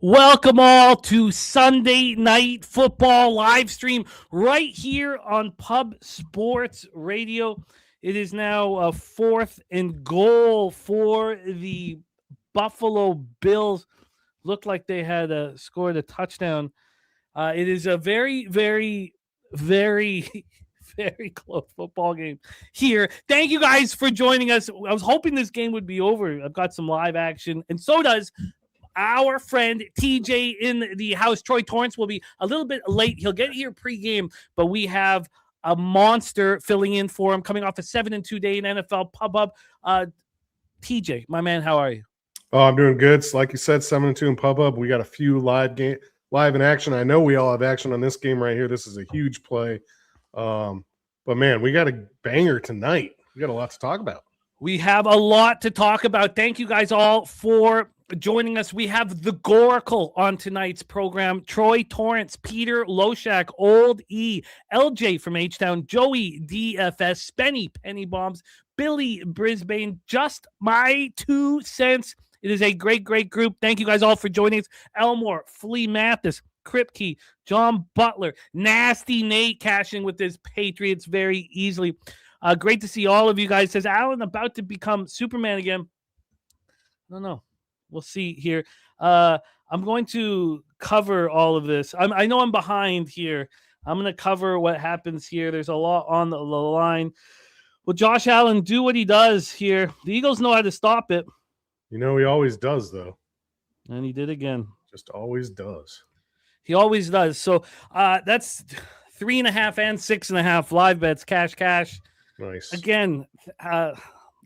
Welcome all to Sunday Night Football live stream right here on Pub Sports Radio. It is now a 4th and goal for the Buffalo Bills. Looked like they had scored a touchdown. It is a very, very, very, very close football game here. Thank you guys for joining us. I was hoping this game would be over. I've got some live action, and so does our friend TJ in the house. Troy Torrance will be a little bit late. He'll get here pregame, but we have a monster filling in for him coming off a 7-2 day in NFL Pub Up. TJ, my man, how are you? Oh, I'm doing good. So like you said, 7-2 in Pub Up. We got a few live in action. I know we all have action on this game right here. This is a huge play. But man, we got a banger tonight. We got a lot to talk about. We have a lot to talk about. Thank you guys all for joining us. We have the Goracle on tonight's program. Troy Torrance, Peter Loshak, Old E, LJ from H-Town, Joey DFS, Spenny Penny Bombs, Billy Brisbane, just my 2 cents. It is a great, great group. Thank you guys all for joining us. Elmore, Flea Mathis, Kripke, John Butler, Nasty Nate cashing with his Patriots very easily. Great to see all of you guys. Says Alan about to become Superman again. I don't know. We'll see here. I'm going to cover all of this. I know I'm behind here. I'm going to cover what happens here. There's a lot on the line. Will Josh Allen do what he does here? The Eagles know how to stop it. You know, he always does, though. And he did again. Just always does. He always does. So that's 3.5 and 6.5 live bets, cash. Nice. Again,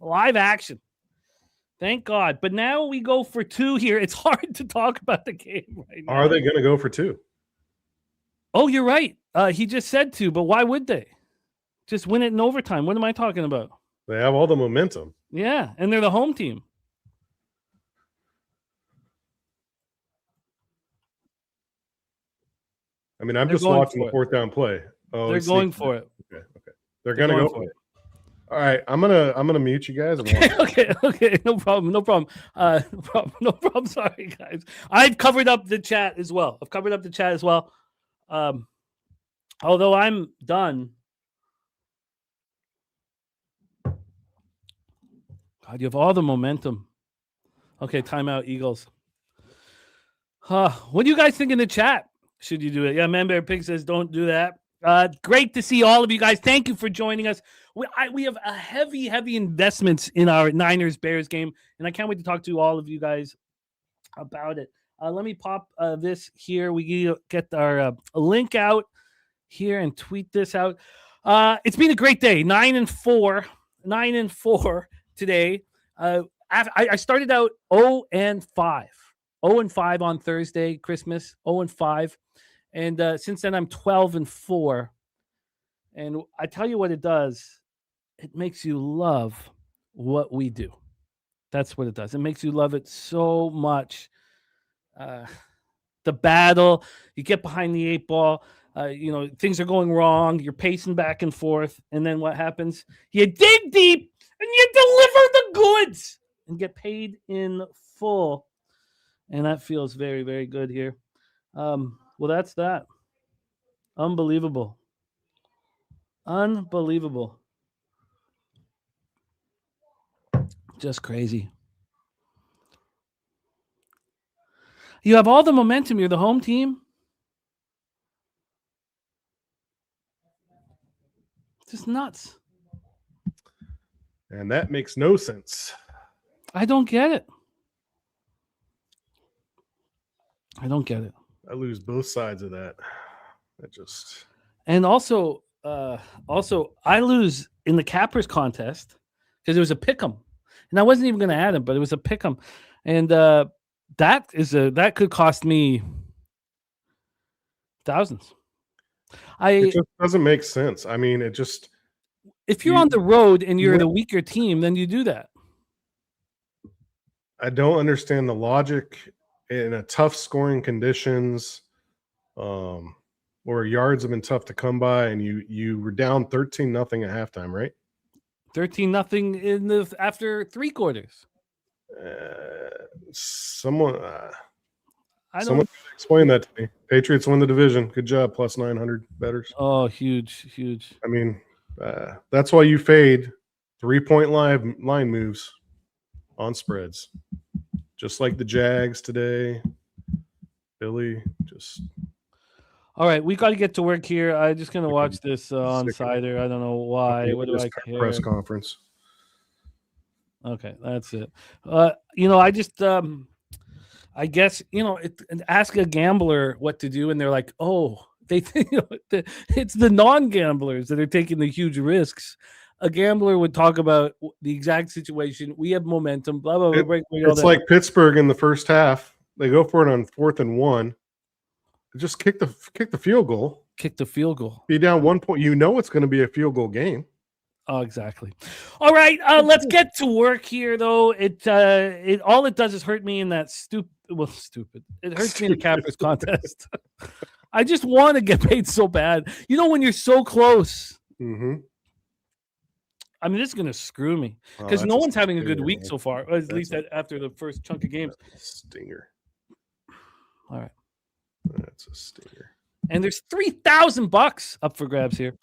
live action. Thank God. But now we go for 2 here. It's hard to talk about the game right now. Are they going to go for 2? Oh, you're right. He just said 2, but why would they? Just win it in overtime. What am I talking about? They have all the momentum. Yeah, and they're the home team. I mean, I'm just watching the 4th down play. Oh, they're going for it. Okay. They're going to go for it. All right, I'm gonna mute you guys. Okay, no problem. No problem. Sorry, guys. I've covered up the chat as well. Although I'm done. God, you have all the momentum. Okay, timeout, Eagles. What do you guys think in the chat? Should you do it? Yeah, Man Bear Pig says don't do that. Great to see all of you guys. Thank you for joining us. We have a heavy investments in our Niners-Bears game, and I can't wait to talk to all of you guys about it. Let me pop this here. We get our link out here and tweet this out. It's been a great day. 9-4 today. I started out 0-5. 0-5 on Thursday, Christmas. 0-5. And since then, I'm 12-4. And I tell you what it does. It makes you love what we do. That's what it does. It makes you love it so much. The battle, you get behind the 8 ball. Things are going wrong. You're pacing back and forth. And then what happens? You dig deep and you deliver the goods and get paid in full. And that feels very, very good here. Well, that's that. Unbelievable. Just crazy. You have all the momentum. You're the home team. Just nuts. And that makes no sense. I don't get it. I lose both sides of that. And also I lose in the Cappers contest because it was a pick'em, and I wasn't even going to add him, but it was a pick'em, and that could cost me thousands. It just doesn't make sense. I mean, if you're on the road and you're the weaker team, then you do that. I don't understand the logic in a tough scoring conditions, where yards have been tough to come by, and you were down 13-0 at halftime, right? 13-0 after 3 quarters. Someone explain that to me. Patriots win the division. Good job. Plus 900 bettors. Oh, huge. I mean, that's why you fade 3-point line moves on spreads. Just like the Jags today. Billy, just... All right, we got to get to work here. I'm just going to watch this on Cider. I don't know why. What do I care? Press conference. Okay, that's it. I just... I guess, ask a gambler what to do, and they're like, oh, they think it's the non-gamblers that are taking the huge risks. A gambler would talk about the exact situation. We have momentum, blah, blah, blah. It's like Pittsburgh in the first half. They go for it on 4th and 1. Just kick the field goal. Kick the field goal. Be down 1 point. It's going to be a field goal game. Oh, exactly. All right, let's get to work here, though. It all it does is hurt me in that stupid. It hurts me in the Cappers contest. I just want to get paid so bad. When you're so close. Mm-hmm. I mean, this is going to screw me because no one's having a good week so far, or at least after the first chunk of games. Stinger. All right. That's a stinger. And there's $3,000 up for grabs here.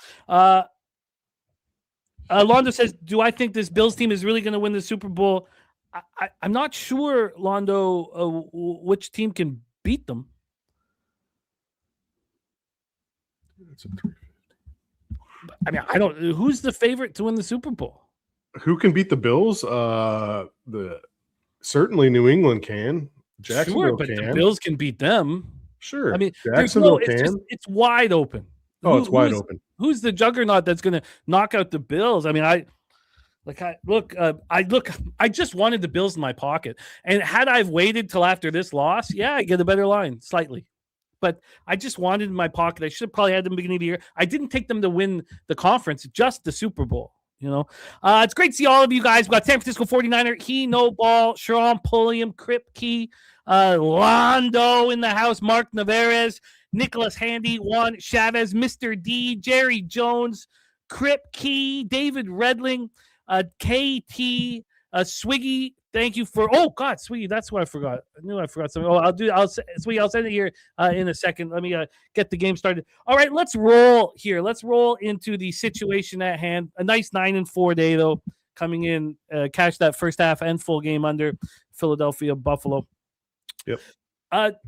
Londo says, do I think this Bills team is really going to win the Super Bowl? I'm not sure, Londo, which team can beat them. That's a 350. I mean, I don't. Who's the favorite to win the Super Bowl? Who can beat the Bills? Certainly New England can. Jacksonville but can. The Bills can beat them. Sure. I mean, Jacksonville can. It's wide open. It's wide open. Who's the juggernaut that's going to knock out the Bills? I mean, I just wanted the Bills in my pocket. And had I waited till after this loss, I get a better line slightly. But I just wanted in my pocket. I should have probably had them beginning of the year. I didn't take them to win the conference, just the Super Bowl. It's great to see all of you guys. We've got San Francisco 49er, He No Ball, Sharon Pulliam, Crip Key, Londo in the house, Mark Navarez, Nicholas Handy, Juan Chavez, Mr. D, Jerry Jones, Crip Key, David Redling, KT, Swiggy. Thank you for. Oh God, Swiggy, that's what I forgot. I knew I forgot something. Swiggy, I'll send it here in a second. Let me get the game started. All right, let's roll here. Let's roll into the situation at hand. A nice 9-4 day though, coming in. Cash that first half and full game under Philadelphia Buffalo. Yep.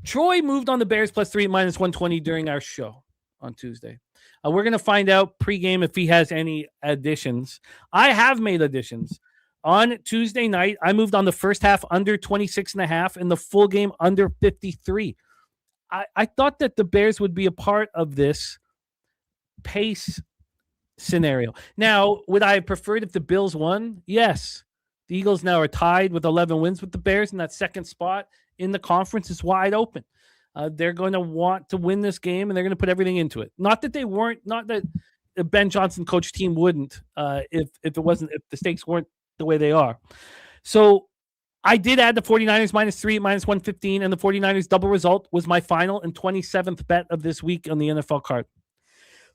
Troy moved on the Bears +3 -120 during our show on Tuesday. We're going to find out pregame if he has any additions. I have made additions. On Tuesday night, I moved on the first half under 26.5 and the full game under 53. I thought that the Bears would be a part of this pace scenario. Now, would I have preferred if the Bills won? Yes. The Eagles now are tied with 11 wins with the Bears, and that second spot in the conference is wide open. They're going to want to win this game, and they're going to put everything into it. Not that the Ben Johnson coach team wouldn't if the stakes weren't the way they are. So I did add the 49ers -3 -115, and the 49ers double result was my final and 27th bet of this week on the NFL card.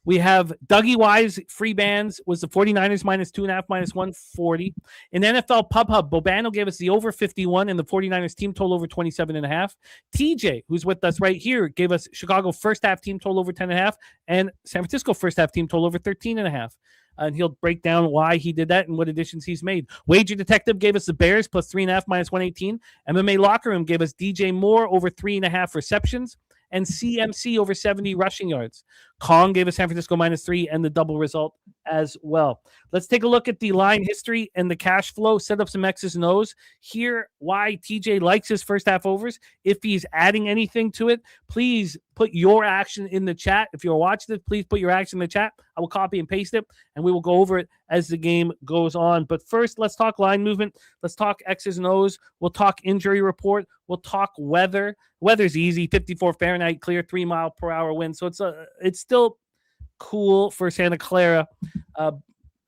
We have Dougie Wise free bands was the 49ers -2.5 -140. In NFL Pub Hub, Bobano gave us the over 51 and the 49ers team total over 27.5. TJ, who's with us right here, gave us Chicago first half team total over 10.5 and San Francisco first half team total over 13.5. And he'll break down why he did that and what additions he's made. Wager Detective gave us the Bears +3.5 -118. MMA Locker Room gave us DJ Moore over 3.5 receptions and CMC over 70 rushing yards. Kong gave us San Francisco -3 and the double result as well. Let's take a look at the line history and the cash flow, set up some X's and O's. Hear why TJ likes his first half overs. If he's adding anything to it, please put your action in the chat. If you're watching this, please put your action in the chat. I will copy and paste it, and we will go over it as the game goes on. But first, let's talk line movement. Let's talk X's and O's. We'll talk injury report. We'll talk weather. Weather's easy, 54 Fahrenheit, clear 3 mile per hour wind. So it's still cool for Santa Clara.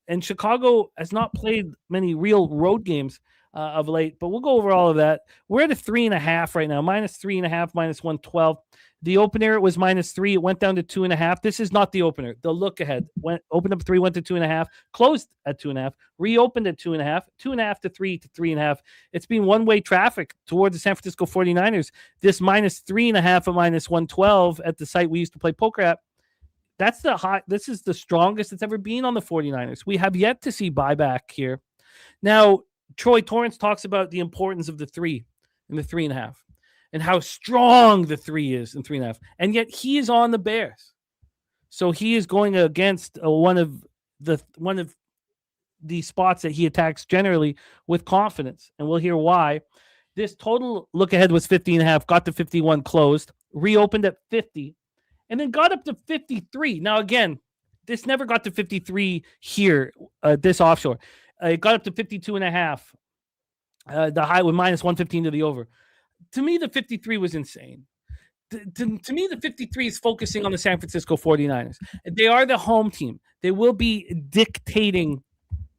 And Chicago has not played many real road games of late, but we'll go over all of that. We're at a 3.5 right now, -3.5, -112. The opener was -3. It went down to 2.5. This is not the opener. The look ahead opened up 3, went to 2.5, closed at 2.5, reopened at 2.5, 2.5 to 3 to 3.5. It's been one-way traffic towards the San Francisco 49ers. This -3.5 at -112 at the site we used to play poker at. That's the high. This is the strongest it's ever been on the 49ers. We have yet to see buyback here. Now, Troy Torrance talks about the importance of the 3 and the 3.5. And how strong the 3 is in 3.5. And yet he is on the Bears. So he is going against one of the spots that he attacks generally with confidence. And we'll hear why. This total look ahead was 50.5, got to 51, closed, reopened at 50, and then got up to 53. Now, again, this never got to 53 here, this offshore. It got up to 52.5. The high with -115 to the over. To me, the 53 was insane. To me, the 53 is focusing on the San Francisco 49ers. They are the home team. They will be dictating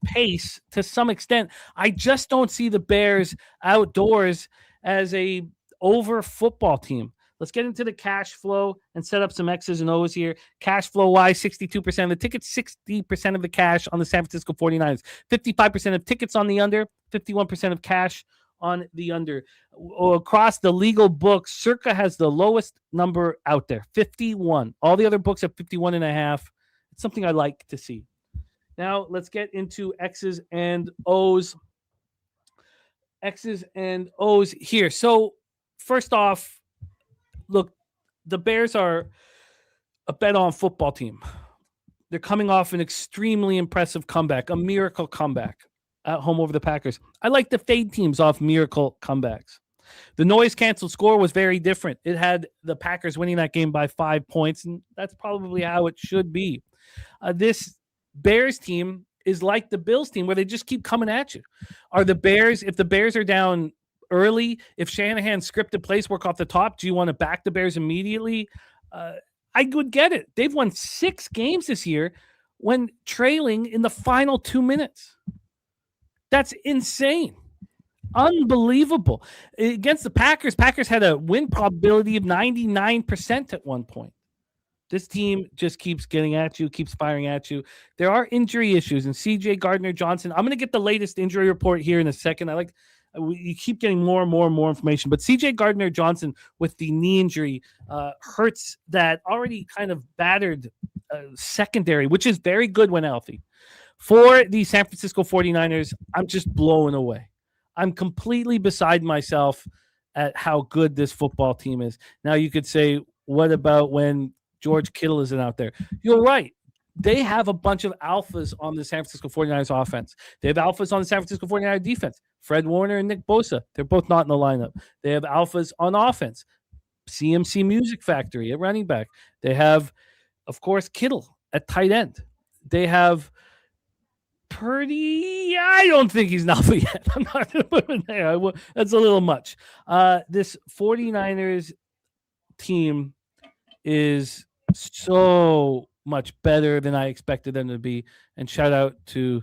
pace to some extent. I just don't see the Bears outdoors as a over football team. Let's get into the cash flow and set up some X's and O's here. Cash flow wise, 62% of the tickets, 60% of the cash on the San Francisco 49ers, 55% of tickets on the under, 51% of cash on the under. Across the legal books, Circa has the lowest number out there, 51. All the other books have 51.5. It's something I like to see. Now let's get into X's and O's. X's and O's here. So first off, look, the Bears are a bet-on football team. They're coming off an extremely impressive comeback, a miracle comeback at home over the Packers. I like the fade teams off miracle comebacks. The noise canceled score was very different. It had the Packers winning that game by 5 points, and that's probably how it should be. This Bears team is like the Bills team where they just keep coming at you. If the Bears are down early, if Shanahan's scripted plays work off the top, do you want to back the Bears immediately? I would get it. They've won 6 games this year when trailing in the final 2 minutes. That's insane. Unbelievable. Against the Packers had a win probability of 99% at one point. This team just keeps getting at you, keeps firing at you. There are injury issues, and C.J. Gardner-Johnson, I'm going to get the latest injury report here in a second. You keep getting more and more information, but C.J. Gardner-Johnson with the knee injury hurts that already kind of battered secondary, which is very good when healthy. For the San Francisco 49ers, I'm just blown away. I'm completely beside myself at how good this football team is. Now you could say, what about when George Kittle isn't out there? You're right. They have a bunch of alphas on the San Francisco 49ers offense. They have alphas on the San Francisco 49ers defense. Fred Warner and Nick Bosa. They're both not in the lineup. They have alphas on offense. CMC Music Factory at running back. They have, of course, Kittle at tight end. They have Purdy. I don't think he's an alpha yet. I'm not going to put him there. That's a little much. This 49ers team is so much better than I expected them to be. And shout out to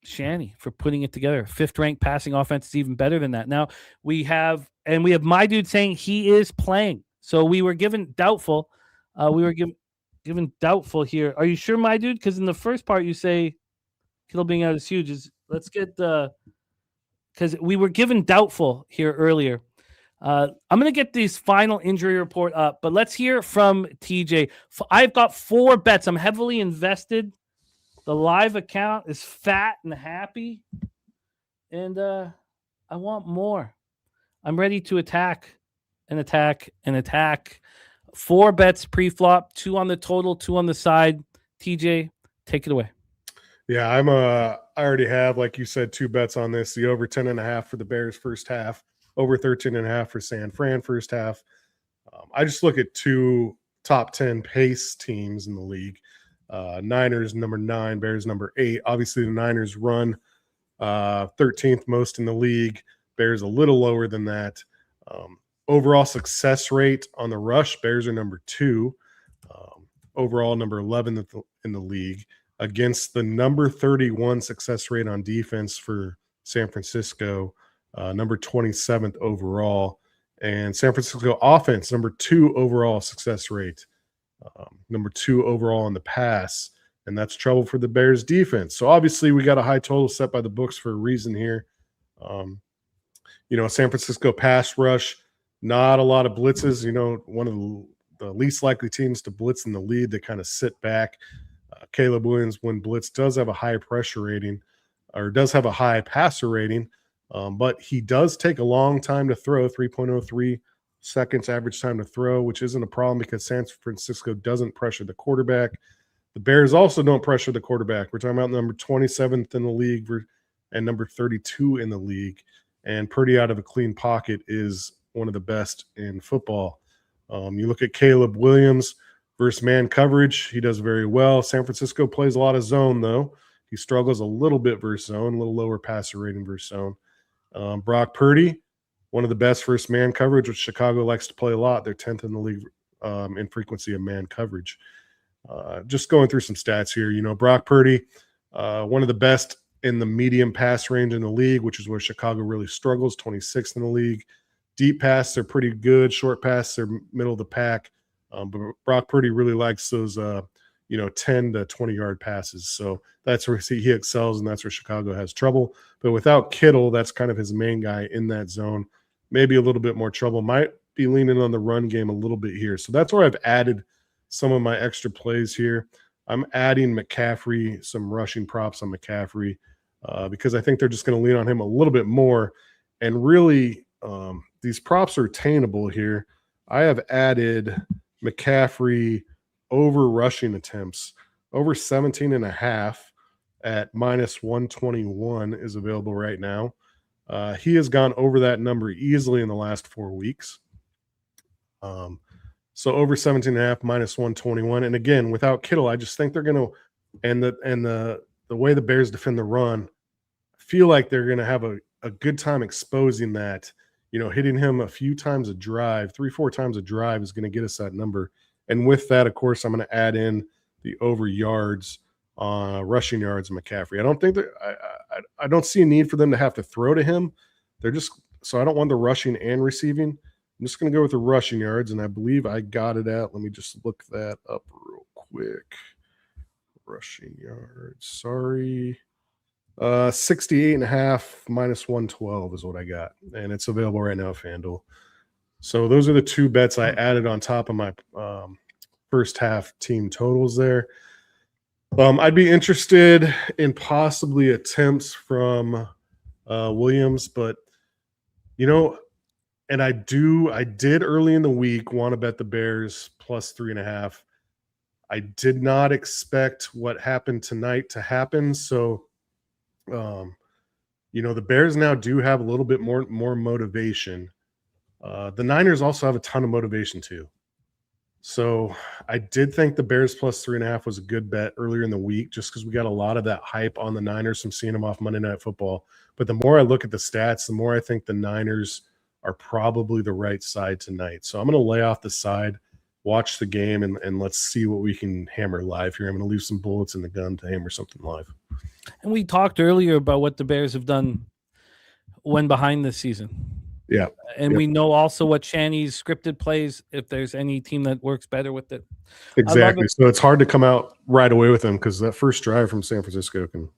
Shanny for putting it together. 5th ranked passing offense is even better than that. Now we have my dude saying he is playing. So we were given doubtful. We were given doubtful here. Are you sure, my dude? Because in the first part you say Kittle being out is huge. Let's get because we were given doubtful here earlier. I'm going to get this final injury report up, but let's hear from TJ. I've got 4 bets. I'm heavily invested. The live account is fat and happy, and I want more. I'm ready to attack and attack and attack. 4 bets pre-flop, 2 on the total, 2 on the side. TJ, take it away. Yeah, I already have, like you said, 2 bets on this. The over 10.5 for the Bears first half, over 13.5 for San Fran first half. I just look at 2 top 10 pace teams in the league. Niners number 9, Bears number 8. Obviously, the Niners run 13th most in the league. Bears a little lower than that. Overall success rate on the rush, Bears are number 2. Overall number 11 in the league. Against the number 31 success rate on defense for San Francisco, number 27th overall. And San Francisco offense, number 2 overall success rate, number 2 overall in the pass. And that's trouble for the Bears defense. So obviously we got a high total set by the books for a reason here. San Francisco pass rush, not a lot of blitzes, one of the least likely teams to blitz in the lead. They kind of sit back. Caleb Williams, when blitz, does have a high pressure rating or does have a high passer rating, but he does take a long time to throw, 3.03 seconds average time to throw, which isn't a problem because San Francisco doesn't pressure the quarterback. The Bears also don't pressure the quarterback. We're talking about number 27th in the league and number 32 in the league. And Purdy out of a clean pocket is one of the best in football. You look at Caleb Williams versus man coverage. He does very well. San Francisco plays a lot of zone, though. He struggles a little bit versus zone, a little lower passer rating versus zone. Brock Purdy, one of the best versus man coverage, which Chicago likes to play a lot. They're 10th in the league in frequency of man coverage. Just going through some stats here. Brock Purdy, one of the best in the medium pass range in the league, which is where Chicago really struggles, 26th in the league. Deep pass, they're pretty good. Short pass, they're middle of the pack. But Brock Purdy really likes those, 10 to 20-yard passes. So that's where he excels, and that's where Chicago has trouble. But without Kittle, that's kind of his main guy in that zone. Maybe a little bit more trouble. Might be leaning on the run game a little bit here. So that's where I've added some of my extra plays here. I'm adding McCaffrey, some rushing props on McCaffrey, because I think they're just going to lean on him a little bit more. And really, these props are attainable here. I have added McCaffrey over rushing attempts, over 17.5 at minus 121 is available right now. He has gone over that number easily in the last 4 weeks. So over 17.5 minus 121. And again, without Kittle, I just think they're going to, and the way the Bears defend the run, feel like they're going to have a good time exposing that. Hitting him a few times a drive, 3-4 times a drive is going to get us that number. And with that, of course, I'm going to add in the over yards, rushing yards, McCaffrey. I don't think that I don't see a need for them to have to throw to him. So I don't want the rushing and receiving. I'm just going to go with the rushing yards, and I believe I got it at. Let me just look that up real quick. Rushing yards. Sorry. 68.5 minus 112 is what I got, and it's available right now at FanDuel. So those are the two bets I added on top of my first half team totals there. I'd be interested in possibly attempts from Williams, but and I did early in the week want to bet the Bears plus 3.5. I did not expect what happened tonight to happen. So, the Bears now do have a little bit more motivation. The Niners also have a ton of motivation too. So I did think the Bears plus 3.5 was a good bet earlier in the week, just because we got a lot of that hype on the Niners from seeing them off Monday Night Football. But the more I look at the stats, the more I think the Niners are probably the right side tonight. So I'm going to lay off the side, watch the game, and let's see what we can hammer live here. I'm going to leave some bullets in the gun to hammer something live. And we talked earlier about what the Bears have done when behind this season. Yeah. And we know also what Shanny's scripted plays, if there's any team that works better with it. Exactly. So it's hard to come out right away with them because that first drive from San Francisco can.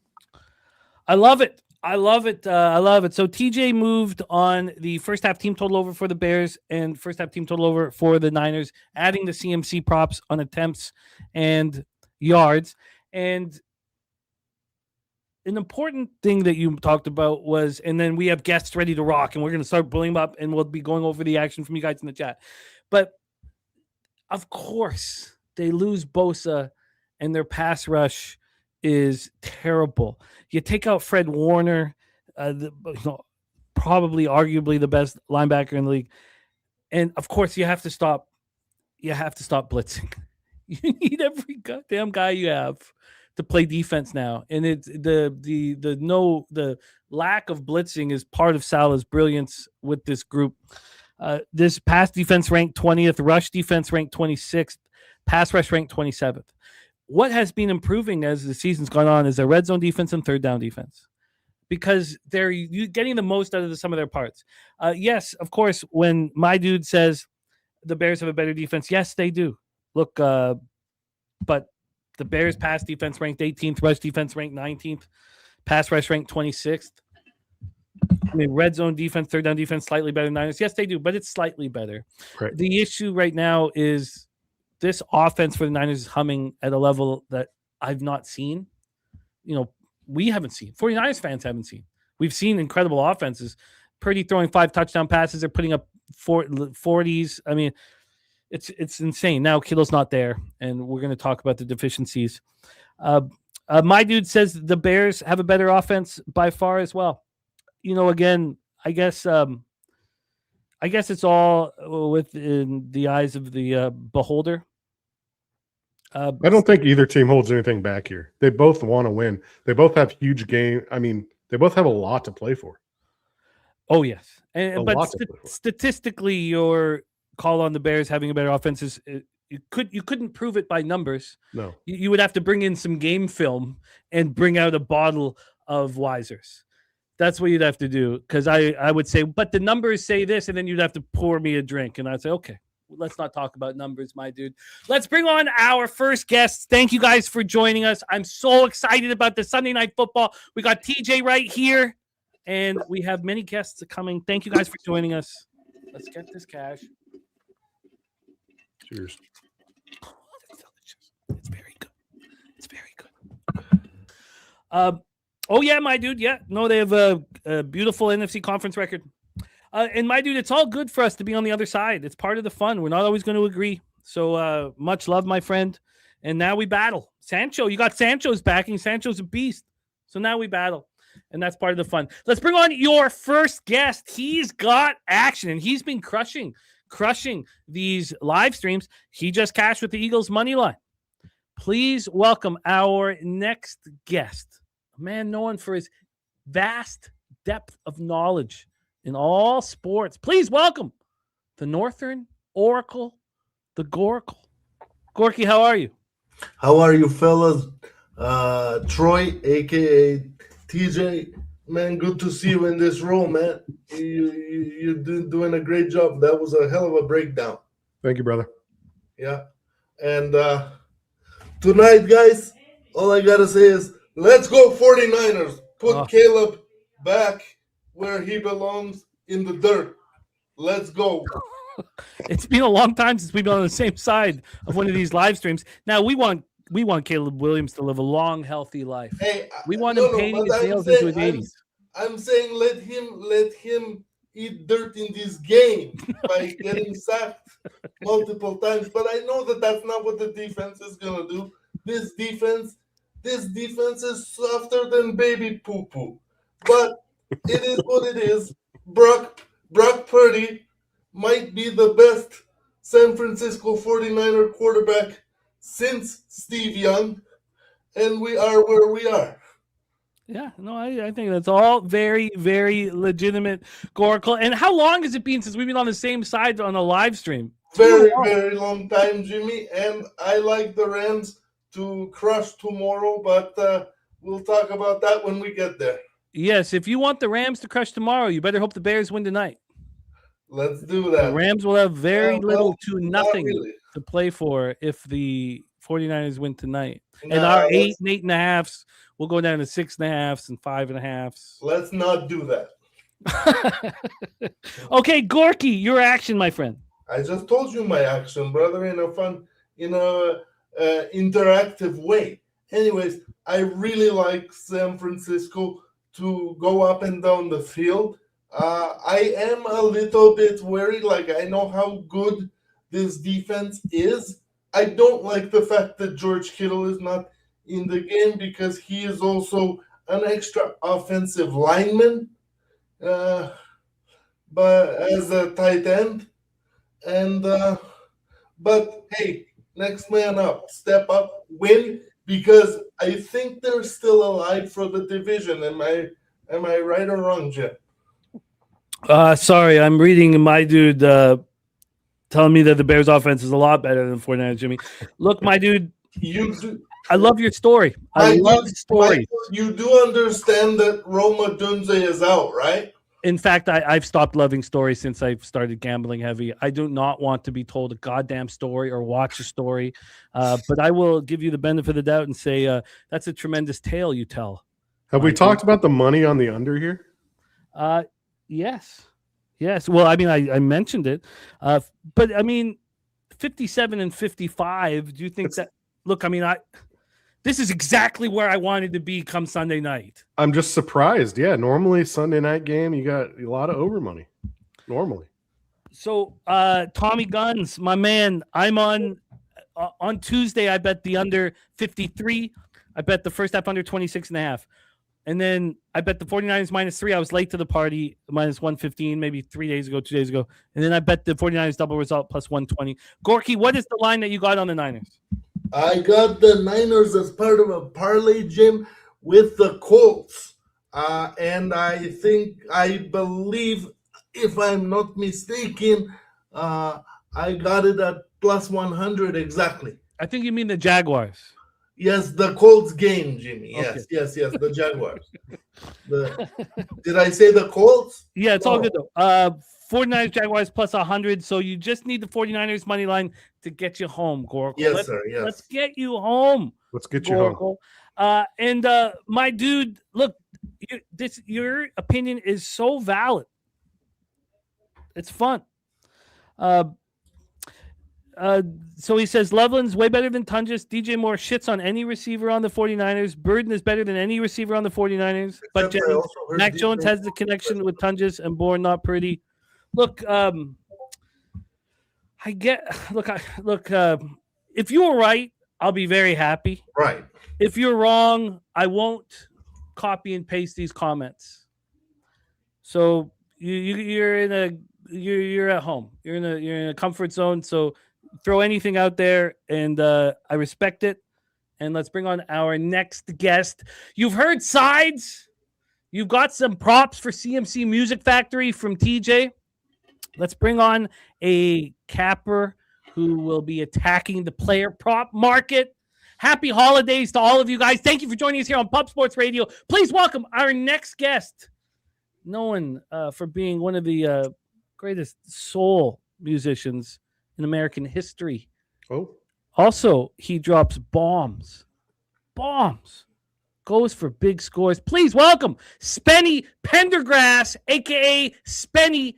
I love it. I love it. So TJ moved on the first half team total over for the Bears and first half team total over for the Niners, adding the CMC props on attempts and yards. And an important thing that you talked about was, and then we have guests ready to rock, and we're going to start pulling them up, and we'll be going over the action from you guys in the chat. But of course, they lose Bosa, and their pass rush is terrible. You take out Fred Warner, probably arguably the best linebacker in the league, and of course, you have to stop blitzing. You need every goddamn guy you have to play defense now, and it's the lack of blitzing is part of Salah's brilliance with this group. This pass defense ranked 20th, rush defense ranked 26th, pass rush ranked 27th. What has been improving as the season's gone on is their red zone defense and third down defense. because they're getting the most out of the sum of their parts. Yes, of course, when my dude says the Bears have a better defense, yes, they do. Look, but the Bears pass defense ranked 18th, rush defense ranked 19th, pass rush ranked 26th. I mean, red zone defense, third down defense, slightly better than Niners. Yes, they do, but it's slightly better. Right. The issue right now is this offense for the Niners is humming at a level that I've not seen. We haven't seen. 49ers fans haven't seen. We've seen incredible offenses. Purdy throwing 5 touchdown passes. They're putting up 40s. I mean, it's insane. Now Kittle's not there, and we're going to talk about the deficiencies. My dude says the Bears have a better offense by far as well. Again, I guess it's all within the eyes of the beholder. I don't think either team holds anything back here. They both want to win. They both have huge game. I mean, they both have a lot to play for. Oh yes, but statistically, your call on the Bears having a better offense is you couldn't prove it by numbers. No, you would have to bring in some game film and bring out a bottle of Weisers. That's what you'd have to do, because I would say, but the numbers say this, and then you'd have to pour me a drink, and I'd say, okay, let's not talk about numbers, my dude. Let's bring on our first guests. Thank you guys for joining us. I'm so excited about the Sunday Night Football. We got TJ right here, and we have many guests coming. Thank you guys for joining us. Let's get this cash. Cheers. Oh, that's delicious. It's very good. It's very good. Oh, yeah, my dude. Yeah. No, they have a beautiful NFC conference record. And my dude, it's all good for us to be on the other side. It's part of the fun. We're not always going to agree. So much love, my friend. And now we battle. Sancho, you got Sancho's backing. Sancho's a beast. So now we battle. And that's part of the fun. Let's bring on your first guest. He's got action, and he's been crushing these live streams. He just cashed with the Eagles money line. Please welcome our next guest, a man known for his vast depth of knowledge in all sports. Please welcome the Northern Oracle, the Goracle. Gorky, how are you? How are you, fellas? Troy, a.k.a. TJ, man, good to see you in this role, man. You're doing a great job. That was a hell of a breakdown. Thank you, brother. Yeah. And tonight, guys, all I got to say is let's go 49ers. Put Caleb back where he belongs, in the dirt. Let's go. It's been a long time since we've been on the same side of one of these live streams. Now we want Caleb Williams to live a long, healthy life. Hey, we want him painting his nails into his 80s. I'm saying let him eat dirt in this game by getting sacked multiple times. But I know that that's not what the defense is gonna do. This defense is softer than baby poo poo. But it is what it is. Brock Purdy might be the best San Francisco 49er quarterback since Steve Young, and we are where we are. Yeah, no, I think that's all very, very legitimate, Goracle. And how long has it been since we've been on the same side on a live stream? Very, very long time, Jimmy. And I like the Rams to crush tomorrow, but we'll talk about that when we get there. Yes, if you want the Rams to crush tomorrow, you better hope the Bears win tonight. Let's do that. The Rams will have very little to nothing to play for if the 49ers win tonight. And our 8 and 8.5s will go down to 6.5s and 5.5s. Let's not do that. Okay, Gorky, your action, my friend. I just told you my action, brother, in a fun, interactive way. Anyways, I really like San Francisco to go up and down the field. I am a little bit worried. Like, I know how good this defense is. I don't like the fact that George Kittle is not in the game because he is also an extra offensive lineman, but as a tight end. And but hey, next man up, step up, win, because I think they're still alive for the division. Am I right or wrong, Jim? Sorry, I'm reading my dude telling me that the Bears offense is a lot better than 49ers, Jimmy. Look, my dude, I love your story. I love Michael, stories. you do understand that Roma Dunze is out, right? In fact, I've stopped loving stories since I've started gambling heavy. I do not want to be told a goddamn story or watch a story, but I will give you the benefit of the doubt and say that's a tremendous tale you tell. Have we talked about the money on the under here? Yes. Well, I mean, I mentioned it, but I mean, 57 and 55. Do you think that? Look, I mean, this is exactly where I wanted to be come Sunday night. I'm just surprised. Yeah, normally Sunday night game, you got a lot of over money. Normally. So, Tommy Guns, my man, I'm on Tuesday. I bet the under 53. I bet the first half under 26.5. And then I bet the 49ers -3. I was late to the party, -115, maybe 2 days ago. And then I bet the 49ers double result +120. Gorky, what is the line that you got on the Niners? I got the Niners as part of a parlay, Jim, with the Colts. And I believe, if I'm not mistaken, I got it at +100 exactly. I think you mean the Jaguars. Yes, the Colts game, Jimmy. Okay. Yes, the Jaguars. Did I say the Colts? Yeah, it's all good though. 49ers Jaguars +100. So you just need the 49ers money line to get you home, Gorkle. Yes, sir. Yes. Let's get you home. Let's get you home. And my dude, look, your opinion is so valid. It's fun. So he says Loveland's way better than Tunges. DJ Moore shits on any receiver on the 49ers. Burden is better than any receiver on the 49ers. But Mac Jones has the connection with Tunges and Bourne not pretty. Look, if you were right, I'll be very happy. Right. If you're wrong, I won't copy and paste these comments. So you're at home. You're in a comfort zone. So throw anything out there, and I respect it. And let's bring on our next guest. You've heard sides. You've got some props for CMC Music Factory from TJ. Let's bring on a capper who will be attacking the player prop market. Happy holidays to all of you guys. Thank you for joining us here on Pub Sports Radio. Please welcome our next guest, known for being one of the greatest soul musicians in American history. Oh. Also, he drops bombs. Goes for big scores. Please welcome Spenny Pendergrass, a.k.a. Spenny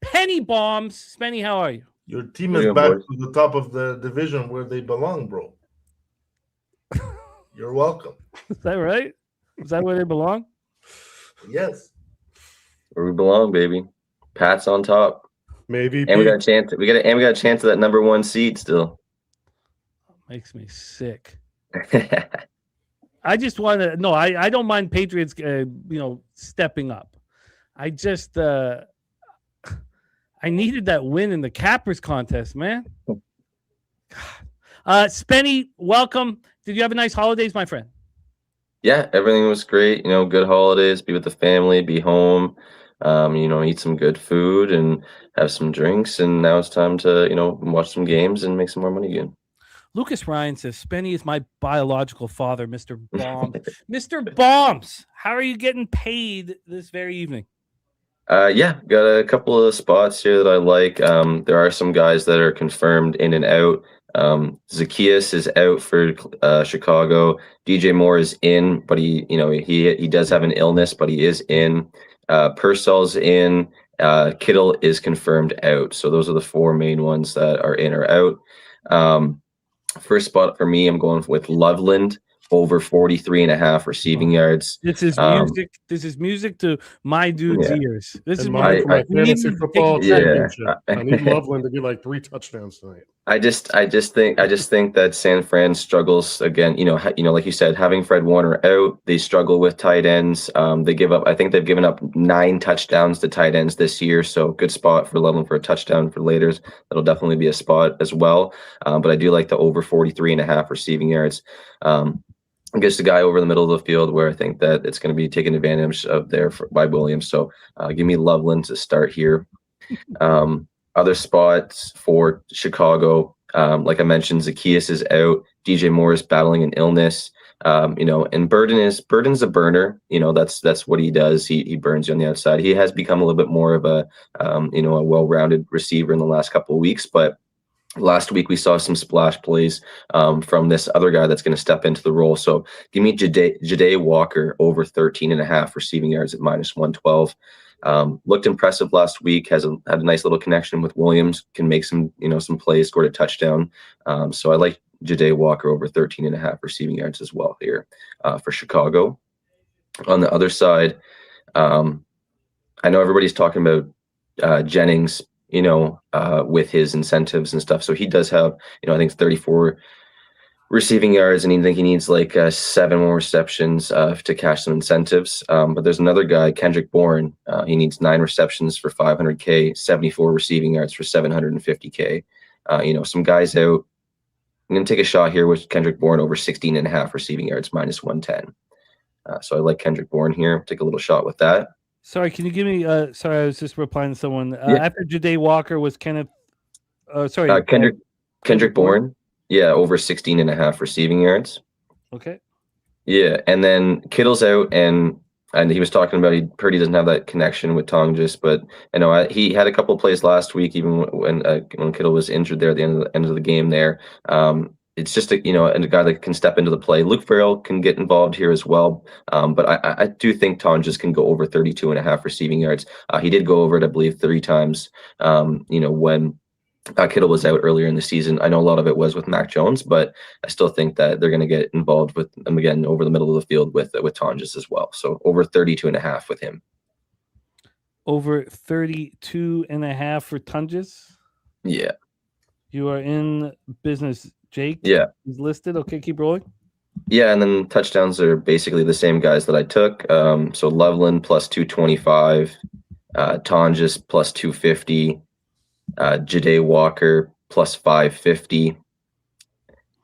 Penny Bombs. Spenny, how are you? Your team is back to the top of the division where they belong, bro. You're welcome. Is that right? Is that where they belong? Yes. Where we belong, baby. Pat's on top. Maybe. And we got a chance. We got a chance of that #1 seed still. Makes me sick. I just want to. No, I don't mind Patriots. Stepping up. I just. I needed that win in the Cappers contest, man. Spenny, welcome. Did you have a nice holidays, my friend? Yeah, everything was great. Good holidays. Be with the family. Be home. Eat some good food and have some drinks. And now it's time to, watch some games and make some more money again. Lucas Ryan says, Spenny is my biological father, Mr. Bombs. Mr. Bombs, how are you getting paid this very evening? Yeah, got a couple of spots here that I like. There are some guys that are confirmed in and out. Zacchaeus is out for Chicago. DJ Moore is in, but he does have an illness, but he is in. Purcell's in. Kittle is confirmed out. So those are the four main ones that are in or out. First spot for me, I'm going with Loveland over 43.5 receiving yards. This is music. This is music to my dude's ears. This is my fantasy football championship. I need Loveland to get like 3 touchdowns tonight. I just think that San Fran struggles again. Like you said, having Fred Warner out, they struggle with tight ends. They give up. I think they've given up 9 touchdowns to tight ends this year. So good spot for Loveland for a touchdown for Laters. That'll definitely be a spot as well. But I do like the over 43.5 receiving yards. I guess the guy over the middle of the field where I think that it's going to be taken advantage of there by Williams. So give me Loveland to start here. Other spots for Chicago, Like I mentioned, Zacchaeus is out. DJ Moore is battling an illness. And Burden's a burner. That's what he does. He burns you on the outside. He has become a little bit more of a well-rounded receiver in the last couple of weeks, but last week we saw some splash plays from this other guy that's going to step into the role. So give me Jade Walker over 13.5 receiving yards at -112. Looked impressive last week. Had a nice little connection with Williams. Can make some plays. Scored a touchdown. So I like Jade Walker over 13.5 receiving yards as well here for Chicago. On the other side, I know everybody's talking about Jennings, with his incentives and stuff. So he does have, I think 34 receiving yards, and I think he needs like 7 more receptions to cash some incentives. But there's another guy, Kendrick Bourne. He needs 9 receptions for $500K, 74 receiving yards for $750K. Some guys out. I'm going to take a shot here with Kendrick Bourne over 16.5 receiving yards, -110. So I like Kendrick Bourne here. Take a little shot with that. Sorry, can you give me? Sorry, I was just replying to someone. Yeah. After Jade Walker was Kendrick Bourne. Yeah, over 16.5 receiving yards. Okay. Yeah, and then Kittle's out, and he was talking about Purdy doesn't have that connection with Tonjes, but I know he had a couple of plays last week, even when Kittle was injured there at the end of the game there. It's just a guy that can step into the play. Luke Farrell can get involved here as well, but I do think Tonjes can go over 32.5 receiving yards. He did go over it, I believe, 3 times. When Kittle was out earlier in the season. I know a lot of it was with Mac Jones, but I still think that they're going to get involved with him again over the middle of the field with Tonjes as well. So over 32.5 with him. Over 32.5 for Tonjes. Yeah. You are in business. Jake is listed. Okay, keep rolling. Yeah, and then touchdowns are basically the same guys that I took. So Loveland plus 225, Tonjes plus 250, Jade Walker plus 550.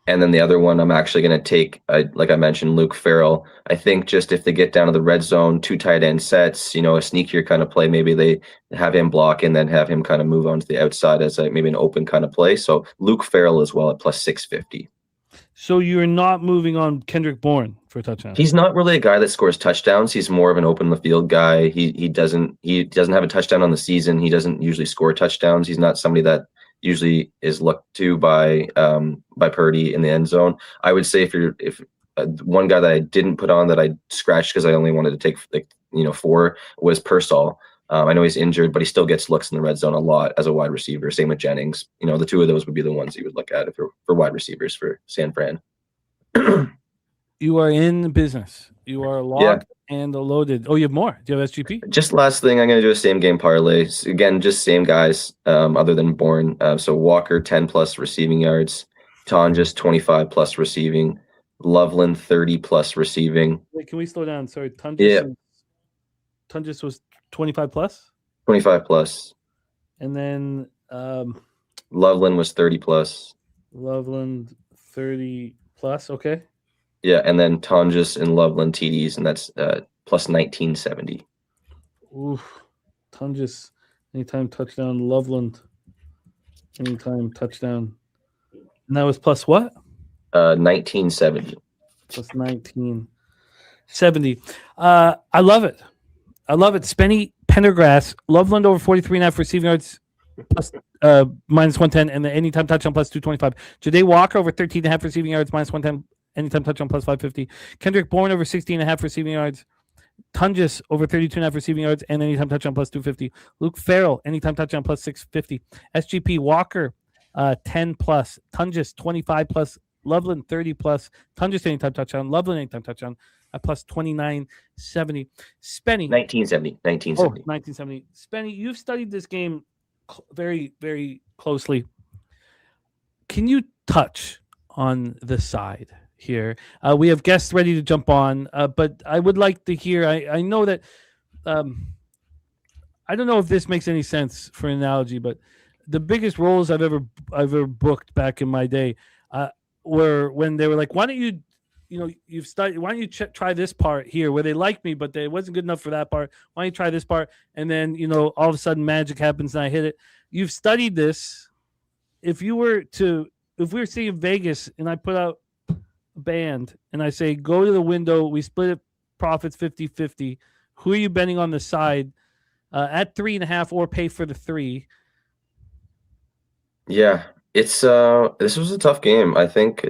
And then the other one I'm actually going to take, like I mentioned, Luke Farrell. I think just if they get down to the red zone, 2 tight end sets, a sneakier kind of play, maybe they have him block and then have him kind of move on to the outside as maybe an open kind of play. So Luke Farrell as well at plus 650. So you're not moving on Kendrick Bourne for a touchdown? He's not really a guy that scores touchdowns. He's more of an open the field guy. He doesn't have a touchdown on the season. He doesn't usually score touchdowns. He's not somebody that usually is looked to by Purdy in the end zone. I would say if one guy that I didn't put on that I scratched because I only wanted to take 4 was Pearsall. I know he's injured, but he still gets looks in the red zone a lot as a wide receiver. Same with Jennings. The 2 of those would be the ones you would look at for wide receivers for San Fran. You are in business. You are locked and loaded. Oh, you have more. Do you have SGP? Just last thing, I'm going to do a same game parlay. Again, just same guys other than Bourne. So Walker, 10 plus receiving yards. Tonjes, 25 plus receiving. Loveland, 30 plus receiving. Wait, can we slow down? Sorry, Tonjes was 25 plus? 25 plus. And then Loveland was 30 plus. Loveland, 30 plus. Okay. Yeah, and then Tonjes and Loveland TDs, and that's plus 1970. Oof. Tonjes, anytime touchdown. Loveland, anytime touchdown. And that was plus what? 1970. Plus 1970. I love it. Spenny Pendergrass, Loveland over 43.5 receiving yards, plus minus 110, and the anytime touchdown plus 225. Jade Walker over 13.5 receiving yards, minus 110. Anytime touchdown plus 550. Kendrick Bourne over 16.5 receiving yards. Tonjes over 32.5 receiving yards and anytime touchdown plus 250. Luke Farrell, anytime touchdown plus 650. SGP Walker, 10 plus. Tonjes 25 plus. Loveland 30 plus. Tonjes anytime touchdown. Loveland anytime touchdown at plus 2970. Spenny. 1970. 1970. Spenny, you've studied this game very, very closely. Can you touch on the side here? We have guests ready to jump on, but I would like to hear. I know that I don't know if this makes any sense for an analogy, but the biggest roles I've ever booked back in my day were when they were like, "Why don't you, you've studied? Why don't you try this part here?" Where they liked me, but it wasn't good enough for that part. Why don't you try this part? And then all of a sudden magic happens and I hit it. You've studied this. If you were to if we were sitting in Vegas and I put out a band and I say, go to the window, we split it profits 50-50. Who are you betting on the side at 3.5 or pay for the 3? Yeah, it's this was a tough game. I think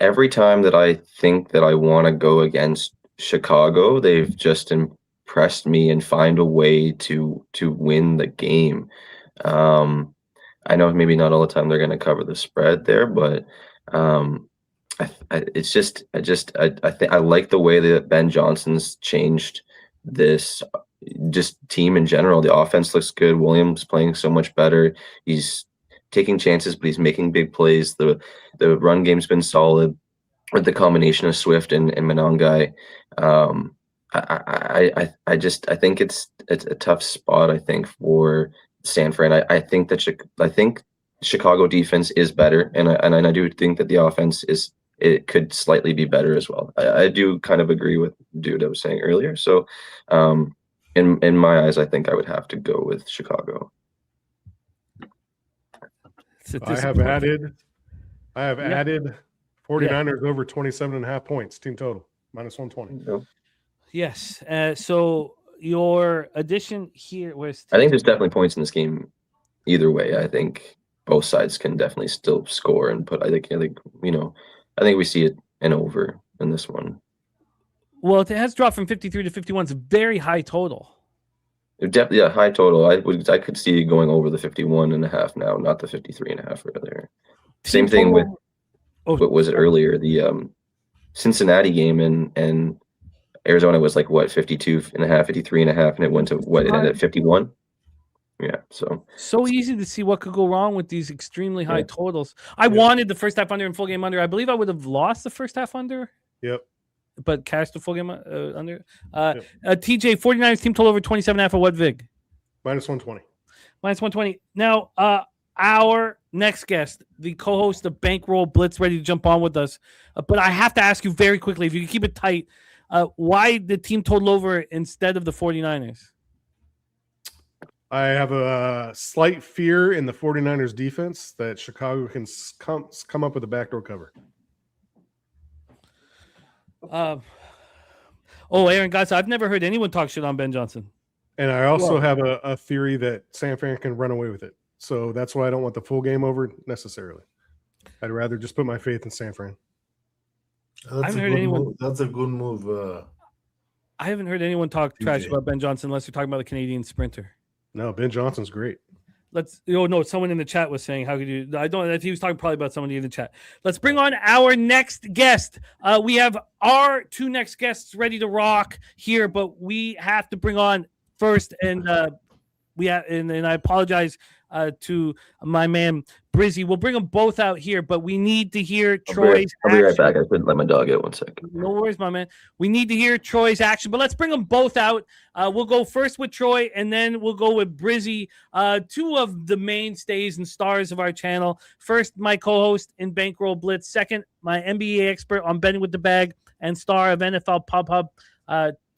every time that I think that I want to go against Chicago, they've just impressed me and find a way to win the game. I know maybe not all the time they're going to cover the spread there, but I think I like the way that Ben Johnson's changed this just team in general. The offense looks good. Williams playing so much better. He's taking chances, but he's making big plays. The run game's been solid with the combination of Swift and Monangai. I think it's a tough spot, I think, for San Fran. I think Chicago defense is better, and I do think that the offense it could slightly be better as well. I do kind of agree with dude I was saying earlier. So in my eyes, I think I would have to go with Chicago. I have added 49ers over 27.5 points, team total, -120. Yeah. Yes. So your addition here was. I think there's definitely points in this game either way. I think both sides can definitely still score and put. I think we see it an over in this one. Well, it has dropped from 53 to 51. It's a very high total. Definitely a high total. I could see it going over the 51.5 now, not the 53.5 earlier. Same thing with what was it earlier? The Cincinnati game and Arizona was like what 52.5, 53.5, and it went to what? It ended at 51. Yeah, so easy to see what could go wrong with these extremely high totals. I wanted the first half under and full game under. I believe I would have lost the first half under. Yep. But cashed the full game under. TJ, 49ers team total over 27.5 at what vig? -120. -120. Now, our next guest, the co-host of Bankroll Blitz, ready to jump on with us. But I have to ask you very quickly, if you can keep it tight, why the team total over instead of the 49ers? I have a slight fear in the 49ers defense that Chicago can come up with a backdoor cover. Aaron, guys, I've never heard anyone talk shit on Ben Johnson. And I also have a theory that San Fran can run away with it. So that's why I don't want the full game over necessarily. I'd rather just put my faith in San Fran. That's a good move. I haven't heard anyone talk trash about Ben Johnson unless you're talking about the Canadian sprinter. No, Ben Johnson's great. Someone in the chat was saying, how could you? I don't. He was talking probably about somebody in the chat. Let's bring on our next guest. We have our 2 next guests ready to rock here, but we have to bring on first, and I apologize to my man Brizzy. We'll bring them both out here, but we need to hear Troy's I'll be right back. I couldn't let my dog out 1 second. No worries, my man. We need to hear Troy's action, but let's bring them both out. We'll go first with Troy, and then we'll go with Brizzy, 2 of the mainstays and stars of our channel. First, my co-host in Bankroll Blitz. Second, my NBA expert on betting with the bag and star of NFL Pub Hub.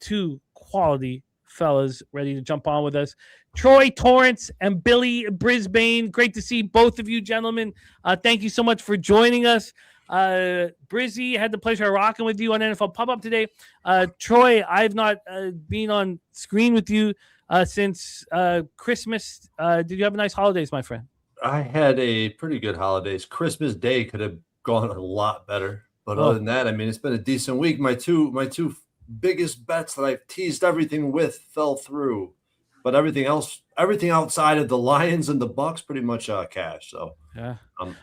2 quality fellas ready to jump on with us. Troy Torrance and Billy Brisbane. Great to see both of you gentlemen. Thank you so much for joining us. Brizzy, had the pleasure of rocking with you on NFL Pub-Up today. Troy, I've not been on screen with you since Christmas. Did you have a nice holidays, my friend? I had a pretty good holidays. Christmas Day could have gone a lot better. But other than that, I mean, it's been a decent week. My two biggest bets that I've teased everything with fell through. But everything outside of the Lions and the Bucks, pretty much cash. So yeah,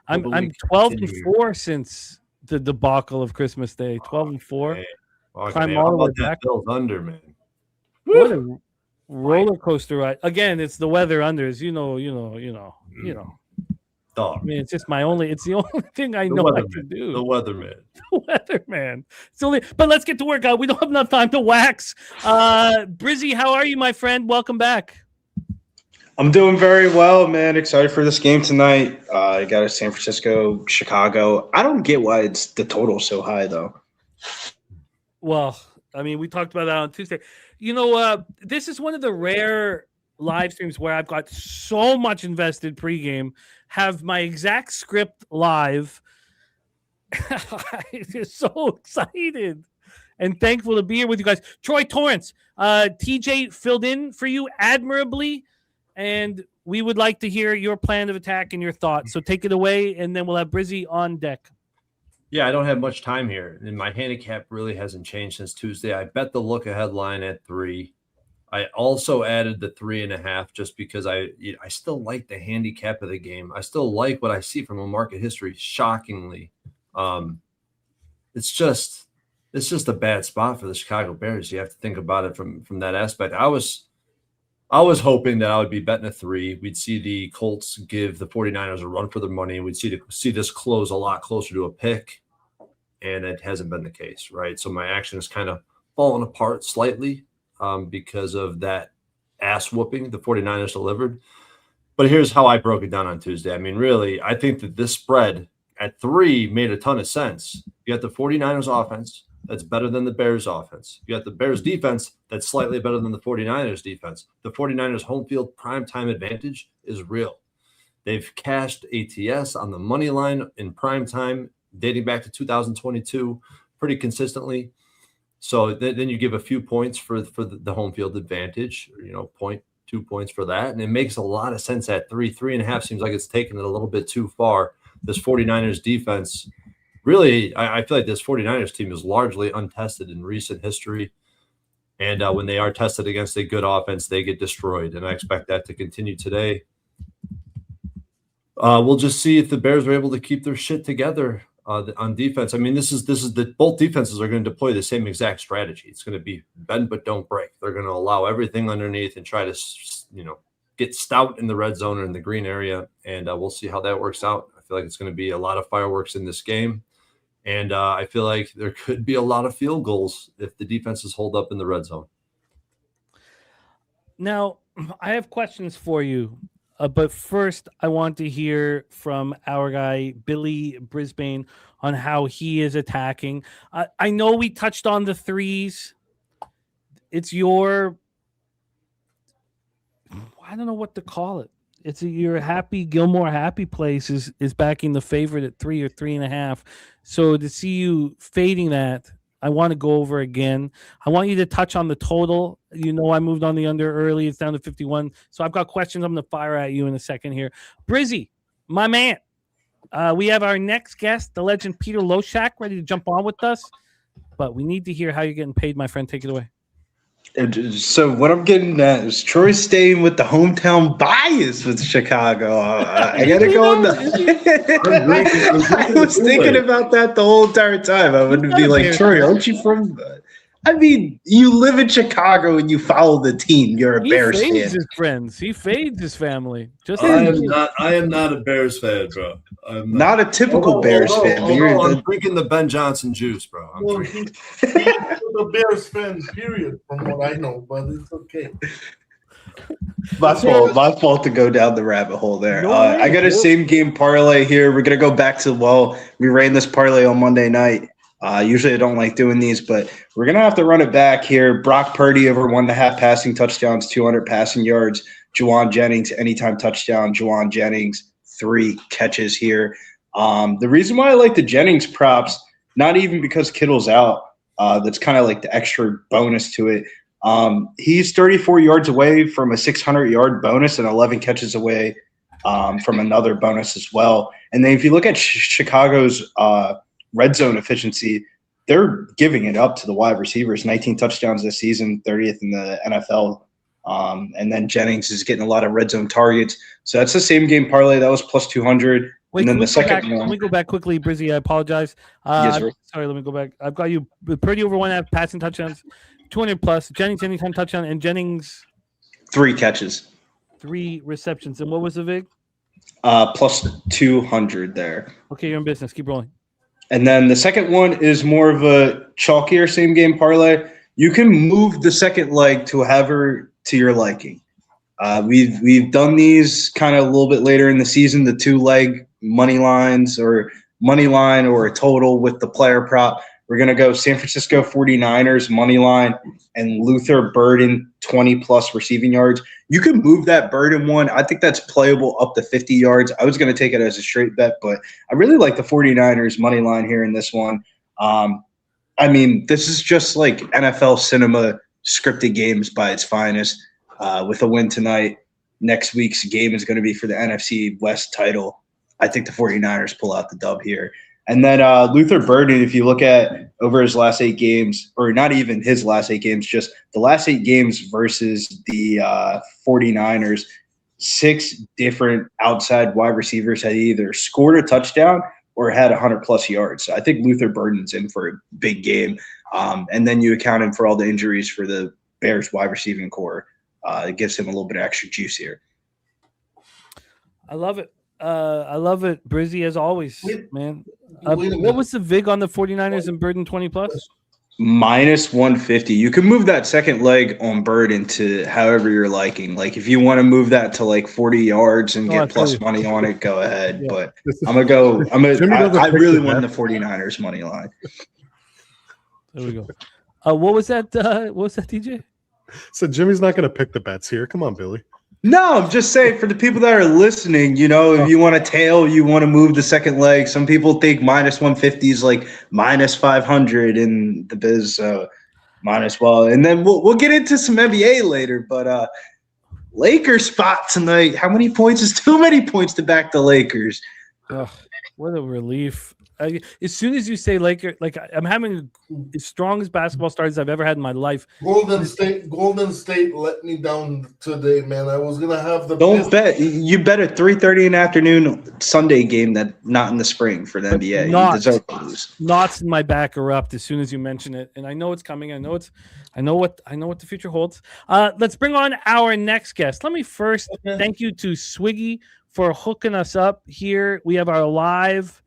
I'm 12-4 since the debacle of Christmas Day. 12-4. Climb all the way back. Bills under, man. What a roller coaster ride! Again, it's the weather unders. You know. Dog. I mean, it's just it's the only thing I know I can do. The weatherman. The weatherman. But let's get to work. We don't have enough time to wax. Brizzy, how are you, my friend? Welcome back. I'm doing very well, man. Excited for this game tonight. I got a San Francisco, Chicago. I don't get why it's the total so high, though. Well, I mean, we talked about that on Tuesday. This is one of the rare live streams where I've got so much invested pregame have my exact script live. I'm just so excited and thankful to be here with you guys. Troy Torrance, TJ filled in for you admirably, and we would like to hear your plan of attack and your thoughts. So take it away, and then we'll have Brizzy on deck. Yeah, I don't have much time here, and my handicap really hasn't changed since Tuesday. I bet the look-ahead line at 3. I also added the 3.5 just because I still like the handicap of the game. I still like what I see from a market history. Shockingly, it's just a bad spot for the Chicago Bears. You have to think about it from that aspect. I was hoping that I would be betting a 3. We'd see the Colts give the 49ers a run for their money. We'd see this close a lot closer to a pick, and it hasn't been the case, right? So my action is kind of fallen apart slightly because of that ass whooping the 49ers delivered. But here's how I broke it down on Tuesday. I mean, really, I think that this spread at 3 made a ton of sense. You got the 49ers offense that's better than the Bears offense. You got the Bears defense that's slightly better than the 49ers defense. The 49ers home field primetime advantage is real. They've cashed ATS on the money line in primetime dating back to 2022 pretty consistently. So then you give a few points for the home field advantage, 2 points for that. And it makes a lot of sense at 3.5 seems like it's taken it a little bit too far. This 49ers defense, really, I feel like this 49ers team is largely untested in recent history. And when they are tested against a good offense, they get destroyed. And I expect that to continue today. We'll just see if the Bears are able to keep their shit together on defense. I mean, this is both defenses are going to deploy the same exact strategy. It's going to be bend but don't break. They're going to allow everything underneath and try to, get stout in the red zone or in the green area. And we'll see how that works out. I feel like it's going to be a lot of fireworks in this game. And I feel like there could be a lot of field goals if the defenses hold up in the red zone. Now, I have questions for you. But first, I want to hear from our guy, Billy Brisbane, on how he is attacking. I know we touched on the 3s. It's your, I don't know what to call it. It's your Gilmore happy place is backing the favorite at 3 or 3.5. So to see you fading that, I want to go over again. I want you to touch on the total. I moved on the under early. It's down to 51. So I've got questions I'm going to fire at you in a second here. Brizzy, my man, we have our next guest, the legend Peter Loshak, ready to jump on with us. But we need to hear how you're getting paid, my friend. Take it away. So what I'm getting at is Troy staying with the hometown bias with Chicago. I got to go on I was thinking about that the whole entire time. I would be like, Troy, aren't you from – I mean, you live in Chicago and you follow the team. You're a Bears fan. He fades his friends. He fades his family. I am not a Bears fan, bro. Not a typical Bears fan. I'm drinking the Ben Johnson juice, bro. He's a Bears fan, period, from what I know, but it's okay. My fault to go down the rabbit hole there. I got a same game parlay here. We're going to go back to, we ran this parlay on Monday night. Usually I don't like doing these, but we're going to have to run it back here. Brock Purdy over 1.5 passing touchdowns, 200 passing yards. Juwan Jennings, anytime touchdown. Juwan Jennings, 3 catches here. The reason why I like the Jennings props, not even because Kittle's out, that's kind of like the extra bonus to it. He's 34 yards away from a 600-yard bonus and 11 catches away from another bonus as well. And then if you look at Chicago's red zone efficiency, they're giving it up to the wide receivers. 19 touchdowns this season, 30th in the NFL. And then Jennings is getting a lot of red zone targets. So that's the same game parlay. That was plus 200. Wait, and then the second one. Let me go back quickly, Brizzy. I apologize. Yes, sir. Sorry, let me go back. I've got you Purdy over 1.5 passing touchdowns, 200 plus. Jennings anytime touchdown, and Jennings 3 catches. 3 receptions. And what was the VIG? Plus 200 there. Okay, you're in business. Keep rolling. And then the second one is more of a chalkier same game parlay. You can move the second leg to however to your liking. We've done these kind of a little bit later in the season, the 2-leg money line or a total with the player prop. We're going to go San Francisco 49ers money line and Luther Burden 20-plus receiving yards. You can move that Burden one. I think that's playable up to 50 yards. I was going to take it as a straight bet, but I really like the 49ers money line here in this one. I mean, this is just like NFL cinema scripted games by its finest. With a win tonight, next week's game is going to be for the NFC West title. I think the 49ers pull out the dub here. And then Luther Burden, if you look at over his last 8 games, or not even his last 8 games, just the last 8 games versus the 49ers, 6 different outside wide receivers had either scored a touchdown or had 100-plus yards. So I think Luther Burden's in for a big game. And then you account him for all the injuries for the Bears wide receiving core. It gives him a little bit of extra juice here. I love it. Brizzy, as always, man. Wait a What minute. was the VIG on the 49ers and Burden 20-plus? Minus 150. You can move that second leg on Burden to however you're liking. Like if you want to move that to like 40 yards and get plus money on it, go ahead. Yeah. But I'm gonna go. I really want the bet. 49ers money line. There we go. What was that? What was that, DJ? So Jimmy's not going to pick the bets here. Come on, Billy. No, I'm just saying for the people that are listening, you know, if you want to tail, you want to move the second leg. Some people think minus 150 is like minus 500 in the biz. Minus well, and then we'll get into some NBA later. But Lakers spot tonight. How many points is too many points to back the Lakers? Ugh, what a relief. As soon as you say Laker, like I'm having the strongest basketball starters I've ever had in my life. Golden State let me down today, man. I was gonna have the Don't bet. You bet a 3:30 in the afternoon Sunday game that not in the spring for the NBA. You deserve to lose. Knots in my back erupt as soon as you mention it, and I know it's coming. I know what the future holds. Let's bring on our next guest. Let me first thank you to Swiggy for hooking us up here. We have our live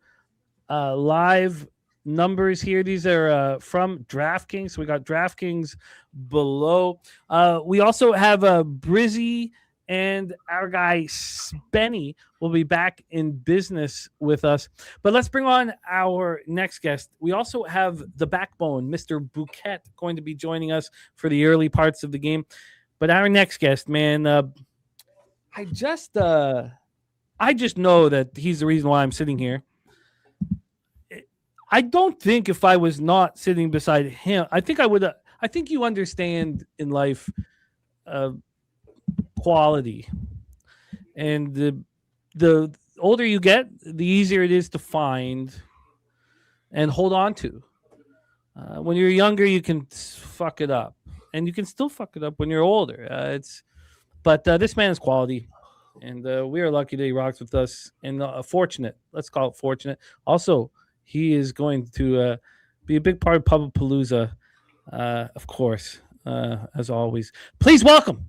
numbers here. These are from DraftKings. So we got DraftKings below. We also have Brizzy and our guy Spenny will be back in business with us. But let's bring on our next guest. We also have the backbone, Mr. Bouquet, going to be joining us for the early parts of the game. But our next guest, man, I just know that he's the reason why I'm sitting here. I don't think if I was not sitting beside him, I think I would. I think you understand in life quality, and the older you get, the easier it is to find and hold on to. When you're younger, you can fuck it up, and you can still fuck it up when you're older. But this man is quality, and we are lucky that he rocks with us, and fortunate. Let's call it fortunate. Also, he is going to be a big part of Paba Palooa, of course, as always. Please welcome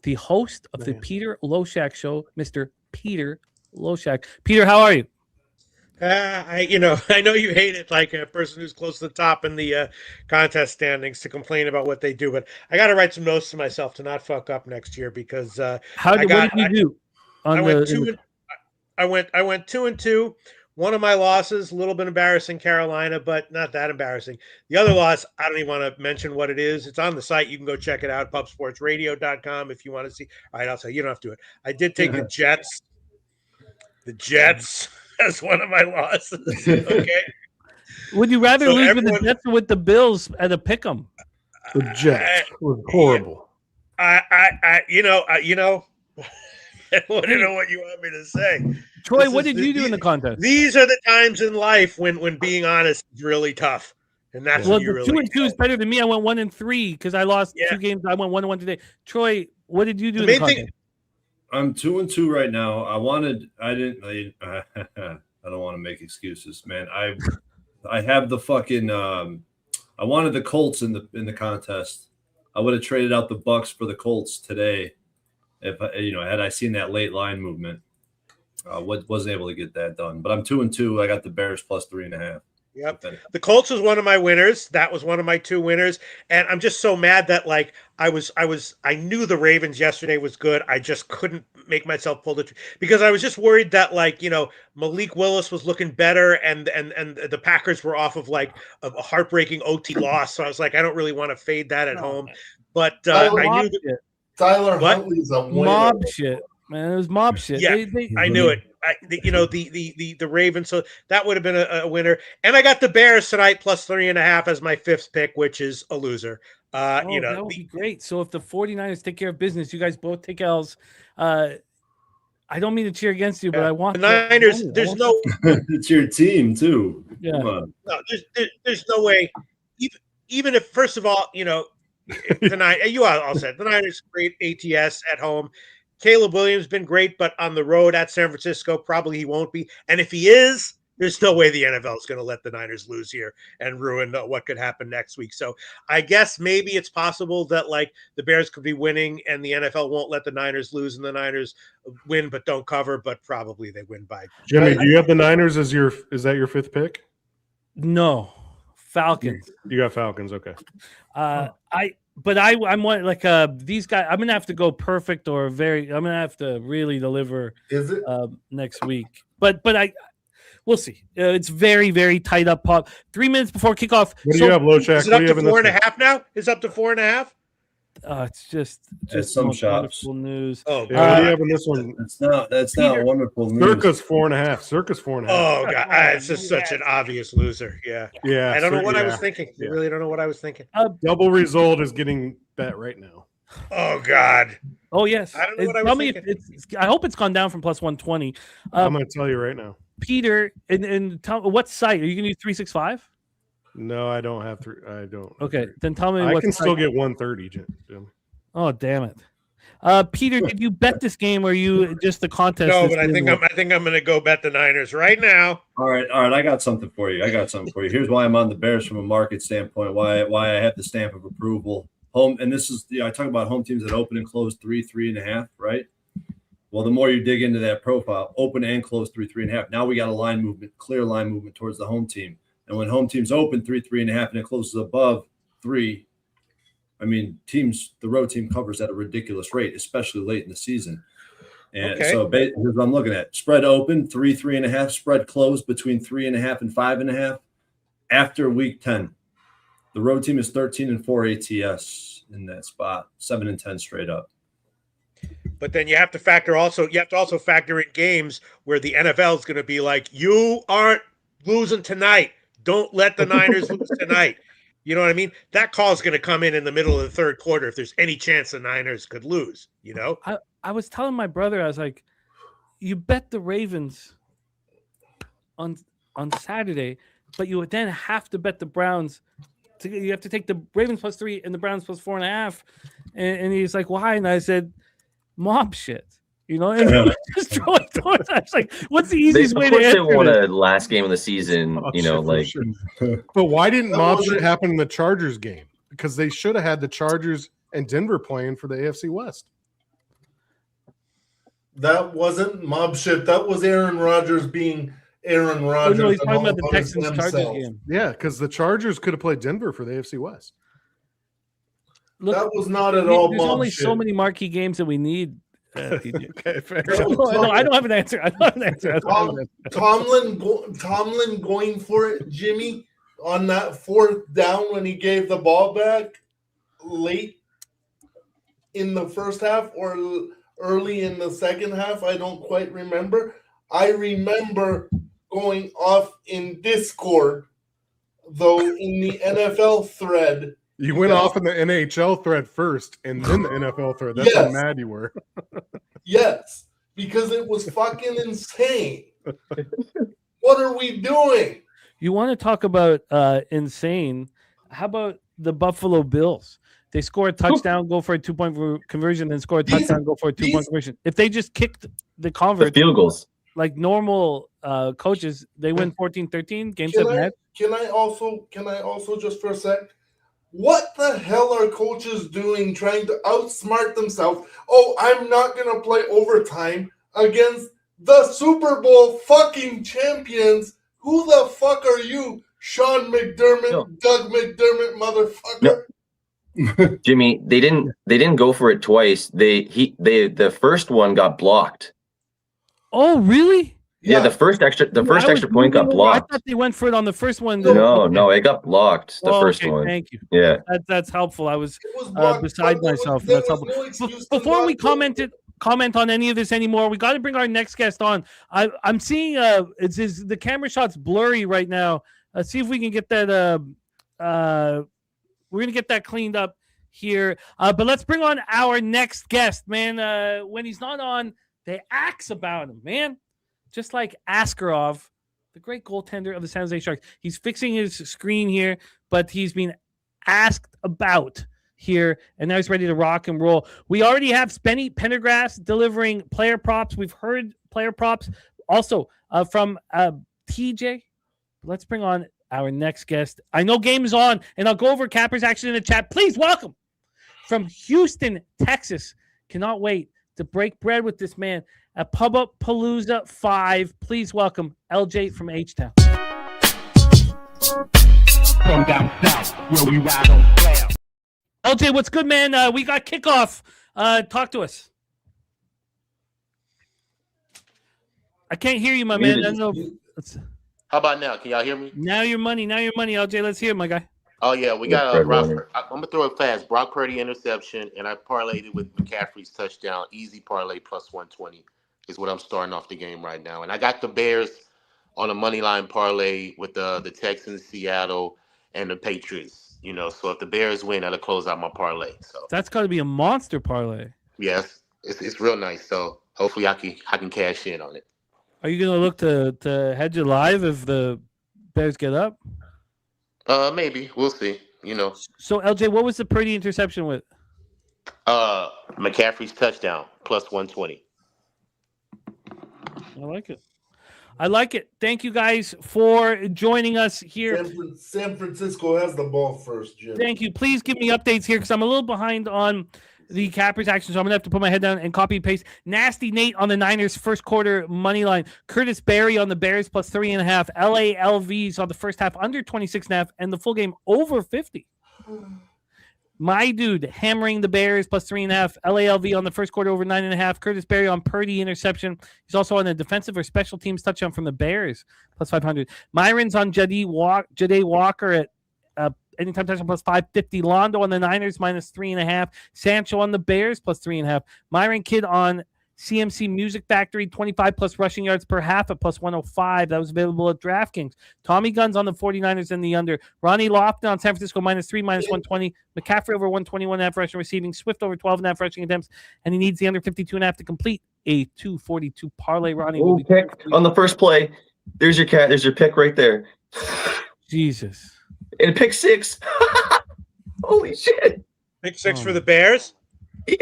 the host of the Peter Loshak Show, Mr. Peter Loshak. Peter, how are you? I know you hate it like a person who's close to the top in the contest standings to complain about what they do, but I got to write some notes to myself to not fuck up next year because what did you do? I went 2-2. One of my losses, a little bit embarrassing, Carolina, but not that embarrassing. The other loss, I don't even want to mention what it is. It's on the site. You can go check it out, pubsportsradio.com if you want to see. All right, I'll say you don't have to do it. I did take the Jets. The Jets as one of my losses. Okay. Would you rather lose with the Jets or with the Bills at a pick'em? The Jets were horrible. I want to know what you want me to say. Troy, what did you do in the contest? These are the times in life when being honest is really tough. And that's well, what you the really 2-2 is better than me. I went 1-3 because I lost 2 games. I went 1-1 today. Troy, what did you do in the contest? I'm 2-2 right now. I don't want to make excuses, man. I have the fucking I wanted the Colts in the contest. I would have traded out the Bucks for the Colts today if had I seen that late line movement. Wasn't able to get that done. But I'm 2-2. I got the Bears plus 3.5. Yep. The Colts was one of my winners. That was one of my 2 winners. And I'm just so mad that I knew the Ravens yesterday was good. I just couldn't make myself pull the because I was just worried that Malik Willis was looking better and the Packers were off of a heartbreaking OT loss. So I was like, I don't really want to fade that at home. But I knew that Tyler Huntley's a winner. Mob shit. Man, it was mob shit. Yeah, I knew it. The Ravens. So that would have been a winner. And I got the Bears tonight plus 3.5 as my 5th pick, which is a loser. That would be great. So if the 49ers take care of business, you guys both take L's. I don't mean to cheer against you, but I want the Niners. There's no. It's your team too. Yeah. Come on. No, there's no way. Even if, first of all, tonight I'll say the Niners great ATS at home. Caleb Williams been great, but on the road at San Francisco, probably he won't be. And if he is, there's no way the NFL is going to let the Niners lose here and ruin what could happen next week. So I guess maybe it's possible that the Bears could be winning and the NFL won't let the Niners lose and the Niners win but don't cover, but probably they win by. Jimmy, do you have the Niners as is that your 5th pick? No, Falcons. You got Falcons, okay. I'm one these guys. I'm gonna have to go perfect or I'm gonna have to really deliver. Is it next week? But we'll see. It's very, very tight up. 3 minutes before kickoff. What do you have, Loshak? Is it up to 4.5 now? It's up to 4.5. It's just some shops. Wonderful news. Oh, what do you have in this one? That's not wonderful news. Circa's 4.5. Circa's 4.5. Oh god, it's just such an obvious loser. Yeah. Yeah. I don't know what I was thinking. I really don't know what I was thinking. Double result is getting bet right now. Oh god. Oh yes. I don't know what I was thinking. I hope it's gone down from plus 120. I'm going to tell you right now. Peter, and tell what site are you going to use 365? No, I don't have I don't. Okay, then tell me. I can still get 130, Jim. Oh damn it, Peter! Did you bet this game, or you just the contest? No, but I think I'm going to go bet the Niners right now. All right. I got something for you. Here's why I'm on the Bears from a market standpoint. Why I have the stamp of approval. Home, and this is I talk about home teams that open and close 3.5, right? Well, the more you dig into that profile, open and close 3.5. Now we got a clear line movement towards the home team. And when home teams open 3.5 and it closes above 3, I mean, the road team covers at a ridiculous rate, especially late in the season. And so here's what I'm looking at. Spread open, 3.5. Spread closed between 3.5 and 5.5. After week 10, the road team is 13-4 ATS in that spot, 7-10 straight up. But then you have to also factor in games where the NFL is going to be like, you aren't losing tonight. Don't let the Niners lose tonight. You know what I mean? That call is going to come in the middle of the third quarter if there's any chance the Niners could lose, I was telling my brother, I was like, you bet the Ravens on Saturday, but you would then have to bet the Browns. You have to take the Ravens plus 3 and the Browns plus 4.5. And he's like, why? And I said, mob shit. And just throw it towards. I was like, what's the easiest way to answer Of course, they won a last game of the season. But why didn't mob shit happen in the Chargers game? Because they should have had the Chargers and Denver playing for the AFC West. That wasn't mob shit. That was Aaron Rodgers being Aaron Rodgers. No, he's talking about the Texans Chargers game. Yeah, because the Chargers could have played Denver for the AFC West. Look, that was not at all. There's only so many marquee games that we need. Okay, fair no, I don't have an answer. Tomlin going for it, Jimmy, on that 4th down when he gave the ball back late in the first half or early in the second half. I don't quite remember. I remember going off in Discord, though, in the NFL thread. You went off in the NHL thread first and then the NFL thread. That's how mad you were. Yes, because it was fucking insane. What are we doing? You want to talk about insane? How about the Buffalo Bills? They score a touchdown, go for a 2-point conversion, then score a touchdown, go for a 2-point conversion. If they just kicked the convert, field goals like normal coaches, they win 14-13. Game 7. Can I also just for a sec? What the hell are coaches doing trying to outsmart themselves? Oh, I'm not going to play overtime against the Super Bowl fucking champions. Who the fuck are you Sean McDermott, No. Doug McDermott, motherfucker. No. Jimmy, they didn't go for it twice. The first one got blocked. Oh, really? Yeah, the first extra point got blocked. I thought they went for it on the first one. No, it got blocked. The first one. Thank you. Yeah, that's helpful. I was blocked, beside myself. there That's was helpful. no excuse to Before we not go. comment on any of this anymore, we got to bring our next guest on. I'm seeing the camera shot's blurry right now. Let's see if we can get that. We're gonna get that cleaned up here. But let's bring on our next guest, man. When he's not on, they axe about him, man. Just like Askarov, the great goaltender of the San Jose Sharks. He's fixing his screen here, but he's been asked about here, and now he's ready to rock and roll. We already have Spenny Pendergrass delivering player props. We've heard player props also from TJ. Let's bring on our next guest. I know game is on, and I'll go over Cappers action in the chat. Please welcome from Houston, Texas. Cannot wait to break bread with this man at Paba Palooa 5. Please welcome LJ from H-Town. From down south, where we ride on flair. LJ, what's good, man? We got kickoff. Talk to us. I can't hear you, my man. I don't know. How about now? Can y'all hear me? Now your money, LJ. Let's hear it, my guy. Oh, yeah. We got I'm going to throw it fast. Brock Purdy interception, and I parlayed it with McCaffrey's touchdown. Easy parlay plus 120 is what I'm starting off the game right now. And I got the Bears on a money line parlay with the Texans, Seattle, and the Patriots. You know, so if the Bears win, that'll close out my parlay. So that's got to be a monster parlay. Yes, it's real nice. So hopefully I can cash in on it. Are you gonna look to hedge it live if the Bears get up? Maybe we'll see. You know. So LJ, what was the Purdy interception with? McCaffrey's touchdown plus 120. I like it. Thank you guys for joining us here. San Francisco has the ball first, Jim. Thank you. Please give me updates here because I'm a little behind on the Cappers action, so I'm gonna have to put my head down and copy and paste. Nasty Nate on the Niners first quarter money line. Curtis Berry on the Bears plus 3.5. LALVs on the first half under 26.5, and the full game over 50. My dude hammering the Bears plus 3.5. LALV on the first quarter over 9.5. Curtis Berry on Purdy interception. He's also on a defensive or special teams touchdown from the Bears plus 500. Myron's on Jade Walker at anytime touchdown plus 550. Londo on the Niners minus 3.5. Sancho on the Bears plus 3.5. Myron Kidd on CMC Music Factory 25 plus rushing yards per half at plus 105. That was available at DraftKings. Tommy Guns on the 49ers and the under. Ronnie Lofton on San Francisco minus 3 minus 120. McCaffrey over 121.5 rushing receiving. Swift over 12.5 rushing attempts, and he needs the under 52.5 to complete a 242 parlay. Ronnie will be pick on the first play. There's your cat. There's your pick right there. Jesus. And pick 6. Holy shit. Pick 6 for the Bears? Yeah.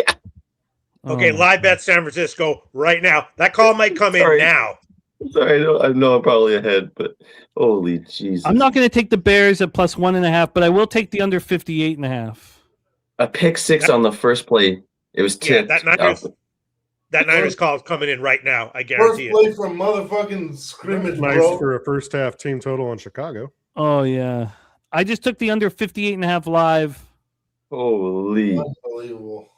Okay, live bet San Francisco right now. That call might come in now. Sorry, I know I'm probably ahead, but holy Jesus. I'm not going to take the Bears at plus 1.5, but I will take the under 58.5. A pick 6 on the first play. It was tipped. Yeah, that Niners call is coming in right now. I guarantee it. First play from motherfucking scrimmage, nice bro. for a first half team total on Chicago. Oh, yeah. I just took the under 58.5 live. Holy. Unbelievable.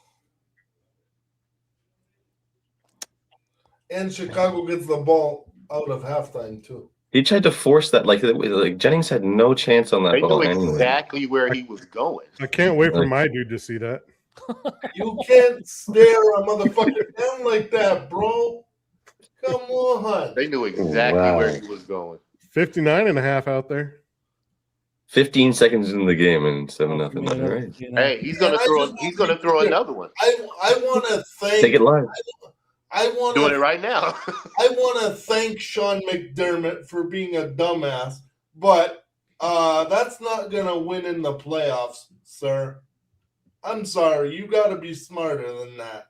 And Chicago gets the ball out of halftime, too. He tried to force that. Like Jennings had no chance on that They ball knew anyway. exactly where he was going. I can't wait for my dude to see that. You can't stare a motherfucker down like that, bro. Come on. They knew exactly where he was going. 59.5 out there. 15 seconds in the game and 7-0. Right. Hey, he's gonna throw another one. I want to thank. Take it live. I want Doing it right now. I want to thank Sean McDermott for being a dumbass, but that's not gonna win in the playoffs, sir. I'm sorry. You got to be smarter than that.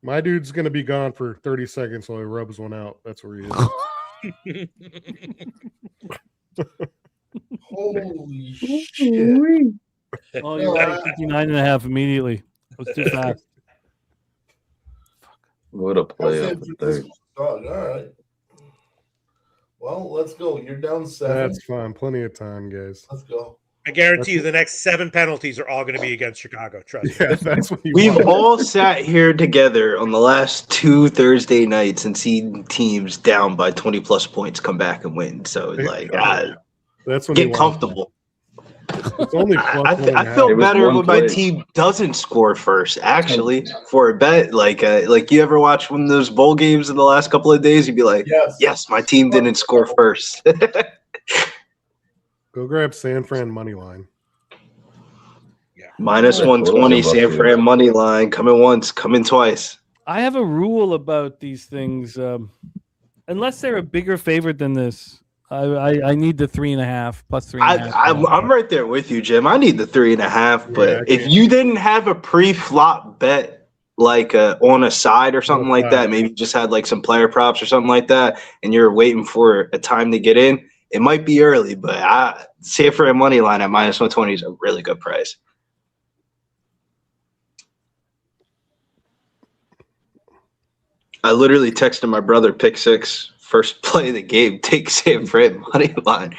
My dude's going to be gone for 30 seconds while he rubs one out. That's where he is. Holy shit. Oh, you got 59.5 immediately. It was too fast. What a play. All right. Well, let's go. You're down 7. That's fine. Plenty of time, guys. Let's go. I guarantee you the next 7 penalties are all going to be against Chicago. Trust me. Yeah, that's what you We've want. all sat here together on the last 2 Thursday nights and seen teams down by 20 plus points come back and win. So like, That's when you get want. comfortable. It's only plus one and a I half. feel It was better one when my play. team doesn't score first. Actually, for a bet, like you ever watch one of those bowl games in the last couple of days? You'd be like, yes, my team didn't score first. Go grab San Fran money line. Minus 120, San Fran money line. Coming once, coming twice. I have a rule about these things. Unless they're a bigger favorite than this, I need the 3.5 plus 3.5. I'm right there with you, Jim. I need the 3.5, but if you didn't have a pre-flop bet like on a side or something like that, maybe you just had like some player props or something like that, and you're waiting for a time to get in, it might be early, but San Fran money line at minus 120 is a really good price. I literally texted my brother, pick 6, first play of the game, take San Fran money line.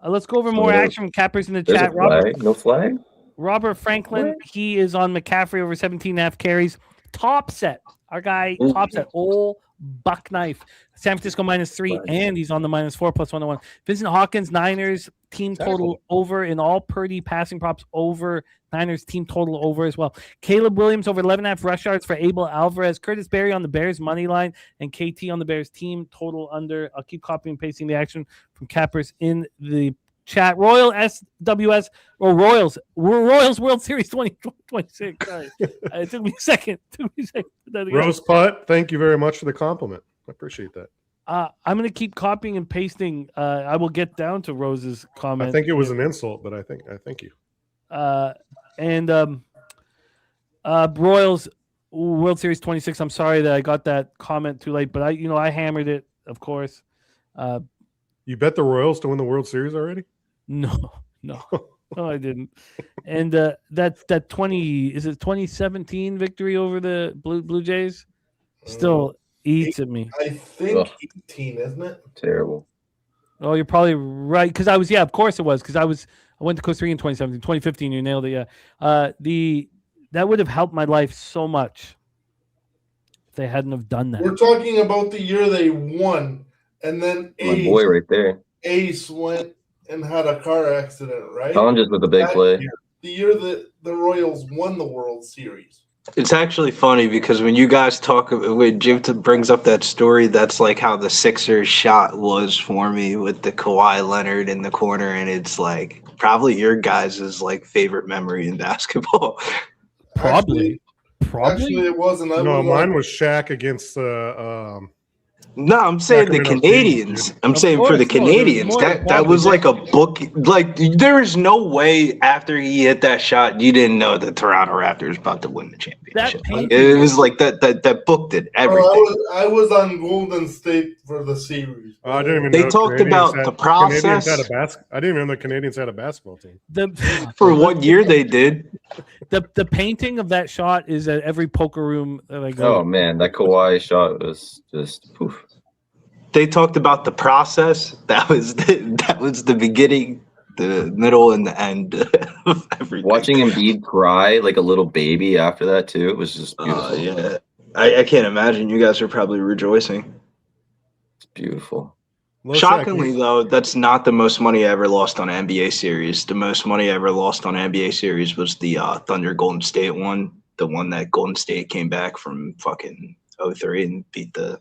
Let's go over more action from cappers in the There's chat. a flag. No flag? Robert Franklin, he is on McCaffrey over 17.5 carries. Top set. Our guy, top set. Old buck knife. San Francisco -3, and he's on the -4 plus 101. Vincent Hawkins, Niners team total over in all Purdy passing props over. Niners team total over as well. Caleb Williams over 11.5 rush yards for Abel Alvarez. Curtis Berry on the Bears money line, and KT on the Bears team total under. I'll keep copying and pasting the action from cappers in the chat. Royal SWS or Royals World Series 2026. Sorry. It took me a second. Rose Putt, thank you very much for the compliment. I appreciate that. I'm going to keep copying and pasting. I will get down to Rose's comment. I think it was an insult, but I thank you. Royals World Series 26. I'm sorry that I got that comment too late, but I hammered it, of course. You bet the Royals to win the World Series already? No, I didn't. And that 2017 victory over the Blue Jays still eats at me. I think 18, isn't it? Terrible. Oh, you're probably right. Because of course it was. Because I went to Costa Rica in 2017, 2015. You nailed it. Yeah. That would have helped my life so much if they hadn't have done that. We're talking about the year they won, and then My boy right there. Ace went and had a car accident, right? Challenges with a big play. The year that the Royals won the World Series. It's actually funny because when you guys talk, when Jim brings up that story, that's like how the Sixers shot was for me with the Kawhi Leonard in the corner, and it's like probably your guys' like favorite memory in basketball. Probably. Actually, it wasn't. Mine was Shaq against No, I'm saying the Canadians. I'm saying for the Canadians, that was like a book. Like there is no way after he hit that shot, you didn't know the Toronto Raptors about to win the championship. It was like that booked it everything. I was on Golden State for the series. I didn't even They know talked about the process. I didn't even know the Canadians had a basketball team. For what year they did. The painting of that shot is at every poker room that I go. Oh man, that Kawhi shot was just poof. They talked about the process. That was the beginning, the middle, and the end of everything. Watching Embiid cry like a little baby after that too, it was just beautiful. Yeah, I can't imagine. You guys are probably rejoicing. It's beautiful. Shockingly, though, that's not the most money I ever lost on an NBA series. The most money I ever lost on an NBA series was the Thunder Golden State one, the one that Golden State came back from fucking 03 and beat the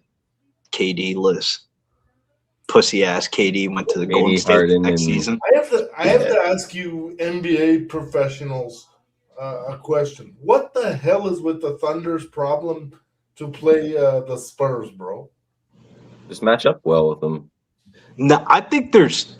KD list. Pussy ass KD went to the Golden State next season. I have to ask you NBA professionals a question. What the hell is with the Thunder's problem to play the Spurs, bro? Just match up well with them. No, I think there's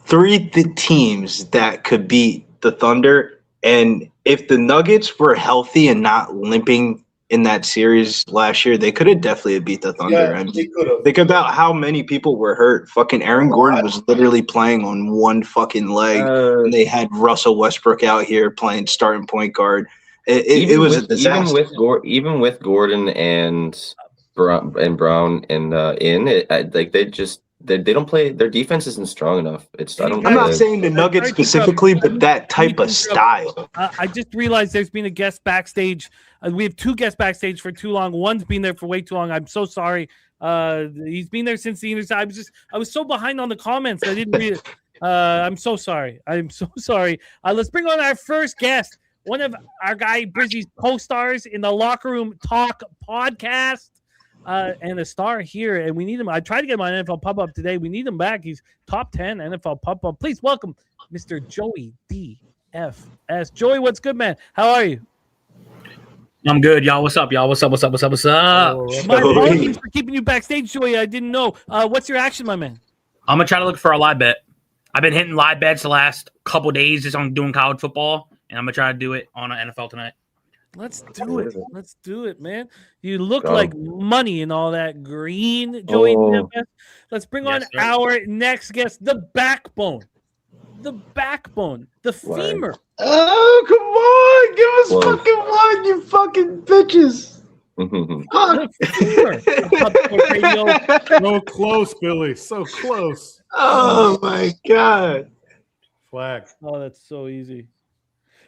three teams that could beat the Thunder, and if the Nuggets were healthy and not limping in that series last year, they could have definitely beat the Thunder. Yeah, they could have. Think about how many people were hurt. Fucking Aaron Gordon was literally playing on one fucking leg, and they had Russell Westbrook out here playing starting point guard. It was a disaster. Even with Gordon and Brown and like they don't play. Their defense isn't strong enough. I'm not saying the Nuggets specifically, but that type of style. I just realized there's been a guest backstage. We have 2 guests backstage for too long. One's been there for way too long. I'm so sorry. He's been there since the interside. I was so behind on the comments. I didn't read it. I'm so sorry. I'm so sorry. Let's bring on our first guest. One of our guy Brizzy's co-stars in the Locker Room Talk podcast. And a star here, and we need him. I tried to get him on NFL Pub Up today. We need him back. He's top 10 NFL Pub Up. Please welcome Mr. Joey DFS. Joey, what's good, man? How are you? I'm good, y'all. What's up, y'all? What's up? My apologies for keeping you backstage, Joey. I didn't know. What's your action, my man? I'm gonna try to look for a live bet. I've been hitting live bets the last couple of days just on doing college football, and I'm gonna try to do it on NFL tonight. Let's do it. Let's do it, man. You look like money in all that green, Joey. Let's bring on our next guest, the backbone, the femur. Oh, come on. Give us fucking one, you fucking bitches. So close, Billy. So close. Oh, my God. Flag. Oh, that's so easy.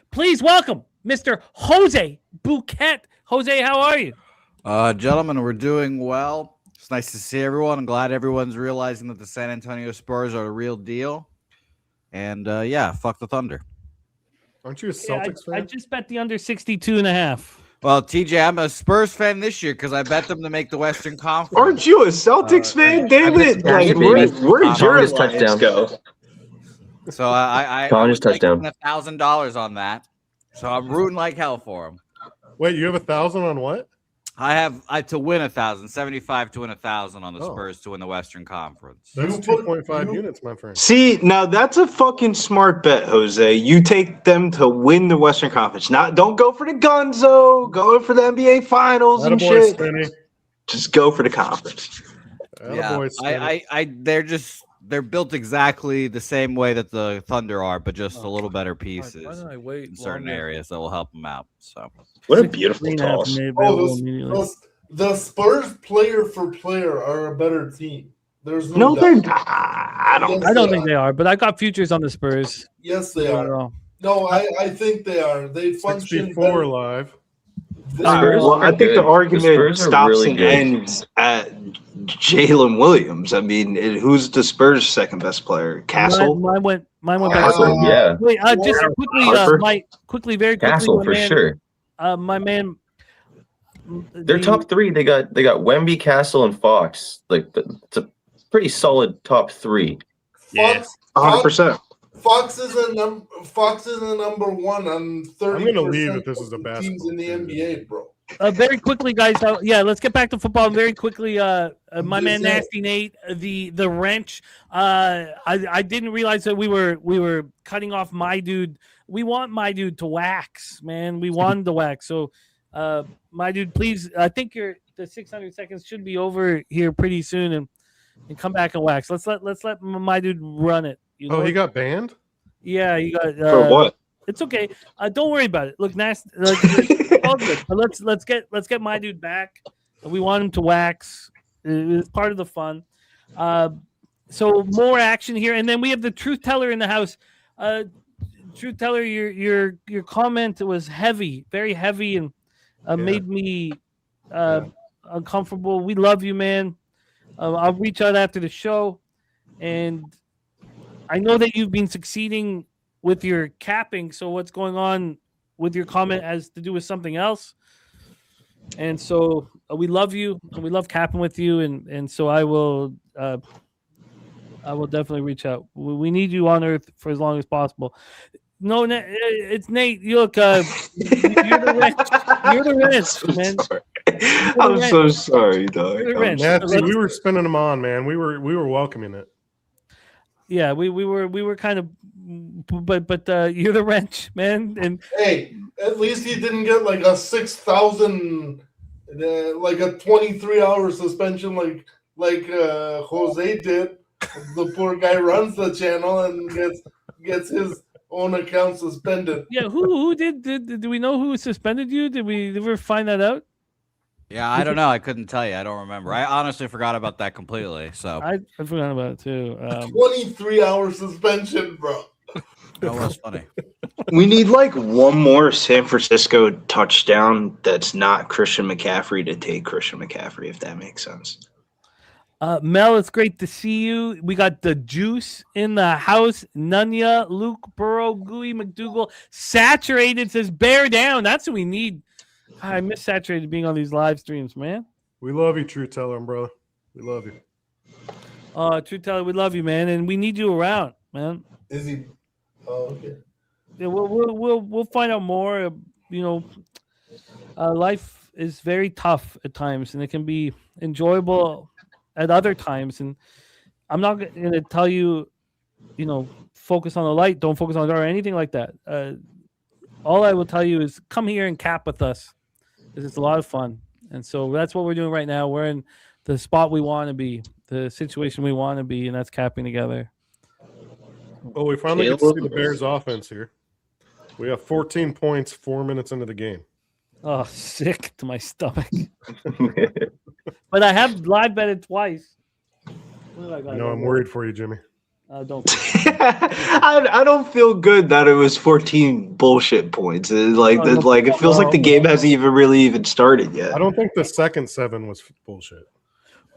Please welcome Mr. Jose Bouquet. Jose, how are you? Gentlemen, we're doing well. It's nice to see everyone. I'm glad everyone's realizing that the San Antonio Spurs are the real deal. And, fuck the Thunder. Aren't you a Celtics fan? I just bet the under 62.5. Well, TJ, I'm a Spurs fan this year because I bet them to make the Western Conference. Aren't you a Celtics fan, David? Like, where's your touchdown go? So I touchdown. $1,000 on that. So I'm rooting like hell for him. Wait, you have 1,000 on what? I to win 1,000, 75 to win 1,000 on the Spurs to win the Western Conference. That's 2.5 units, my friend. See, now that's a fucking smart bet, Jose. You take them to win the Western Conference. Don't go for the Gunzo. Go for the NBA Finals and shit. Spinny. Just go for the conference. They're built exactly the same way that the Thunder are, but just a little better pieces in certain areas that will help them out. So, what a beautiful toss! The Spurs, player for player, are a better team. There's no they're not. I don't think they are, but I got futures on the Spurs. Yes, they are. No, I think they are. They function 64 live. I think the argument stops and ends at Jalen Williams. I mean, who's the Spurs' second best player? Castle. Mine went back. Castle, yeah. Wait, just quickly, very quickly. Castle for sure. My man. They're top 3. They got Wemby, Castle, and Fox. Like it's a pretty solid top 3. Fox, 100%. Fox is a number 1 on 30%. I'm gonna leave if this is a basketball teams in the NBA, bro. Very quickly, guys. Let's get back to football very quickly. My man Nasty Nate, the wrench. I didn't realize that we were cutting off my dude. We want my dude to wax, man. We wanted to wax. So, my dude, please. I think the 600 seconds should be over here pretty soon, and come back and wax. Let's let my dude run it. He got banned? Yeah, he got for what? It's okay. Don't worry about it. Look, Nasty. It's all good. But let's get my dude back. We want him to wax. It's part of the fun. So more action here, and then we have the truth teller in the house. Truth teller, your comment was heavy, very heavy, and made me uncomfortable. We love you, man. I'll reach out after the show, and I know that you've been succeeding with your capping. So what's going on with your comment has to do with something else. And so we love you, and we love capping with you, and so I will definitely reach out. We need you on Earth for as long as possible. No, it's Nate. You look, you're the wrench. You're the wrench, man. I'm so sorry, dog. Nancy, we were spinning them on, man. We were welcoming it. Yeah, we were kind of, but you're the wrench, man. And hey, at least he didn't get like a 6,000, like a 23-hour suspension, like Jose did. The poor guy runs the channel and gets his own account suspended. Yeah, who did we know who suspended you? Did we ever find that out? Yeah, I don't know. I couldn't tell you. I don't remember. I honestly forgot about that completely. So I forgot about it too. 23-hour suspension, bro. that was funny. We need like one more San Francisco touchdown that's not Christian McCaffrey to take Christian McCaffrey, if that makes sense. Mel, it's great to see you. We got the juice in the house. Nunya, Luke Burrow, Gooey McDougal. Saturated says bear down. That's what we need. I miss Saturated being on these live streams, man. We love you, True Teller, brother. We love you. True Teller, we love you, man, and we need you around, man. Is he? Oh, okay. Yeah, we'll find out more. Life is very tough at times, and it can be enjoyable at other times. And I'm not going to tell you, focus on the light, don't focus on the dark, or anything like that. All I will tell you is come here and cap with us. It's a lot of fun. And so that's what we're doing right now. We're in the spot we want to be, the situation we want to be, and that's capping together. Well, we finally get to see the Bears offense here. We have 14 points 4 minutes into the game. Oh, sick to my stomach. But I have live betted twice. No, I'm worried for you, Jimmy. Don't. I don't feel good that it was 14 bullshit points. It feels like the game hasn't even started yet. I don't think the second 7 was bullshit.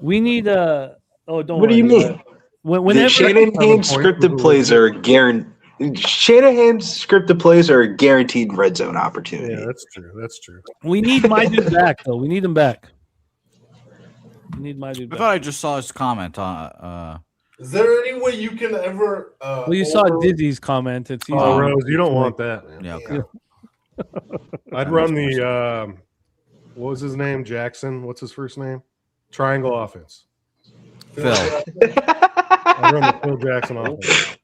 We need don't What worry. do you mean? Whenever Shanahan's scripted plays are guaranteed. Shanahan's scripted plays are a guaranteed red zone opportunity. Yeah, that's true. That's true. we need my dude back, though. We need him back. We need my dude I back. thought I just saw his comment on. Is there any way you can ever? Well, you saw Dizzy's comment. It's easy. Oh, Rose, you don't want that, man. Yeah, okay. I'd run the what was his name? Jackson. What's his first name? Triangle offense. Phil. I'd run the Phil Jackson offense.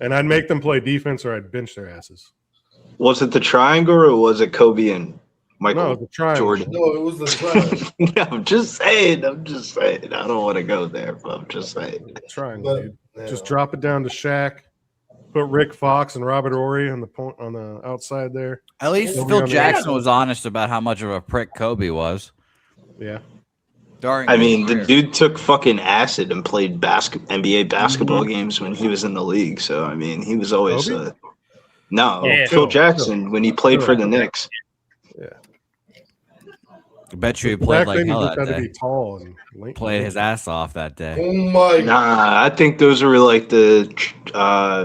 And I'd make them play defense or I'd bench their asses. Was it the triangle or was it Kobe and Michael No, the triangle. Jordan? No, it was the triangle. I'm just saying. I don't want to go there, but I'm just saying. Triangle, dude. Just drop it down to Shaq. Put Rick Fox and Robert Ory on the outside there. At least Phil Jackson was honest about how much of a prick Kobe was. Yeah. The dude took fucking acid and played NBA basketball games when he was in the league. So, he was always Phil Jackson when he played for the Knicks. Yeah. I bet you he played like hell that to day. be tall and Played his ass off that day. Oh my! Nah, I think those were like the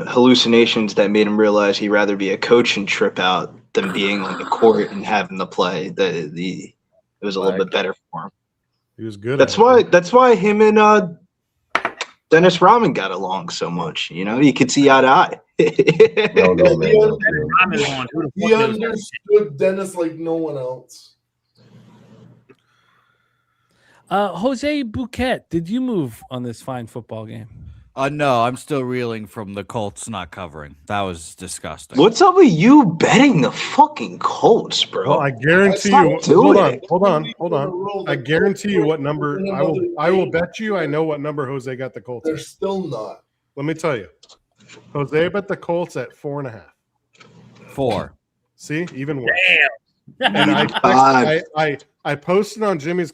hallucinations that made him realize he'd rather be a coach and trip out than being on the court and having the play. It was a little bit better for him. He was good. That's why him and Dennis Rodman got along so much. You could see eye to eye. He understood Dennis like no one else. Jose Bouquet, did you move on this fine football game? No, I'm still reeling from the Colts not covering. That was disgusting. What's up with you betting the fucking Colts, bro? Well, I guarantee you. Hold on. I guarantee you what number I will bet you. I know what number Jose got the Colts. They're still not. Let me tell you, Jose bet the Colts at 4.5. 4. See, even worse. Damn. And I posted on Jimmy's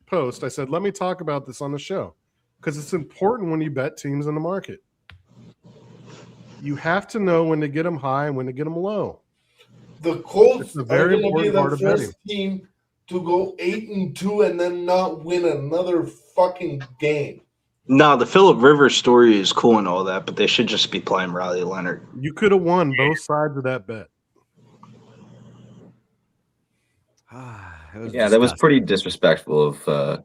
post. I said, let me talk about this on the show because it's important when you bet teams in the market. You have to know when to get them high and when to get them low. The Colts are going to be the first team to go 8-2 and then not win another fucking game. No, the Phillip Rivers story is cool and all that, but they should just be playing Riley Leonard. You could have won both sides of that bet. That was pretty disrespectful of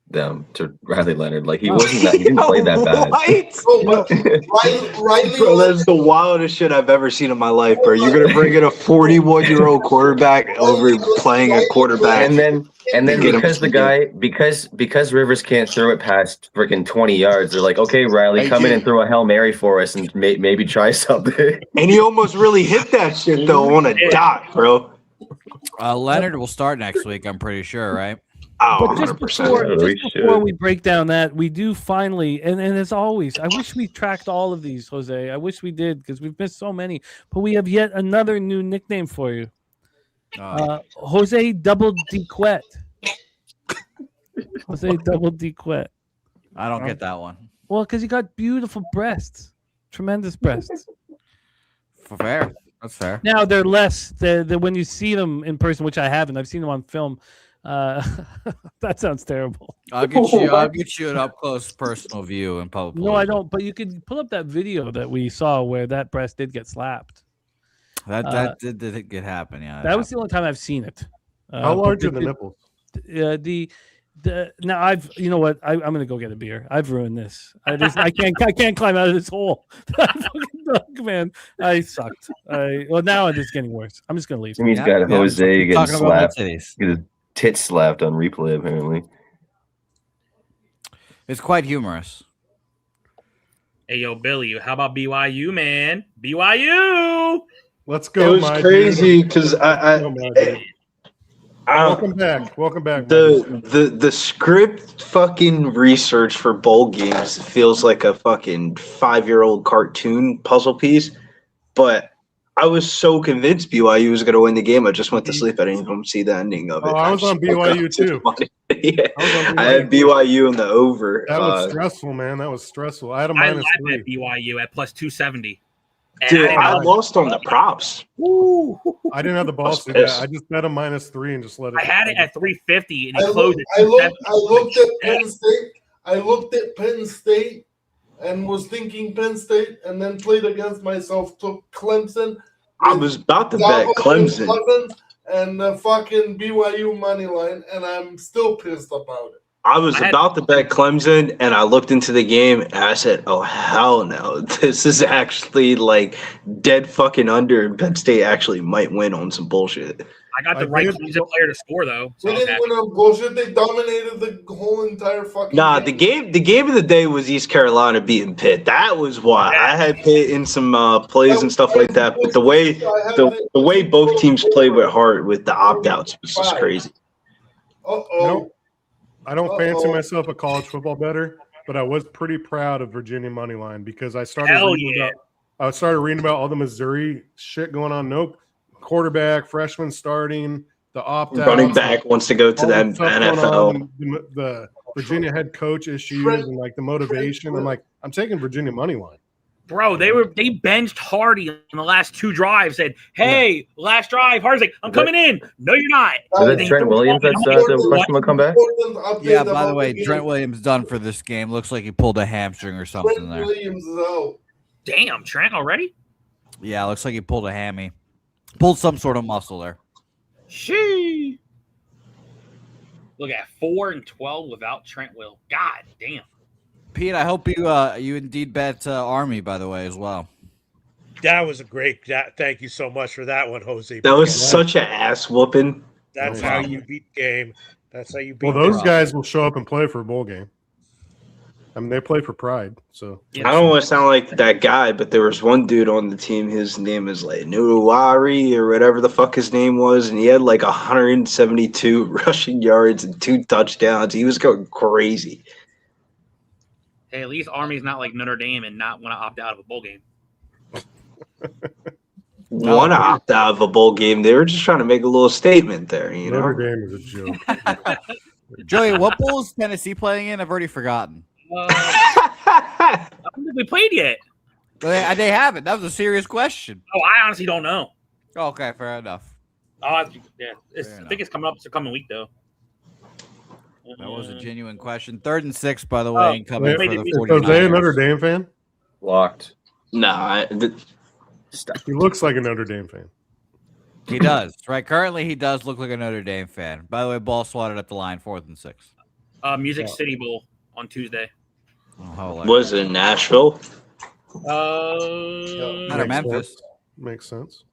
them to Riley Leonard. Like he didn't play that bad. Bro, that's the wildest shit I've ever seen in my life, bro. You're gonna bring in a 41-year-old quarterback over playing a quarterback, and then because Rivers can't throw it past freaking 20 yards, they're like, okay, Riley, come in and throw a Hail Mary for us and maybe try something. And he almost really hit that shit though on a dot, bro. Leonard will start next week, I'm pretty sure, right? Oh, but just before we break down that, we do finally, and as always, I wish we tracked all of these, Jose. I wish we did because we've missed so many. But we have yet another new nickname for you. Jose Double Dequet. Jose Double Dequet. I don't get that one. Well, because he got beautiful breasts, tremendous breasts. Fair. That's fair. Now they're less. They're when you see them in person, which I haven't. I've seen them on film. That sounds terrible. I'll get you an up close personal view in Paba Palooa. No, I don't. But you can pull up that video that we saw where that breast did get slapped. That did happen. Yeah, that was the only time I've seen it. How large are the nipples? Now I've you know what I'm gonna go get a beer. I've ruined this. I can't climb out of this hole. Man, I sucked. Well now it's getting worse. I'm just gonna leave. He's got Jose getting slapped. Get his tits slapped on replay apparently. It's quite humorous. Hey yo, Billy, how about BYU, man? BYU. Let's go. It was crazy because Welcome back. Welcome back. The script fucking research for bowl games feels like a fucking 5-year-old cartoon puzzle piece. But I was so convinced BYU was going to win the game. I just went to sleep. I didn't even see the ending of it. Oh, I was on BYU too. Yeah, I had BYU in the over. That was stressful, man. That was stressful. I had a minus I bet BYU at plus 270. Dude, I lost on the props. Woo. I didn't have the balls to do that. I just bet a -3 and just let it. I had it at 350 and it closed I looked at Penn State. I looked at Penn State and was thinking Penn State, and then played against myself. Took Clemson. I was about to bet Clemson and the fucking BYU money line, and I'm still pissed about it. I was about to bet Clemson, and I looked into the game, and I said, oh, hell no. This is actually, like, dead fucking under, and Penn State actually might win on some bullshit. I got the right Clemson player to score, though. So they didn't win on bullshit. They dominated the whole entire fucking game. The game of the day was East Carolina beating Pitt. That was why. I had Pitt in some plays and stuff like that, but the way both teams played with heart with the opt-outs was just crazy. Nope. I don't fancy myself a college football bettor, but I was pretty proud of Virginia money line because I started reading about all the Missouri shit going on. Nope, quarterback, freshman starting, the opt-out, running back wants to go to the NFL, the Virginia head coach issues and like the motivation. I'm like, I'm taking Virginia money line. Bro, they benched Hardy on the last 2 drives. Said, "Hey, last drive." Hardy's like, "I'm coming in." No, you're not. Is that Trent Williams? That's the questionable comeback. Yeah. By the way, Trent Williams done for this game. Looks like he pulled a hamstring or something Trent there. Williams is out. Damn, Trent already? Yeah, looks like he pulled a hammy. Pulled some sort of muscle there. She. Look at 4-12 without Trent Will. God damn. Pete, I hope you indeed bet Army, by the way, as well. That was a great. Thank you so much for that one, Jose. That was such an ass whooping. That's how you beat the game. That's how you beat. Well, those guys will show up and play for a bowl game. I mean, they play for pride. So I don't want to sound like that guy, but there was one dude on the team. His name is like Nuwari or whatever the fuck his name was, and he had like 172 rushing yards and 2 touchdowns. He was going crazy. Hey, at least Army's not like Notre Dame and not want to opt out of a bowl game. Want to opt out of a bowl game? They were just trying to make a little statement there. You know, Notre Dame is a joke. Joey, what bowl is Tennessee playing in? I've already forgotten. I don't think we played yet. They haven't. That was a serious question. Oh, I honestly don't know. Okay, fair enough. Oh, I think it's coming up. It's a coming week though. That was a genuine question. 3rd and 6, by the way, coming for the 49ers. Is Jose a Notre Dame fan? Locked. Nah, he looks like a Notre Dame fan. He does, right? Currently, he does look like a Notre Dame fan. By the way, ball swatted at the line, 4th and 6. Music City Bowl on Tuesday. Was it Nashville? Not in Memphis. Makes sense.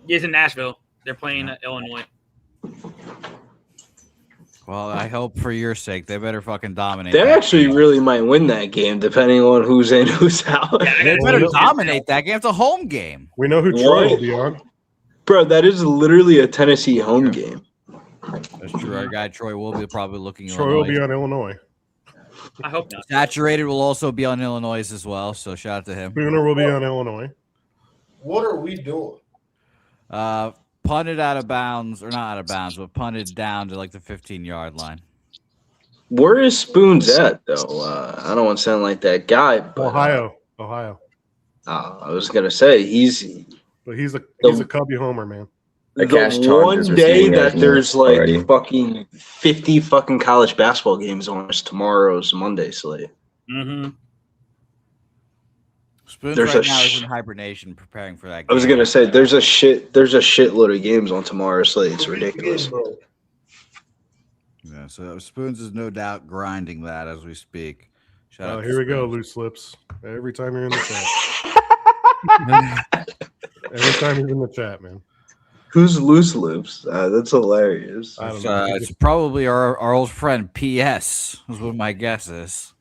It's in Nashville. They're playing Illinois. Well, I hope for your sake they better fucking dominate. They actually really might win that game, depending on who's in, who's out. They better dominate that game. It's a home game. We know who Troy will be on. Bro, that is literally a Tennessee home game. That's true. Our guy Troy will be probably looking. Troy will be on Illinois. I hope not. Saturated will also be on Illinois as well. So shout out to him. Spooner will be on Illinois. What are we doing? punted out of bounds, or not out of bounds, but punted down to like the 15-yard line. Where is Spoons at, though? I don't want to sound like that guy, but Ohio. I was gonna say he's a Cubby homer, man. the Cash Chargers one day receiving that edge there's like already. fucking 50 fucking college basketball games on tomorrow's Monday slate. Mm-hmm. Spoons There's right a now is sh- in hibernation, preparing for that game. I was gonna say there's a shitload of games on tomorrow's slate. It's ridiculous. Yeah, so Spoons is no doubt grinding that as we speak. Shout out to Here we go, Spoons. loose lips. Every time you're in the chat. Every time you're in the chat, man. Who's loose lips? That's hilarious. I don't know. It's probably our old friend PS is what my guess is.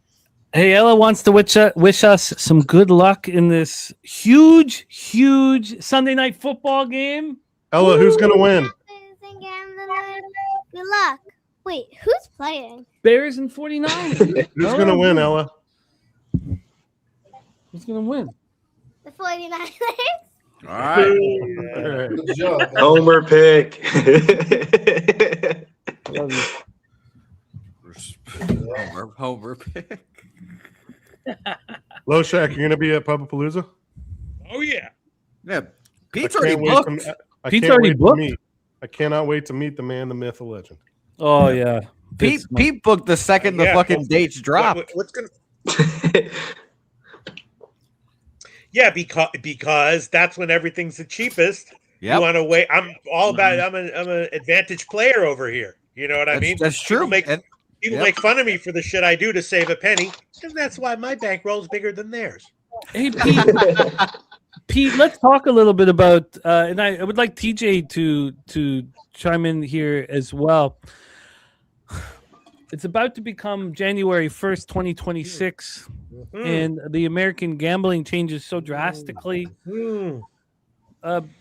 Hey, Ella wants to wish us some good luck in this huge Sunday night football game. Ella, who's gonna win? Good luck. Wait, who's playing? Bears and 49ers. Who's gonna win, Ella? Who's gonna win? The 49ers. All right. Good job. Homer pick. Homer pick. Loshak, you're gonna be at Paba Palooza? Oh yeah. Yeah. I Pete's can't already wait booked. to- I Pete's can't already wait to booked? meet. I cannot wait to meet the man, the myth, the legend. Oh yeah. Pete booked the second the Yeah, fucking well, dates dropped. What's gonna? Yeah, because that's when everything's the cheapest. Yep. You want to wait? I'm all about. I'm an advantage player over here. You know what I mean? That's true. People make fun of me for the shit I do to save a penny, and that's why my bankroll is bigger than theirs. Hey Pete, Pete, let's talk a little bit about, and I would like TJ to chime in here as well. It's about to become January 1st, 2026, and the American gambling changes so drastically. The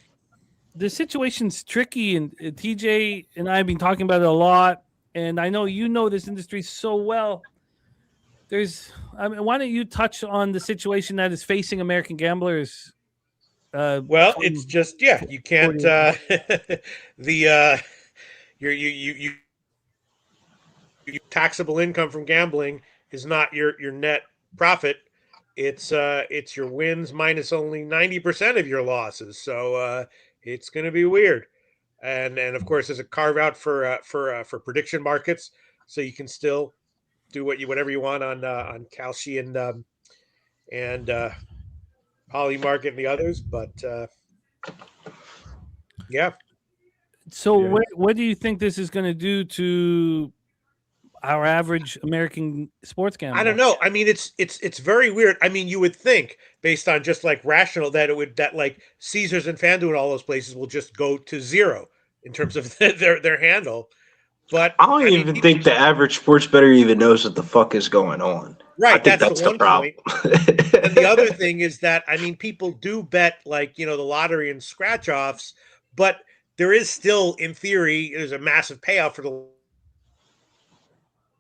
situation's tricky, and TJ and I have been talking about it a lot, and I know you know this industry so well. Why don't you touch on the situation that is facing American gamblers? Well, it's just you can't your taxable income from gambling is not your net profit. It's your wins minus only 90% of your losses. So it's going to be weird. And of course there's a carve out for prediction markets, so you can still do whatever you want on Kalshi and Polymarket and the others, but yeah. So what do you think this is going to do to our average American sports gambler? I don't know. I mean, it's very weird. I mean, you would think, based on just like rational, that like Caesars and FanDuel and all those places will just go to zero in terms of their handle. But I don't even think the average sports bettor even knows what the fuck is going on. Right, that's the one problem. point. And the other thing is that, I mean, people do bet, like, the lottery and scratch offs, but there is still, in theory, there's a massive payout for the.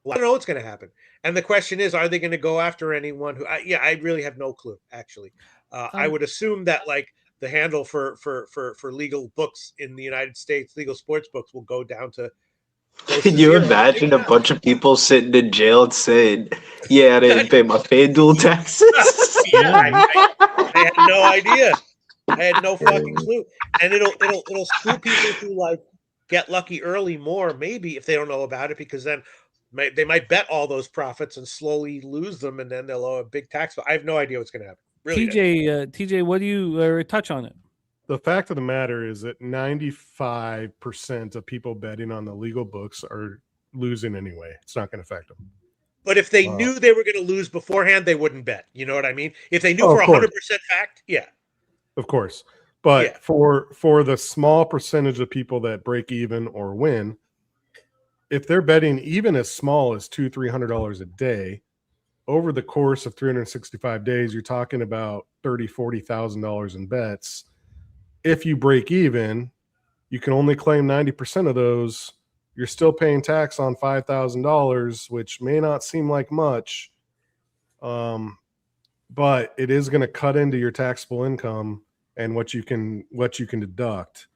I don't know what's going to happen. And the question is, are they going to go after anyone who? I really have no clue. Actually, I would assume that like the handle for legal books in the United States, legal sports books, will go down to. Can you imagine a bunch of people sitting in jail and saying, "Yeah, I didn't pay my FanDuel taxes"? Yeah, I had no idea. I had no fucking clue. And it'll screw people who like get lucky early more, maybe, if they don't know about it, because then they might bet all those profits and slowly lose them, and then they'll owe a big tax bill. I have no idea what's going to happen. Really TJ, what do you touch on it? The fact of the matter is that 95% of people betting on the legal books are losing anyway. It's not going to affect them. But if they knew they were going to lose beforehand, they wouldn't bet. You know what I mean? If they knew for of course. 100% fact, yeah. Of course. But for the small percentage of people that break even or win, if they're betting even as small as $200-$300 a day over the course of 365 days, you're talking about $30,000-$40,000 in bets. If you break even, you can only claim 90% of those. You're still paying tax on $5,000, which may not seem like much, but it is going to cut into your taxable income and what you can deduct.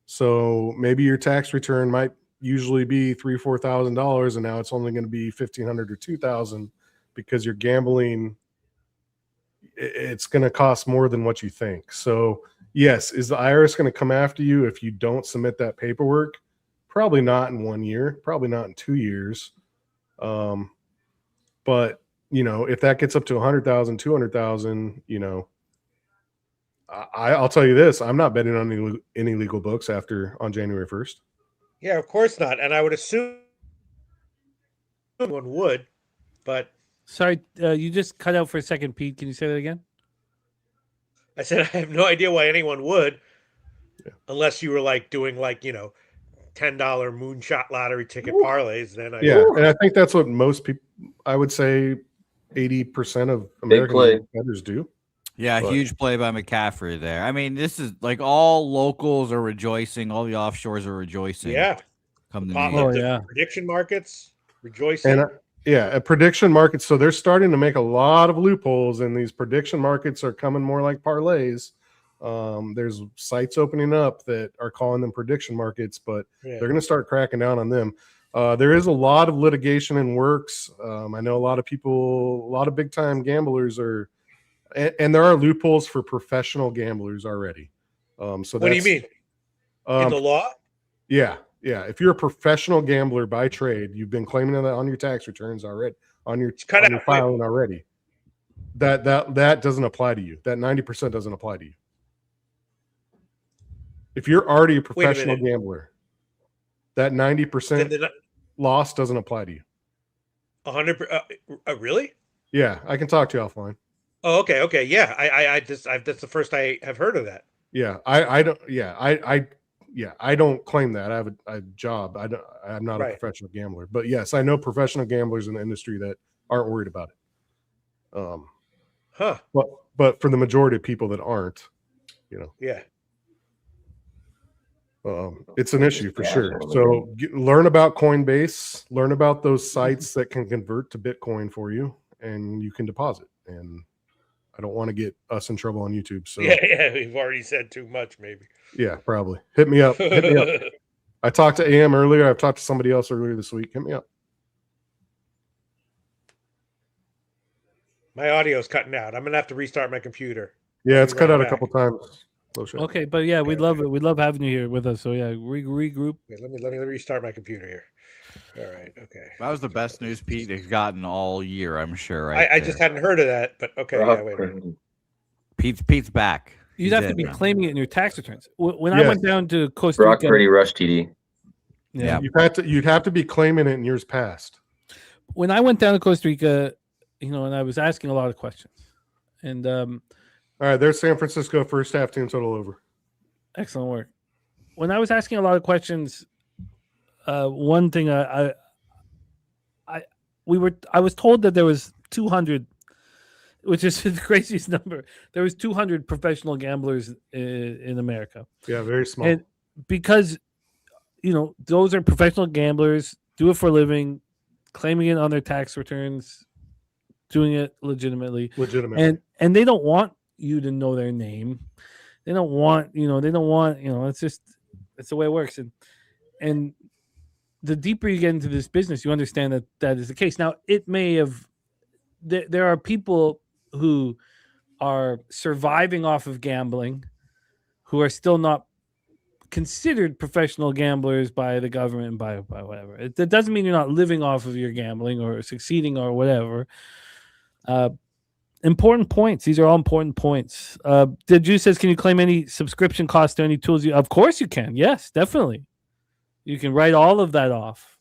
So maybe your tax return might usually be $3,000 or $4,000, and now it's only going to be $1,500 or $2,000 because you're gambling. It's going to cost more than what you think. So yes, is the IRS going to come after you if you don't submit that paperwork? Probably not in 1 year, probably not in 2 years. But if that gets up to 100,000, 200,000, I'll tell you this: I'm not betting on any legal books on January 1st. Yeah, of course not. And I would assume one would, but Sorry, you just cut out for a second, Pete. Can you say that again? I said I have no idea why anyone would, unless you were doing $10 moonshot lottery ticket parlays. Then and I think that's what most people, I would say 80% of American bettors do. Yeah, huge play by McCaffrey there. I mean, this is all locals are rejoicing. All the offshores are rejoicing. Yeah. Come the prediction markets rejoicing. And a prediction market. So they're starting to make a lot of loopholes, and these prediction markets are coming more like parlays. There's sites opening up that are calling them prediction markets, but they're going to start cracking down on them. There is a lot of litigation in works. I know a lot of people, a lot of big time gamblers are, and there are loopholes for professional gamblers already. So what do you mean? In the law? Yeah. If you're a professional gambler by trade, you've been claiming that on your tax returns already, on your filing already. That doesn't apply to you. That 90% doesn't apply to you. If you're already a professional gambler, that 90% loss doesn't apply to you. 100%? Really? Yeah, I can talk to you offline. Oh, okay. Yeah, that's the first I have heard of that. Yeah, I don't. Yeah, I don't claim that. I have a job. I'm not a professional gambler, but yes, I know professional gamblers in the industry that aren't worried about it. But for the majority of people that aren't, yeah, it's an issue for sure. So learn about Coinbase, learn about those sites that can convert to Bitcoin for you, and you can deposit. And I don't want to get us in trouble on YouTube. So yeah, we've already said too much, maybe. Yeah, probably. Hit me up. I talked to AM earlier. I've talked to somebody else earlier this week. Hit me up. My audio's cutting out. I'm gonna have to restart my computer. Yeah, it's cut out a couple times. Okay, but yeah, we'd love it. We'd love having you here with us. So yeah, regroup. Okay, let me restart my computer here. All right. Okay. That was the best news Pete has gotten all year, I'm sure. I just hadn't heard of that, but okay. Yeah, wait a minute. Pete's back. You'd have to be claiming it in your tax returns. When I went down to Costa Rica, Brock Purdy rush TD. Yeah, you'd have to be claiming it in years past. When I went down to Costa Rica, and I was asking a lot of questions, and all right, there's San Francisco first half team total over. Excellent work. When I was asking a lot of questions, one thing I was told that there was 200, which is the craziest number. There was 200 professional gamblers in America. Yeah, very small. And because those are professional gamblers, do it for a living, claiming it on their tax returns, doing it legitimately. And they don't want you to know their name. They don't want, it's the way it works. And the deeper you get into this business, you understand that is the case. Now, it may have, there are people who are surviving off of gambling who are still not considered professional gamblers by the government and by whatever. It doesn't mean you're not living off of your gambling or succeeding or whatever. Important points. These are all important points. The Jew says, can you claim any subscription cost to any tools? Of course you can. Yes, definitely. You can write all of that off.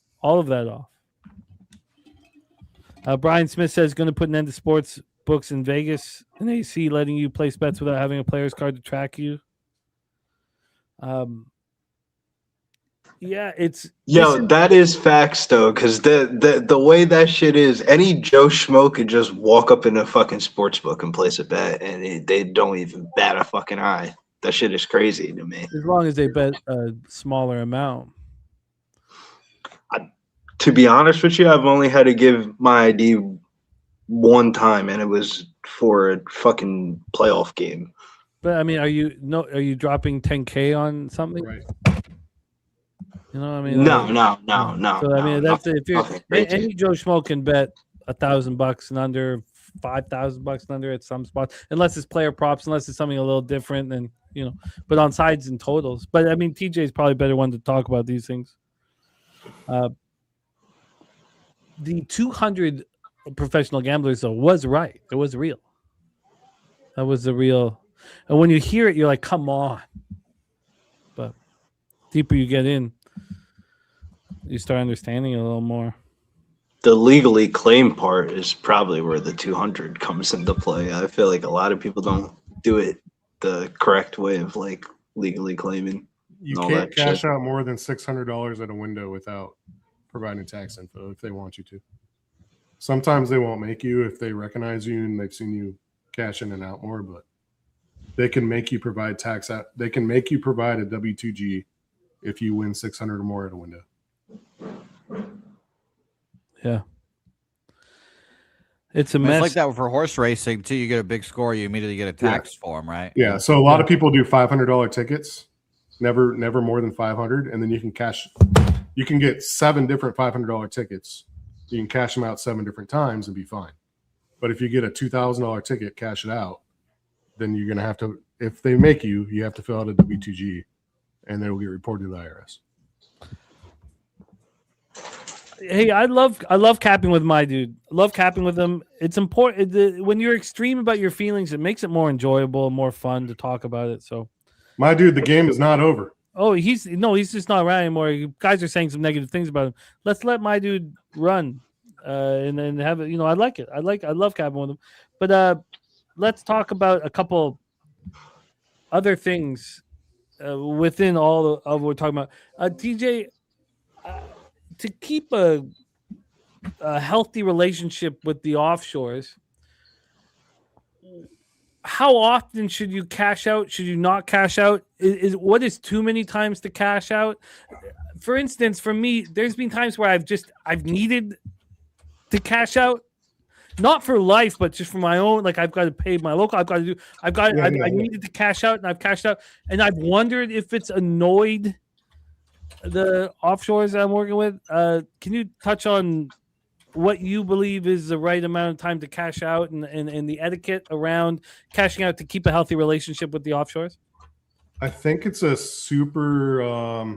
Brian Smith says, going to put an end to sports books in Vegas and AC, letting you place bets without having a player's card to track you. That is facts though, because the way that shit is, any Joe Schmo could just walk up in a fucking sports book and place a bet, and they don't even bat a fucking eye. That shit is crazy to me. As long as they bet a smaller amount. To be honest with you, I've only had to give my ID one time, and it was for a fucking playoff game. But I mean, are you dropping $10K on something? Right. You know what I mean? No. So I mean, that's if you're Okay, great. any Joe Schmo can bet $1,000 and under, $5,000 and under at some spots, unless it's player props, unless it's something a little different than but on sides and totals. But I mean, TJ is probably a better one to talk about these things. The 200 professional gamblers though was right. It was real. That was the real. And when you hear it, you're like, come on. But deeper you get in, you start understanding it a little more. The legally claimed part is probably where the 200 comes into play. I feel like a lot of people don't do it the correct way of like legally claiming. You can't cash out more than $600 at a window without providing tax info if they want you to. Sometimes they won't make you if they recognize you and they've seen you cash in and out more, but they can make you provide tax out. They can make you provide a W-2G if you win 600 or more at a window. Yeah. It's a mess. It's like that for horse racing too. You get a big score, you immediately get a tax form, right? Yeah. So a lot of people do $500 tickets, never more than 500, and then you can cash. You can get 7 different $500 tickets. You can cash them out 7 different times and be fine. But if you get a $2,000 ticket, cash it out, then you're gonna have to. If they make you, you have to fill out a W-2G, and then it'll get reported to the IRS. Hey, I love capping with my dude. I love capping with them. It's important when you're extreme about your feelings. It makes it more enjoyable and more fun to talk about it. So, my dude, the game is not over. Oh, he's just not around anymore. You guys are saying some negative things about him. Let's let my dude run, and then have it. I like it. I love capping with him. But let's talk about a couple other things within all of what we're talking about. TJ. To keep a healthy relationship with the offshores, how often should you cash out? Should you not cash out? What is too many times to cash out? For instance, for me, there's been times where I've needed to cash out, not for life, but just for my own. Like I've got to pay my local. I needed to cash out, and I've cashed out, and I've wondered if it's annoyed the offshores I'm working with. Can you touch on what you believe is the right amount of time to cash out and the etiquette around cashing out to keep a healthy relationship with the offshores? I think it's a super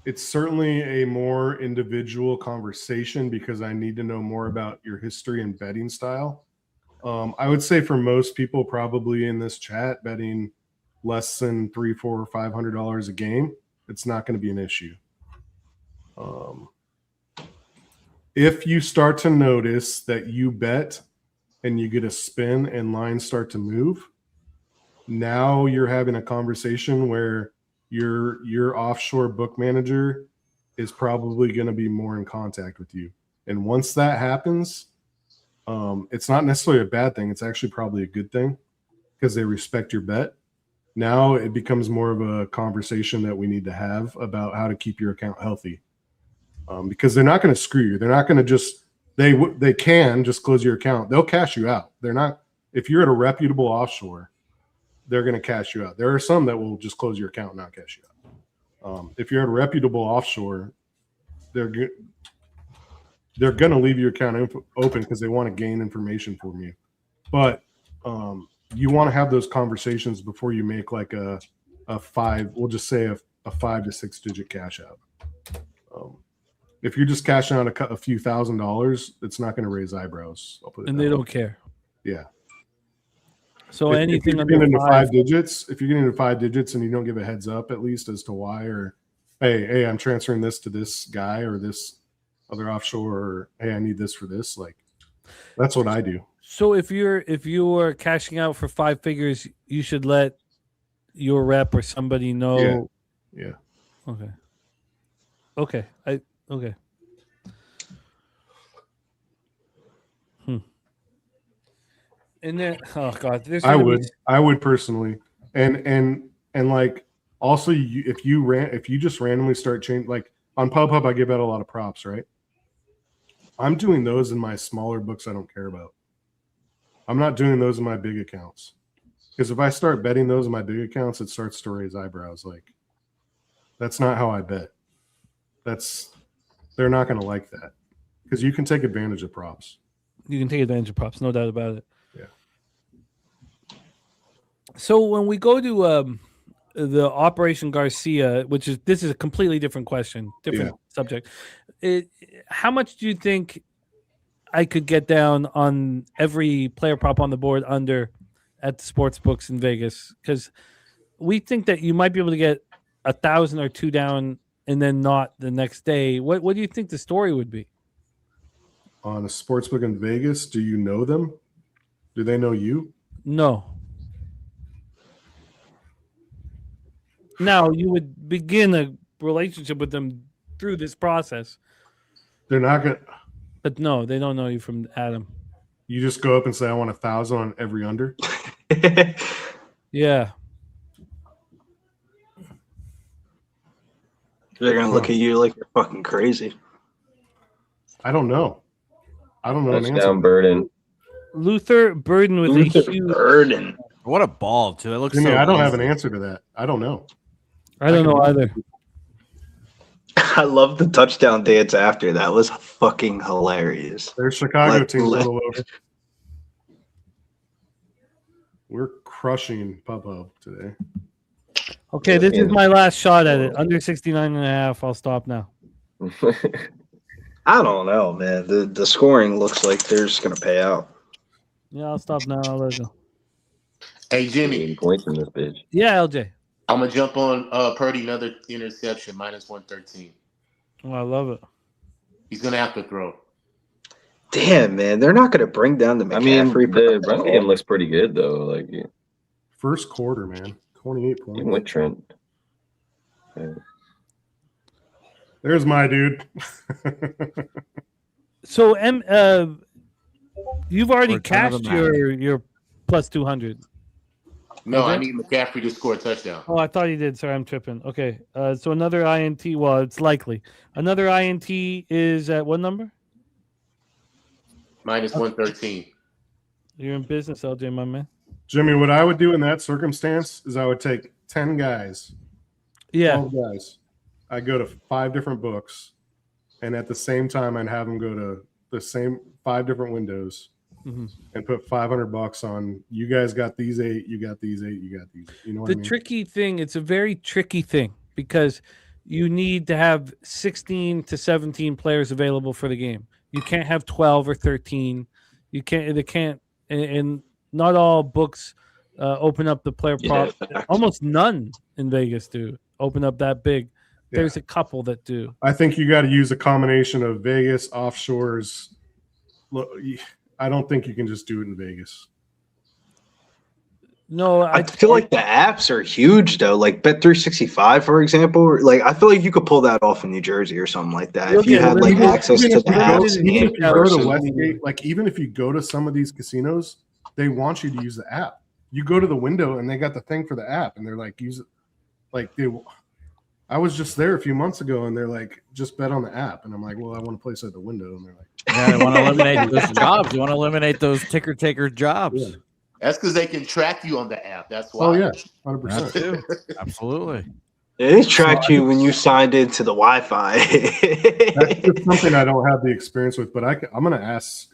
it's certainly a more individual conversation because I need to know more about your history and betting style. I would say for most people probably in this chat, betting less than $300, $400, $500 a game, it's not going to be an issue. If you start to notice that you bet and you get a spin and lines start to move, now you're having a conversation where your offshore book manager is probably going to be more in contact with you. And once that happens, it's not necessarily a bad thing. It's actually probably a good thing because they respect your bet. Now it becomes more of a conversation that we need to have about how to keep your account healthy, because they're not going to screw you. They're not going to just they can just close your account. They'll cash you out. They're not. If you're at a reputable offshore, they're going to cash you out. There are some that will just close your account and not cash you out. If you're at a reputable offshore, they're going to leave your account open because they want to gain information from you. But you want to have those conversations before you make like a 5, we'll just say a 5 to 6 digit cash out. If you're just cashing out a few $1,000s, it's not going to raise eyebrows. And they don't care. Yeah. So anything if you're getting into 5 digits, if you're getting into 5 digits and you don't give a heads up at least as to why, or hey, I'm transferring this to this guy or this other offshore, or hey, I need this for this, like that's what I do. So if you are cashing out for 5 figures, you should let your rep or somebody know. Yeah. Okay. Okay. And then, oh god, I would personally, and like also if you just randomly start changing, like on PubHub, I give out a lot of props, right? I'm doing those in my smaller books I don't care about. I'm not doing those in my big accounts. Because if I start betting those in my big accounts, it starts to raise eyebrows. Like, That's not how I bet. They're not going to like that because you can take advantage of props. You can take advantage of props, no doubt about it. Yeah. So when we go to the Operation Garcia, this is a completely different question, different subject. How much do you think I could get down on every player prop on the board under at the sports books in Vegas? Because we think that you might be able to get 1,000 or 2 down and then not the next day. What do you think the story would be? On a sportsbook in Vegas, do you know them? Do they know you? No. Now you would begin a relationship with them through this process. They're not going to. But no, they don't know you from Adam. You just go up and say, I want 1,000 on every under? Yeah. They're going to look at you like you're fucking crazy. I don't know. I don't know an answer. Touchdown Burden. Luther Burden with a huge Burden. What a ball, too. It looks Jimmy, so I don't have easy. an answer to that. I don't know. I don't know either. I love the touchdown dance after. That was fucking hilarious. Their Chicago team's a little over. We're crushing Papa today. Okay, this is my last shot at it. Under 69.5. I'll stop now. I don't know, man. The scoring looks like they're just gonna pay out. Yeah, I'll stop now. I'll let it go. Hey, Jimmy. Points in this bitch. Yeah, LJ. I'm going to jump on Purdy, another interception, -113. Oh, I love it. He's going to have to throw. Damn, man. They're not gonna bring down the McCaffrey. The run game looks pretty good, though. Like, First quarter, man. 28 points. even with Trent. There's my dude. So, you've already Return of the cashed Mac. your plus 200. No, Okay. I need McCaffrey to score a touchdown. Oh, I thought you did. Sorry, I'm tripping. Okay, so another INT. Well, it's likely. Another INT is at what number? -113. You're in business, LJ, my man. Jimmy, what I would do in that circumstance is I would take 10 guys, Yeah. 12 guys. I go to 5 different books, and at the same time, I'd have them go to the same 5 different windows and put $500 on. You guys got these 8. You got these 8. You got these. You know what I The mean? tricky thing, it's a very tricky thing because you need to have 16 to 17 players available for the game. You can't have 12 or 13. You can't. They can't. And not all books open up the player prop. Almost none in Vegas do open up that big. There's a couple that do. I think you got to use a combination of Vegas, offshores. Look, I don't think you can just do it in Vegas. No, I feel like the apps are huge though. Like Bet365, for example. Like I feel like you could pull that off in New Jersey or something like that if you had like access to the apps. Even if you go to Westgate, like even if you go to some of these casinos, they want you to use the app. You go to the window and they got the thing for the app, and they're like, use it. Like I was just there a few months ago, and they're like, just bet on the app, and I'm like, well, I want to place at the window, and they're like, yeah, I want to eliminate those jobs. You want to eliminate those ticker taker jobs. Yeah. That's because they can track you on the app. That's why. Oh yeah, 100%. Absolutely. They tracked you when you signed into the Wi-Fi. That's just something I don't have the experience with, but I'm gonna ask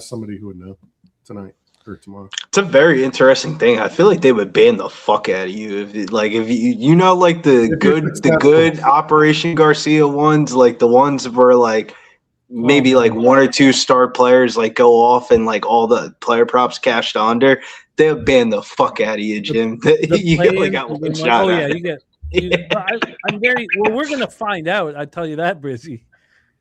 somebody who would know tonight or tomorrow. It's a very interesting thing. I feel like they would ban the fuck out of you if you know like the good Operation Garcia ones, like the ones where like maybe like 1 or 2 star players like go off and like all the player props cashed under. They'll ban the fuck out of you, Jim. You only got one shot. Oh yeah, you get. I'm very well. We're gonna find out. I tell you that, Brizzy.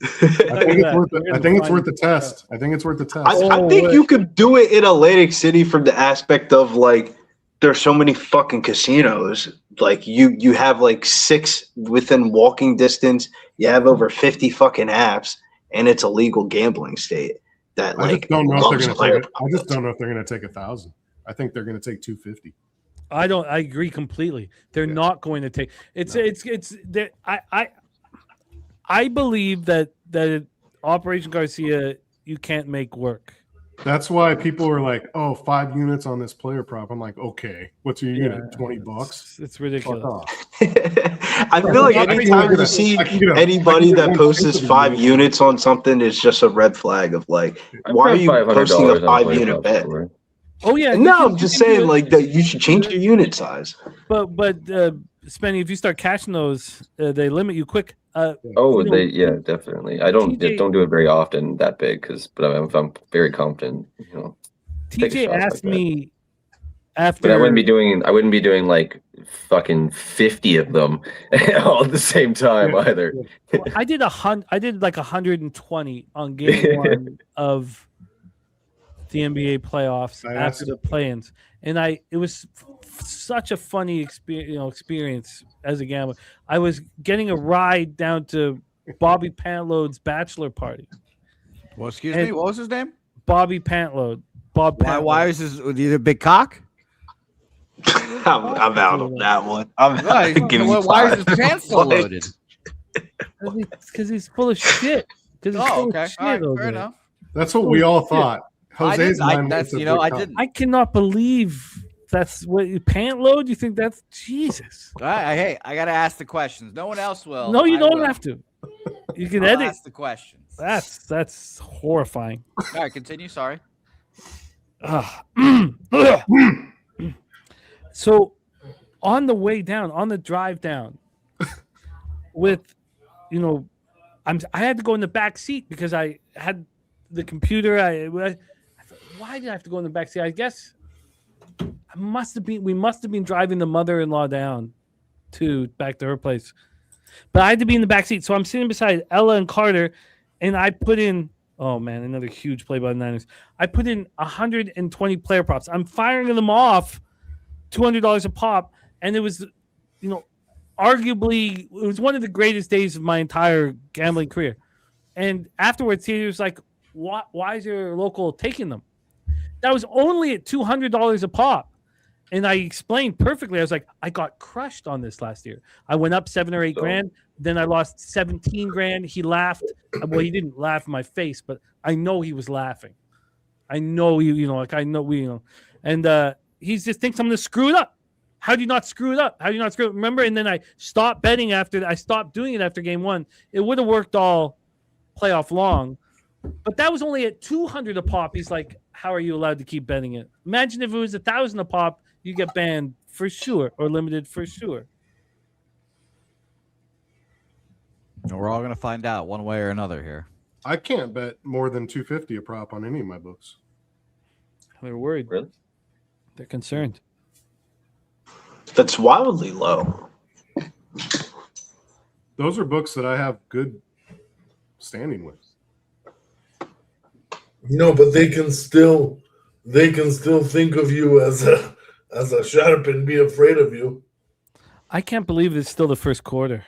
I think it's worth the test. I think it's worth the test. I think you could do it in Atlantic City from the aspect of like there's so many fucking casinos. Like you have like 6 within walking distance. You have over 50 fucking apps, and it's a legal gambling state. That like I just don't know if they're gonna take 1,000. I think they're gonna take 250. I agree completely. They're not going to take it's I believe that Operation Garcia you can't make work. That's why people were like, "Oh, 5 units on this player prop." I'm like, "Okay, what's your unit? $20? It's ridiculous. Fuck off." I feel like anytime you see anybody that posts 5 units on something, it's just a red flag of like, why are you posting a 5-unit bet? Oh yeah, No, I'm just saying like that you should change your unit size. But Spenny, if you start cashing those, they limit you quick. Definitely. I don't do it very often that big but I'm very confident. TJ asked me after, but I wouldn't be doing like fucking 50 of them all at the same time either. Well, I did like 120 on game 1 of the NBA playoffs after the play-ins, and it was such a funny experience as a gambler. I was getting a ride down to Bobby Pantload's bachelor party. Well, excuse me, what was his name? Bobby Pantload. Bob Pantload. Why is his either big cock? I'm out on that one. Why is his pants so loaded? Because he's full of shit. Okay. All right, fair enough. That's what we all thought. Jose's I cannot believe that's what pant load. You think that's Jesus? Hey, I gotta ask the questions. No one else will. No, you don't have to. You can edit. Ask the questions. That's horrifying. All right, continue. Sorry. So, on the way down, on the drive down, with, I had to go in the back seat because I had the computer. Why did I have to go in the back seat? I guess we must have been driving the mother-in-law down back to her place. But I had to be in the back seat. So I'm sitting beside Ella and Carter, and I put in, oh man, another huge play by the Niners. I put in 120 player props. I'm firing them off $200 a pop, and it was, arguably, it was one of the greatest days of my entire gambling career. And afterwards, he was like, why is your local taking them? That was only at $200 a pop. And I explained perfectly. I was like, I got crushed on this last year. I went up 7 or 8 grand. Then I lost 17 grand. He laughed. Well, he didn't laugh in my face, but I know he was laughing. I know and he just thinks I'm going to screw it up. How do you not screw it up? Remember? And then I stopped betting I stopped doing it after game 1. It would have worked all playoff long. But that was only at 200 a pop. He's like, how are you allowed to keep betting it? Imagine if it was 1,000 a pop, you get banned for sure or limited for sure. We're all going to find out one way or another here. I can't bet more than $250 a prop on any of my books. They're worried. Really? They're concerned. That's wildly low. Those are books that I have good standing with. No, but they can still think of you as a sharp and be afraid of you. I can't believe it's still the first quarter.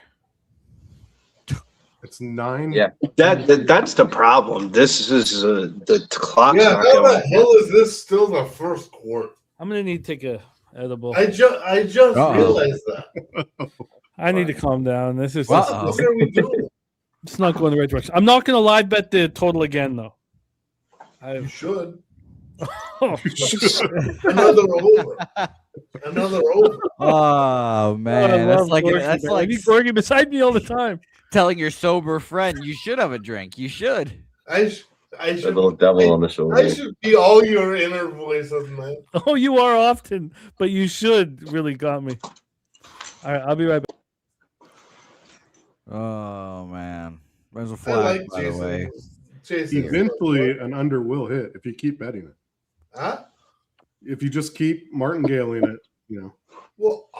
It's 9. Yeah, that's the problem. This is the clock's Yeah, not how going. the hell is this still the first quarter? I'm gonna need to take a edible. I just realized that. I need to calm down. This is What are we doing? it's not going the right direction. I'm not gonna live bet the total again though. You should. Oh. Another over. Oh man, that's like Gorgie beside me all the time. Telling your sober friend you should have a drink. You should. I should. A little devil on the shoulder. I should be all your inner voices, man. Oh, you are often, but you should really got me. All right, I'll be right back. Oh man, there's a I flag like by the way. Jason. Eventually, an under will hit if you keep betting it. Huh? If you just keep martingale-ing it, Well,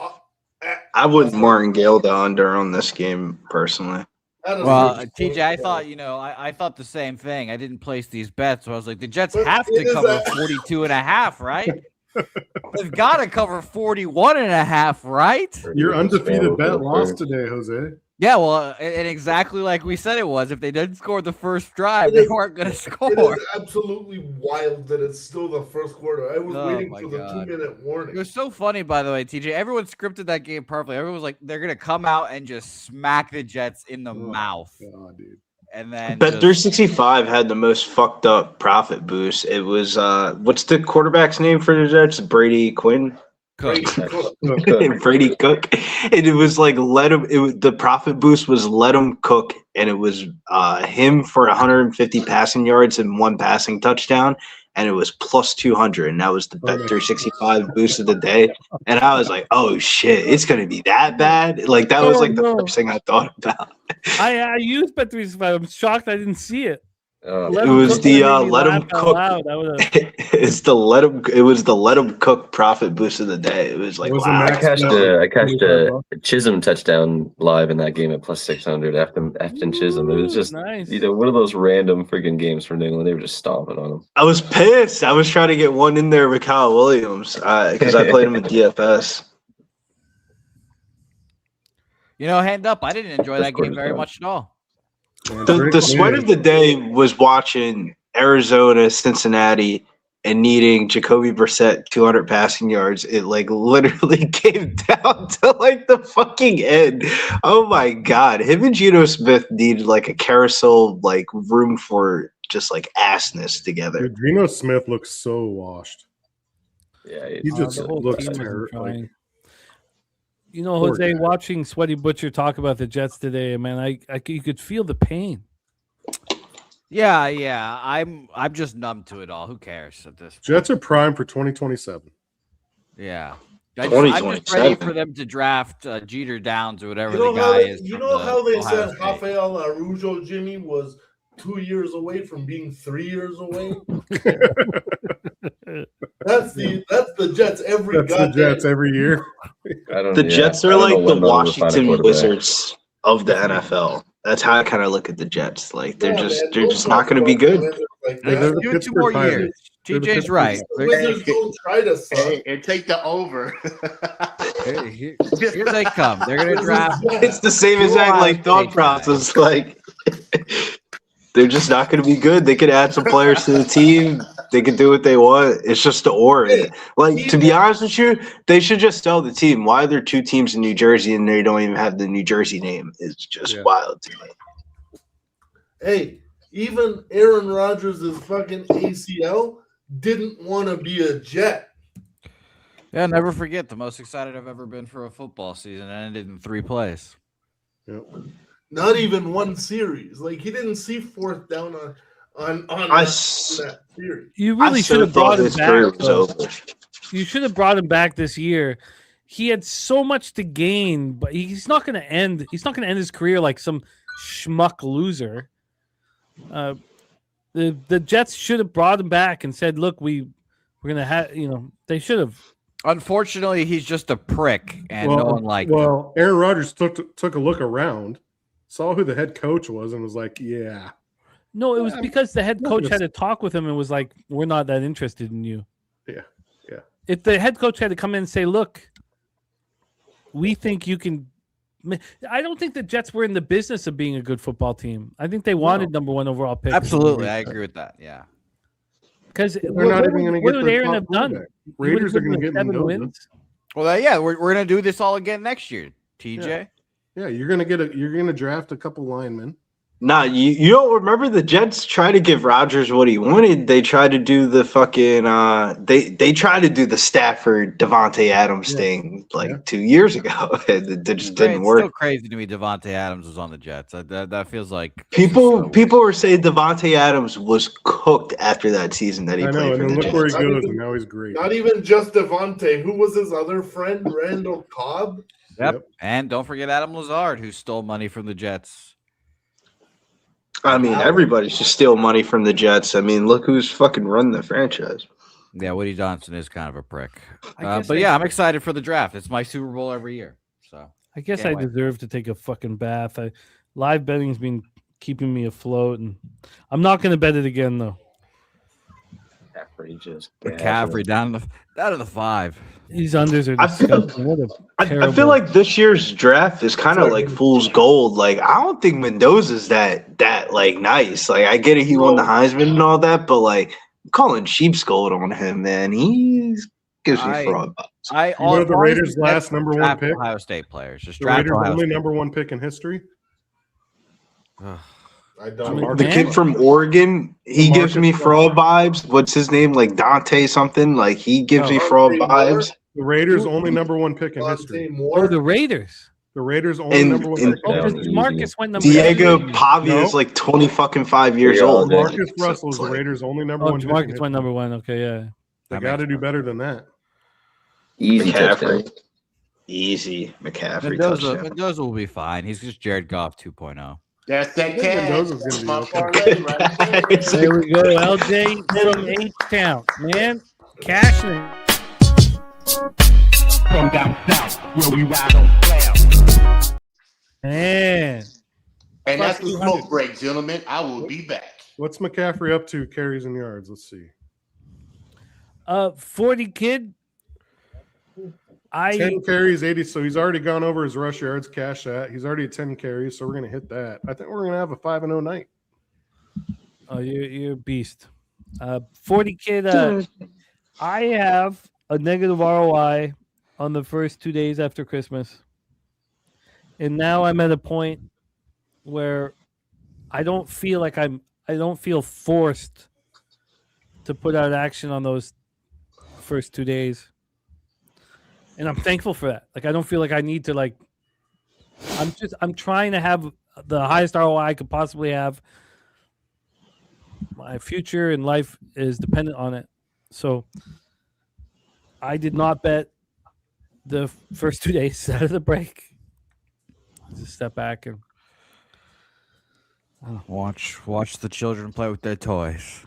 I wouldn't martingale the under on this game personally. Well, TJ, I thought, I thought the same thing. I didn't place these bets, so I was like, the Jets have to cover 42.5, right? They've got to cover 41.5, right? Your undefeated bet lost today, Jose. Yeah, well, and exactly like we said it was. If they didn't score the first drive, they weren't going to score. It is absolutely wild that it's still the first quarter. I was waiting for the 2-minute warning. It was so funny, by the way, TJ. Everyone scripted that game perfectly. Everyone was like, they're going to come out and just smack the Jets in the mouth. God, dude. and then Bet 365 had the most fucked up profit boost. It was what's the quarterback's name for the Jets? Brady Quinn. Cook. Brady Cook, and it was like the profit boost was let him cook, and it was him for 150 passing yards and 1 passing touchdown, and it was plus 200, and that was the Bet 365 boost of the day. And I was like, oh shit, it's gonna be that bad? Like that was like the first thing I thought about. I used Bet 365. I'm shocked I didn't see it. It was the let him cook. It's the let him. It was the let him cook profit boost of the day. It was like wow. I catched a Chisholm touchdown live in that game at plus 600 after Chisholm. It was just nice. One of those random freaking games from New England. They were just stomping on him. I was pissed. I was trying to get one in there with Kyle Williams because I played him in DFS. Hand up. I didn't enjoy that game very much at all. The sweat of the day was watching Arizona, Cincinnati, and needing Jacoby Brissett 200 passing yards. It like literally came down to like the fucking end. Oh my god, him and Geno Smith needed like a carousel like room for just like assness together. Dude, Geno Smith looks so washed. Yeah, he just looks terrible. Jose, watching Sweaty Butcher talk about the Jets today, man, you could feel the pain. Yeah. I'm just numb to it all. Who cares at this point? Jets are prime for 2027. Yeah. I'm just ready for them to draft Jeter Downs or whatever the guy is. You know how they said Rafael Araujo, Jimmy, was 2 years away from being 3 years away? That's the Jets every year. The Jets are like the Washington Wizards of the NFL. That's how I kind of look at the Jets. Like they're just not going to be good. Do 2 more years. TJ's right. Wizards don't try to suck. And take the over. Here they come. They're going to draft. It's the same exact like thought process. Like they're just not going to be good. They could add some players to the team. They can do what they want. It's just the aura. Like, to be honest with you, they should just sell the team. Why are there 2 teams in New Jersey and they don't even have the New Jersey name? It's just wild to me. Hey, even Aaron Rodgers' fucking ACL didn't want to be a Jet. Yeah, never forget, the most excited I've ever been for a football season ended in 3 plays. Yep. Not even 1 series. Like, he didn't see 4th down on that series. You really should have brought him back. You should have brought him back this year. He had so much to gain, but he's not going to end. He's not going to end his career like some schmuck loser. The Jets should have brought him back and said, "Look, we're going to have." They should have. Unfortunately, he's just a prick, and no one liked him. Well, Aaron Rodgers took a look around, saw who the head coach was, and was like, "Yeah." No, it was because the head coach had to talk with him and was like, "We're not that interested in you." Yeah. If the head coach had to come in and say, "Look, we think you can," I don't think the Jets were in the business of being a good football team. I think they wanted number 1 overall pick. Absolutely, I agree with that. Yeah, because they're not even going to get. What would Aaron have done? Raiders are going to get 7 wins. Well, yeah, we're going to do this all again next year. TJ. Yeah, you're going to draft a couple linemen. Nah, you don't remember the Jets tried to give Rodgers what he wanted. They tried to do the fucking they tried to do the Stafford Devontae Adams thing 2 years ago. It just didn't work. It's so crazy to me Devontae Adams was on the Jets. That feels like people were saying Devontae Adams was cooked after that season that he played for the Jets. Look where he goes, and now he's great. Not even just Devontae. Who was his other friend? Randall Cobb? Yep. And don't forget Adam Lazard, who stole money from the Jets. I mean, everybody should steal money from the Jets. I mean, look who's fucking run the franchise. Yeah, Woody Johnson is kind of a prick. But yeah, I'm excited for the draft. It's my Super Bowl every year. So I guess I deserve to take a fucking bath. Live betting's been keeping me afloat, and I'm not going to bet it again though. McCaffrey down to the 5. These unders are disgusting. I feel like this year's draft is kind of like fool's gold. Like, I don't think Mendoza's that like nice. Like, I get it, he won the Heisman and all that, but like, I'm calling sheep's gold on him, man. He gives me fraud vibes. The Raiders' last number 1 pick? Ohio State players. Just the draft Raiders' Ohio only State. number 1 pick in history. I don't. The kid from Oregon, he gives me fraud vibes. What's his name? Like Dante something? Like he gives me fraud vibes. The Raiders' only number one pick in history. Oh, the Raiders. The Raiders' only number one pick. Because Marcus went number Diego 2. Pavia is like 5 years old. Marcus Russell is the Raiders' only number one pick. Marcus went number 1. Okay, yeah. They got to do better than that. Easy McCaffrey. touchdown. Easy McCaffrey. Mendoza will be fine. He's just Jared Goff 2.0. That's that Mendoza's cash. gonna be My okay. parlay right there. There we go. LJ from H-Town. Man, cashing it. From down south, where we ride on clouds. Man. And that's the smoke break, gentlemen. I will be back. What's McCaffrey up to carries and yards? Let's see. 40 kid. 10 carries, 80. So he's already gone over his rush yards, cash that. He's already at 10 carries, so we're going to hit that. I think we're going to have a 5-0 night. Oh, you're a beast. 40 kid. I have a negative ROI on the first 2 days after Christmas. And now I'm at a point where I don't feel like I don't feel forced to put out action on those first 2 days. And I'm thankful for that. Like, I don't feel like I need to, like, I'm trying to have the highest ROI I could possibly have. My future in life is dependent on it. So I did not bet the first 2 days out of the break. Just step back and watch the children play with their toys.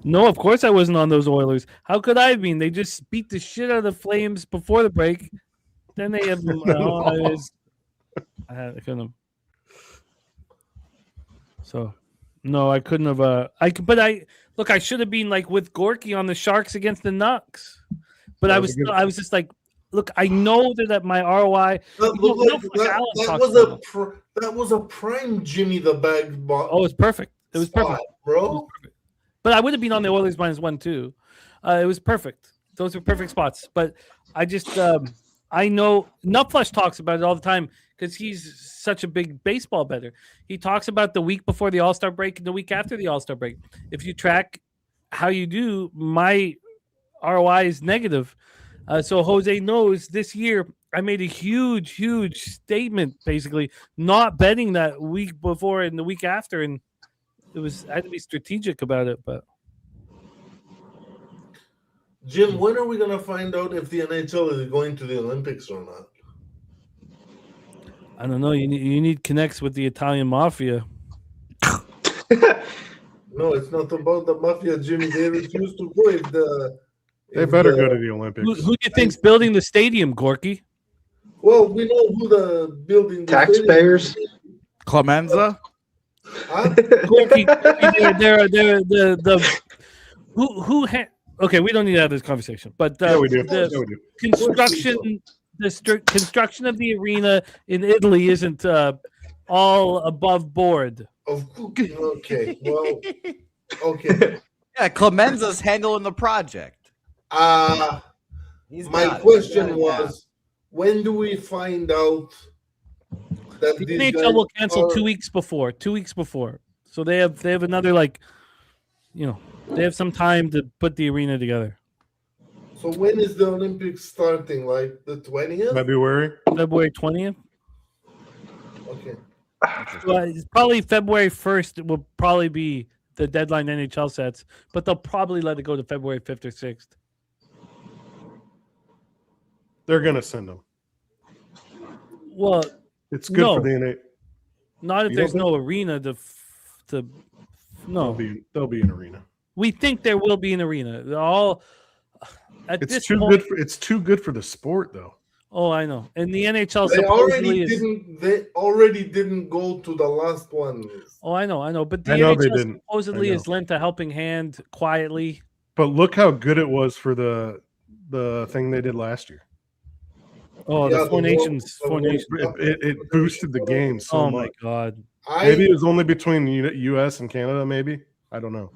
No, of course I wasn't on those Oilers. How could I have been? They just beat the shit out of the Flames before the break. Then they have I couldn't have. So no, I couldn't have I should have been like with Gorky on the Sharks against the Nucks. But I was just like, look, I know that my ROI. That was a prime Jimmy the Bag. Oh, it's perfect. It was perfect, bro. It was perfect. But I would have been on the Oilers -1 too. It was perfect. Those were perfect spots. But I just I know Nutflesh talks about it all the time because he's such a big baseball bettor. He talks about the week before the All-Star break and the week after the All-Star break. If you track how you do, my ROI is negative. So Jose knows this year I made a huge statement, basically not betting that week before and the week after, and I had to be strategic about it. But Jim, when are we gonna find out if the NHL is going to the Olympics or not? I don't know. You need connects with the Italian mafia. No, it's not about the mafia, Jimmy. They refuse to go if the. They better go to the Olympics. Who do you think's building the stadium, Gorky? Well, we know who the building. Taxpayers. Clemenza. Huh? Gorky, okay, we don't need to have this conversation, but Yeah, we do. the construction of the arena in Italy isn't all above board. Okay. Well, okay. Yeah, Clemenza's handling the project. My question was, when do we find out that the these NHL guys will cancel are... 2 weeks before. 2 weeks before, so they have another they have some time to put the arena together. So when is the Olympics starting? Like the 20th? February 20th. Okay. Well, it's probably February 1st. It will probably be the deadline NHL sets, but they'll probably let it go to February 5th or 6th. They're gonna send them. Well, it's good for the NA. Not if there's no arena to no. There'll be an arena. We think there will be an arena. They're all at It's this too point, good. It's too good for the sport, though. Oh, I know. And the NHL They supposedly already didn't go to the last one. Oh, I know. But the I know they NHL didn't. supposedly I know. has lent a helping hand quietly. But look how good it was for the thing they did last year. Oh, Yeah, the Four Nations. It boosted the game so much. Oh my god. Maybe it was only between U.S. and Canada. Maybe I don't know.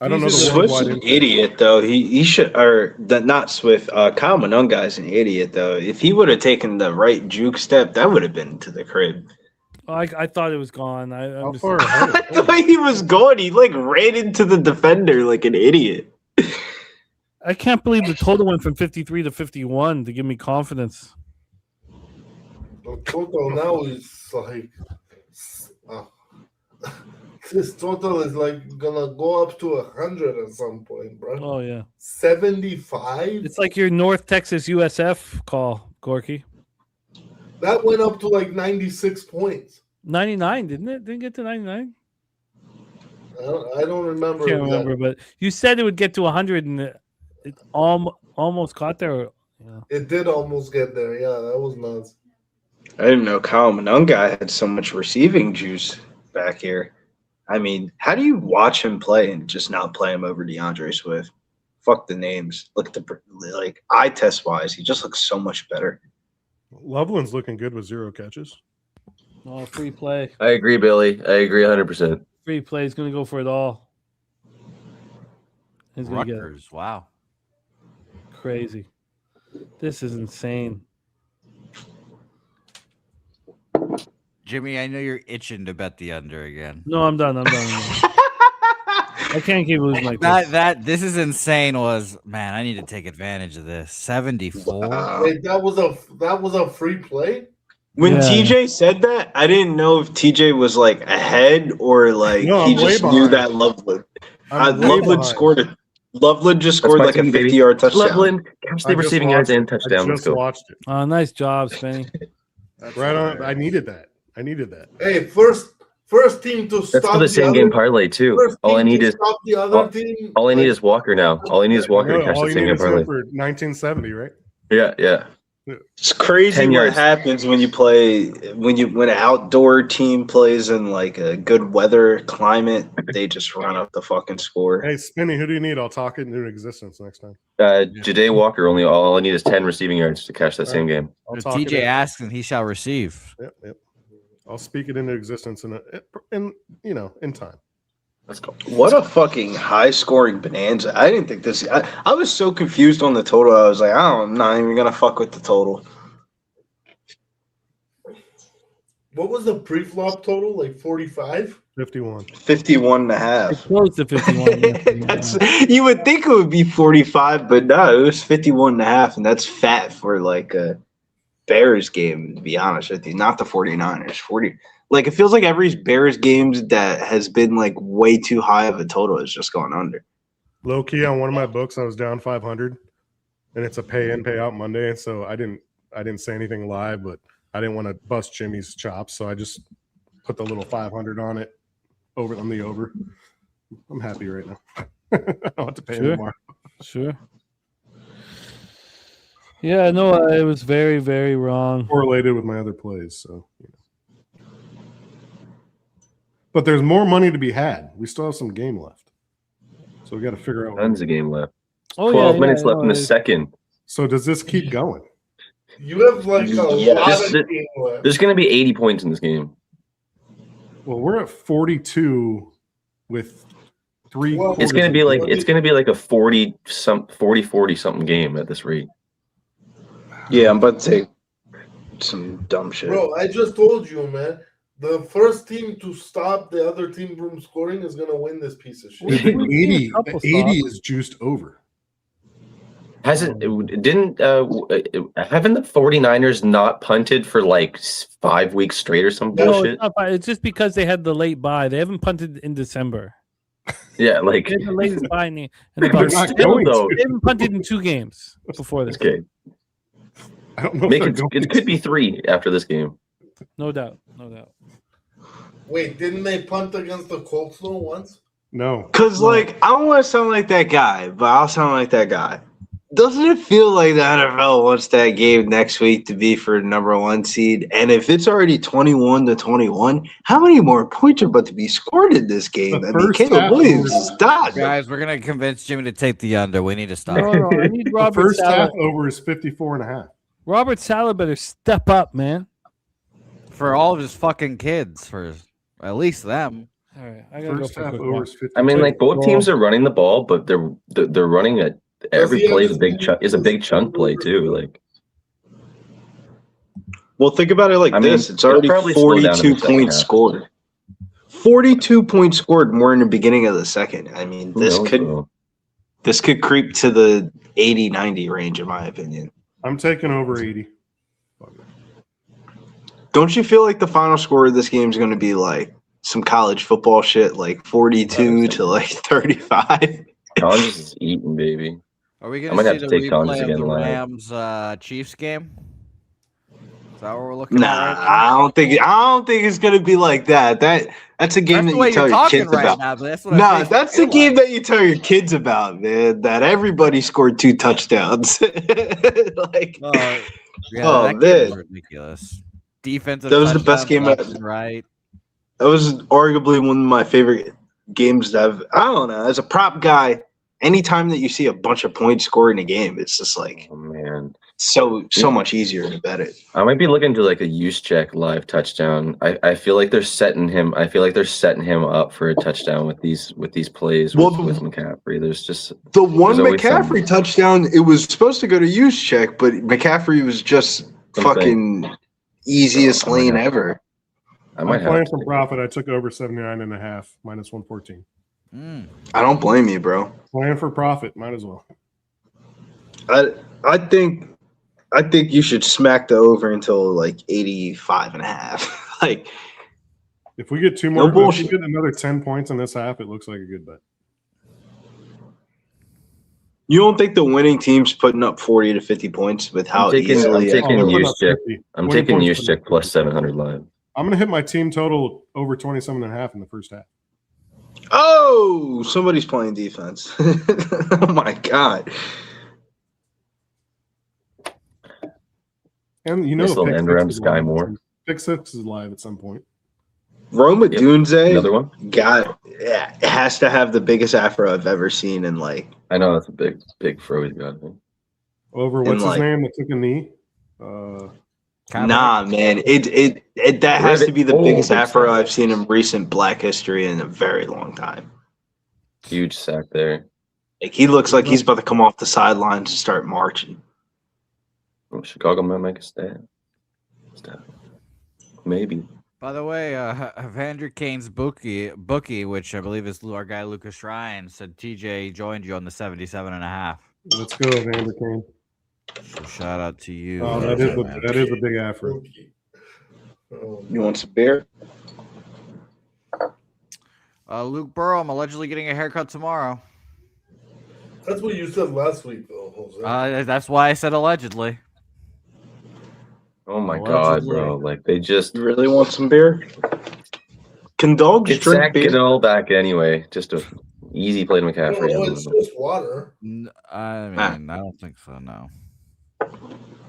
I don't know. The Swift's worldwide an idiot, though. He should, or not Swift. Kyle Monungai's an idiot, though. If he would have taken the right juke step, that would have been to the crib. I thought it was gone. I'm How just far ahead? I thought he was gone. He like ran into the defender like an idiot. I can't believe the total went from 53 to 51 to give me confidence. The total now is like this total is like gonna go up to 100 at some point, bro. Oh yeah, 75. it's like your North Texas USF call, Gorky. That went up to like 96 points. 99, didn't it? Didn't get to 99. I don't remember. Can't remember, but you said it would get to 100, and it almost got there. Yeah. It did almost get there. Yeah, that was nuts. I didn't know Kyle Monunga had so much receiving juice back here. I mean, how do you watch him play and just not play him over DeAndre Swift? Fuck the names. Look at the like eye test wise, he just looks so much better. Loveland's looking good with 0 catches. Oh, free play. I agree, Billy. I agree 100%. Free play is going to go for it all. He's going to get Rutgers. Wow. crazy. This is insane. Jimmy, I know you're itching to bet the under again. No, I'm done. I can't keep losing like this. This is insane. Man, I need to take advantage of this. 74. Wait, that was a free play? When TJ said that, I didn't know if TJ was like ahead or like he just knew that Loveland. Loveland just scored like a 50-yard touchdown. Loveland, catch the receiving yards and touchdown. I just watched it. Oh, nice job, Spenny. Right on. I needed that. Hey, first team to stop. That's for the same game parlay too. All I need is all I need is Walker now. All I need is Walker to catch the same game parlay. For 1970, right? Yeah. It's crazy what happens when an outdoor team plays in like a good weather climate. They just run up the fucking score. Hey, Spinny, who do you need? I'll talk it into existence next time. Ja'Day Walker. All I need is 10 receiving yards to catch that same game. If TJ asks, and he shall receive. Yep. I'll speak it into existence in time. Let's go. What a fucking high scoring bonanza. I didn't think this. I was so confused on the total. I was like, I'm not even going to fuck with the total. What was the pre-flop total? Like 45? 51. 51 and a half. It's close to 51. You would think it would be 45, but no, it was 51 and a half, and that's fat for like a Bears game, to be honest with you. Not the 49ers. 40. Like, it feels like every Bears game that has been like way too high of a total is just going under. Low key on one of my books, I was down 500, and it's a pay in, pay out Monday, and so I didn't say anything live, but I didn't want to bust Jimmy's chops, so I just put the little 500 on it on the over. I'm happy right now. I don't have to pay anymore. Sure. Yeah, no, it was very, very wrong. Correlated with my other plays, so. But there's more money to be had. We still have some game left, so we got to figure out. Tons of game left. 12 minutes left in the second. So does this keep going? You have like a lot of game left. There's going to be 80 points in this game. Well, we're at 42 with 3. It's going to be like a 40 something game at this rate. Yeah, I'm about to take some dumb shit. Bro, I just told you, man. The first team to stop the other team from scoring is going to win this piece of shit. 80 is juiced over. Haven't the 49ers not punted for like 5 weeks straight or some bullshit? It's just because they had the late bye. They haven't punted in December. Yeah, like they had the latest bye in they haven't punted in 2 games before this game. I don't know. It could be 3 after this game. No doubt. Wait, didn't they punt against the Colts though once? No. Because, like, I don't want to sound like that guy, but I'll sound like that guy. Doesn't it feel like the NFL wants that game next week to be for number 1 seed? And if it's already 21-21, how many more points are about to be scored in this game? I mean, Caleb Williams is done. Guys, we're going to convince Jimmy to take the under. We need to stop. No, I need Robert the first Saleh. half over is 54.5. Robert Saleh better step up, man. For all of his fucking kids, for at least them. All right, I gotta first go half for over is 50. I mean, like both teams are running the ball, but they're running it. Every play is a big chunk play too. Like Well, think about it like this. It's already it'll probably slow down in 42 the second points half. scored. 42 points scored more in the beginning of the second. I mean, Who knows, though? this could creep to the 80-90 range, in my opinion. I'm taking over 80. Don't you feel like the final score of this game is going to be like some college football shit, like 42 to like 35? College is eating, baby. Are we I going might to have see to the take Collins replay of again the live. Rams Chiefs game? Is that what we're looking Nah, at right now? I don't think it's going to be like that. That's a game That's that the way you tell you're your talking kids right about. now, but that's what I Nah, think that's you the feel game that you tell your kids about, man. That everybody scored 2 touchdowns. Like, Yeah, oh, that game was man. ridiculous. Defensive That was the best touchdowns game left I- and right. That was arguably one of my favorite games that I don't know. As a prop guy, anytime that you see a bunch of points scored in a game, it's just like, oh man, so much easier to bet it. I might be looking to like a use check live touchdown. I feel like they're setting him. I feel like they're setting him up for a touchdown with these plays with McCaffrey. There's just The one there's always McCaffrey touchdown, it was supposed to go to use check, but McCaffrey was just fucking easiest lane ever. I might I'm playing have from profit. I took over 79.5 minus 114. I don't blame you, bro. Playing for profit, might as well. I think you should smack the over until like 85.5. Like, If we get two No more, if bullshit. we get another 10 points in this half, it looks like a good bet. you don't think the winning team's putting up 40 to 50 points with how I'm taking easily? use check. I'm Winning taking points use put check up plus 700 live. I'm going to hit my team total over 27.5 in the first half. Oh, somebody's playing defense. Oh my god. And you know, Nice little pick end six around is Sky live. Moore. Pick 6 is live at some point. Roma Dunze, Another one? it has to have the biggest afro I've ever seen in like. I know that's a big throw he's got. Over, what's his name that took a knee? Nah, man, it that has to be the biggest afro I've seen in recent Black history in a very long time. Huge sack there. Like, he looks like he's about to come off the sidelines and start marching. Oh, Chicago might make a stand. Maybe. By the way, Evander Kane's bookie, which I believe is our guy Lucas Ryan, said TJ joined you on the 77.5. Let's go, Vander Kane. So shout out to you. Oh, that is a big afro. You want some beer? Luke Burrow, I'm allegedly getting a haircut tomorrow. That's what you said last week, though, Jose. That's why I said allegedly. Oh my god, bro! Like they just You really want some beer? Can dogs get drink Zach beer? Goodell back anyway. Just a easy play to McCaffrey. No, it's just water. I mean, I don't think so. No.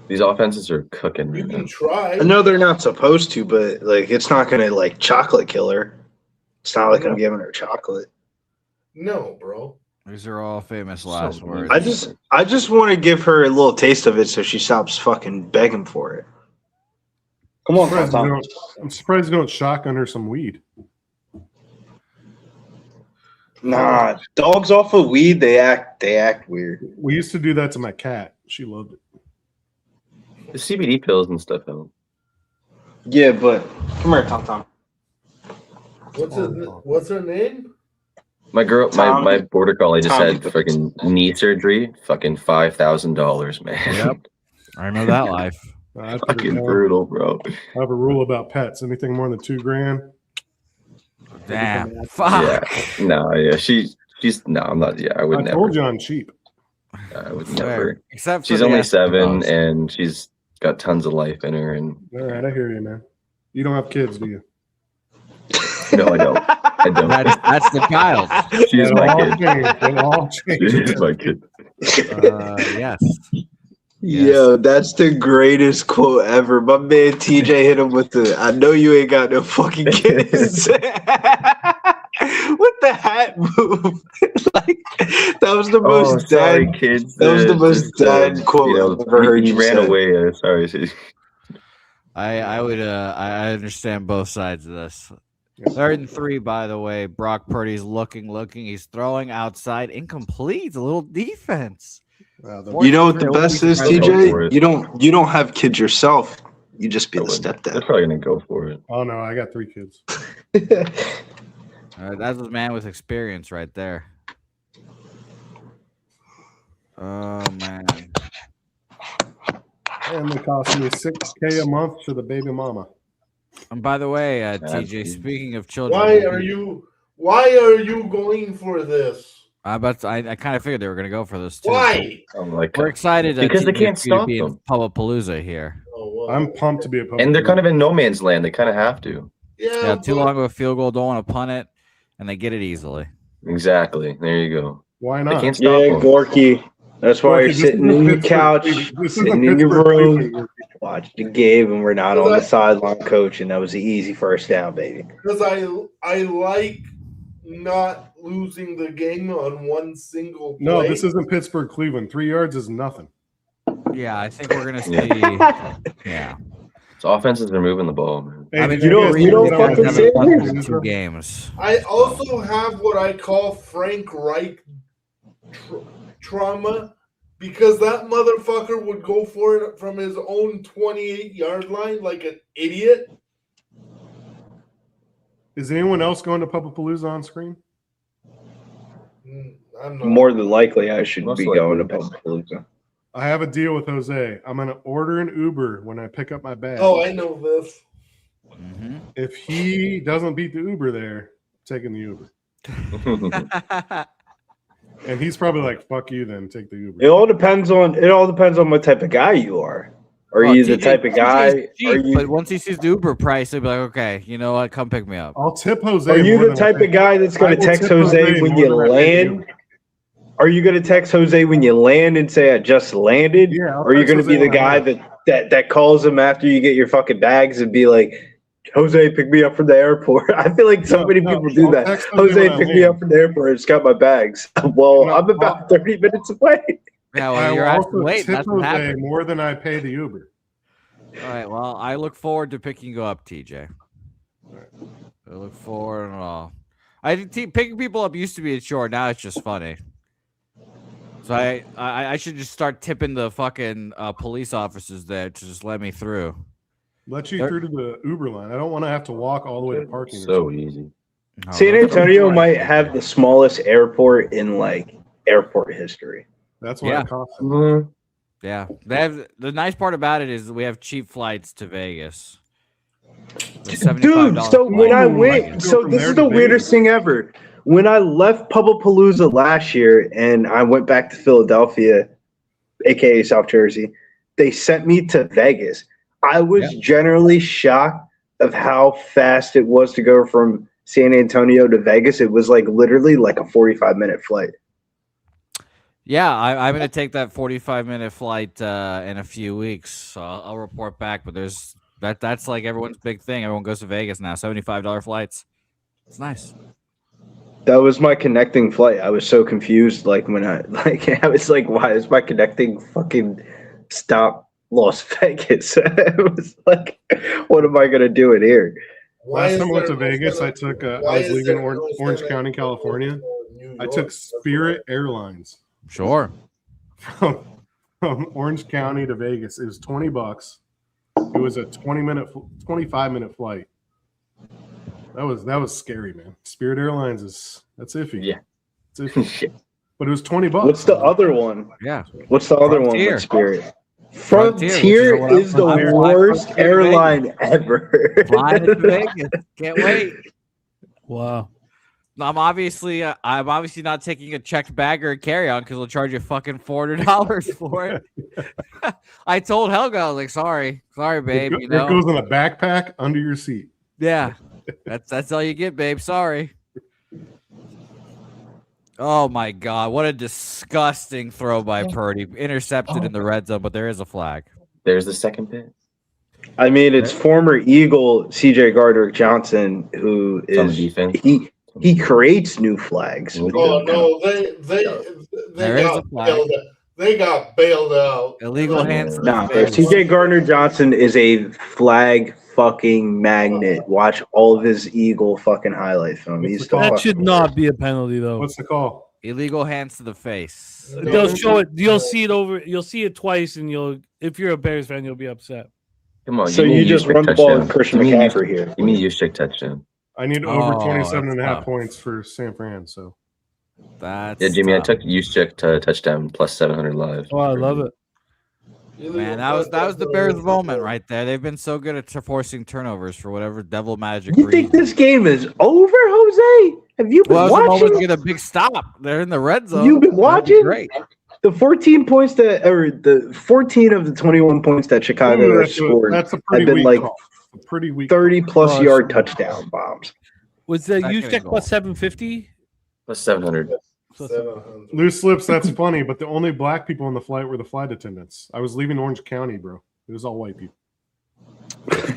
These offenses are cooking right You now. can try. I know they're not supposed to, but like it's not gonna like chocolate kill her. It's not like I'm giving her chocolate. No, bro. These are all famous last words. I just want to give her a little taste of it so she stops fucking begging for it. Come on, Tom. I'm surprised you don't shotgun her some weed. Nah, dogs off of weed, they act weird. We used to do that to my cat. She loved it. The CBD pills and stuff help. Yeah, but come here, Tom. What's her name? My girl, Tom- my border collie just Tommy. had freaking knee surgery. Fucking $5,000, man. Yep. I know that life. Fucking brutal, bro. I have a rule about pets. Anything more than $2,000. Damn. Fuck. Yeah. No, yeah. She's no, I'm not. Yeah, I would I never. told you I'm cheap. I would Fair. never. Except for She's the only Eskimos. 7 and she's got tons of life in her. And All right, I hear you, man. You don't have kids, do you? no, I don't. I don't. That's the child. She's It my all kid. changed. It all changed. She's my kid. Yes. Yo, that's the greatest quote ever. My man TJ hit him with the I know you ain't got no fucking kids. With the hat move. Like that was the most sorry, dad kids. That was the most Just, dad quote you know, I've ever heard he you ran say. away. Sorry. I understand both sides of this. 3rd and 3, by the way. Brock Purdy's looking. He's throwing outside, incomplete. A little defense. You know what the best is, TJ? You don't have kids yourself. You just be the They're stepdad. probably gonna go for it. Oh no, I got 3 kids. That's a man with experience right there. Oh man. And they cost me $6K a month to the baby mama. And by the way, TJ, speaking of children, Why are you going for this? I kind of figured they were going to go for this too. Why? We're excited because they can't stop be in them. Paba Palooza here. I'm pumped to be a Paba And they're Palooza. kind of in no man's land. They kind of have to. Yeah, too long of a field goal. Don't want to punt it, and they get it easily. Exactly. There you go. Why not? They can't stop them. Gorky. That's why you're Gorky, sitting in your couch, sitting in your room, watching the game, and we're not on the sideline coaching. That was the easy first down, baby. Because I like not losing the game on one single play. No, this isn't Pittsburgh, Cleveland. 3 yards is nothing. Yeah, I think we're gonna see. Yeah. So offenses are moving the ball, man. I mean, you don't fucking say it. 2 games. I also have what I call Frank Reich trauma, because that motherfucker would go for it from his own 28-yard line like an idiot. Is anyone else going to Paba Palooza on screen? I'm not. More than likely, I should Most be likely. going to Paba Palooza. I have a deal with Jose. I'm going to order an Uber when I pick up my bag. Oh, I know this. Mm-hmm. If he doesn't beat the Uber there, I'm taking the Uber. And he's probably like, "Fuck you, then take the Uber." It all depends on what type of guy you are. Are you the type of guy? But once he sees the Uber price, he'll be like, "Okay, you know what? Come pick me up." I'll tip Jose. Are you more the than type I of guy that's going I to will text tip Jose when more you than I pay land? Are you going to text Jose when you land and say, "I just landed"? Yeah, I'll or are you text going to be Jose the when I guy that calls him after you get your fucking bags and be like, "Jose, pick me up from the airport"? I feel like so many people do I'll that. text Jose Jose, when I pick me land. up from the airport. It's got my bags. Well, No, I'm about 30 minutes away. Yeah, I well, will you're also asking late. tip That's what Jose happened. more than I pay the Uber. All right. Well, I look forward to picking you up, TJ. I look forward and all. I think picking people up used to be a chore. Now it's just funny. So I should just start tipping the fucking police officers there to just let me through. Let you through to the Uber line. I don't want to have to walk all the way to parking. So easy. Oh, San Antonio might have the smallest airport in like airport history. That's what Yeah. it costs. Yeah, they have the nice part about it is we have cheap flights to Vegas. The Dude, $75 so when I flight. went, so this is the weirdest thing ever. When I left Paba Palooza last year and I went back to Philadelphia, aka South Jersey, they sent me to Vegas. I was generally shocked of how fast it was to go from San Antonio to Vegas. It was like literally like a 45-minute flight. Yeah, I'm going to take that 45-minute flight in a few weeks. So I'll report back. But that's like everyone's big thing. Everyone goes to Vegas now. $75 flights. It's nice. That was my connecting flight. I was so confused. Like when I was like, why is my connecting fucking stop Las Vegas? It was like, what am I gonna do in here? Last time I went to Vegas, I took. I was leaving Orange County, California. I took Spirit Airlines. Sure. From Orange County to Vegas, it was $20. It was a 25-minute flight. That was scary, man. Spirit Airlines that's iffy. Yeah, it's iffy. But it was $20. What's the other one? Yeah. What's the other one Frontier. with Spirit? Frontier, Frontier is the worst airline ever. Flying to Vegas. Can't wait. Wow. I'm obviously not taking a checked bag or a carry-on because they'll charge you fucking $400 for it. I told Helga, I was like, sorry, babe. It goes in a backpack under your seat. Yeah, that's all you get, babe. Sorry. Oh my God, what a disgusting throw by Purdy. Intercepted in the red zone, but there is a flag. There's the second bit. I mean, it's former Eagle CJ Gardner-Johnson who is he creates new flags. Oh no, they got bailed out. Illegal hands. No, CJ Gardner-Johnson is a flag fucking magnet. Watch all of his Eagle fucking highlight film. That should not be a penalty, though. What's the call? Illegal hands to the face. They'll show it. You'll see it twice, and if you're a Bears fan, you'll be upset. Come on. So give me you a just Juszczyk run the ball with touchdown. Christian Give me a McCaffrey here. Give me a Juszczyk touchdown. I need over Oh, 27 and a that's half tough. points for San Fran. So That's Yeah, Jimmy, I tough. took Juszczyk to touchdown plus 700 live. Oh, I love it. Man, that was the Bears' moment right there. They've been so good at forcing turnovers for whatever devil magic You reason. think this game is over, Jose? Have you been Well, I was watching? to get a big stop. They're in the red zone. You've been That'd be watching? great. The 14 points the 14 of the 21 points that Chicago has scored that's a have pretty been weak like call. A pretty weak 30 plus Oh, yard sure. touchdown bombs. Was the Second Juszczyk goal. plus 750? Plus 700. 700. Loose slips, that's funny, but the only black people on the flight were the flight attendants. I was leaving Orange County, bro. It was all white people.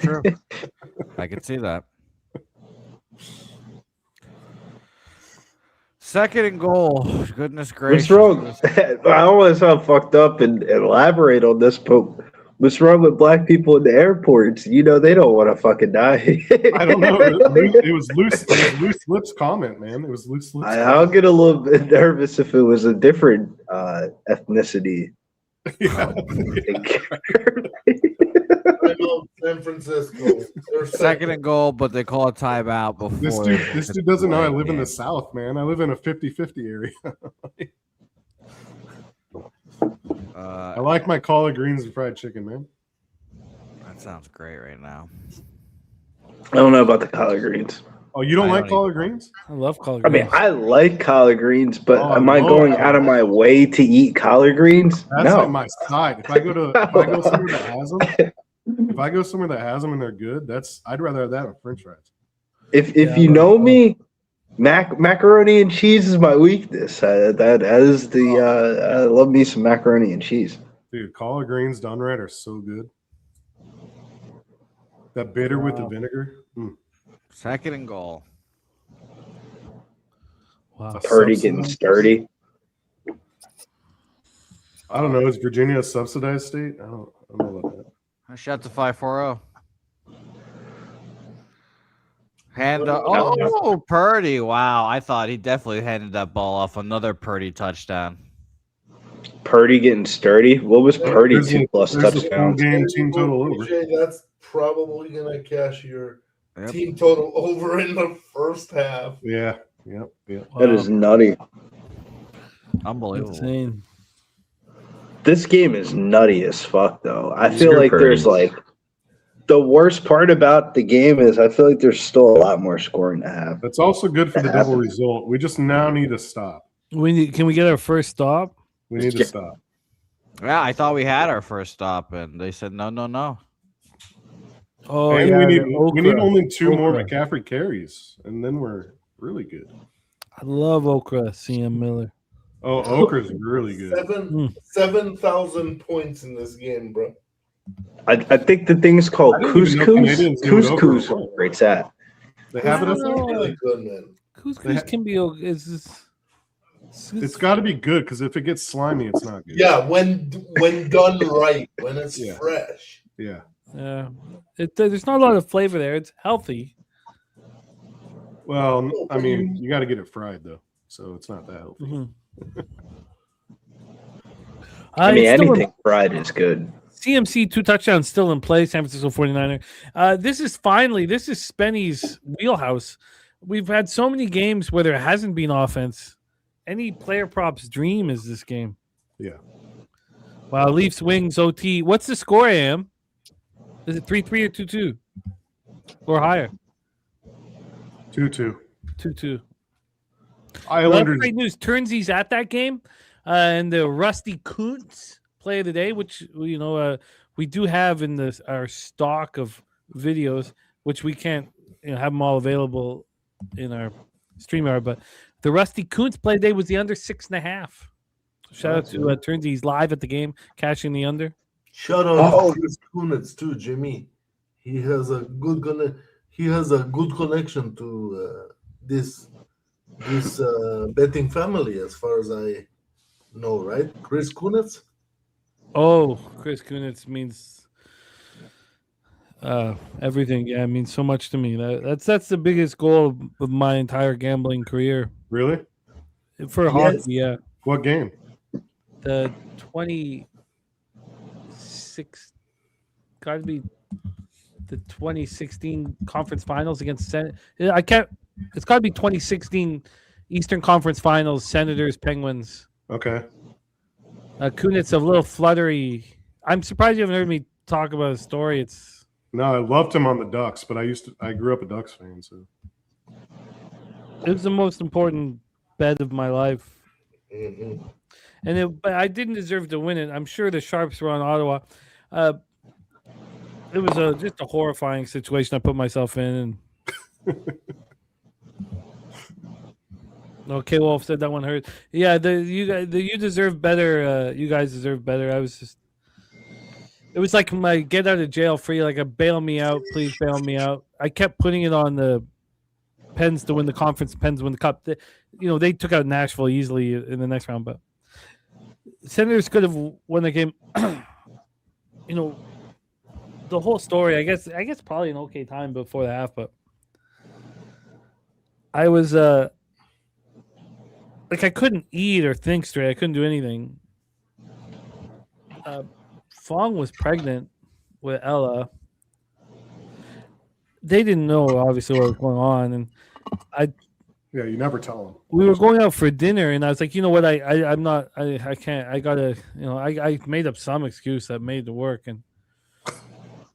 True. I could see that. Second and goal. Goodness gracious. What's wrong? I always sound fucked up and elaborate on this, but what's wrong with black people in the airports? You know, they don't want to fucking die. I don't know. It was loose lips comment, man. It was loose lips. I'll get a little bit nervous if it was a different ethnicity. Yeah. I know San Francisco. They're Second and goal, but they call a timeout before. This dude doesn't know I live in the South, man. I live in a 50-50 area. I like my collard greens and fried chicken, man. That sounds great right now. I don't know about the collard greens. Oh, you don't I like don't collard greens? I love collard I mean, greens. I like collard greens, but Oh, am I no. going out of my way to eat collard greens? That's No. like my side. If I go somewhere that has them, and they're good, I'd rather have that than French fries. If Yeah, you I know like me, macaroni and cheese is my weakness. That is the I love me some macaroni and cheese. Dude, collard greens done right are so good. That bitter with the vinegar. Second and goal. Wow. Purdy getting sturdy. I don't know. Is Virginia a subsidized state? I don't know about that. Shout to 540. Oh, Purdy. Wow. I thought he definitely handed that ball off. Another Purdy touchdown. Purdy getting sturdy. What was Purdy There's 2+ a full touchdowns? game team total over. AJ, that's probably gonna cash your Yep. team total over in the first half. Yeah. Yep. That is nutty. Unbelievable. Insane. This game is nutty as fuck, though. I Screw feel like Purdy. there's like the worst part about the game is I feel like there's still a lot more scoring to have. That's also good for the double result. We just now need to stop. Can we get our first stop? We need to stop. Yeah, I thought we had our first stop, and they said no. Oh, And yeah, we the need okra. only 2 more Okra. McCaffrey carries, and then we're really good. I love okra, CM Miller. Oh, Okra's really good. 7,000 points in this game, bro. I think the thing's called I didn't even know Canadians knew what okra was. Couscous. Where it's at. They have it up It's there? really good, man. Couscous can be It's got to be good because if it gets slimy, it's not good. Yeah, when done right, when it's fresh. Yeah. Yeah. There's not a lot of flavor there. It's healthy. Well, I mean, you got to get it fried though, so it's not that healthy. Mhm. I mean, it's still anything fried is good. CMC 2 touchdowns still in play. San Francisco 49er. This is Spenny's wheelhouse. We've had so many games where there hasn't been offense. Any player props dream is this game. Yeah. Wow, Leafs wings OT. What's the score, Am? Is it 3-3 or 2-2? Or higher? 2-2. 2-2. Islanders. Great news. Turnsy's at that game. And the Rusty Kuntz play of the day, which we do have in our stock of videos, which we can't have them all available in our StreamYard. But the Rusty Kuntz play day was the under 6.5. Shout out to Turnsy. He's live at the game, cashing the under. Shout out to Chris Kunitz too, Jimmy. He has a good connection to this betting family, as far as I know, right? Chris Kunitz. Oh, Chris Kunitz means everything. Yeah, it means so much to me. That's the biggest goal of my entire gambling career. Really? For hockey, yeah. What game? The 26 got to be the 2016 conference finals against Senate. I can't. It's got to be 2016 Eastern Conference Finals, Senators, Penguins. Okay. Kunitz, a little fluttery. I'm surprised you haven't heard me talk about his story. It's No, I loved him on the Ducks, but I grew up a Ducks fan, so it was the most important bet of my life. Mhm. But I didn't deserve to win it. I'm sure the Sharps were on Ottawa. It was just a horrifying situation I put myself in. Okay, Wolf said that one hurt. Yeah, you deserve better. You guys deserve better. It was like my get out of jail free. Like a bail me out, please bail me out. I kept putting it on the Pens to win the conference. Pens win the cup. They took out Nashville easily in the next round, but Senators could have won the game. The whole story. I guess probably an okay time before the half, but I was I couldn't eat or think straight. I couldn't do anything. Fong was pregnant with Ella. They didn't know obviously what was going on, and yeah, you never tell them. We were going out for dinner, and I was like, you know what, I'm not, I can't, I gotta, I made up some excuse that made it work, and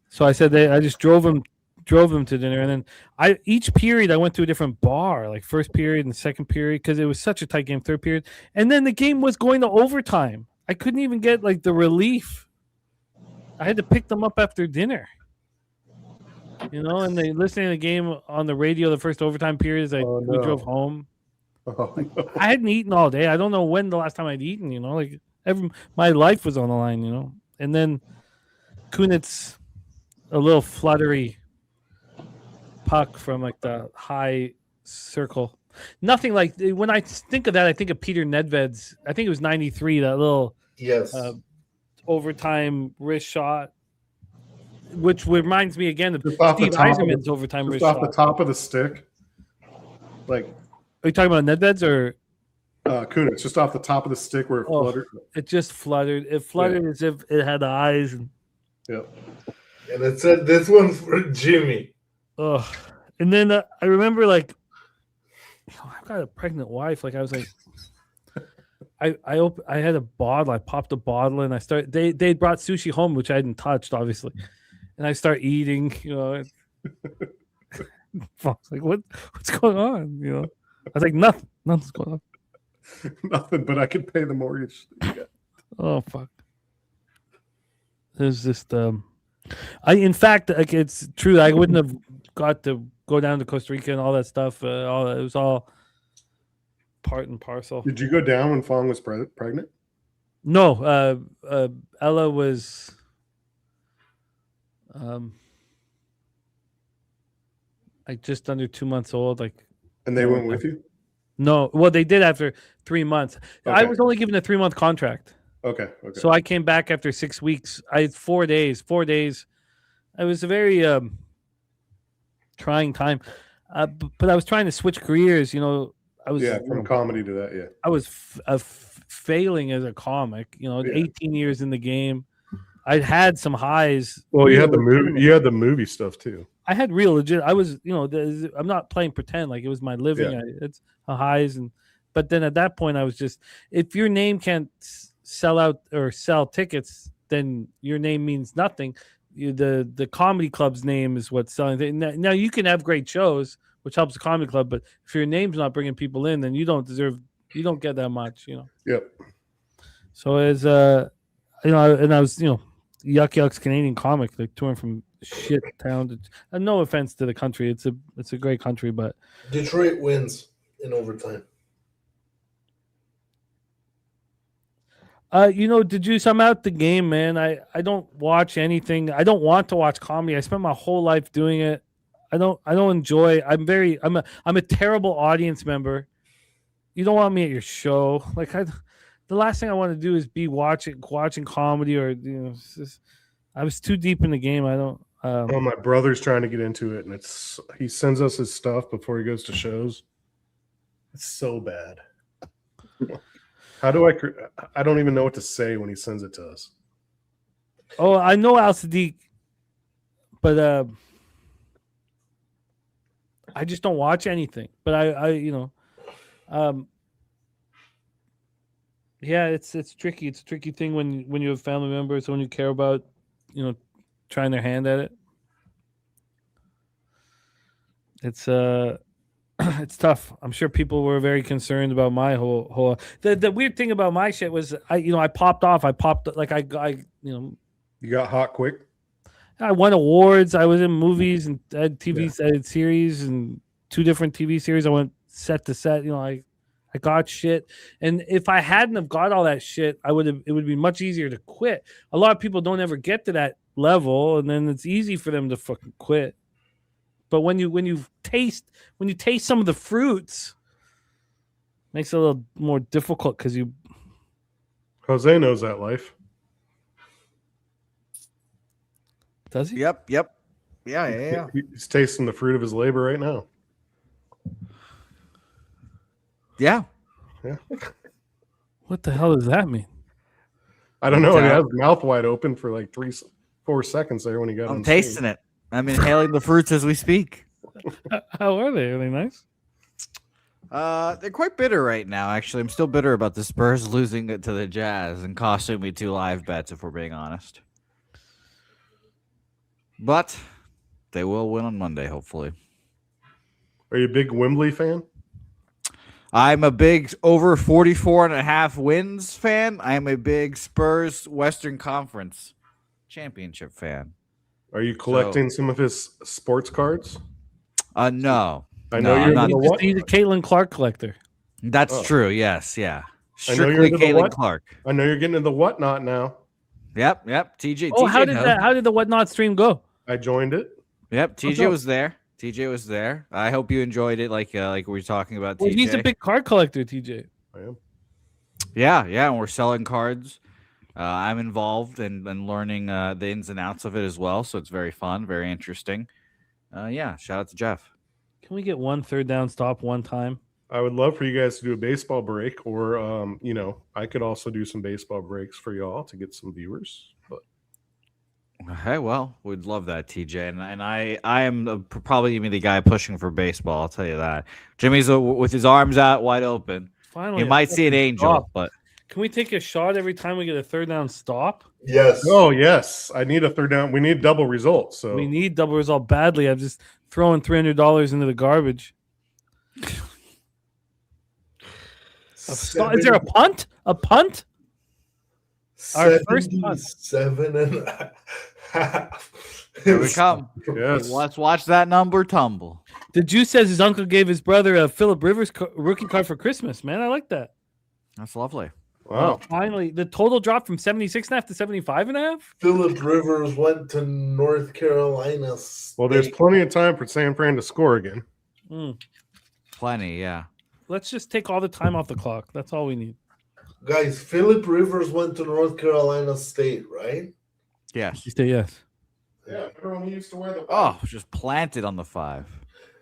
so I said I just drove him to dinner, and then each period I went to a different bar, like first period and second period, because it was such a tight game, third period, and then the game was going to overtime. I couldn't even get like the relief. I had to pick them up after dinner. And they listening to the game on the radio the first overtime period as we drove home. Oh, no. I hadn't eaten all day. I don't know when the last time I'd eaten, my life was on the line, And then Kunitz, a little fluttery puck from like the high circle. Nothing like when I think of that, I think of Peter Nedved's. I think it was 93, that little overtime wrist shot. Which reminds me again of Steve Yzerman's overtime wrist shot. Off the top of the stick. Like, are you talking about Nedved's or Kunitz? Just off the top of the stick where it fluttered. It just fluttered. It fluttered as if it had eyes. Yep. And it said, "This one's for Jimmy." Oh, and then I remember I've got a pregnant wife. Like I was like, I had a bottle. I popped a bottle and I started. They brought sushi home, which I hadn't touched, obviously. And I start eating, I was like, what's going on? I was like, nothing's going on. Nothing, but I can pay the mortgage. Oh, fuck. There's just, in fact, like, it's true. I wouldn't have got to go down to Costa Rica and all that stuff. It was all part and parcel. Did you go down when Fong was pregnant? No, Ella was... like just under 2 months old. And they went with you? No, well, they did after 3 months. Okay. I was only given a 3-month contract. Okay. So I came back after 6 weeks. I had 4 days. 4 days. It was a very trying time, but I was trying to switch careers. I was from comedy to that. Yeah, I was failing as a comic. 18 years in the game. I'd had some highs. Well, you had the movie. You had the movie stuff too. I had real legit. I was, I'm not playing pretend. Like it was my living. Yeah. It's a highs, but then at that point, I was just, if your name can't sell out or sell tickets, then your name means nothing. The comedy club's name is what's selling. Now you can have great shows, which helps the comedy club, but if your name's not bringing people in, then you don't get that much. Yep. So as and I was Yuck Yuck's Canadian comic, like touring from shit town to, no offense to the country, it's a great country, but Detroit wins in overtime. I'm out the game, man. I don't watch anything. I don't want to watch comedy. I spent my whole life doing it. I don't enjoy. I'm a terrible audience member. You don't want me at your show. Like the last thing I want to do is be watching comedy or I was too deep in the game. I don't. My brother's trying to get into it, and he sends us his stuff before he goes to shows. It's so bad. How do I don't even know what to say when he sends it to us. Oh, I know Al Sadiq But I just don't watch anything. But yeah, it's tricky. It's a tricky thing when you have family members, when you care about, trying their hand at it. It's it's tough. I'm sure people were very concerned about my whole. The weird thing about my shit was I popped off. I You got hot quick. I won awards. I was in movies and had TV series and 2 different TV series. I went set to set. I got shit. And if I hadn't have got all that shit, it would be much easier to quit. A lot of people don't ever get to that level, and then it's easy for them to fucking quit. But when you taste some of the fruits, it makes it a little more difficult because Jose knows that life. Does he? Yep. Yeah. He's tasting the fruit of his labor right now. Yeah. What the hell does that mean? I don't know. He had his mouth wide open for like 3-4 seconds there when he got. I'm tasting it. I'm inhaling the fruits as we speak. How are they? Are they nice? They're quite bitter right now. Actually, I'm still bitter about the Spurs losing it to the Jazz and costing me 2 live bets, if we're being honest. But they will win on Monday, hopefully. Are you a big Wembley fan? I'm a big over 44.5 wins fan. I'm a big Spurs Western Conference Championship fan. Are you collecting some of his sports cards? No. I know you're he's a Caitlin Clark collector. That's true. Yes. Yeah. Strictly Caitlin Clark. I know you're getting into the whatnot now. Yep. TJ. Oh, TJ how did the whatnot stream go? I joined it. Yep. TJ was there. I hope you enjoyed it, like we were talking about. Well, TJ. he's a big card collector, TJ. I am. Yeah, and we're selling cards. I'm involved in learning the ins and outs of it as well, so it's very fun, very interesting. Shout out to Jeff. Can we get 1 third down stop one time? I would love for you guys to do a baseball break, or I could also do some baseball breaks for y'all to get some viewers. But hey, well, we'd love that, TJ, and I am probably even the guy pushing for baseball. I'll tell you that. Jimmy's with his arms out wide open. Finally, you might see an angel, stop. But can we take a shot every time we get a third down stop? Yes. Oh yes, I need a third down. We need double results. So we need double result badly. I'm just throwing $300 into the garbage. Is there a punt? A punt? Our first punt. 7.5. Here we come. Yes. Let's watch that number tumble. The Juice says his uncle gave his brother a Phillip Rivers rookie card for Christmas. Man, I like that. That's lovely. Wow. Finally, the total dropped from 76.5 to 75.5. Phillip Rivers went to North Carolina State. Well, there's plenty of time for San Fran to score again. Plenty, yeah. Let's just take all the time off the clock. That's all we need. Guys, Phillip Rivers went to North Carolina State, right? Yes. You say yes. Yeah, everyone used to wear the. Oh, just planted on the 5.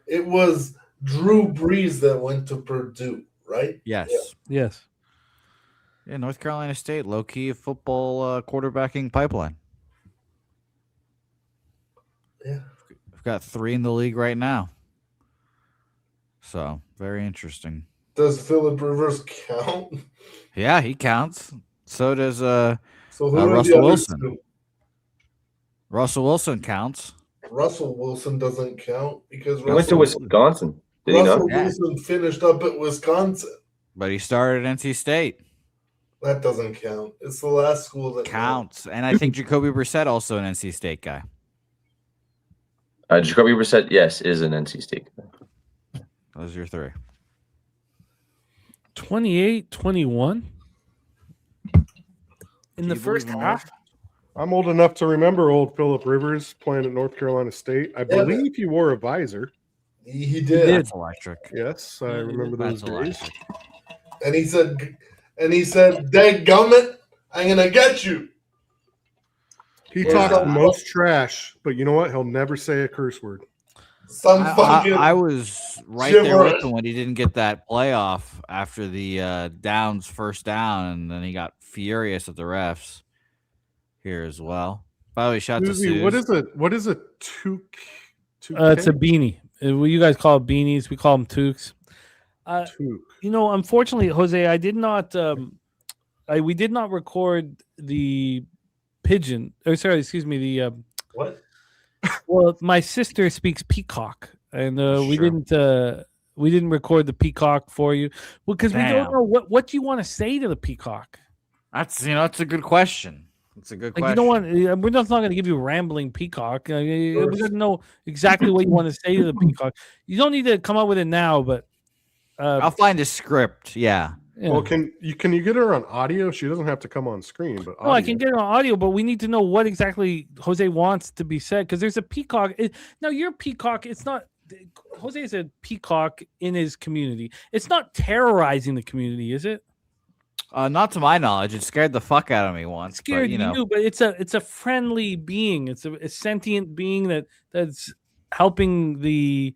It was Drew Brees that went to Purdue, right? Yes. Yes. Yeah, North Carolina State, low-key football quarterbacking pipeline. Yeah. We've got 3 in the league right now. So, very interesting. Does Phillip Rivers count? Yeah, he counts. So does So who are the Russell other Wilson. 2? Russell Wilson counts. Russell Wilson doesn't count because He went to Wisconsin. Did he Russell not? Wilson finished up at Wisconsin. But he started at NC State. That doesn't count. It's the last school that Counts. And I think Jacoby Brissett also an NC State guy. Jacoby Brissett, yes, is an NC State. Those are your 3. 28-21 in the first half. I'm old enough to remember old Phillip Rivers playing at North Carolina State. I believe he wore a visor. He did. That's electric. Yes, I remember those days. And he said, "Dadgummit, I'm gonna get you." He talks the most trash, but you know what? He'll never say a curse word. I was right there gibberish. with him when he didn't get that playoff after the first down, and then he got furious at the refs here as well. By the way, shout out to Susie, Suze. what is a toque? It's a beanie. Well, you guys call it beanies. We call them toques. Toque. Unfortunately, Jose, I did not. We did not record the pigeon. Excuse me. The What? Well, my sister speaks peacock, and we didn't record the peacock for you because we don't know what do you want to say to the peacock. That's a good question. It's a good question. You don't want. We're just not going to give you a rambling peacock. We got to know exactly what you want to say to the peacock. You don't need to come up with it now, but I'll find a script. Yeah. Well, can you get her on audio? She doesn't have to come on screen, but I can get it on audio, but we need to know what exactly Jose wants to be said because there's a peacock. Now your peacock, it's not. Jose is a peacock in his community. It's not terrorizing the community, is it? Not to my knowledge. It scared the fuck out of me once. Scared you, but it's a friendly being. It's a sentient being that's helping the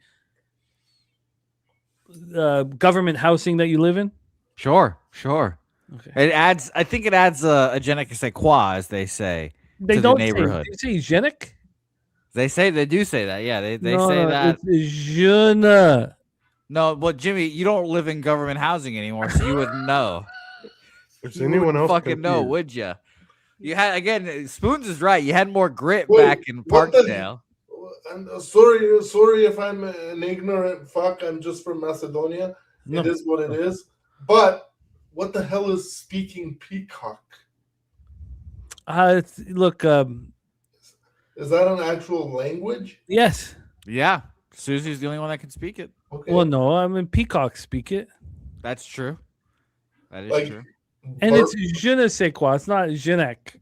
government housing that you live in. Sure. Okay. I think it adds a je ne sais quoi, as they say. They to don't the neighborhood. Say genic. They do say that. Yeah, they say that. It's je ne. No, but Jimmy, you don't live in government housing anymore, so you wouldn't know. If anyone else fucking confused. know, would you? You had again. Spoons is right. You had more grit back in Parkdale. And sorry if I'm an ignorant fuck. I'm just from Macedonia. No. It is what it is. But what the hell is speaking peacock? Look. Is that an actual language? Yes. Yeah, Susie's the only one that can speak it. Okay. Well, no, I mean peacocks speak it. That's true. That is true. And it's je ne sais quoi. It's not genek.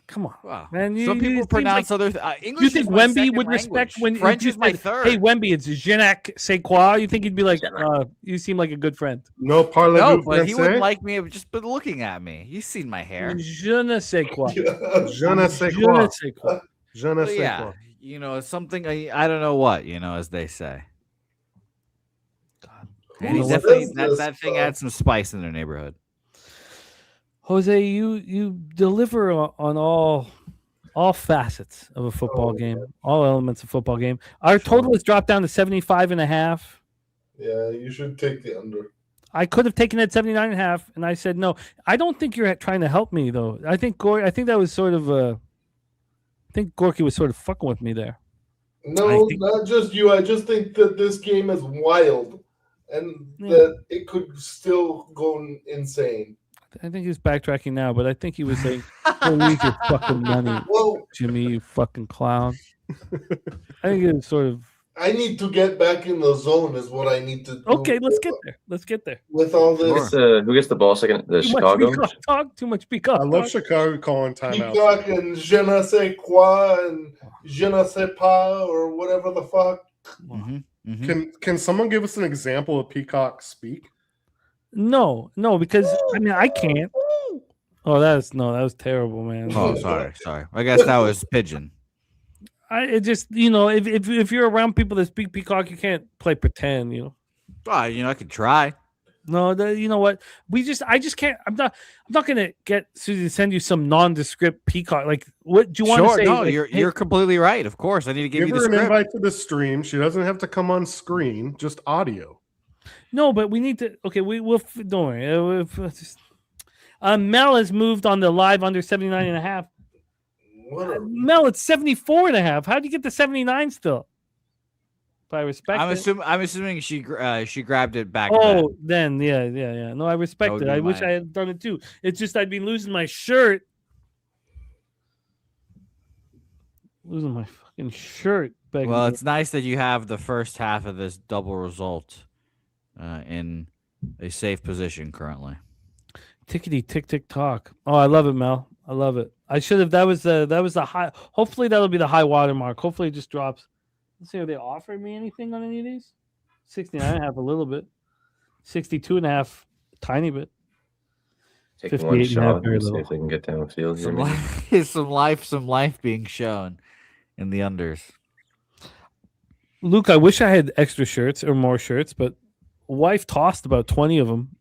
Come on, wow. Man. Some people pronounce other You English. think Wemby would respect when French you is my said, third? Hey, Wemby, it's je ne sais quoi. You think he'd be like, you seem like a good friend. No, no, but he wouldn't like me just by looking at me. You've seen my hair. Je ne sais quoi. Je ne sais quoi. Je ne sais quoi. You know, something I don't know what, as they say. God. And he's definitely that thing adds some spice in their neighborhood. Jose, you deliver on all facets of a football game, all elements of football game. Our total has dropped down to 75.5. Yeah, you should take the under. I could have taken it 79.5, and I said no. I don't think you're trying to help me though. I think that was sort of I think Gorky was sort of fucking with me there. No, not just you. I just think that this game is wild, and that it could still go insane. I think he's backtracking now, but I think he was saying, "Go use your fucking money, Jimmy, you fucking clown." I think it was sort of. I need to get back in the zone, is what I need to do. Okay, let's get there. With all this, who gets the ball second? The Chicago. Too much peacock. I love Chicago calling timeouts. Peacock and je ne sais quoi and je ne sais pas or whatever the fuck. Mm-hmm. Mm-hmm. Can someone give us an example of peacock speak? No, because I mean I can't. Oh, that was terrible, man. Oh, sorry. I guess that was pigeon. It just if you're around people that speak peacock, you can't play pretend. I could try. No, you know what? I just can't. I'm not gonna get Susie to send you some nondescript peacock. Like, what do you want to say? No, like, you're completely right. Of course, I need to give you the her script. an invite to the stream. She doesn't have to come on screen, just audio. No, but we need to. Okay, we'll don't worry. Mel has moved on the live under 79.5. Mel, it's 74.5. How do you get to 79 still? But I respect it. I'm assuming she grabbed it back. Oh, then yeah. No, I respect it. I wish I had done it too. It's just I'd been losing my shirt. Losing my fucking shirt. Well, it's nice that you have the first half of this double result in a safe position currently. Tickety tick tick tock. Oh, I love it, Mel. I love it. I should have. That was the high. Hopefully that'll be the high water mark. Hopefully it just drops. Let's see if they offered me anything on any of these. 69.5 a little bit. 62.5 tiny bit. Take one shot and see if they can get downfield. Some life being shown in the unders. Luke, I wish I had extra shirts or more shirts, but wife tossed about 20 of them.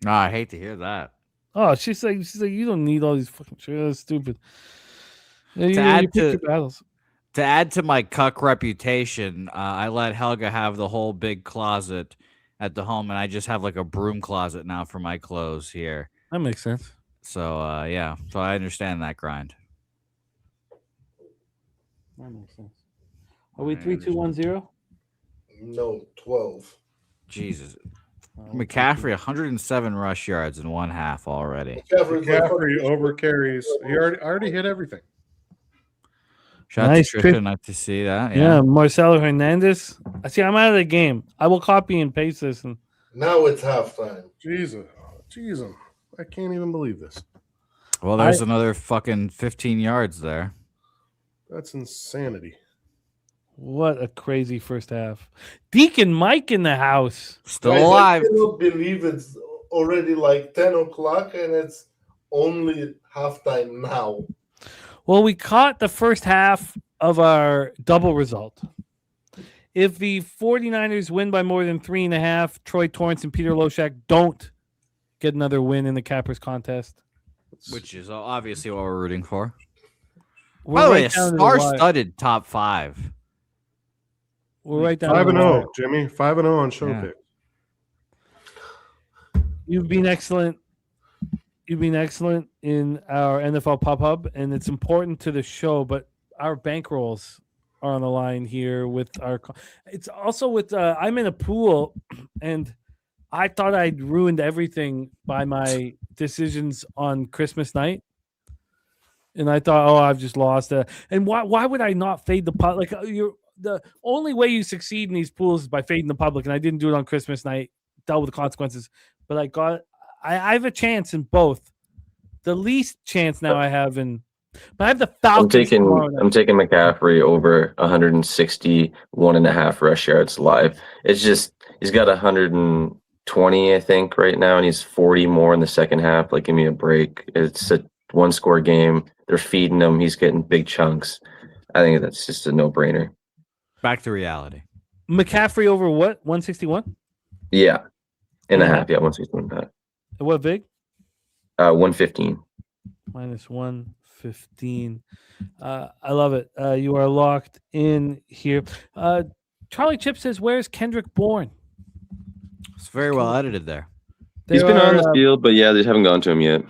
No, I hate to hear that. Oh, she's like, you don't need all these fucking shirts. That's stupid. You pick your battles. To add to my cuck reputation, I let Helga have the whole big closet at the home, and I just have like a broom closet now for my clothes here. That makes sense. So yeah, so I understand that grind. That makes sense. Are we 3-2-1-0? No, 12. Jesus. McCaffrey, 107 rush yards in one half already. McCaffrey over carries. He already hit everything. Shout Nice out to Tristan, nice to see that. Yeah, Marcelo Hernandez. I see. I'm out of the game. I will copy and paste this. And now it's halftime. Jesus, I can't even believe this. Well, there's another fucking 15 yards there. That's insanity. What a crazy first half. Deacon Mike in the house. Still alive. I cannot believe it's already like 10 o'clock and it's only halftime now. Well, we caught the first half of our double result. If the 49ers win by more than 3.5, Troy Torrance and Peter Loshak don't get another win in the Cappers contest. Which is obviously what we're rooting for. We're By the way, right a down to the wire. star-studded top 5. We're right down 5-0, Jimmy. 5-0 on show pick. You've been excellent. You've been excellent in our NFL Pop Hub, and it's important to the show, but our bankrolls are on the line here with our. It's also with. I'm in a pool, and I thought I'd ruined everything by my decisions on Christmas night. And I thought, I've just lost it. And why would I not fade the public? Like the only way you succeed in these pools is by fading the public. And I didn't do it on Christmas night. Dealt with the consequences. But I have a chance in both. The least chance now I have in. But I have the Falcons. I'm taking McCaffrey over 161.5 rush yards live. It's just he's got 120, I think, right now, and he's 40 more in the second half. Like, give me a break. It's a one-score game. They're feeding him. He's getting big chunks. I think that's just a no-brainer. Back to reality. McCaffrey over what? 161? Yeah. And a half. Yeah, 161. What big? 115. Minus 115. I love it. You are locked in here. Charlie Chip says, where's Kendrick Bourne? It's very well edited there. He's been on the field, but yeah, they haven't gone to him yet.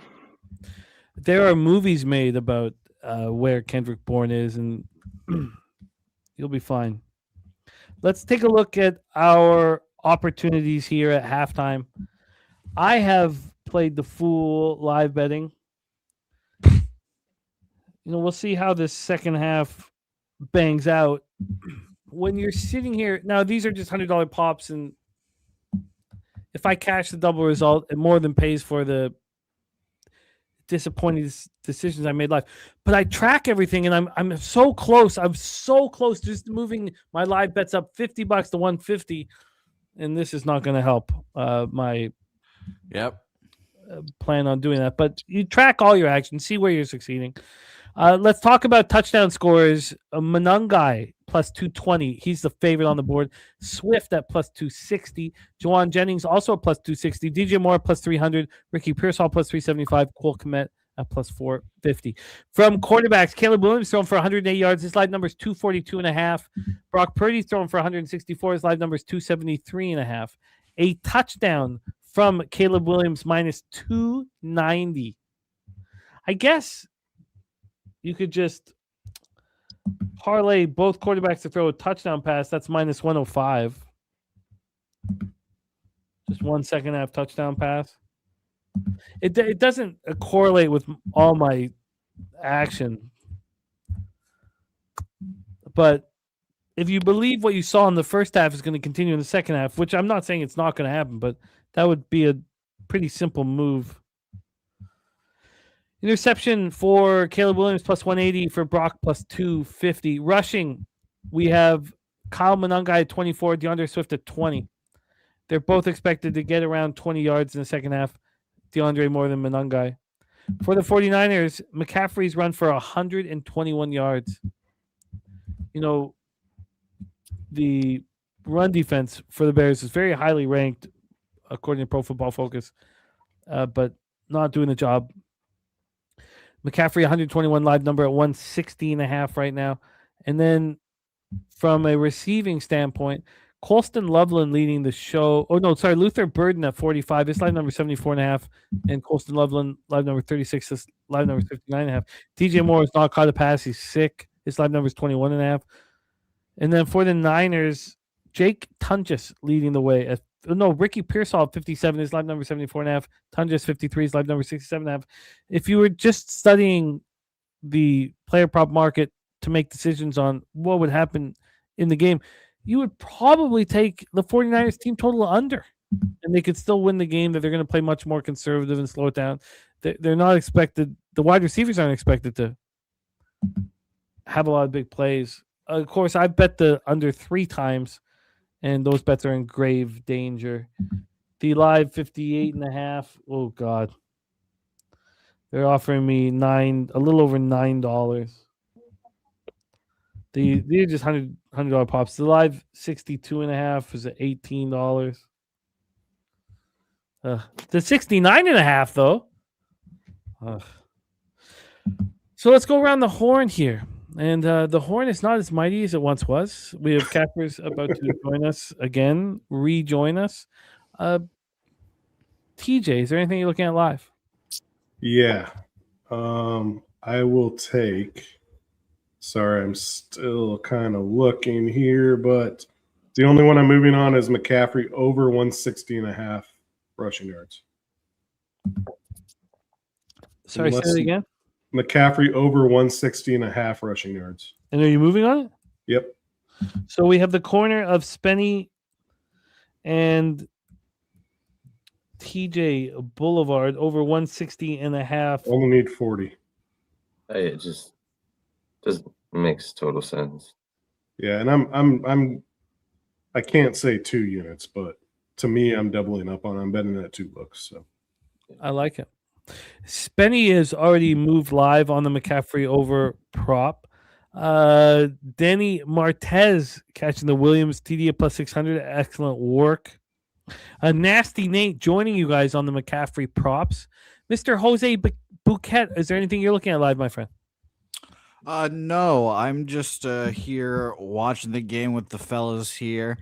There are movies made about where Kendrick Bourne is, and you'll be fine. Let's take a look at our opportunities here at halftime. I have played the fool live betting. We'll see how this second half bangs out. When you're sitting here, now these are just $100 pops, and if I cash the double result, it more than pays for the disappointing decisions I made live. But I track everything, and I'm so close. I'm so close to just moving my live bets up $50 to 150, and this is not going to help my plan on doing that. But you track all your actions, see where you're succeeding. Let's talk about touchdown scores. Manungai plus 220. He's the favorite on the board. Swift at plus 260. Juwan Jennings also at plus 260. DJ Moore plus 300. Ricky Pearsall plus 375. Cole Kmet at plus 450. From quarterbacks, Caleb Williams throwing for 108 yards. His live number is 242.5. Brock Purdy's throwing for 164. His live number is 273.5. A touchdown from Caleb Williams minus 290. I guess you could just parlay both quarterbacks to throw a touchdown pass. That's minus 105. Just 1 second half touchdown pass. It doesn't correlate with all my action. But if you believe what you saw in the first half is going to continue in the second half, which I'm not saying it's not going to happen, but that would be a pretty simple move. Interception for Caleb Williams plus 180, for Brock plus 250. Rushing, we have Kyle Manungai at 24, DeAndre Swift at 20. They're both expected to get around 20 yards in the second half. DeAndre more than Manungai. For the 49ers, McCaffrey's run for 121 yards. The run defense for the Bears is very highly ranked, according to Pro Football Focus, but not doing the job. McCaffrey 121 live number at 160.5 right now. And then from a receiving standpoint, Colston Loveland leading the show. Oh, no, sorry. Luther Burden at 45. His live number 74.5. And Colston Loveland, live number 36. His live number 59.5. DJ Moore has not caught a pass. He's sick. His live number is 21.5. And then for the Niners, Jake Tunges leading the way. Ricky Pearsall at 57. His live number 74.5. Tunges 53. His live number 67.5. If you were just studying the player prop market to make decisions on what would happen in the game, you would probably take the 49ers team total under, and they could still win the game. That they're going to play much more conservative and slow it down. They're not expected. The wide receivers aren't expected to have a lot of big plays. Of course, I bet the under 3 times, and those bets are in grave danger. The live 58.5. Oh God, they're offering me a little over $9. These are just $100 pops. The live 62.5 is at $18. The 69.5 though. So let's go around the horn here, and the horn is not as mighty as it once was. We have cappers about to join us again, rejoin us. TJ, is there anything you're looking at live? Yeah, I will take. Sorry, I'm still kind of looking here, but the only one I'm moving on is McCaffrey over 160.5 rushing yards. Sorry, say it again. McCaffrey over 160.5 rushing yards. And are you moving on it? Yep. So we have the corner of Spenny and TJ Boulevard over 160.5. Only need 40. Hey, it just makes total sense. Yeah, and I can't say 2 units, but to me, I'm doubling up on. I'm betting at 2 looks. So I like it. Spenny has already moved live on the McCaffrey over prop. Denny Martez catching the Williams TD at plus 600. Excellent work. Nasty Nate joining you guys on the McCaffrey props. Mr. Jose Bouquet, is there anything you're looking at live, my friend? No, I'm just here watching the game with the fellas here.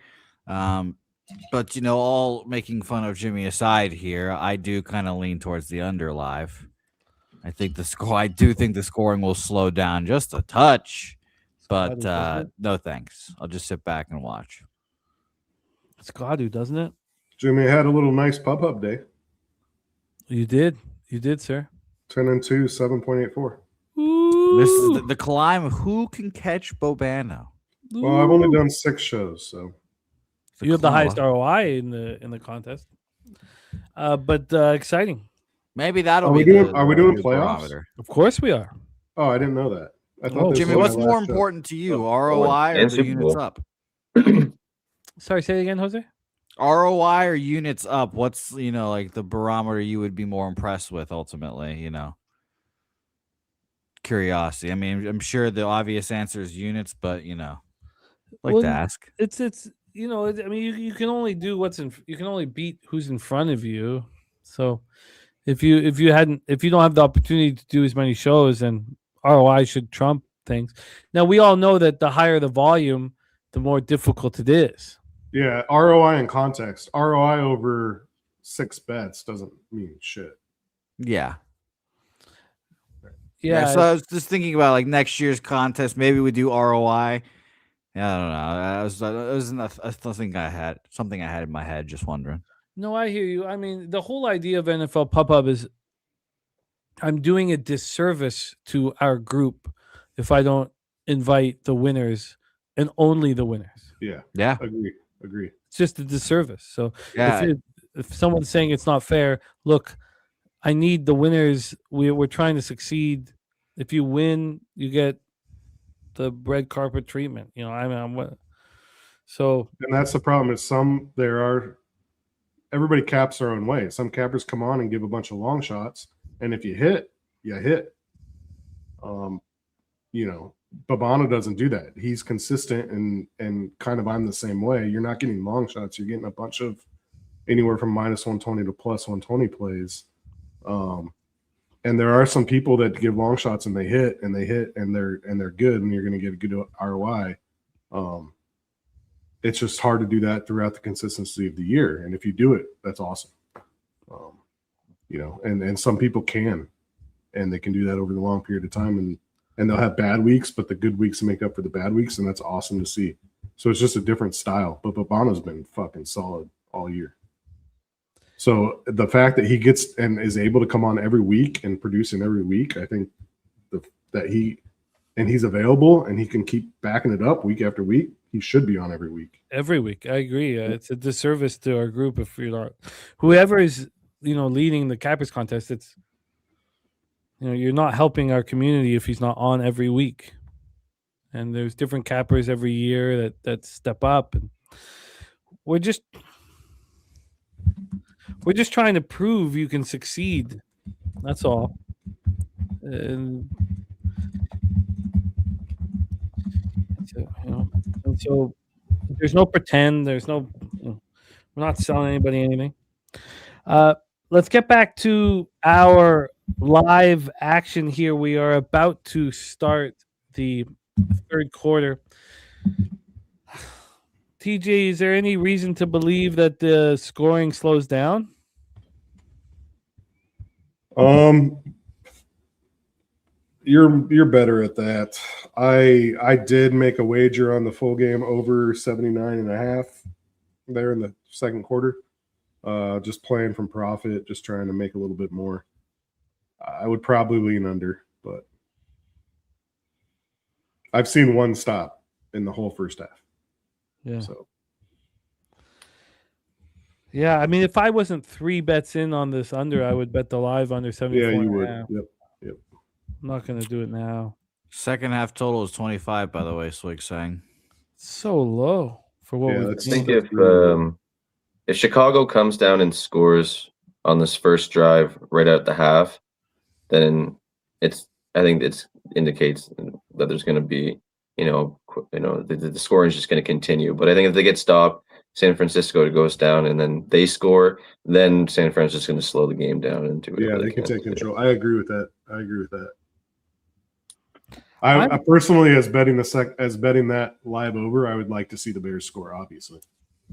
But, all making fun of Jimmy aside here, I do kind of lean towards the under live. I do think the scoring will slow down just a touch, but no thanks. I'll just sit back and watch. It's Gadu, doesn't it? Jimmy had a little nice pub day. You did, sir. 10-2, 7.84. This is the climb. Who can catch Bobano? Well, I've only done 6 shows, so you have the highest ROI in the contest. But exciting. Maybe that'll be. Are we doing playoffs? Barometer. Of course we are. Oh, I didn't know that. I thought Jimmy, what's more important to you, ROI or the units up? Sorry, say it again, Jose. ROI or units up? What's like the barometer you would be more impressed with ultimately? Curiosity. I mean, I'm sure the obvious answer is units, but to ask. It's I mean, you can only do you can only beat who's in front of you. So if you don't have the opportunity to do as many shows, then ROI should trump things. Now we all know that the higher the volume, the more difficult it is. Yeah, ROI in context. ROI over 6 bets doesn't mean shit. Yeah. So I was just thinking about next year's contest. Maybe we do ROI. Yeah, I don't know. It was something I had in my head. Just wondering. No, I hear you. I mean, the whole idea of NFL Pub is I'm doing a disservice to our group if I don't invite the winners and only the winners. Yeah. Agree. It's just a disservice. So yeah. If someone's saying it's not fair, look, I need the winners. We're trying to succeed. If you win, you get the red carpet treatment. So and that's the problem is everybody caps their own way. Some cappers come on and give a bunch of long shots, and if you hit, you hit. Babano doesn't do that. He's consistent and kind of I'm the same way. You're not getting long shots. You're getting a bunch of anywhere from -120 to +120 plays. And there are some people that give long shots and they hit and they're good and you're going to get a good ROI. It's just hard to do that throughout the consistency of the year. And if you do it, that's awesome. And some people can, and they can do that over the long period of time, and they'll have bad weeks, but the good weeks make up for the bad weeks, and that's awesome to see. So it's just a different style. But Babano's been fucking solid all year. So the fact that he gets and is able to come on every week and producing every week, I think that he's available and he can keep backing it up week after week. He should be on every week. Every week, I agree. It's a disservice to our group if you're not. Whoever is leading the cappers contest. It's you're not helping our community if he's not on every week. And there's different cappers every year that step up, and we're just trying to prove you can succeed. That's all. And so there's no pretend. There's no. We're not selling anybody anything. Let's get back to our live action here. We are about to start the third quarter. TJ, is there any reason to believe that the scoring slows down? You're better at that. I did make a wager on the full game over 79.5 there in the second quarter. Just playing from profit, just trying to make a little bit more. I would probably lean under, but I've seen one stop in the whole first half. Yeah. So. Yeah, I mean, if I wasn't 3 bets in on this under, I would bet the live under 74. Yeah, you would. Yep. I'm not going to do it now. Second half total is 25, by the way, Swig saying. So low for what we've I think if Chicago comes down and scores on this first drive right out the half, then I think it indicates that there's going to be, the scoring is just going to continue. But I think if they get stopped, San Francisco goes down and then they score, then San Francisco's going to slow the game down and do it. Yeah, they can take control. I agree with that. I personally, as betting that live over, I would like to see the Bears score, obviously.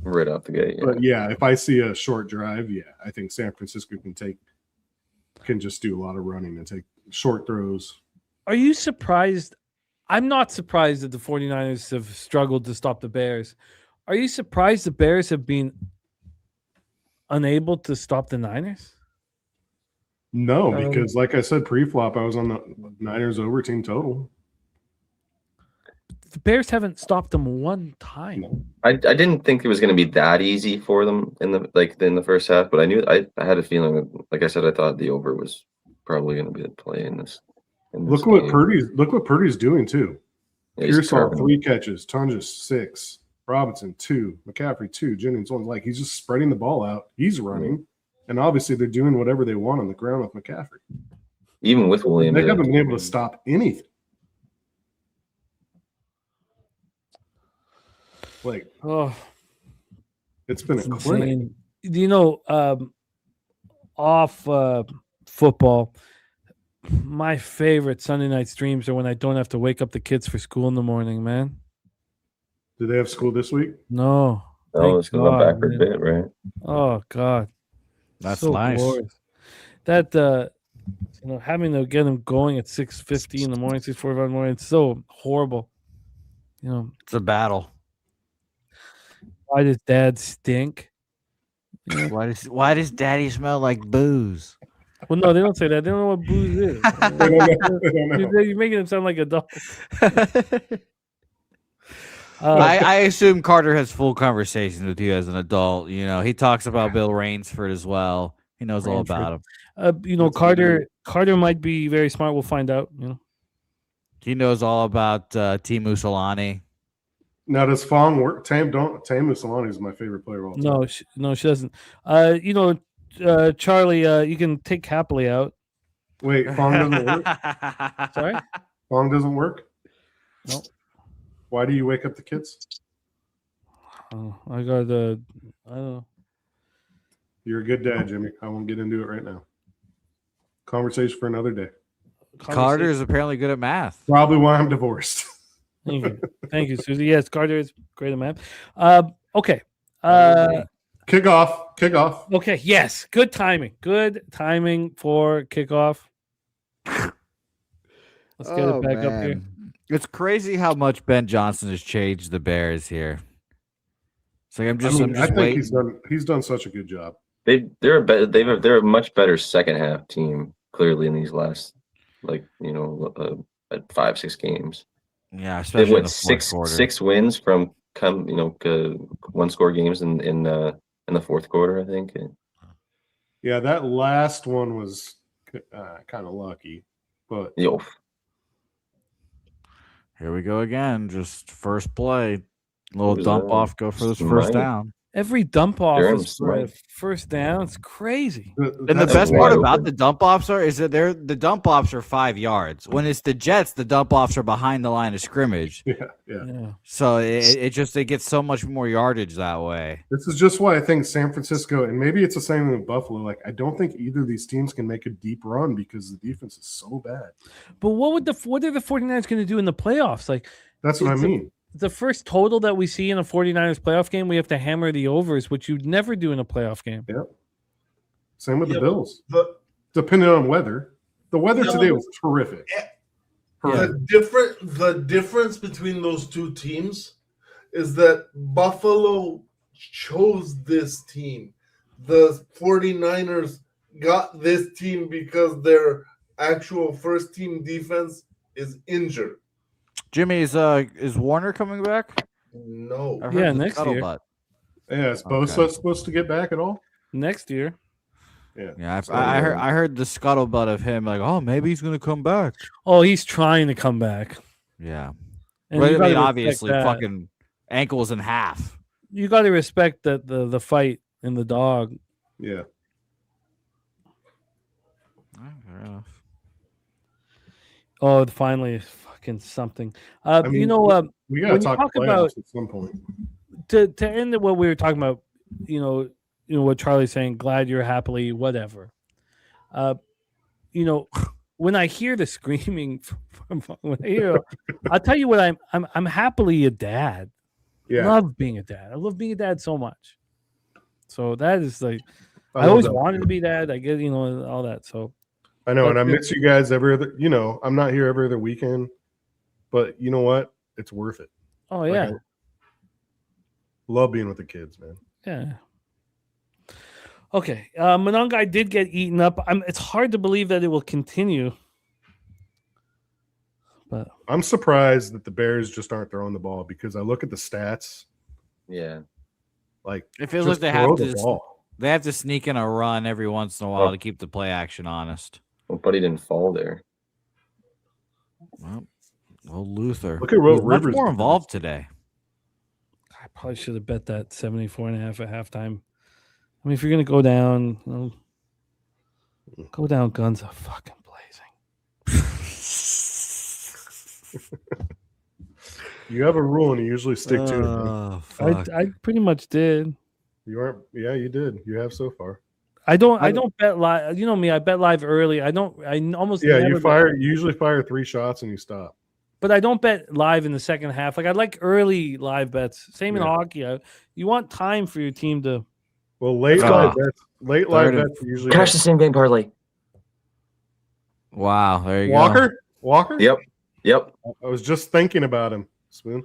Right off the gate. Yeah. But yeah, if I see a short drive, I think San Francisco can just do a lot of running and take short throws. Are you surprised? I'm not surprised that the 49ers have struggled to stop the Bears. Are you surprised the Bears have been unable to stop the Niners? No, because like I said pre-flop, I was on the Niners over team total. The Bears haven't stopped them one time. I didn't think it was going to be that easy for them in the first half, but I had a feeling that, like I said, I thought the over was probably going to be the play in this. Look what Purdy's doing too. Yeah, Pearsall 3 catches, Tunges 6, Robinson 2, McCaffrey 2, Jennings 1. Like he's just spreading the ball out. He's running, and obviously they're doing whatever they want on the ground with McCaffrey. Even with Williams, they haven't been able to stop anything. Like, it's been a clinic. Off football, my favorite Sunday night streams are when I don't have to wake up the kids for school in the morning, man. Do they have school this week? No. Oh, it's going back for a bit, right? Oh, God. That's so nice. Glorious. That, having to get them going at 6:50 in the morning, 6:45 in the morning, it's so horrible. It's a battle. Why does Dad stink? Why does Daddy smell like booze? Well, no, they don't say that. They don't know what booze is. They don't know. You're making them sound like adults. I assume Carter has full conversations with you as an adult. He talks about Bill Rainsford as well. He knows all about him. Carter might be very smart. We'll find out. He knows all about Timu Solani. Now, does Fong work? Tamu Solani is my favorite player of all time. No, she doesn't. Charlie, you can take Happily out. Wait, Fong doesn't work? Sorry? Fong doesn't work? No. Why do you wake up the kids? I don't know. You're a good dad, Jimmy. I won't get into it right now. Conversation for another day. Carter is apparently good at math. Probably why I'm divorced. Thank you, Susie. Yes, Carter is great at math. Okay. Kickoff. Okay. Yes. Good timing. Good timing for kickoff. Let's get it back up here. It's crazy how much Ben Johnson has changed the Bears here. It's like I'm just waiting. He's done such a good job. They're a much better second half team clearly in these last 5-6 games. Yeah, especially they went in the fourth quarter. 6 wins from one score games in the fourth quarter, I think. Yeah, that last one was kind of lucky, but here we go again. Just first play, little dump off, go for this first down. Every dump off is for a first down. It's crazy. And the best part about the dump offs is that the dump offs are 5 yards. When it's the Jets, the dump offs are behind the line of scrimmage. Yeah. So it gets so much more yardage that way. This is just why I think San Francisco, and maybe it's the same with Buffalo. Like, I don't think either of these teams can make a deep run because the defense is so bad. But what are the 49ers going to do in the playoffs? Like, that's what I mean. The first total that we see in a 49ers playoff game, we have to hammer the overs, which you'd never do in a playoff game. Yep. Same with the Bills. Depending on weather. The weather today was terrific. The difference between those two teams is that Buffalo chose this team. The 49ers got this team because their actual first team defense is injured. Jimmy, is Warner coming back? No. Yeah, next year. Yeah, is Bosa supposed to get back at all? Next year. Yeah. I heard the scuttlebutt of him like, oh, maybe he's going to come back. Oh, he's trying to come back. Yeah. And I mean, obviously, fucking ankles in half. You got to respect the fight in the dog. Yeah. Fair enough. Oh, finally. Something. We got to talk about at some point. To end what we were talking about, what Charlie's saying. Glad you're happily, whatever. When I hear the screaming, I'll tell you what. I'm happily a dad. Yeah, love being a dad. I love being a dad so much. So that is like, I always wanted to be dad. I get all that. So I know, and I miss you guys every other. I'm not here every other weekend. But you know what? It's worth it. Oh, yeah. I love being with the kids, man. Yeah. Okay. Monongai did get eaten up. It's hard to believe that it will continue. But I'm surprised that the Bears just aren't throwing the ball because I look at the stats. Yeah. Like, it feels like they have to sneak in a run every once in a while to keep the play action honest. Well, but he didn't fall there. Well, Luther. Look at what Rivers much more involved today. I probably should have bet that 74.5 at halftime. I mean, if you're going to go down, go down guns a fucking blazing. You have a rule and you usually stick to it. I pretty much did. You aren't. Yeah, you did. You have so far. I don't bet live. You know me. I bet live early. I almost. Yeah, you usually fire 3 shots and you stop. But I don't bet live in the second half. Like I like early live bets. Same in hockey. You want time for your team to. Well, late live bets usually cash the same game parlay. Wow, there you go. Walker. Yep. I was just thinking about him. Spoon.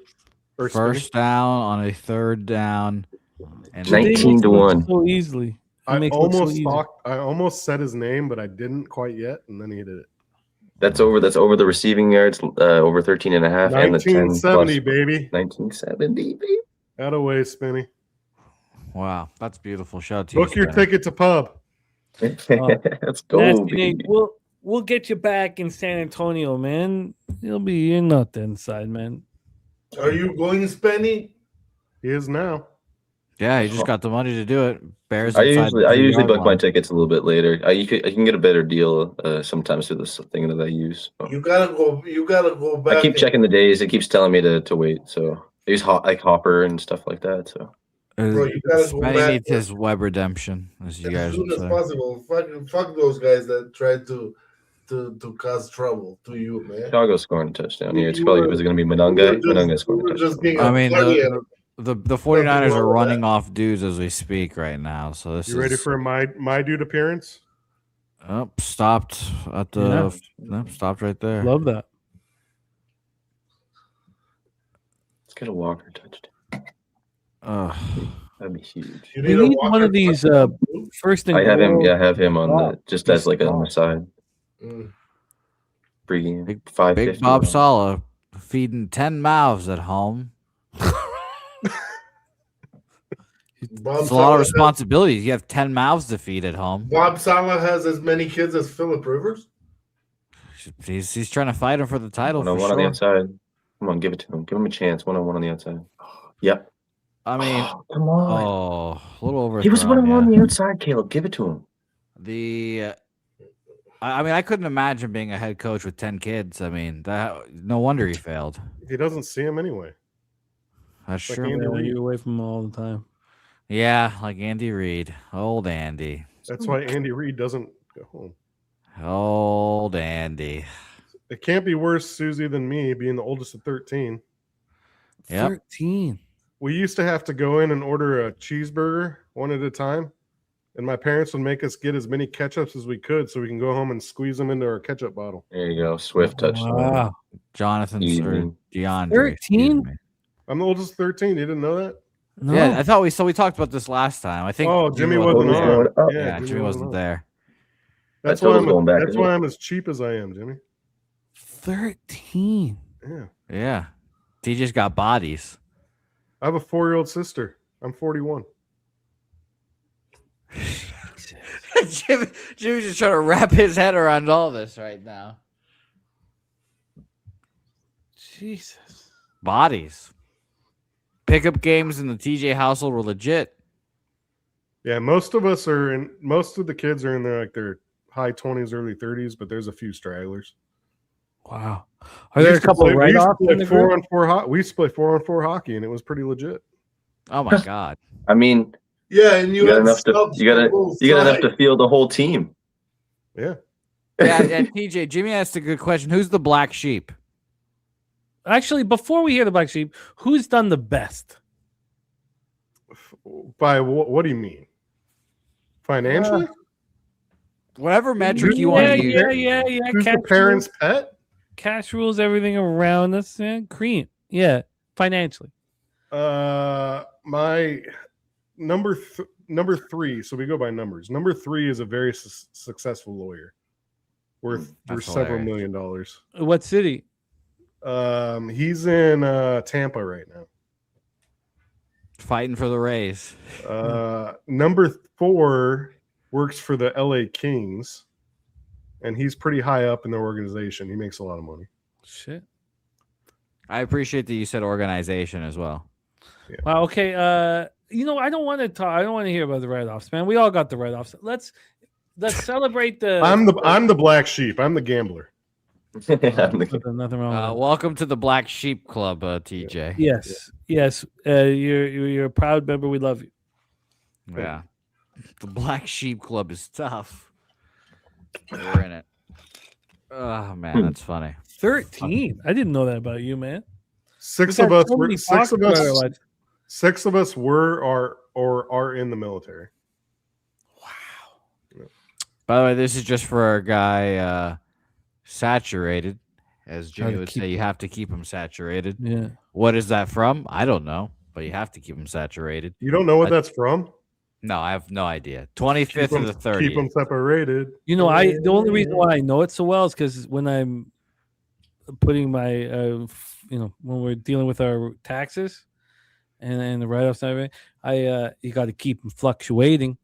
First down on a third down. And 19-1. So easily. I almost said his name, but I didn't quite yet, and then he did it. That's over the receiving yards, over 13 and a half. 1970, baby. 1970, baby. Out of way, Spinny. Wow, that's beautiful. Shout out to you. Book your ticket to pub. Let's go, baby. We'll get you back in San Antonio, man. You're not inside, man. Are you going, Spenny? He is now. Yeah, he just got the money to do it. Bears. I usually book my tickets a little bit later. I can get a better deal sometimes through this thing that I use. So. You gotta go back. I keep checking the days. It keeps telling me to wait. So I use like Hopper and stuff like that. So Bro, you gotta go Spenny back needs his web redemption, as you as guys soon would as say. possible. Fuck those guys that tried to cause trouble to you, man. Chicago scoring a touchdown. Yeah, it's You probably were- was it going to be We Monangai? were Monangai just, we scoring a were just touchdown. being I a mean, party at the 49ers wrong are with running that. off dudes as we speak right now. So this You is ready for my dude appearance? stopped at the stopped right there. Love that. Let's get a Walker touchdown. That'd be huge. You We need a need one Walker of these touchdown, too? first and I have him. goal. Yeah, I have him on Wow. the just as like on the side. Mm. Pregame Big 550. Bob Sala feeding 10 mouths at home. Bob It's a lot Saleh of has- responsibilities. You have 10 mouths to feed at home. Bob Sala has as many kids as Philip Rivers. He's trying to fight him for the title for One on the sure. outside. Come on, give it to him. Give him a chance. 1-on-1 on the outside. Yep. I mean, Come on. oh, a little overthrown. He was 1-on-1 yeah. on the outside, Caleb. Give it to him. I mean, I couldn't imagine being a head coach with 10 kids. I mean, that no wonder he failed. He doesn't see him anyway. That's Like true. Andy Reid. You're away from him all the time. Yeah, like Andy Reid. Old Andy. That's why Andy Reid doesn't go home. Old Andy. It can't be worse, Susie, than me being the oldest of 13. Yep. 13. We used to have to go in and order a cheeseburger one at a time, and my parents would make us get as many ketchups as we could so we can go home and squeeze them into our ketchup bottle. There you go. Swift touchdown. Wow. Jonathan Easy. or DeAndre. 13? excuse me. I'm the oldest of 13. You didn't know that? No. Yeah, I thought we talked about this last time. I think Oh, Jimmy wasn't wasn't there. on. Oh, Yeah, Jimmy wasn't on. there. That's That why total's going back, that's isn't why it? I'm as cheap as I am, Jimmy. 13. Yeah. Yeah. TJ's got bodies. I have a 4-year-old sister. I'm 41. Jimmy's just trying to wrap his head around all this right now. Jesus. Bodies. Pickup games in the TJ household were legit. Yeah, most of the kids are in their high 20s, early 30s, but there's a few stragglers. Wow. Are there a couple of We used to write-offs play in the group? 4-on-4 we used to play 4-on-4 hockey, and it was pretty legit. Oh my god. I mean, Yeah, and you got enough to enough to field the whole team. Yeah. Yeah, and TJ, Jimmy asked a good question. Who's the black sheep? Actually, before we hear the black sheep, who's done the best? By what do you mean? Financially? Whatever metric you want to use. Yeah. Who's the parent's pet? Cash rules everything around us. Yeah, Cream. Yeah, financially. My number 3. So we go by numbers. Number 3 is a very successful lawyer, worth That's several hilarious. $1 million. What city? He's in Tampa right now. Fighting for the Rays. Number 4 works for the LA Kings, and he's pretty high up in the organization. He makes a lot of money. Shit. I appreciate that you said organization as well. Yeah. Wow. Okay. I don't want to talk. I don't want to hear about the write-offs, man. We all got the write-offs. Let's celebrate the. I'm the black sheep. I'm the gambler. Nothing wrong with that. Welcome to the Black Sheep Club, TJ. Yes. You're a proud member. We love you. Yeah. The Black Sheep Club is tough. We're in it. Oh man, that's funny. 13. I didn't know that about you, man. Six We've of had us so were many six of talks about our us. lives. 6 of us were are in the military. By the way, this is just for our guy Saturated. As Jimmy to would keep- say, you have to keep him saturated. Yeah. What is that from? I don't know, but you have to keep him saturated. You don't know what that's from? No, I have no idea. 25th or the 30th. Keep them separated. You know, the only reason why I know it so well is because when I'm putting my, when we're dealing with our taxes and the write-offs and everything, you got to keep them fluctuating.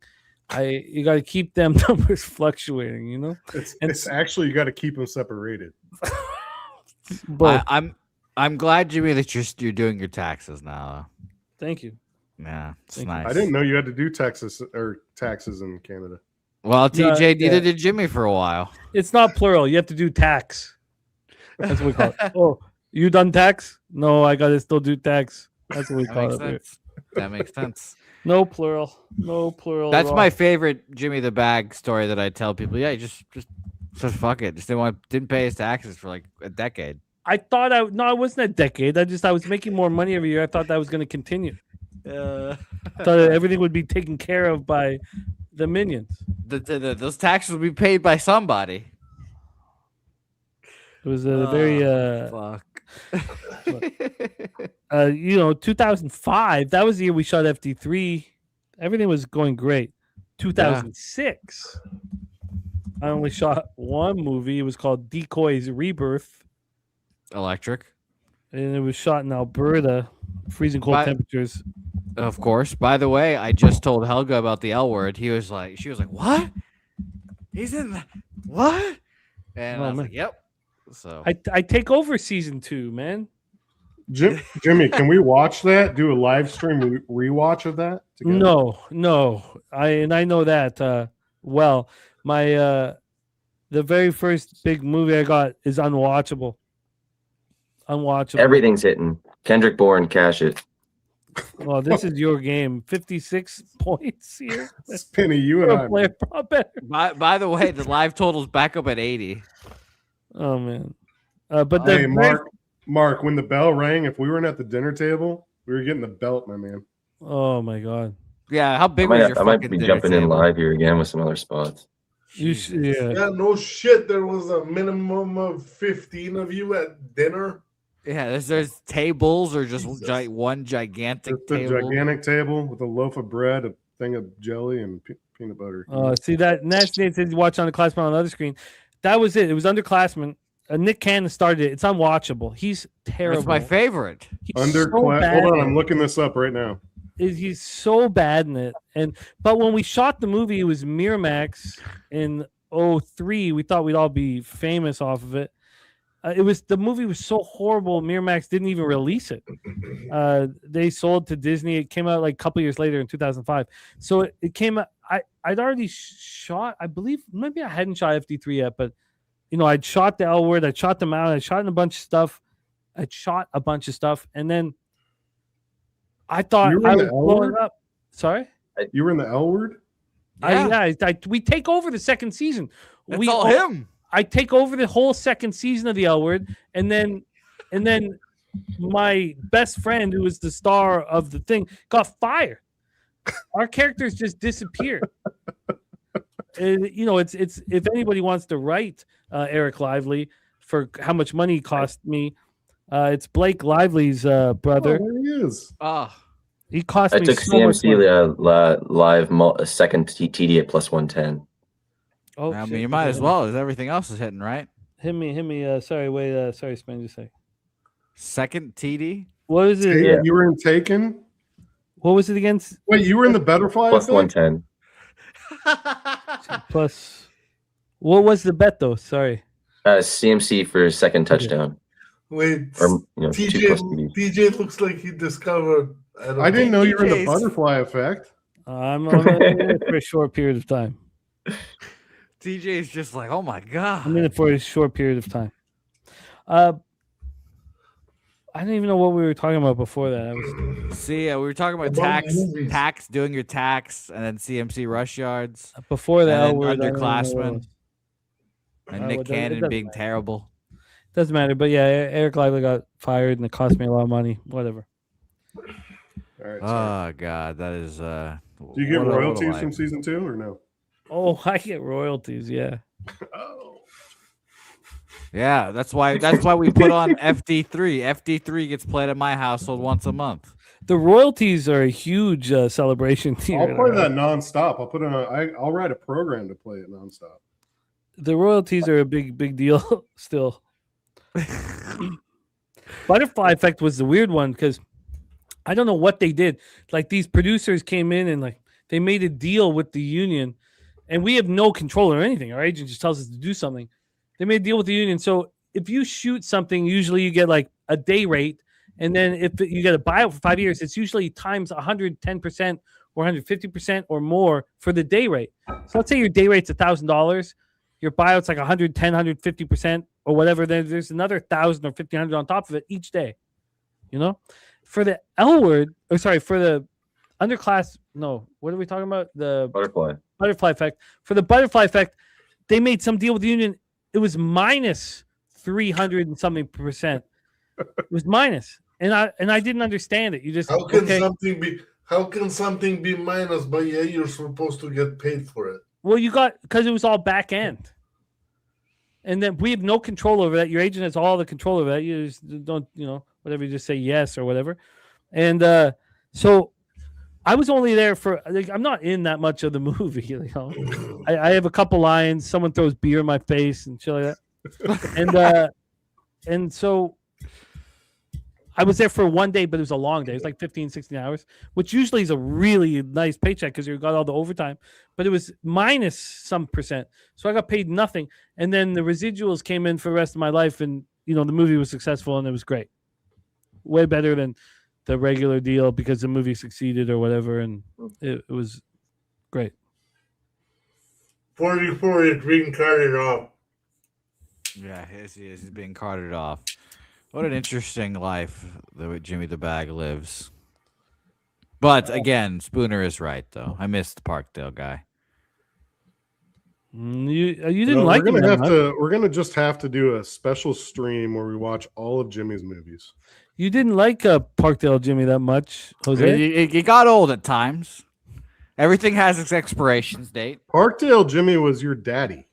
You got to keep them numbers fluctuating. You know, It's actually you got to keep them separated. I'm glad, Jimmy, that you're doing your taxes now. Thank you. Yeah, it's Thank you. nice. I didn't know you had to do taxes in Canada. Well, TJ yeah. did Jimmy for a while. It's not plural. You have to do tax. That's what we call it. Oh, you done tax? No, I got to still do tax. That's what we That call makes it. sense. That makes sense. No plural. No plural. That's at all. my favorite Jimmy the Bag story that I tell people. Yeah, just fuck it. Just didn't pay his taxes for like a decade. I thought it wasn't a decade. I was making more money every year. I thought that was going to continue. I thought everything would be taken care of by the minions. Those taxes would be paid by somebody. It was a very fuck. 2005. That was the year we shot FD3. Everything was going great. 2006. I only shot one movie. It was called Decoy's Rebirth. Electric. And it was shot in Alberta, freezing cold temperatures. Of course. By the way, I just told Helga about the L word. She was like, "What? He's in what?" And I was like, "Yep." So I take over season 2, man. Jimmy, can we watch that? Do a live stream rewatch of that? Together? No. I know that well. My the very first big movie I got is unwatchable. Everything's hitting. Kendrick Bourne, cash it. Well, this is your game. 56 points here. Penny, you and I. Player prop better. By the way, the live total's back up at 80. Oh man. But hey, Mark, when the bell rang, if we weren't at the dinner table, we were getting the belt, my man. Oh my god. Yeah, how big was your I might be jumping in live here again with some other spots. Yeah, no shit. There was a minimum of 15 of you at dinner. Yeah, there's tables or just one gigantic table. A gigantic table with a loaf of bread, a thing of jelly, and peanut butter. See that? Nash Nate says you watch Underclassmen on the other screen. That was it. It was Underclassmen. Nick Cannon started it. It's unwatchable. He's terrible. It's my favorite. Hold on, I'm looking this up right now. He's so bad in it. But when we shot the movie, it was Miramax in 2003. We thought we'd all be famous off of it. The movie was so horrible. Miramax didn't even release it. They sold to Disney. It came out like a couple years later in 2005. So it came out. I'd already shot. I believe maybe I hadn't shot FD3 yet, but I'd shot the L word. I'd shot them out. I'd shot in a bunch of stuff. And then I thought I was blowing up. Sorry, you were in the L word. Yeah, we take over the second season. That's all him. I take over the whole second season of the L Word, and then my best friend, who was the star of the thing, got fired. Our characters just disappeared. It's if anybody wants to write Eric Lively for how much money he cost me, it's Blake Lively's brother. Oh, there he is. He cost I me took so much money. CMC live second TD at plus 110. Oh, I mean, you might as well, as everything else is hitting, right? Hit me. Sorry, Span, just say. Second TD? What was it? Yeah. You were in Taken? What was it against? Wait, you were in the Butterfly? Plus 110. Plus. What was the bet, though? Sorry. CMC for second touchdown. Wait, or, TJ looks like he discovered. I didn't know you were in the Butterfly effect. I'm in it for a short period of time. TJ is just like, oh my god. I'm in it for a short period of time. I didn't even know what we were talking about before that. We were talking about tax, doing your tax, and then CMC rush yards. Before that, underclassmen, and Nick Cannon being terrible. Doesn't matter, but yeah, Eric Lively got fired, and it cost me a lot of money. Whatever. All right. Oh god, that is. Do you get royalties from season 2 or no? Oh, I get royalties. Yeah. Oh. Yeah, that's why we put on FD3. FD3 gets played at my household once a month. The royalties are a huge celebration here. I'll play that nonstop. I'll write a program to play it nonstop. The royalties are a big deal still. Butterfly Effect was the weird one because I don't know what they did. Like these producers came in and like they made a deal with the union, and we have no control or anything. Our agent just tells us to do something. They made a deal with the union. So if you shoot something, usually you get like a day rate. And then if you get a buyout for 5 years, it's usually times 110% or 150% or more for the day rate. So let's say your day rate's $1,000. Your buyout's like 110, 150% or whatever. Then there's another 1,000 or 1,500 on top of it each day. For the L word, for the underclass. No, what are we talking about? The Butterfly effect. For the butterfly effect, they made some deal with the union. It was minus 300 and something %. It was minus, and I didn't understand it. You just how can something be minus? But yeah, you're supposed to get paid for it. Well, because it was all back end, and then we have no control over that. Your agent has all the control over that. You just don't, whatever. You just say yes or whatever, and so I was only there for. I'm not in that much of the movie. I have a couple lines. Someone throws beer in my face and shit like that, and so. I was there for 1 day, but it was a long day. It was like 15, 16 hours, which usually is a really nice paycheck because you got all the overtime. But it was minus some %. So I got paid nothing. And then the residuals came in for the rest of my life. And, the movie was successful and it was great. Way better than the regular deal because the movie succeeded or whatever. And it was great. 44 is being carted off. Yeah, he's being carted off. What an interesting life that Jimmy the Bag lives. But again, Spooner is right, though. I missed the Parkdale guy. You didn't like him. We're gonna just have to do a special stream where we watch all of Jimmy's movies. You didn't like Parkdale Jimmy that much, Jose. He got old at times. Everything has its expiration date. Parkdale Jimmy was your daddy.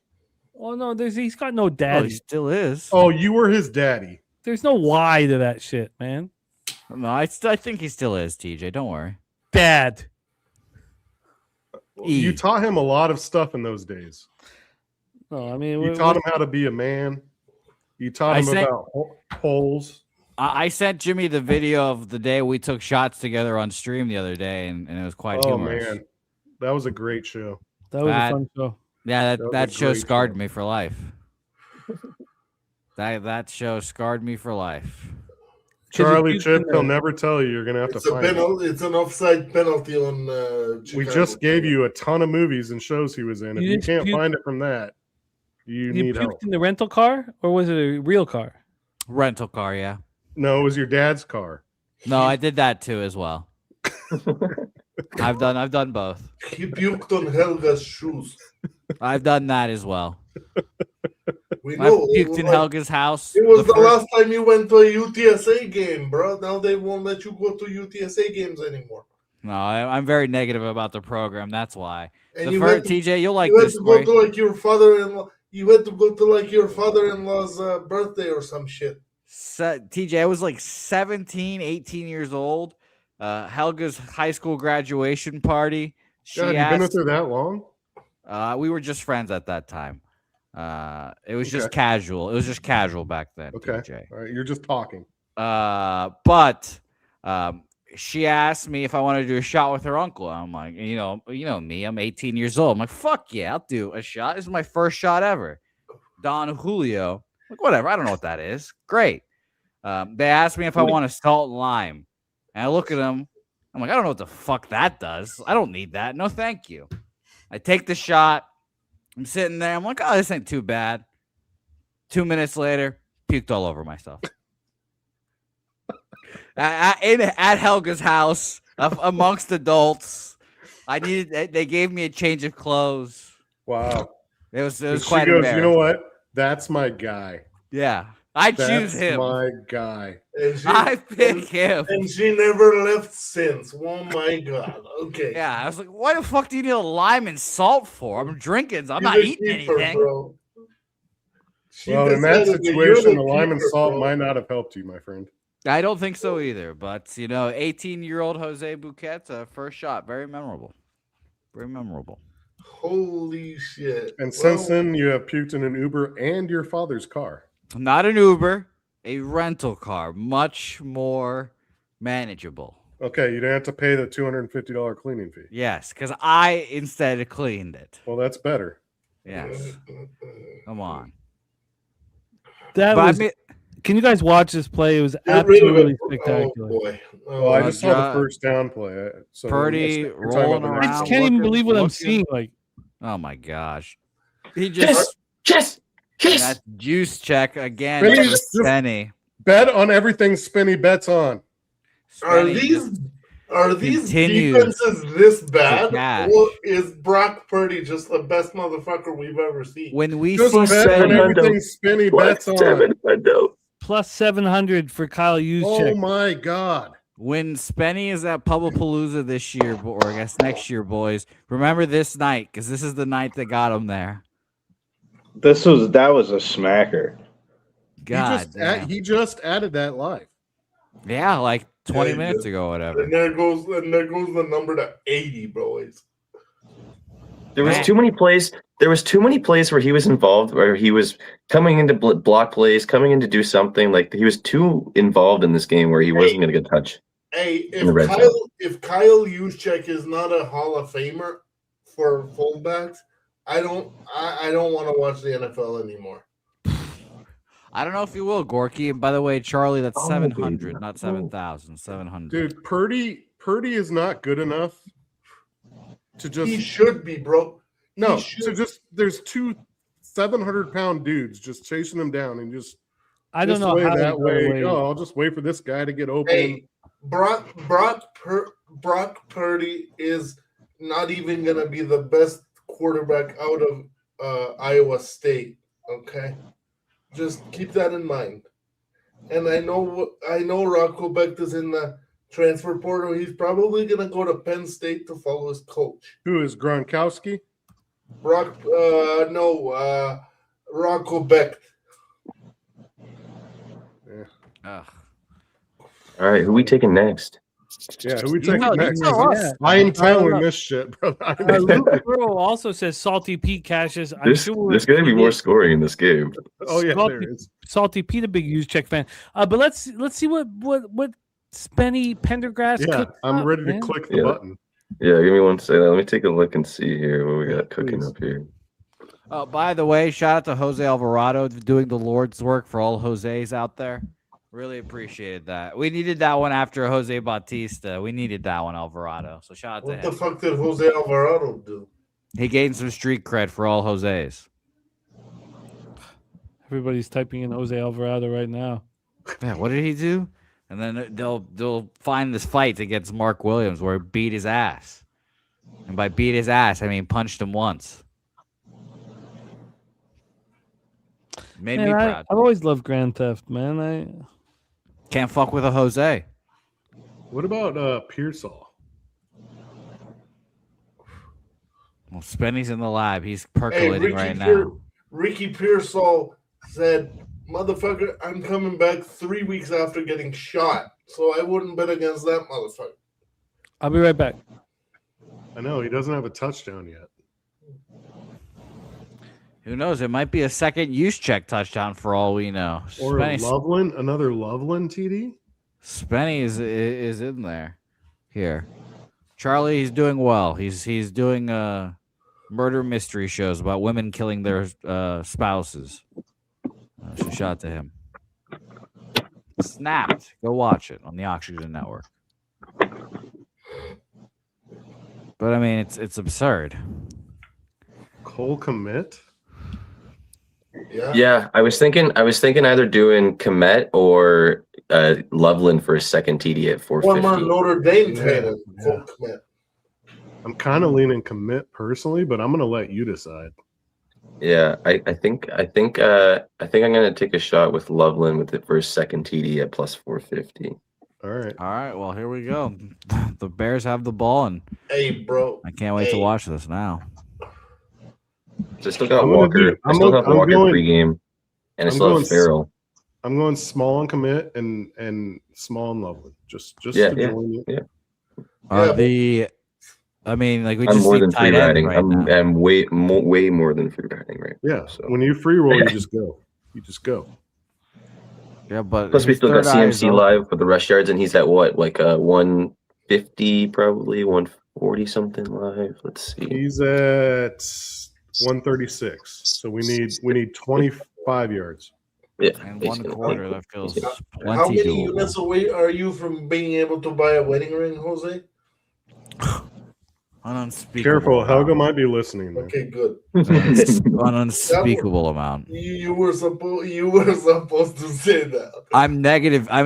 Oh no, he's got no daddy. Oh, he still is. Oh, you were his daddy. There's no why to that shit, man. No, I think he still is, TJ. Don't worry. Dad. You taught him a lot of stuff in those days. No, I mean, you taught him how to be a man. You taught him about holes. I sent Jimmy the video of the day we took shots together on stream the other day, and it was quite humorous. Man, that was a great show. That was a fun show. Yeah, that show scarred me for life. That show scarred me for life. Charlie Chip, he'll never tell you. You're gonna have to find it. It's an offside penalty on. We just gave you a ton of movies and shows he was in. If you can't find it from that, you need help. In the rental car, or was it a real car? Rental car, yeah. No, it was your dad's car. No, I did that too as well. I've done both. He puked on Helga's shoes. I've done that as well. We know. I puked in Helga's house. It was the last time you went to a UTSA game, bro. Now they won't let you go to UTSA games anymore. No, I'm very negative about the program. That's why. And TJ, you'll like this. You had to go to like your father-in-law. You had to go to like your father-in-law's birthday or some shit. TJ, I was like 17, 18 years old. Helga's high school graduation party. God, you've been with her that long? We were just friends at that time. It was just casual. It was just casual back then. Okay. TJ. All right. You're just talking. But she asked me if I wanted to do a shot with her uncle. I'm like, you know me. I'm 18 years old. I'm like, fuck yeah, I'll do a shot. This is my first shot ever. Don Julio. Like, whatever. I don't know what that is. Great. They asked me if I want a salt and lime. And I look at them. I'm like, I don't know what the fuck that does. I don't need that. No, thank you. I take the shot. I'm sitting there. I'm like, oh, this ain't too bad. 2 minutes later, puked all over myself. At Helga's house, amongst adults. They gave me a change of clothes. Wow. It was quite embarrassing. You know what? That's my guy. Yeah. I choose him. My guy. I pick him. And she never left since. Oh my God. Okay. Yeah, I was like, why the fuck do you need a lime and salt for? I'm drinking. I'm not eating anything. Bro. Well, in that situation, the lime and salt might not have helped you, my friend. I don't think so either. But, 18-year-old Jose Bouquet's first shot. Very memorable. Very memorable. Holy shit. And since then, you have puked in an Uber and your father's car. Not an Uber, a rental car. Much more manageable. Okay, you didn't have to pay the $250 cleaning fee. Yes, because I instead cleaned it. Well, that's better. Yes. Come on. Can you guys watch this play? It was absolutely spectacular. Oh, boy. Well, I just saw the first down play. So Purdy rolling around. I just can't even believe what I'm seeing. Like, oh my gosh. He just Kiss. That juice check again. Penny. Bet on everything Spinny bets on. Are these Are these continues defenses this bad, cash. or is Brock Purdy just the best motherfucker we've ever seen? When we Just see bet on Spenny, everything Spinny bets on. Plus 700 for Kyle Oh Juszczyk. my God. when Spenny is at Paba Palooa this year, or I guess next year, boys, remember this night because this is the night that got him there. That was a smacker. God, He just added that live. yeah, like 20 Yeah, minutes yeah. ago, whatever. And there goes the number to 80, boys. There was too many plays. There was too many plays where he was involved, where he was coming into block plays, coming in to do something. Like he was too involved in this game where he wasn't going to get touch. Hey, in the red zone. if Kyle Juszczyk is not a Hall of Famer for fullbacks, I don't want to watch the NFL anymore. I don't know if you will, Gorky. And by the way, Charlie, that's 700, not 7,000. 700. Dude, Purdy is not good enough to just. He should be, bro. No, so there's two 700-pound dudes just chasing him down and just. I don't know how that way. away. Oh, I'll just wait for this guy to get open. Hey, Brock Purdy is not even gonna be the best quarterback out of Iowa State. Okay, just keep that in mind. And I know Rocco Becht is in the transfer portal. He's probably gonna go to Penn State to follow his coach. Who is Gronkowski? Rocco Becht. Yeah. All right, who we taking next? Yeah, who we taking next? Yeah. I ain't telling this shit, brother. Luke Burrow also says Salty Pete cashes. I'm There's sure going to be more scoring in this game. Oh yeah, Salty, there is. Salty Pete, a big Juszczyk fan. But let's see what Spenny Pendergrass. Yeah, cooked I'm up, ready to man. click the button. Yeah, give me one second. Let me take a look and see here what we got cooking up here. By the way, shout out to Jose Alvarado doing the Lord's work for all Jose's out there. Really appreciated that. We needed that one after Jose Bautista. We needed that one, Alvarado. So shout out to What him. the fuck did Jose Alvarado do? He gained some street cred for all Jose's. Everybody's typing in Jose Alvarado right now. Yeah, what did he do? And then they'll find this fight against Mark Williams where he beat his ass. And by beat his ass, I mean punched him once. Made me proud. I've always loved Grand Theft, man. Can't fuck with a Jose. What about Pearsall? Well, Spenny's in the lab. He's percolating right now. Ricky Pearsall said, "Motherfucker, I'm coming back 3 weeks after getting shot, so I wouldn't bet against that motherfucker." I'll be right back. I know he doesn't have a touchdown yet. Who knows? It might be a second Juszczyk touchdown for all we know. Or Loveland, another Loveland TD. Spenny is in there. Here, Charlie, he's doing well. He's doing murder mystery shows about women killing their spouses. So shout out to him. Snapped. Go watch it on the Oxygen Network. But I mean, it's absurd. Cole Kmet. Yeah, I was thinking either doing Komet or Loveland for a second TD at 450. Former Notre Dame trainer. Yeah. I'm kind of leaning Kmet personally, but I'm gonna let you decide. Yeah, I think I'm gonna take a shot with Loveland with it for a second TD at plus 450. All right. Well, here we go. The Bears have the ball, and hey, bro, I can't wait to watch this now. So I still got Walker. I still have Walker pregame, and I still have Farrell. I'm going small and Commit and small and Loveland. Just to join you. I mean, like we I'm just more need than tight free end riding. right now. I'm way more than free riding right now. Yeah. So when you free roll, you just go. You just go. Yeah, but plus we still got CMC live for the rush yards, and he's at what, like 150, probably 140 something live. Let's see. He's at 136. So we need 25 yards. Yeah, and 1/4. That feels plenty. How many doable. units away are you from being able to buy a wedding ring, Jose? Unspeakable. Careful, Helga might be listening. Man. Okay, good. An unspeakable amount. You were supposed to say that. I'm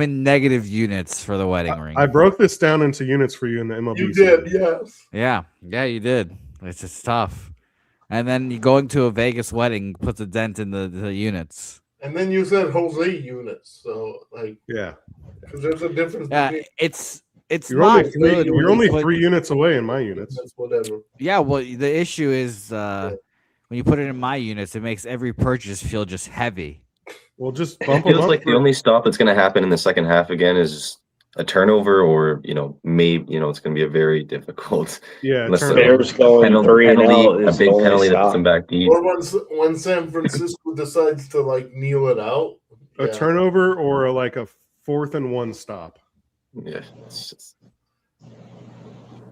in negative units for the wedding ring. I broke this down into units for you in the MLB. You did, yes. Yeah, you did. It's just tough. And then you going to a Vegas wedding puts a dent in the units. And then you said Jose units, so yeah, because there's a difference. Yeah, between... it's you're not only three, good. You're only 3 units away in my units. That's whatever. Yeah, well, the issue is when you put it in my units, it makes every purchase feel just heavy. Well, just it feels like the only stop that's going to happen in the second half again is a turnover, or maybe it's going to be a very difficult. Yeah, Bears going 3-0 a big penalty that puts them back deep. Or when San Francisco decides to kneel it out. A turnover or a 4th and 1 stop. Yeah.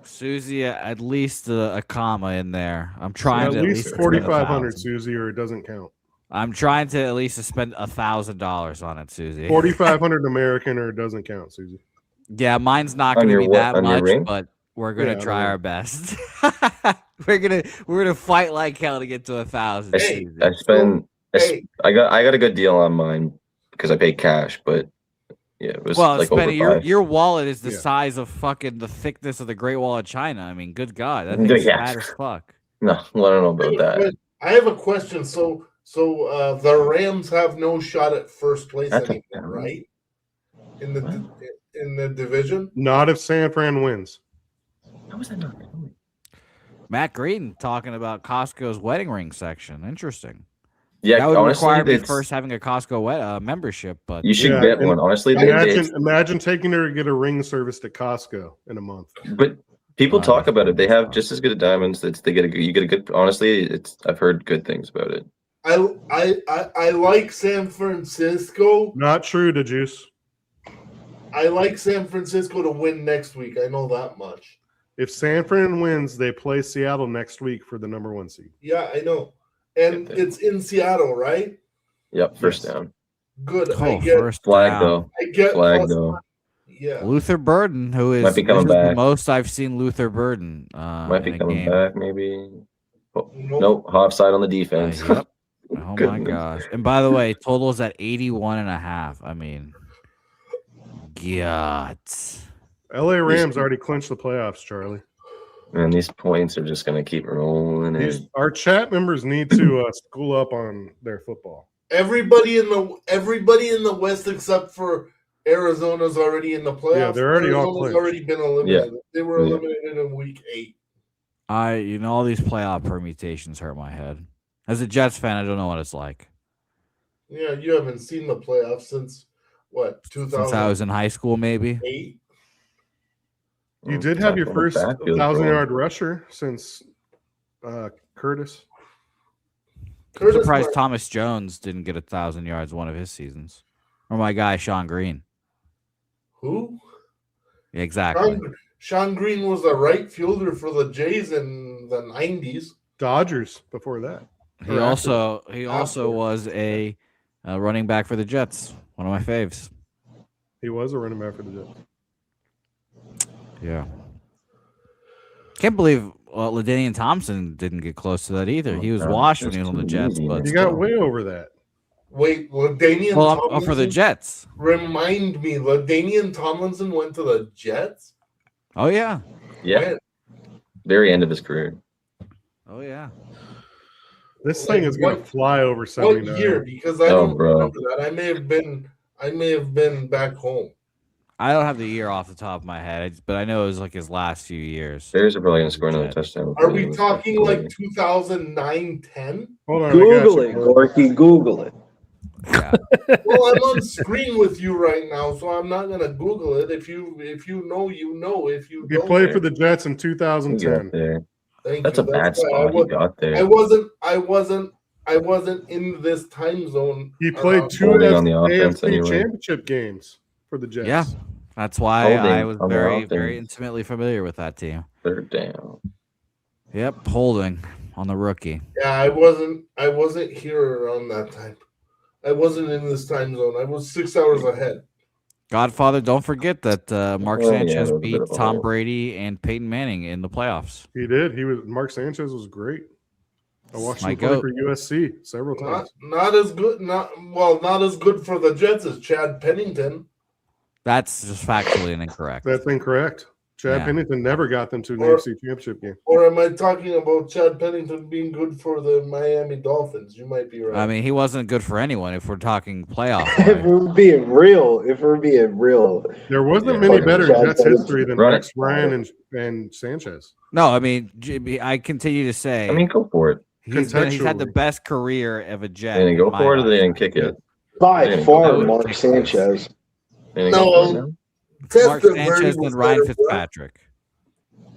Susie, at least a comma in there. I'm trying to at least 4,500, Susie, or it doesn't count. I'm trying to at least spend $1,000 on it, Susie. 4,500 American, or it doesn't count, Susie. Yeah, mine's not going to be that much, but we're gonna try our best. we're gonna fight like hell to get to 1,000. I got a good deal on mine because I paid cash, but yeah, it was Spenny, your wallet is the size of fucking the thickness of the Great Wall of China. I mean, good God, that thing's fat as fuck. No, I don't know about that. I have a question. So the Rams have no shot at first place anymore, right? In the division? Not if San Fran wins. How was that not? Matt Green talking about Costco's wedding ring section. Interesting. Yeah, that would honestly, require me first having a Costco membership, but you should get one. Honestly, imagine taking her to get a ring service to Costco in a month. But people talk about it. They have just as good a diamonds. You get a good. Honestly, I've heard good things about it. I like San Francisco. Not true to Juice. I like San Francisco to win next week. I know that much. If San Fran wins, they play Seattle next week for the number 1 seed. Yeah, I know. And it's in Seattle, right? Yep, first down. Good. First flag though. I get flag though. Yeah. Luther Burden, who is, might be coming back. The most I've seen Luther Burden. Might be coming back, maybe. Oh, nope, offside on the defense. Yep. Oh my gosh. And by the way, total's at 81.5. I mean, God. LA Rams already clinched the playoffs, Charlie. And these points are just going to keep rolling in. Our chat members need to school up on their football. Everybody in the West except for Arizona's already in the playoffs. Yeah, they're already all clinched. Already been eliminated. Yeah. They were eliminated in week 8. All these playoff permutations hurt my head. As a Jets fan, I don't know what it's like. Yeah, you haven't seen the playoffs since what? 2000. Since I was in high school, maybe. 8. You did have your first 1,000-yard rusher since Curtis. I'm surprised Thomas Jones didn't get 1,000 yards one of his seasons. Or my guy, Sean Green. Who? Yeah, exactly. Sean Green was a right fielder for the Jays in the 90s. Dodgers before that. He also was a running back for the Jets. One of my faves. He was a running back for the Jets. Yeah. Can't believe LaDainian Thompson didn't get close to that either. He was washed when he was on the Jets, but he got way over that. Wait, LaDainian Tomlinson? For the Jets. Remind me, LaDainian Tomlinson went to the Jets? Oh, yeah. Yeah. When? Very end of his career. Oh, yeah. This thing is going to fly over 79. What year? Because I don't remember that. I may have been back home. I don't have the year off the top of my head, but I know it was like his last few years. Bears are probably going to score another touchdown. Are we talking like 2009, 10? Hold on, Google it, Gorky. Google it. Yeah. Well, I'm on screen with you right now, so I'm not gonna Google it. If you know, you know. If you he played for the Jets in 2010. That's a bad spot he got there. I wasn't in this time zone. He played 2 AFC championship games for the Jets. Yeah, that's why I was very intimately familiar with that team. Third down. Yep, holding on the rookie. Yeah, I wasn't here around that time. I wasn't in this time zone. I was 6 hours ahead. Godfather, don't forget that Mark Oh, yeah, Sanchez that was a bit beat of a Tom hole. Brady and Peyton Manning in the playoffs. He did. Mark Sanchez was great. I watched My him play goat. for USC several times. Not as good. Not as good for the Jets as Chad Pennington. That's just factually incorrect. That's incorrect. Chad Yeah. Pennington never got them to an Or- AFC Championship game. Or am I talking about Chad Pennington being good for the Miami Dolphins? You might be right. I mean, he wasn't good for anyone if we're talking playoff. If we're being real, There wasn't Yeah. many better Chad Jets Pennington. history than Right. Rex Ryan and Sanchez. No, I mean, Jimmy, I continue to say I mean, go for it. he's had the contextually. best career of a Jet. And then go in my for it, or they lifetime. didn't kick it. by Yeah. far That would Mark take Sanchez. They didn't go for it now? Mark Testaverde Sanchez was and Ryan better, bro. Fitzpatrick.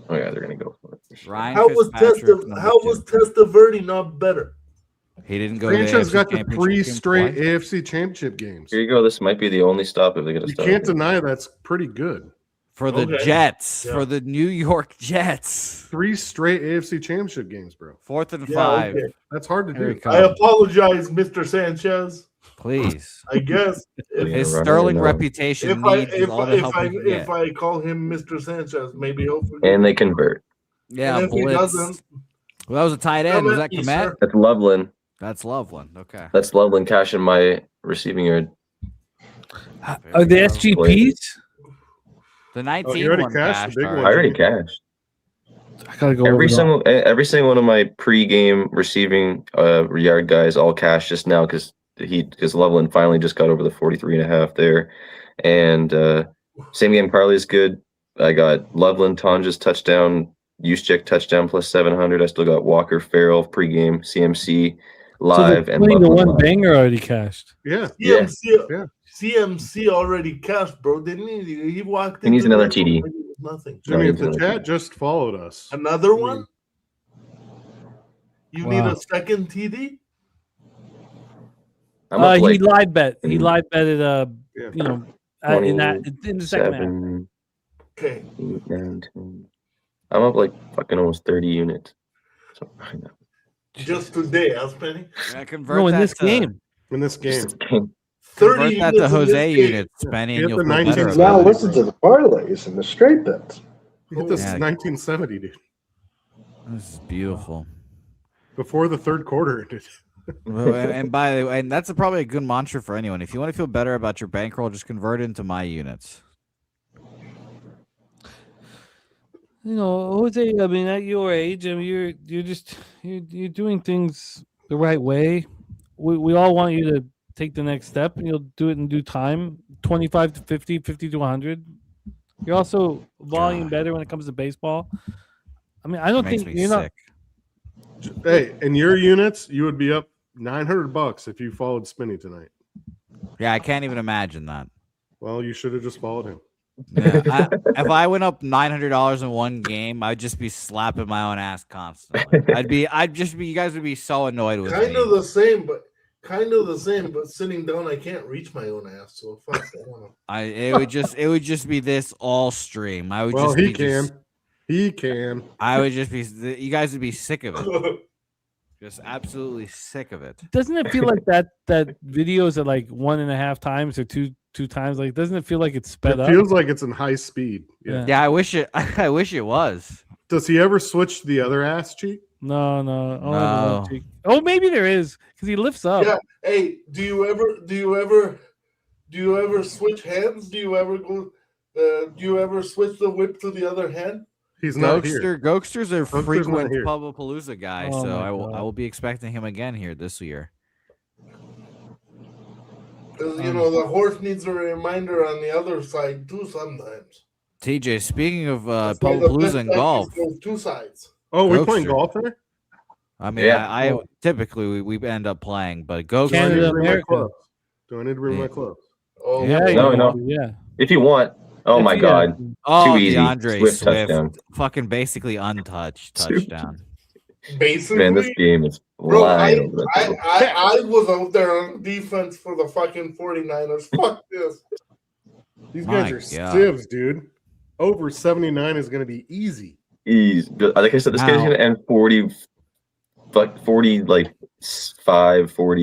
Oh yeah, they're gonna go for it. For sure. Ryan How was Fitzpatrick. number How two. was Testaverde not better? He didn't go to the Sanchez AFC got to Championship 3 game straight twice? AFC Championship games. Here you go. This might be the only stop if they get a You stop. can't deny that's pretty good. For the Okay. Jets, Yeah. for the New York Jets. 3 straight AFC Championship games, bro. 4th and Yeah, 5. okay. That's hard to Here he do. comes. I apologize, Mr. Sanchez. Please. I guess Yeah, His right, sterling no. reputation if I needs all the help he can if get. I call him Mr. Sanchez, maybe he'll forgive And me. they convert. Yeah, And if he blitz. doesn't, Well, that was a tight end. Was that Yes, Komet? sir. That's Loveland. That's Loveland. Okay. That's Loveland cashing my receiving yard. Are the SGPs? The Oh, 19 you already one cashed the cashed big already. one. I already cashed. I gotta go. Every over single one of my pre-game receiving yard guys all cashed just now because Loveland finally just got over the 43.5 there. And same game parlay is good. I got Loveland, Tonja's touchdown, Juszczyk touchdown plus 700. I still got Walker, Farrell pregame, CMC live, so and the Loveland one live. banger already cashed. Yeah. CMC, CMC already cashed, bro. Didn't he? He walked in. He needs another TD. Nothing. Jimmy, No, if the he's chat just followed us. Another one? You need Wow. a second TD? I'm up He like live bet. He live betted. Yeah. You know, in the second half. 7, Okay. 8, 9, 10. I'm up like fucking almost 30 units. So, I know. Just today, huh, Penny? Yeah, convert No, in that this to, game. In this game. Just kidding. 30 Convert that to units in Jose this game. units, Benny, Hit and you'll the feel better 19 about Now it. listen to the parlays and the straight bets. Hit this Yeah. 1970, dude. This is beautiful. Before the third quarter ended. Well, and by the way, and that's probably a good mantra for anyone. If you want to feel better about your bankroll, just convert it into my units. You know, Jose. I mean, at your age, I mean, you're doing things the right way. We all want you to take the next step, and you'll do it in due time. 25 to 50, 50 to 100. You're also volume better when it comes to baseball. I mean, I don't Makes think me you're sick. not. Hey, in your units, you would be up $900 if you followed Spinny tonight. Yeah, I can't even imagine that. Well, you should have just followed him. Yeah, if I went up $900 in one game, I'd just be slapping my own ass constantly. You guys would be so annoyed with Kind me. of the same, but sitting down, I can't reach my own ass. So fuck that. It would just be this all stream. I would Well, just he be can. just- He can. I would just be. You guys would be sick of it. Just absolutely sick of it. Doesn't it feel like that videos at like 1.5 times or two times? Like, doesn't it feel like it's sped It up? feels like it's in high speed. Yeah. Yeah, I wish it. I wish it was. Does he ever switch to the other ass cheek? No. Only the No. one cheek. Oh, maybe there is because he lifts up. Yeah. Hey, do you ever switch hands? Do you ever switch the whip to the other hand? He's not here. Gokster's a not frequent here. Paba Palooza guy, Oh so my I God. will be expecting him again here this year. Because the horse needs a reminder on the other side too. Sometimes. TJ, speaking of That's why Paba the Palooza best and practice golf, goes two sides. Oh, we Gokster. playing golf there? I mean, Yeah. I typically we end up playing, but Do I need Canada, to bring my America. clubs? Do I need to bring Yeah. my clubs? Oh, Yeah, No, you no. do, yeah. If you want. Oh my Yeah. God. Oh, Too easy. DeAndre Swift Swift, touchdown. fucking basically untouched touchdown. basically. Man, this game is Bro, flying. I was out there on defense for the fucking 49ers. Fuck this. These My guys are God. sieves, dude. Over 79 is going to be easy. Easy. Like I said, this game's Now- gonna end 40, like 40,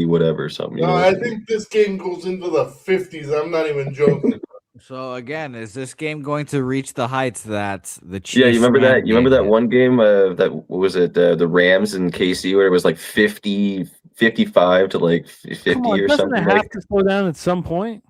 whatever, something. No, I think this game goes into the 50s. I'm not even joking. So again, is this game going to reach the heights that the Chiefs? Yeah, you remember Ram that? You remember game that did? one game? That what was it the Rams and KC, where it was like 50, 55 to like 50 Come on, or doesn't something. it have Like, to slow down at some point?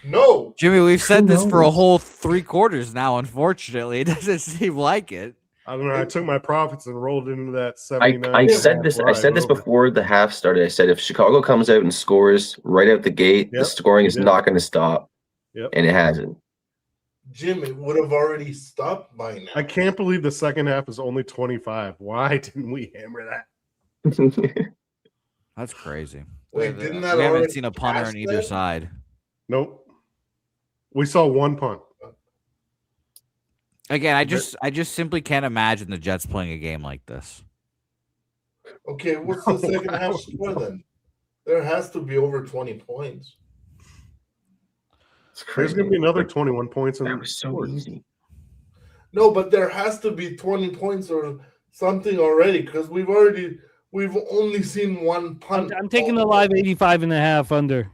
No, Jimmy, we've said Who this for a knows? whole 3 quarters now. Unfortunately, it doesn't seem like it. I don't know. I took my profits and rolled into that I 79. said this. I said this before the half started. I said if Chicago comes out and scores right out the gate, the Yep, scoring they is did. not going to stop, Yep. and it hasn't. Jim, it would have already stopped by now. I can't believe the second half is only 25. Why didn't we hammer that? That's crazy. Wait, didn't that We haven't already seen a punter pass on either then? side. Nope. We saw one punt. Again, I just simply can't imagine the Jets playing a game like this. Okay, what's the second half score then? There has to be over 20 points. There's going to be another 21 points. That was so easy. No, but there has to be 20 points or something already because we've only seen one punt. I'm taking the live 85 and a half under.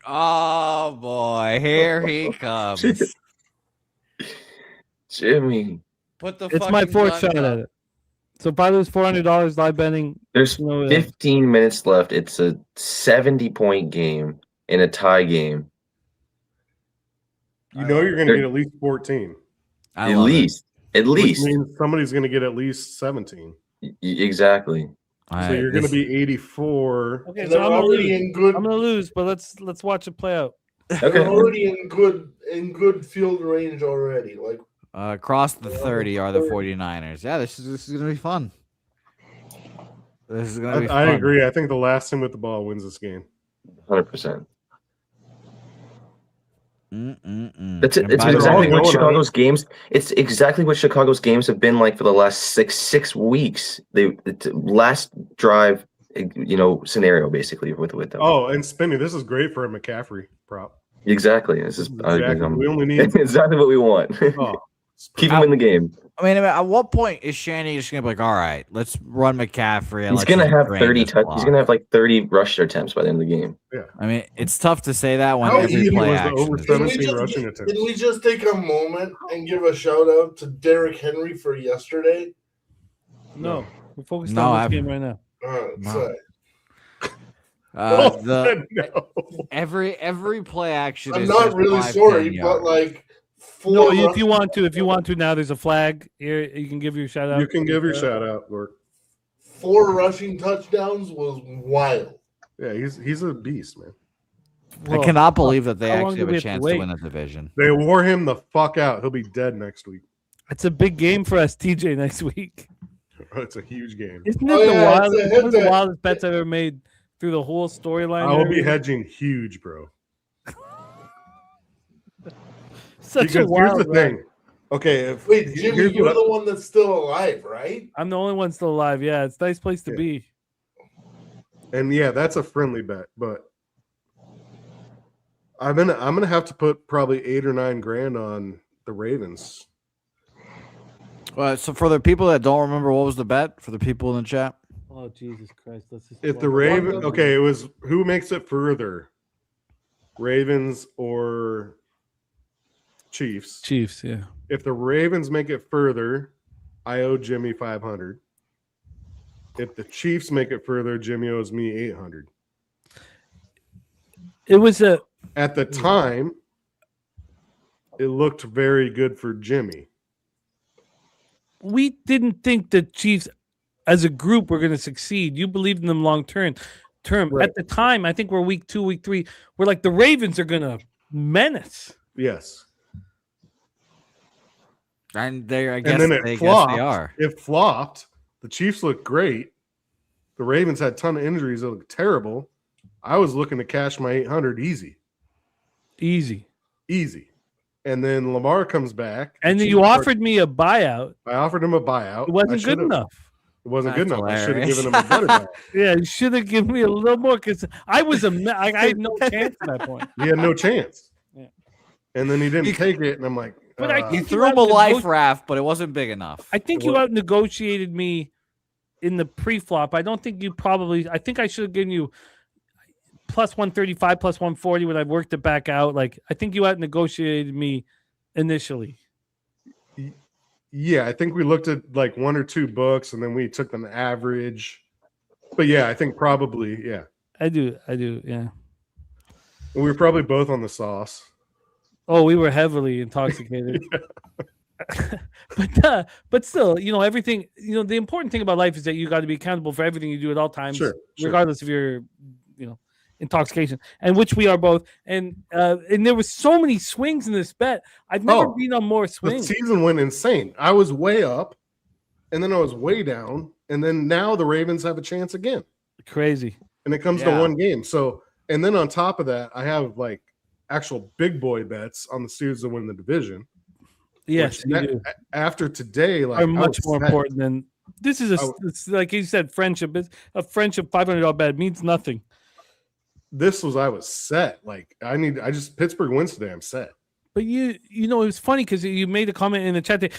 Oh boy, here he comes. Jimmy, Put the It's my fucking fourth gun shot down. at it. So if I lose $400 live betting, there's you know, 15 minutes left. It's a 70-point game in a tie game. You know you're going to get at least 14. I At love it. least. At Which least. means somebody's going to get at least 17. Exactly. So you're going to be 84. okay, And so they're I'm gonna already lose. in good. I'm gonna lose, but let's watch it play out. They're Okay. already in good field range already. Like Across the 30 are the 49ers. Yeah, this is going to be fun. This is going to be fun. I agree. I think the last team with the ball wins this game. 100%. That's it. It's by the exactly way- what Chicago's games. It's exactly what Chicago's games have been like for the last six weeks. Last drive, scenario basically with them. Oh, and Spinny, this is great for a McCaffrey prop. Exactly. This is Exactly. We only need exactly what we want. Oh, Keep him in the game. I mean, at what point is Shanny just going to be like, all right, let's run McCaffrey. And He's gonna have 30 He's gonna have like 30 rush attempts by the end of the game. Yeah. I mean, it's tough to say that when How every easy play was the action over is- 17 rushing attempts? Can we just take a moment and give a shout out to Derrick Henry for yesterday? No, we're focused No, on this I've- game right now. Sorry. No. every play action. I'm is not just really 5-10 sorry, but yards. like No, four if you want to, now there's a flag here. You can give your shout out. You can give your shout out, Lord. 4 rushing touchdowns was wild. Yeah, he's a beast, man. I cannot believe that they how long actually do have we a have to chance to wait? win the division. They wore him the fuck out. He'll be dead next week. It's a big game for us, TJ, next week. It's a huge game. Isn't it Oh, the yeah, wildest, it's a one of the hit-to- wildest bets I've ever made through the whole storyline? I will be area? hedging huge, bro. Such Because a here's wild the ride. thing. Okay, if Wait, Jimmy, here's you're what the one that's still alive, right? I'm the only one still alive. Yeah, it's a nice place to be. and yeah, that's a friendly bet, but I'm gonna have to put probably 8 or 9 grand on the Ravens. So for the people that don't remember, what was the bet for the people in the chat? Oh Jesus Christ! Let's just. If the Raven, okay, it was who makes it further, Ravens or Chiefs. Chiefs, yeah. If the Ravens make it further, I owe Jimmy 500. If the Chiefs make it further, Jimmy owes me 800. It was a. At the time, it looked very good for Jimmy. We didn't think the Chiefs, as a group, were going to succeed. You believed in them long term. Right. At the time, I think we're week 2, week 3. We're like the Ravens are going to menace. Yes. And I guess And then they it flopped. guess they are. It flopped. The Chiefs looked great. The Ravens had a ton of injuries that looked terrible. I was looking to cash my 800 easy. Easy. And then Lamar comes back. And then Chiefs you start- offered me a buyout. I offered him a buyout. It I wasn't good should've- enough. It wasn't good That's enough. I should have hilarious. given him a better buyout. Yeah, you should have given me a little more because I was I had no chance at that point. He had no chance. Yeah. And then he didn't take it, and I'm like, But I You think threw him a life raft, but it wasn't big enough. I think you out negotiated me in the pre-flop. I don't think you probably. I think I should have given you plus 135, plus 140 when I worked it back out. Like, I think you had negotiated me initially. Yeah, I think we looked at like one or two books and then we took an average. But yeah, I think probably, yeah. I do, yeah. And we were probably both on the sauce. Oh, we were heavily intoxicated. But still, everything, the important thing about life is that you got to be accountable for everything you do at all times, regardless of your, intoxication, and which we are both. And there was so many swings in this bet. I've never been on more swings. The season went insane. I was way up, and then I was way down, and then now the Ravens have a chance again. Crazy. And it comes to one game. So, and then on top of that, I have like actual big boy bets on the Steelers to win the division. Yes, you do. After today, like, are much more important than this. It's like you said, friendship. It's a friendship $500 bet means nothing. I was set. Like, Pittsburgh wins today, I'm set. But it was funny because you made a comment in the chat that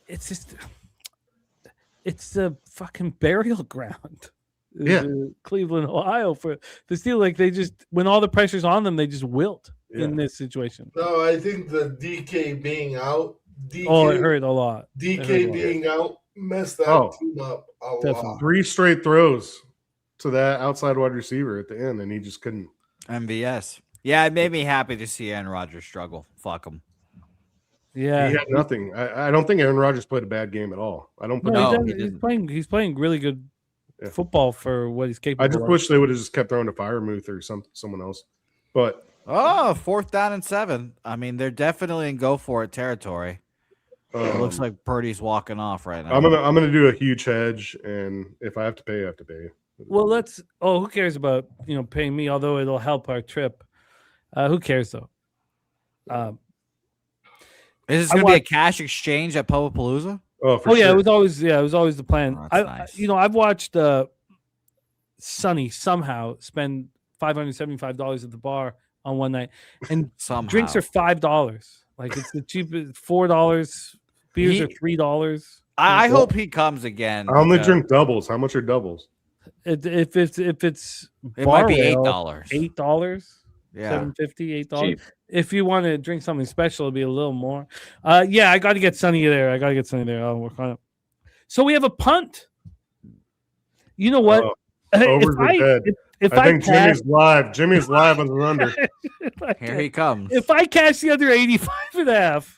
it's the fucking burial ground. Yeah, Cleveland, Ohio for the Steelers. Like, they just, when all the pressure's on them, they just wilt in this situation. No, I think the DK being out. It hurt a lot. DK being out messed that team up a lot. 3 straight throws to that outside wide receiver at the end, and he just couldn't. MVS. Yeah, it made me happy to see Aaron Rodgers struggle. Fuck him. Yeah, he had nothing. I don't think Aaron Rodgers played a bad game at all. I don't. He's playing really good football for what he's capable. I just wish they would have just kept throwing to Firemuth or someone else. But 4th down and 7. I mean, they're definitely in go for it territory. It looks like Purdy's walking off right now. I'm gonna do a huge hedge, and if I have to pay, I have to pay. Well, who cares about paying me? Although it'll help our trip. Who cares though? Is this gonna be a cash exchange at Paba Palooza? Oh, sure. Yeah, it was always the plan. Nice. I've watched Sonny somehow spend $575 at the bar on one night, and drinks are $5. Like, it's the cheapest. $4. Beers are $3. I hope he comes again. I only drink doubles. How much are doubles? If it's it might be $8. $8. Yeah, $7.50, $8. If you want to drink something special, it'll be a little more. I got to get Sonny there. I'll work on it. So we have a punt. You know what? Overs are dead. I think Jimmy's live. Jimmy's live on the under. Here he comes. If I cash the under 85.5,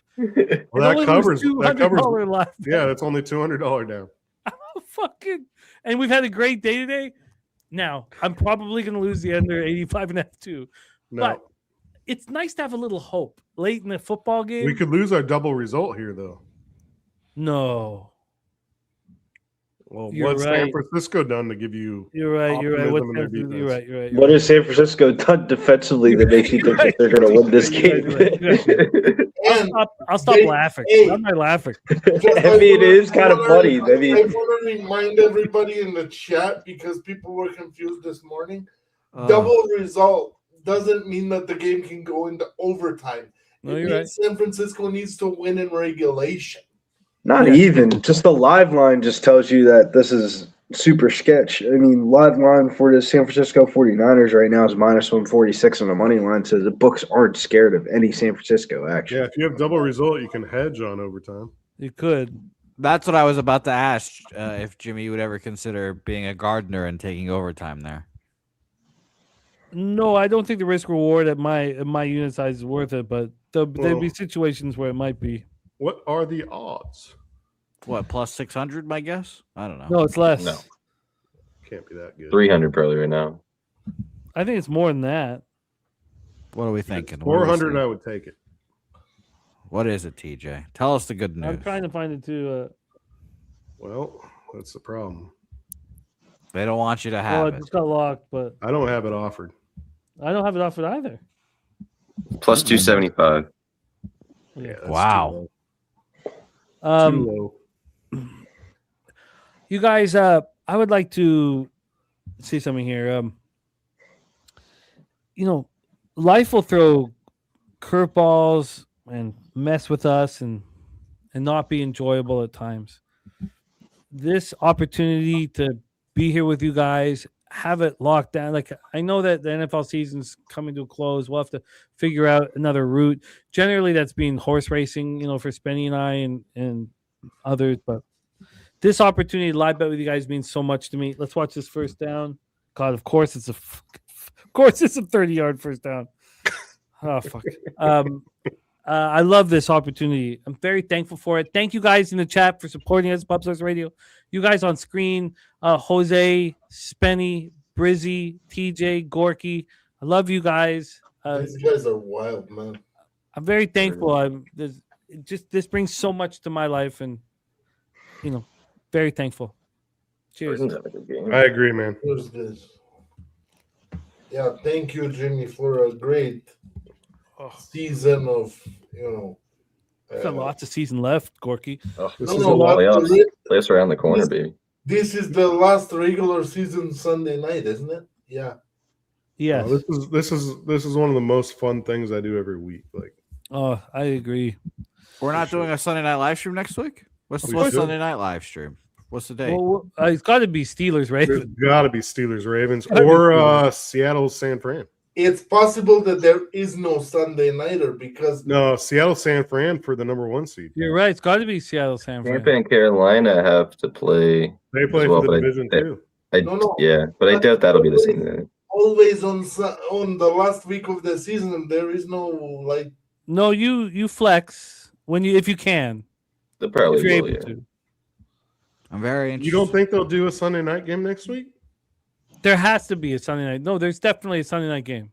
well, that covers. Live. Yeah, that's only $200 down. Fucking, and we've had a great day today. Now I'm probably going to lose the under 85.5 too. No. But it's nice to have a little hope late in the football game. We could lose our double result here, though. No. Well, what's San Francisco done to give you? You're right. You're right. You're right. What has San Francisco done defensively that makes you think that they're going to win this game? I'll stop laughing. I'm not laughing. I mean, it is kind of funny. I want to remind everybody in the chat, because people were confused this morning. Double result doesn't mean that the game can go into overtime. No, you're right. San Francisco needs to win in regulation. Not even. Just the live line just tells you that this is super sketch. I mean, live line for the San Francisco 49ers right now is minus 146 on the money line, so the books aren't scared of any San Francisco action. Yeah, if you have double result, you can hedge on overtime. You could. That's what I was about to ask, if Jimmy would ever consider being a gardener and taking overtime there. No, I don't think the risk reward at my unit size is worth it, but there'll be situations where it might be. What are the odds? What, plus 600, my guess? I don't know. No, it's less. No. Can't be that good. 300 probably right now. I think it's more than that. What are we thinking? 400, I would take it. What is it, TJ? Tell us the good news. I'm trying to find it too. Well, that's the problem. They don't want you to have it. It just got locked, but I don't have it offered. I don't have it offered either. Plus 275. Yeah, wow. Too low. You guys, I would like to say something here. Life will throw curveballs and mess with us and not be enjoyable at times. This opportunity to be here with you guys, have it locked down. Like I know that the NFL season's coming to a close. We'll have to figure out another route. Generally, that's been horse racing, for Spenny and I and others. But this opportunity to live bet with you guys means so much to me. Let's watch this first down. God, of course it's a 30-yard first down. Oh fuck. I love this opportunity. I'm very thankful for it. Thank you guys in the chat for supporting us, Pub Source Radio. You guys on screen, Jose, Spenny, Brizzy, TJ, Gorky. I love you guys. These guys are wild, man. I'm very thankful. This brings so much to my life, and very thankful. Cheers. I agree, man. Cheers, guys. Yeah, thank you, Jimmy, for a great season of Got lots of season left, Gorky. Playoffs around the corner, baby. This is the last regular season Sunday night, isn't it? Yeah. Yeah. This is one of the most fun things I do every week. Like, I agree. We're not doing a Sunday night live stream next week. What's Sunday night live stream? What's the date? Well, it's got to be Steelers Ravens. It's got to be Steelers Ravens or Seattle San Fran. It's possible that there is no Sunday nighter because Seattle San Fran for the number 1 seed. You're right. It's got to be Seattle San Fran. Tampa and Carolina have to play. They play for the division too. Yeah, but I doubt that'll be the same thing. Always on the last week of the season, there is no No, you flex if you can. They'll probably if you're able to. I'm very interested. You don't think they'll do a Sunday night game next week? There has to be a Sunday night. No, there's definitely a Sunday night game.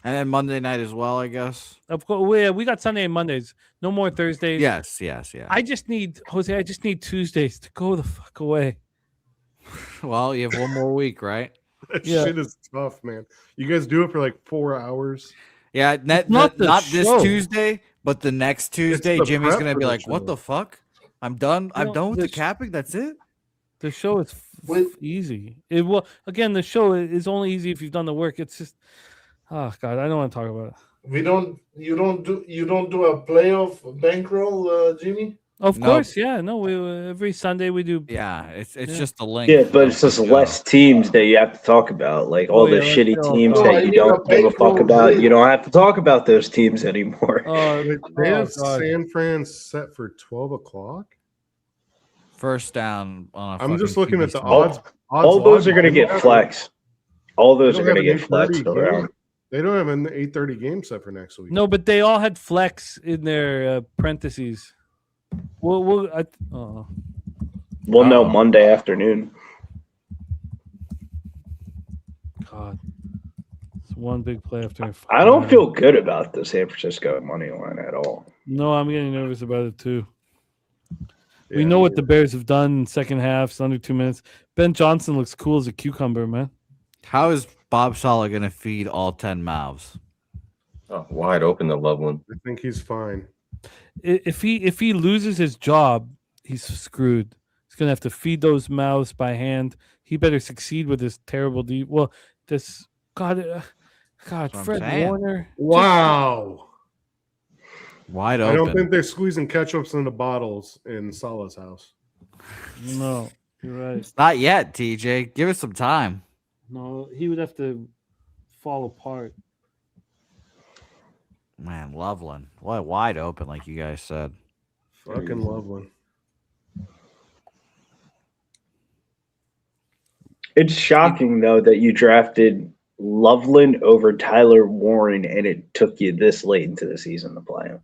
And then Monday night as well, I guess. Of course, we got Sunday and Mondays. No more Thursdays. Yes. I just need Tuesdays to go the fuck away. Well, you have one more week, right? That shit is tough, man. You guys do it for like 4 hours. Yeah, not this Tuesday, but the next Tuesday, Jimmy's going to be like, what the fuck? I'm done. I'm done with the capping. That's it. The show is easy. The show is only easy if you've done the work. It's just, oh God, I don't want to talk about it. You don't do a playoff bankroll, Jimmy? Of course, yeah. No, every Sunday we do. Yeah, it's just a link. Yeah, but it's just less teams that you have to talk about. Like all the shitty teams that you don't give a fuck about. You don't have to talk about those teams anymore. They have San Fran set for 12 o'clock. First down. I'm just looking at the odds. All those are going to get flex. All those are going to get flex around. They don't have an 8:30 game set for next week. No, but they all had flex in their parentheses. We'll know Monday afternoon. God, it's one big play after. I don't feel good about the San Francisco money line at all. No, I'm getting nervous about it too. We know what the Bears have done in second halves, under 2 minutes. Ben Johnson looks cool as a cucumber, man. How is Bob Saleh going to feed all 10 mouths? Oh, wide open to Loveland. I think he's fine. If he loses his job, he's screwed. He's going to have to feed those mouths by hand. He better succeed with this terrible deed. Well, this God, Fred Warner. Wow. Wide open. I don't think they're squeezing ketchups into bottles in Salah's house. No, you're right. Not yet, TJ. Give it some time. No, he would have to fall apart. Man, Loveland. What wide open, like you guys said. Fucking Loveland. It's shocking, though, that you drafted Loveland over Tyler Warren and it took you this late into the season to play him.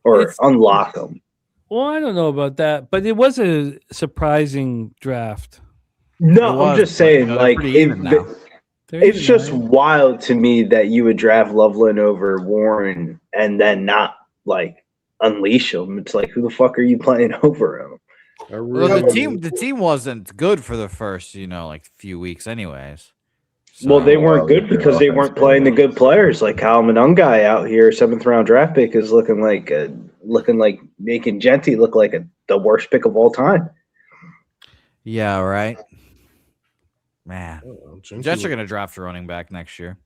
Or unlock him. Well, I don't know about that, but it was a surprising draft. No, I'm just saying, like, it's just wild to me that you would draft Loveland over Warren and then not, like, unleash him. It's like, who the fuck are you playing over him? Well, the team wasn't good for the first, few weeks anyways. So, well, they weren't good because they weren't playing the good players. Like Kyle Monungai out here, 7th round draft pick, is looking like making Genty look like the worst pick of all time. Yeah, right. Man, Jets are going to draft a running back next year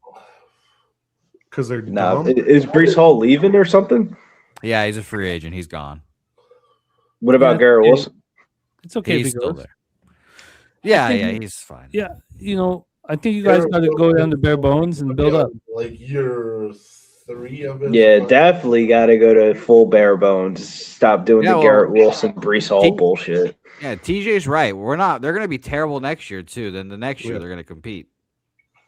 because they're dumb. Is Breece Hall leaving or something? Yeah, he's a free agent. He's gone. What about Garrett Wilson? It's okay. He's still there. Yeah, he's fine. Yeah, I think you guys got to go down to bare bones and build up. Like year 3 of it. Yeah, definitely got to go to full bare bones. Stop doing the Garrett Wilson, Brees Hall bullshit. Yeah, TJ's right. They're going to be terrible next year too. Then the next year they're going to compete.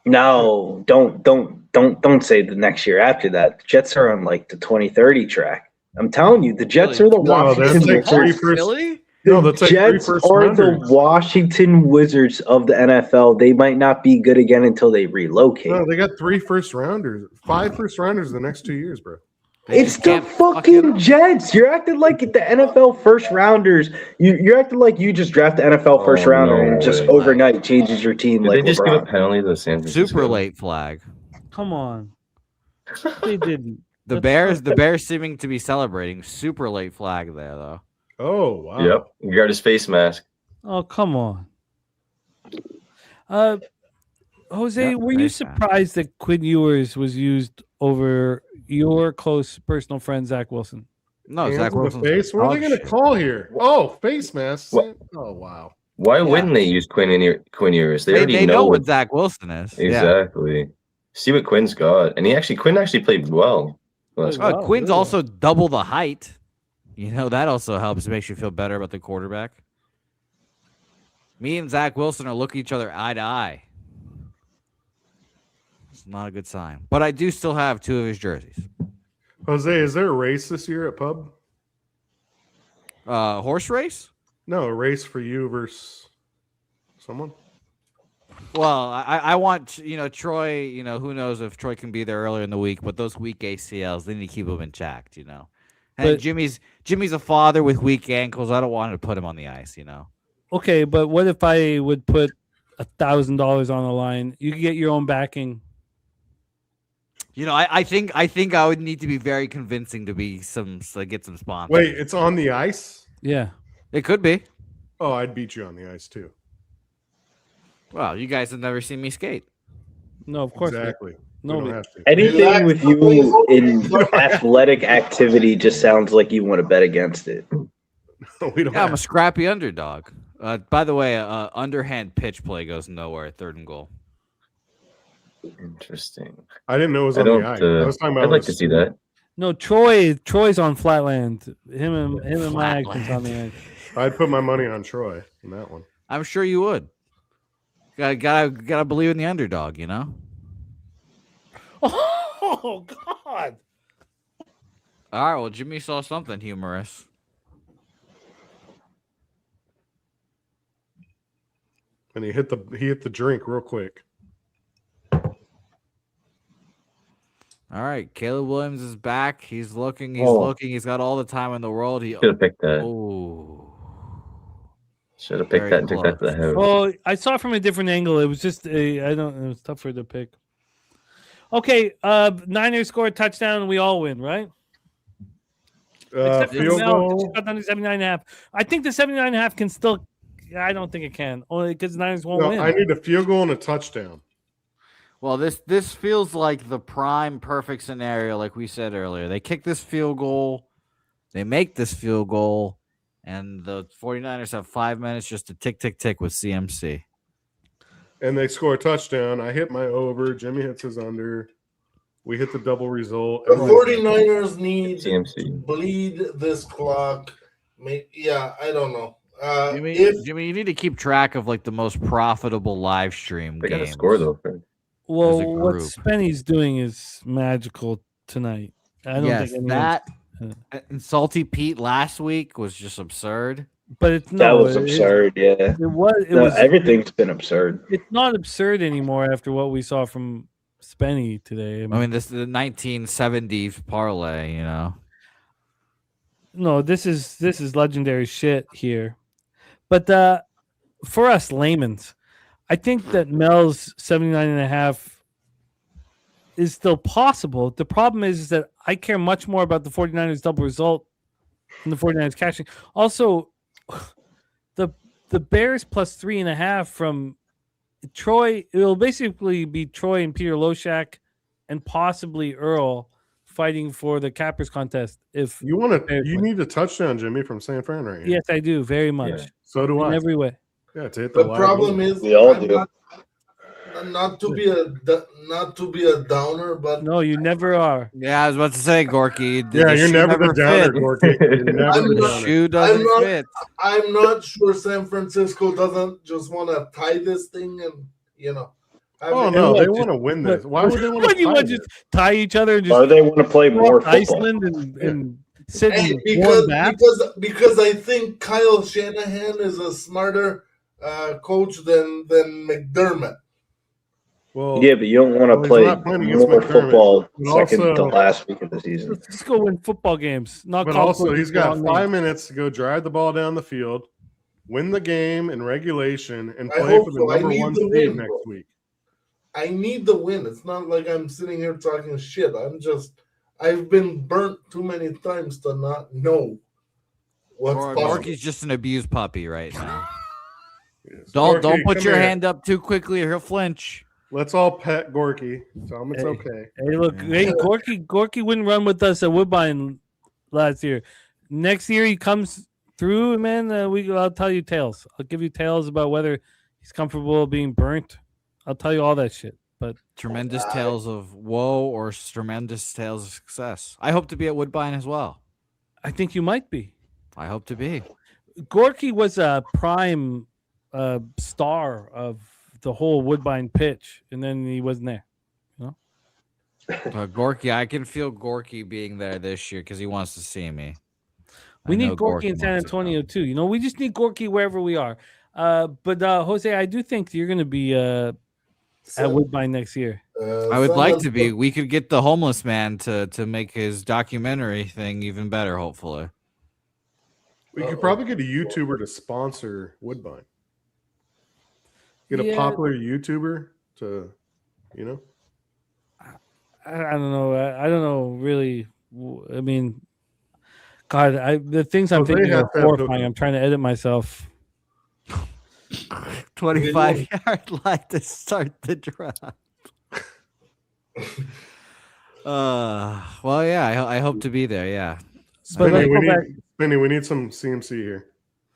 No, don't say the next year after that. The Jets are on like the 2030 track. I'm telling you, the Jets are the Washington Wizards. The Jets are the Washington Wizards of the NFL. They might not be good again until they relocate. No, they got 3 first-rounders, 5 first-rounders the next 2 years, bro. It's the fucking Jets. You're acting like the NFL first-rounders. You're acting like you just draft the NFL first-rounder and just overnight changes your team. Did like they just LeBron. give a penalty to the San Francisco? Super late flag. Come on. They didn't. The Bears seeming to be celebrating. Super late flag there, though. Oh, wow. Yep. You got his face mask. Oh, come on. Jose, were you surprised that Quinn Ewers was used over your close personal friend, Zach Wilson? No, Hands Zach in the Wilson's face. What are they going to call here? Oh, face mask. What? Oh, wow. Why wouldn't they use Quinn Ewers? They already know what Zach Wilson is. Exactly. Yeah. See what Quinn's got. And Quinn actually played well. Quinn's also double the height. That also helps. Makes you feel better about the quarterback. Me and Zach Wilson are looking each other eye to eye. It's not a good sign. But I do still have 2 of his jerseys. Jose, is there a race this year at Pub? Horse race? No, a race for you versus someone. Well, I want, Troy, who knows if Troy can be there earlier in the week, but those weak ACLs, they need to keep them in check, And Jimmy's a father with weak ankles. I don't want to put him on the ice, Okay, but what if I would put $1,000 on the line? You could get your own backing. I think I would need to be very convincing to be get some sponsors. Wait, it's on the ice? Yeah, it could be. Oh, I'd beat you on the ice too. Well, you guys have never seen me skate. No, of course. Exactly. No, anything with you in athletic activity just sounds like you want to bet against it. I'm a scrappy underdog. By the way, underhand pitch play goes nowhere. 3rd and goal. Interesting. I didn't know it was on the ice. I was talking about. I'd like to see that. No, Troy's on Flatland. Him and my action's on the ice. I'd put my money on Troy in that one. I'm sure you would. Gotta believe in the underdog, Oh God! All right, well, Jimmy saw something humorous. And he hit the drink real quick. All right, Caleb Williams is back. He's looking. He's got all the time in the world. He should have picked that. Oh, should have picked that and took that to the house. Well, I saw it from a different angle. It was just it was tougher to pick. Okay, Niners score a touchdown and we all win, right? Field goal. Got down to 79.5. I think the 79.5 can still. I don't think it can, only because the Niners won't win. I need a field goal and a touchdown. Well, this feels like the prime perfect scenario, like we said earlier. They kick this field goal, they make this field goal, and the 49ers have 5 minutes just to tick with CMC. And they score a touchdown. I hit my over. Jimmy hits his under. We hit the double result. The 49ers need CMC. to bleed this clock. I don't know. Jimmy, you need to keep track of like the most profitable live stream They games. got to score though. Well, what Spenny's doing is magical tonight. I don't think that and Salty Pete last week was just absurd. But it's that was absurd. It was. Everything's been absurd. It's not absurd anymore after what we saw from Spenny today. I mean, this is the 1970s parlay. No, this is legendary shit here. But for us layman's, I think that Mel's 79.5 is still possible. The problem is that I care much more about the 49ers double result than the 49ers cashing. Also, the Bears plus 3.5 from Troy, it will basically be Troy and Peter Loshak and possibly Earl fighting for the Cappers contest. If you need a touchdown, Jimmy, from San Fran right here. Yes, I do very much. Yeah. So do I. In every way. Yeah, to hit the The problem live is We all I'm do. not to be a downer, but No, you never are. Yeah, I was about to say, Gorky. Yeah, you're shoe never the downer, fits. Gorky. You're never I'm the not- downer. Shoe doesn't fit. I'm not sure San Francisco doesn't just want to tie this thing and have Oh it- no, they Just- want to win this. Why would they want What, to you tie want to this? just tie each other and Or just they want to play more walk to football. Iceland and sit Hey, in warm baths? because I think Kyle Shanahan is a smarter coach than McDermott. Well, Yeah, but you don't want to Well, he's play not playing against more McDermott, football but second also- to last week of the season. Let's just go win football games. Not but call also coaches he's got wrong 5 names. minutes to go drive the ball down the field, win the game in regulation, and I play hope for the so. I number need 1 the seed win, next bro. week. I need the win. It's not like I'm sitting here talking shit. I've been burnt too many times to not know what's possible. Gorky's just an abused puppy right now. Yes. Don't Gorky, put come your here. hand up too quickly or he'll flinch. Let's all pet Gorky. Tell him it's Hey. okay. Hey, look, hey, Gorky wouldn't run with us at Woodbine last year. Next year he comes through, man. I'll tell you tales. I'll give you tales about whether he's comfortable being burnt. I'll tell you all that shit. But Tremendous tales of woe or tremendous tales of success. I hope to be at Woodbine as well. I think you might be. I hope to be. Gorky was a prime star of the whole Woodbine pitch, and then he wasn't there. Gorky, I can feel Gorky being there this year because he wants to see me. We I know need Gorky in San wants to Antonio too. We just need Gorky wherever we are. But Jose, I do think you're going to be at Woodbine next year. I would like to be. We could get the homeless man to make his documentary thing even better, hopefully. We could probably get a YouTuber to sponsor Woodbine. Get a Yeah. popular YouTuber to, I don't know. I don't know really. I mean, God, the things I'm Jose thinking has are to have horrifying. I'm trying to edit myself. 25-yard line to start the draft. Well, yeah, I hope to be there. Yeah. But let's go back. Spinny, we need some CMC here.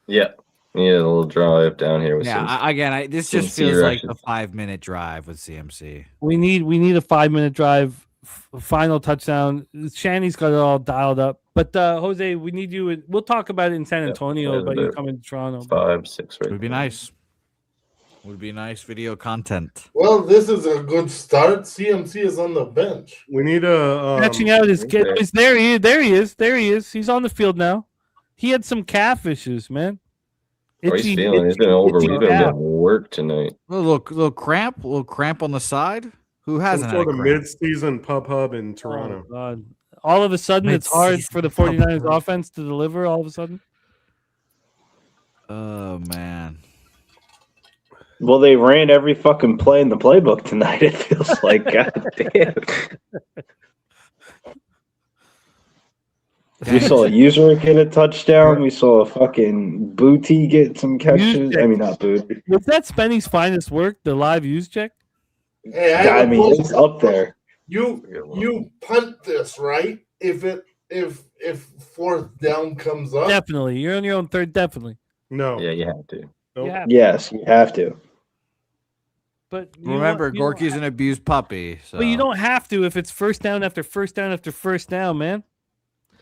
Yeah. We need a little drive down here with Yeah. some. This some just feels like C-Russian. a 5-minute drive with CMC. We need a 5-minute drive, final touchdown. Shanny's got it all dialed up. But Jose, we need you. We'll talk about it in San Antonio. About you coming to Toronto. 5, 6, right? Would be nice. Would be nice video content. Well, this is a good start. CMC is on the bench. We need a Catching out his kid. There he is. He's on the field now. He had some calf issues, man. How he's feeling. He's been over. He's been calf. getting work tonight. A little cramp on the side. Who hasn't had a sort of cramp? mid-season pub hub in Toronto. Oh, God. All of a sudden, it's hard Mid-season for the pub 49ers hub. offense to deliver all of a sudden. Oh man. Well, they ran every fucking play in the playbook tonight. It feels like, god damn. We saw a user get a touchdown. We saw a fucking Booty get some catches. I mean, not Booty. Was that Spenny's finest work, the live use check? Hey, Yeah, I mean, it's up there. You punt this, right? If fourth down comes up, Definitely. You're on your own third, definitely. No. Yeah, you have to. Nope. Yeah. Yes, you have to. But you Remember, don't- you don't Gorky's an abused puppy. So. But you don't have to if it's first down after first down after first down, man.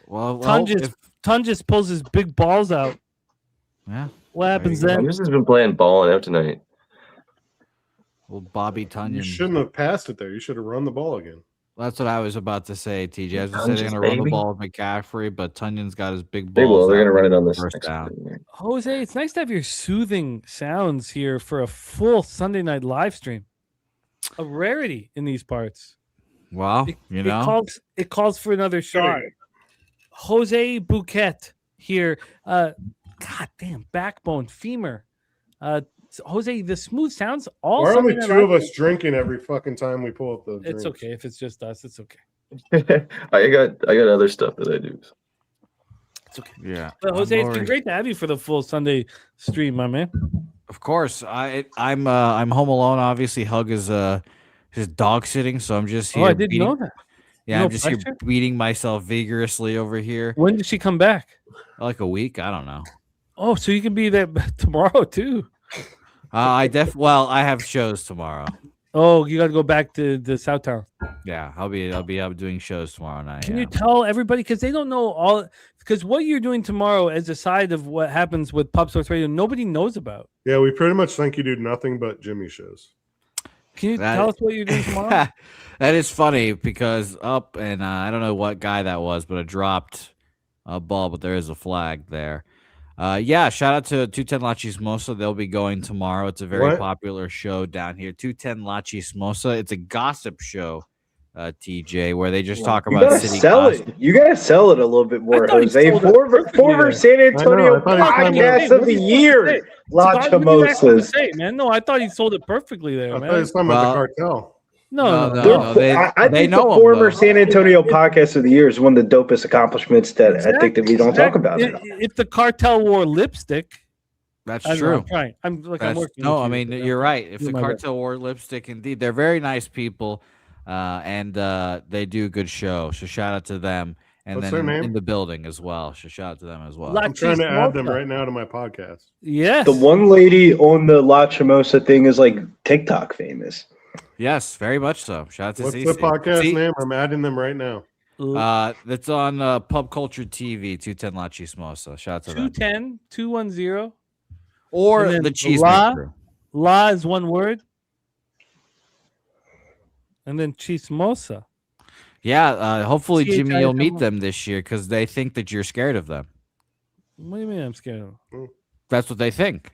Well, Ton just pulls his big balls out. Yeah. What happens then? This has been playing balling out tonight. Well, Bobby Tunyon. You shouldn't have passed it there. You should have run the ball again. That's what I was about to say, TJ. I was Tunjon's going to say they're going to run the baby. ball with McCaffrey, but Tunyon's got his big They balls. will. They're out going to run it on for this first next down. play. Jose, it's nice to have your soothing sounds here for a full Sunday night live stream. A rarity in these parts. Well, you know. It calls for another shot. Jose Bouquet here. God damn, backbone, femur. Jose, the smooth sounds all Why are Sunday only night two of live us drinking every fucking time we pull up the It's drinks? okay if it's just us. It's okay. I got other stuff that I do. It's okay. Yeah. But Jose, it's been Lord. great to have you for the full Sunday stream, my man. Of course. I'm home alone. Obviously, Hug is his dog sitting, so I'm just here. Oh, I didn't know that. Yeah, No I'm just pressure? here beating myself vigorously over here. When did she come back? Like a week, I don't know. Oh, so you can be there tomorrow too. I have shows tomorrow. Oh, you got to go back to the South Town. Yeah, I'll be up doing shows tomorrow night. Can you tell everybody, because they don't know all, because what you're doing tomorrow as a side of what happens with Pop Sports Radio, nobody knows about. Yeah, we pretty much think you do nothing but Jimmy shows. Can you tell us what you're doing tomorrow? That is funny because I don't know what guy that was, but it dropped a ball, but there is a flag there. Shout out to 210 La Chismosa. They'll be going tomorrow. It's a very popular show down here. 210 La Chismosa. It's a gossip show, TJ, where they just talk about city gossip. You gotta sell it a little bit more, Jose. Former San Antonio podcast of the year, La Chimosas. Man, no, I thought he sold it perfectly there, man. I thought he was talking about the cartel. No. I think the former San Antonio podcast of the year is one of the dopest accomplishments that I think that we don't talk about. If the cartel wore lipstick, that's true. I'm working. No, I mean you're right. If the cartel wore lipstick, indeed, they're very nice people, and they do a good show. So shout out to them, and What's then their name? in the building as well. So shout out to them as well. I'm trying to add them right now to my podcast. Yes, the one lady on the La Chimosa thing is like TikTok famous. Yes, very much so. Shout out to What's CC. the podcast name? I'm adding them right now. That's on Pub Culture TV, 210 La Chismosa. Shout out to 210, 210. Or the Cheese Crew. La is one word. And then Chismosa. Yeah, hopefully Jimmy will meet them this year because they think that you're scared of them. What do you mean I'm scared of them? That's what they think.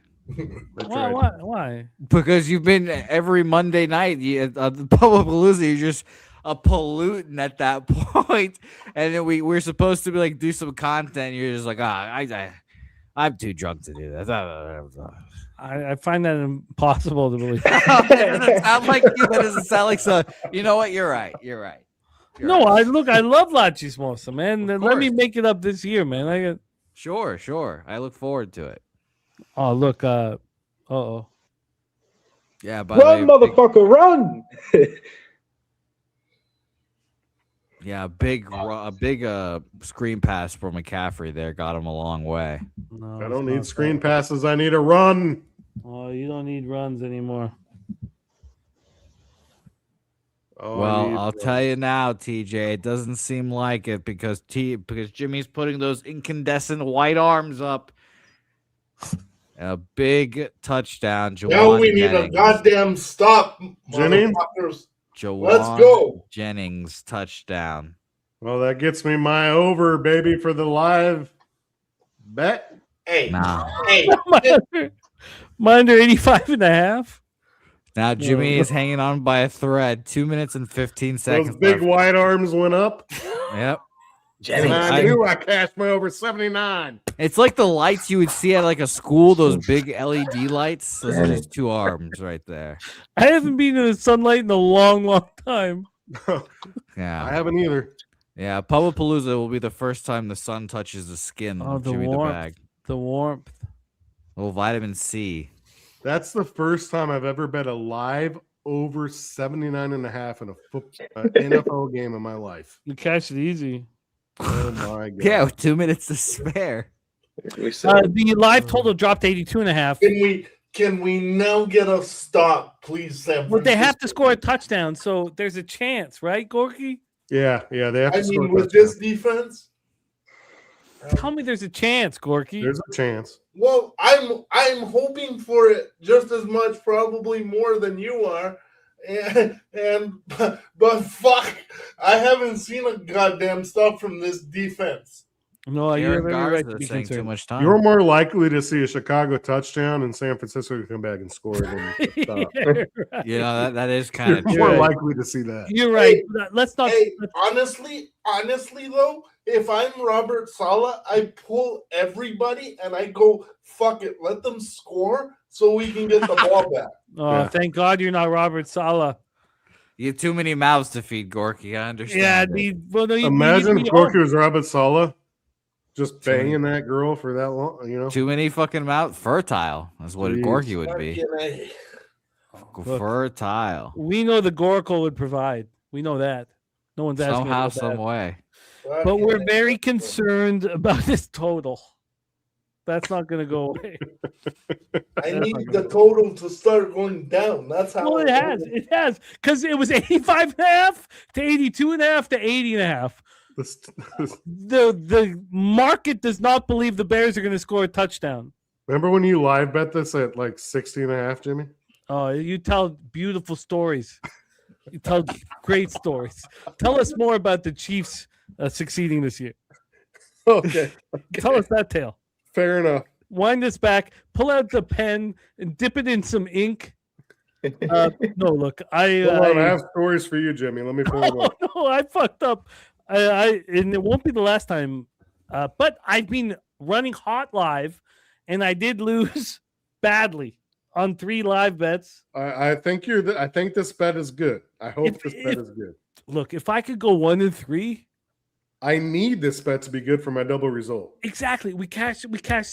Why? Because you've been every Monday night at the Paba Palooa, you're just a pollutant at that point. And then we're supposed to be like do some content. You're just like, I'm too drunk to do that. I find that impossible to believe. That doesn't sound like you. That doesn't sound like so. You know what? You're right. I love La Chismosa, man. Let me make it up this year, man. Sure. I look forward to it. Oh, look. Uh-oh. Yeah, run, motherfucker, run! Yeah, a big screen pass for McCaffrey there got him a long way. No, I don't need screen passes. I need a run. Oh, you don't need runs anymore. Well, I'll tell you now, TJ, it doesn't seem like it because Jimmy's putting those incandescent white arms up. A big touchdown. Now we need a goddamn stop, Jennings. Let's go. Jennings touchdown. Well, that gets me my over, baby, for the live bet. Hey, my under 85.5. Now Jimmy is hanging on by a thread. 2 minutes and 15 seconds. Those big white arms went up. Yep. And I knew I cashed my over 79. It's like the lights you would see at like a school, those big LED lights. Those are just two arms right there. I haven't been in the sunlight in a long, long time. Yeah. I haven't either. Yeah, Paba Palooa will be the first time the sun touches the skin of Jimmy the Bag. The warmth. Little vitamin C. That's the first time I've ever bet a live over 79.5 in a NFL game in my life. You catch it easy. Oh my god! Yeah, with 2 minutes to spare. The live total dropped to 82.5. Can we now get a stop, please, Sam? Well, they have to score a touchdown, so there's a chance, right, Gorky? Yeah, they have to score. With this defense, tell me there's a chance, Gorky. There's a chance. Well, I'm hoping for it just as much, probably more than you are. But fuck, I haven't seen a goddamn stuff from this defense. No, you have every right to be concerned. Too much time. You're more likely to see a Chicago touchdown and San Francisco come back and score than stop. Right. You know, that is kind of more likely to see that. You're right. Let's not. Honestly, though, if I'm Robert Saleh, I pull everybody and I go, fuck it, let them score so we can get the ball back. Oh, thank God you're not Robert Saleh. You have too many mouths to feed, Gorky. I understand. Yeah, imagine if Gorky was Robert Saleh, just banging that girl for that long. You know, too many fucking mouths. Fertile is what Gorky would be. Fertile. We know the Goracle would provide. We know that. No one's asking somehow, some way. But we're very concerned about this total. That's not going to go away. I need the total to start going down. That's how. Well, it has. It has. Because it was 85.5 to 82.5 to 80.5. The market does not believe the Bears are going to score a touchdown. Remember when you live bet this at like 60.5, Jimmy? Oh, you tell beautiful stories. You tell great stories. Tell us more about the Chiefs succeeding this year. Okay. Tell us that tale. Fair enough. Wind us back. Pull out the pen and dip it in some ink. No, look, I have stories for you, Jimmy. Let me pull them up. No, I fucked up. And it won't be the last time. But I've been running hot live, and I did lose badly on 3 live bets. I think I think this bet is good. I hope this bet is good. Look, if I could go 1-3, I need this bet to be good for my double result. exactly. We cashed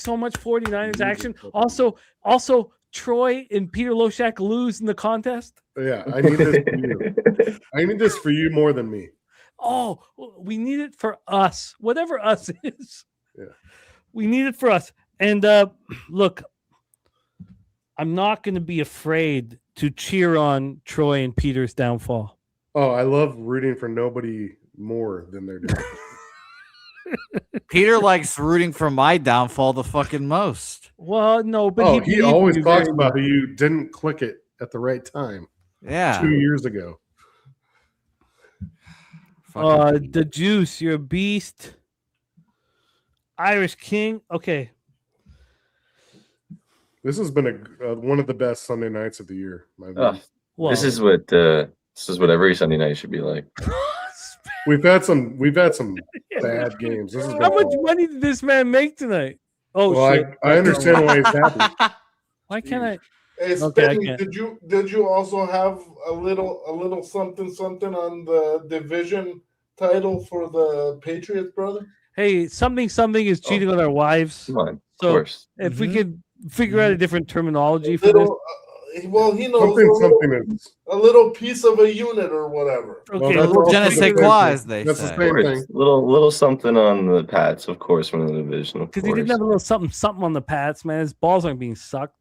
so much 49ers action. Also, Troy and Peter Loshak lose in the contest. Yeah, I need this for you. I need this for you more than me. Oh, we need it for us. Whatever us is. Yeah. We need it for us. And look, I'm not going to be afraid to cheer on Troy and Peter's downfall. Oh, I love rooting for nobody more than they're doing. Peter likes rooting for my downfall the fucking most. Well, no, but he always talks about how you didn't click it at the right time. Yeah. 2 years ago. The Juice, you're a beast. Irish King. Okay. This has been one of the best Sunday nights of the year. This is what every Sunday night should be like. We've had some bad games. This is How much money did this man make tonight? Oh, well, shit. I understand why he's happy. Why can't I? Hey, Spenny, did you also have a little something on the division title for the Patriots, brother? Hey, something is cheating on our wives. Come on, of so course. If we could figure out a different terminology for this. Well, he knows a little piece of a unit or whatever. Okay, je ne sais quoi, as they That's say. the same thing. Little something on the Pats, of course, from the division. Because he didn't have a little something on the Pats, man. His balls aren't being sucked.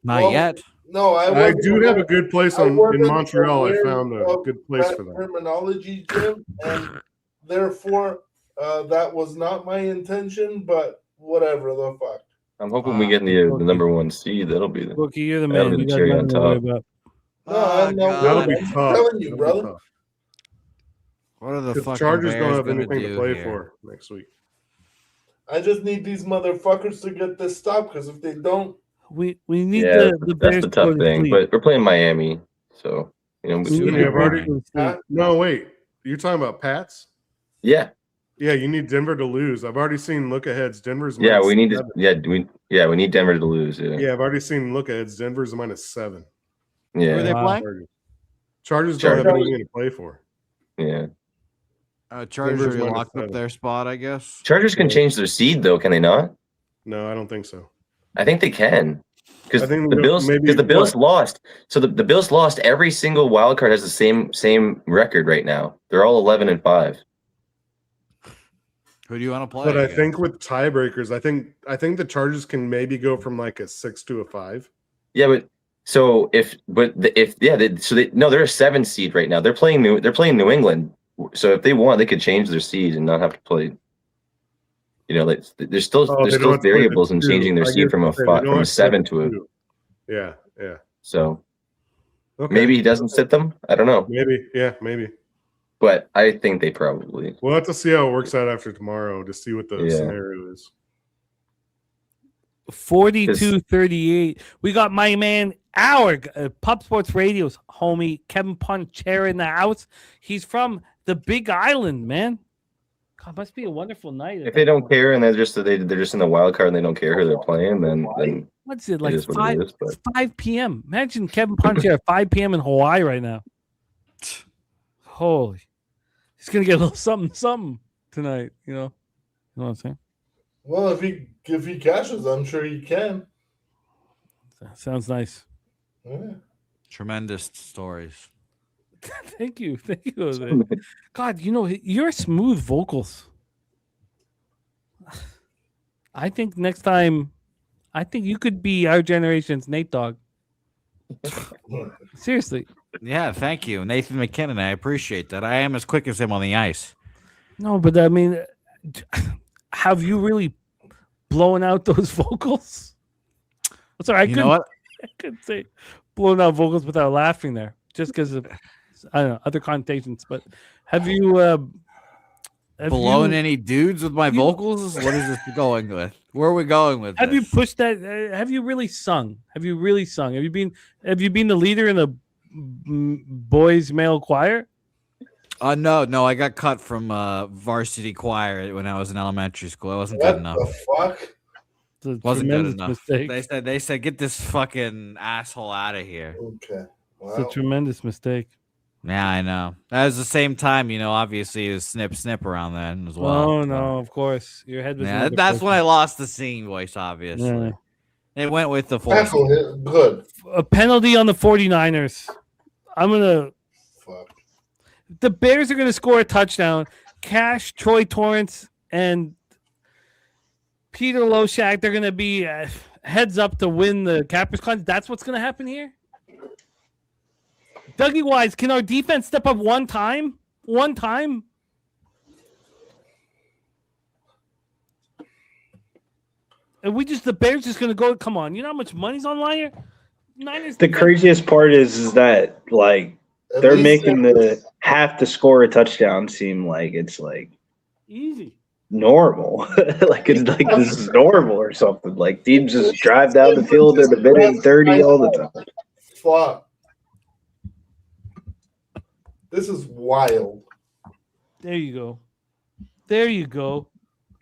Not yet. No, I do have a good place in Montreal. I found a good place for that. Terminology, Jim, and therefore that was not my intention, but whatever the fuck. I'm hoping we get the number 1 seed. That'll be the Rookie, you're the that'll man. be You the got cherry on nothing to worry top. about. That'll be I'm tough. telling you, brother. What are the The fucking Chargers Bears don't have gonna anything to do play here? for next week. I just need these motherfuckers to get this stopped, because if they don't, We need Yeah, the that's Bears the to go tough to thing. sleep. But we're playing Miami, so We need Jimmy, the I've Bears already. to go to sleep. No, wait. You're talking about Pats? yeah. Yeah, you need Denver to lose. I've already seen look aheads. Denver's Yeah, minus we need to. 7. We need Denver to lose. Yeah. Yeah, I've already seen look aheads. Denver's -7. Who are they Wow. playing? Chargers don't have anything to play for. Yeah. Chargers Denver's are locked up -7. their spot, I guess. Chargers can change their seed though, can they not? No, I don't think so. I think they can. Because I think the Bills, maybe because the Bills what? lost. So the Bills lost. Every single wild card has the same record right now. They're all 11-5. Who do you want to play? But I against? think with tiebreakers, I think the Chargers can maybe go from like a 6 to a 5. Yeah, but so they're a 7 seed right now. They're playing New England. So if they want, they could change their seed and not have to play. Like there's still variables in changing their seed from a 7 to a. Yeah. So Okay. maybe he doesn't sit them. I don't know. Maybe. But I think they probably. We'll have to see how it works out after tomorrow to see what the scenario is. 42-38. We got my man, our Pub Sports Radio's homie, Kevin Ponchera in the house. He's from the Big Island, man. God, must be a wonderful night. If they don't care and they're just in the wild card and they don't care who they're playing, then What's it, it like is what 5, it is, but- it's 5 p.m.? Imagine Kevin Ponchera at 5 p.m. in Hawaii right now. Holy. He's going to get a little something tonight, you know what I'm saying? well, if he cashes, I'm sure he can. Sounds nice. Yeah. Tremendous stories. Thank you, Jose. God, your smooth vocals. I think next time, I think you could be our generation's Nate Dogg. Seriously. Yeah, thank you, Nathan McKinnon. I appreciate that. I am as quick as him on the ice. No, but I mean, have you really blown out those vocals? Sorry, You know what? I couldn't say blown out vocals without laughing there, just because of I don't know other connotations. But have you blown any dudes with my vocals? What is this going with? Where are we going with Have this? you pushed that? Have you really sung? Have you really sung? Have you been the leader in the boys' male choir? No, I got cut from varsity choir when I was in elementary school. I wasn't What good enough. the fuck? Wasn't good tremendous enough. mistake. They said get this fucking asshole out of here. Okay. Wow. It's a tremendous mistake. Yeah, I know. That was the same time, obviously it was snip around then as well. Oh no, of course. Your head was Yeah, that's when I lost the singing voice, obviously. Yeah. It went with the That's force. good. A penalty on the 49ers. I'm gonna the Bears are gonna score a touchdown. Cash, Troy Torrance, and Peter Loshak, they're gonna be heads up to win the Capers Con. That's what's gonna happen here. Dougie Wise, can our defense step up one time? One time? And the Bears just going to go, come on. You know how much money's on line here? Niners. The craziest part is that, like, At they're least making the have to score a touchdown seem like it's, like, easy. normal. like, it's like this is normal or something. Like, teams just drive down the field in a minute and 30 all the time. Fuck. This is wild. There you go. There you go.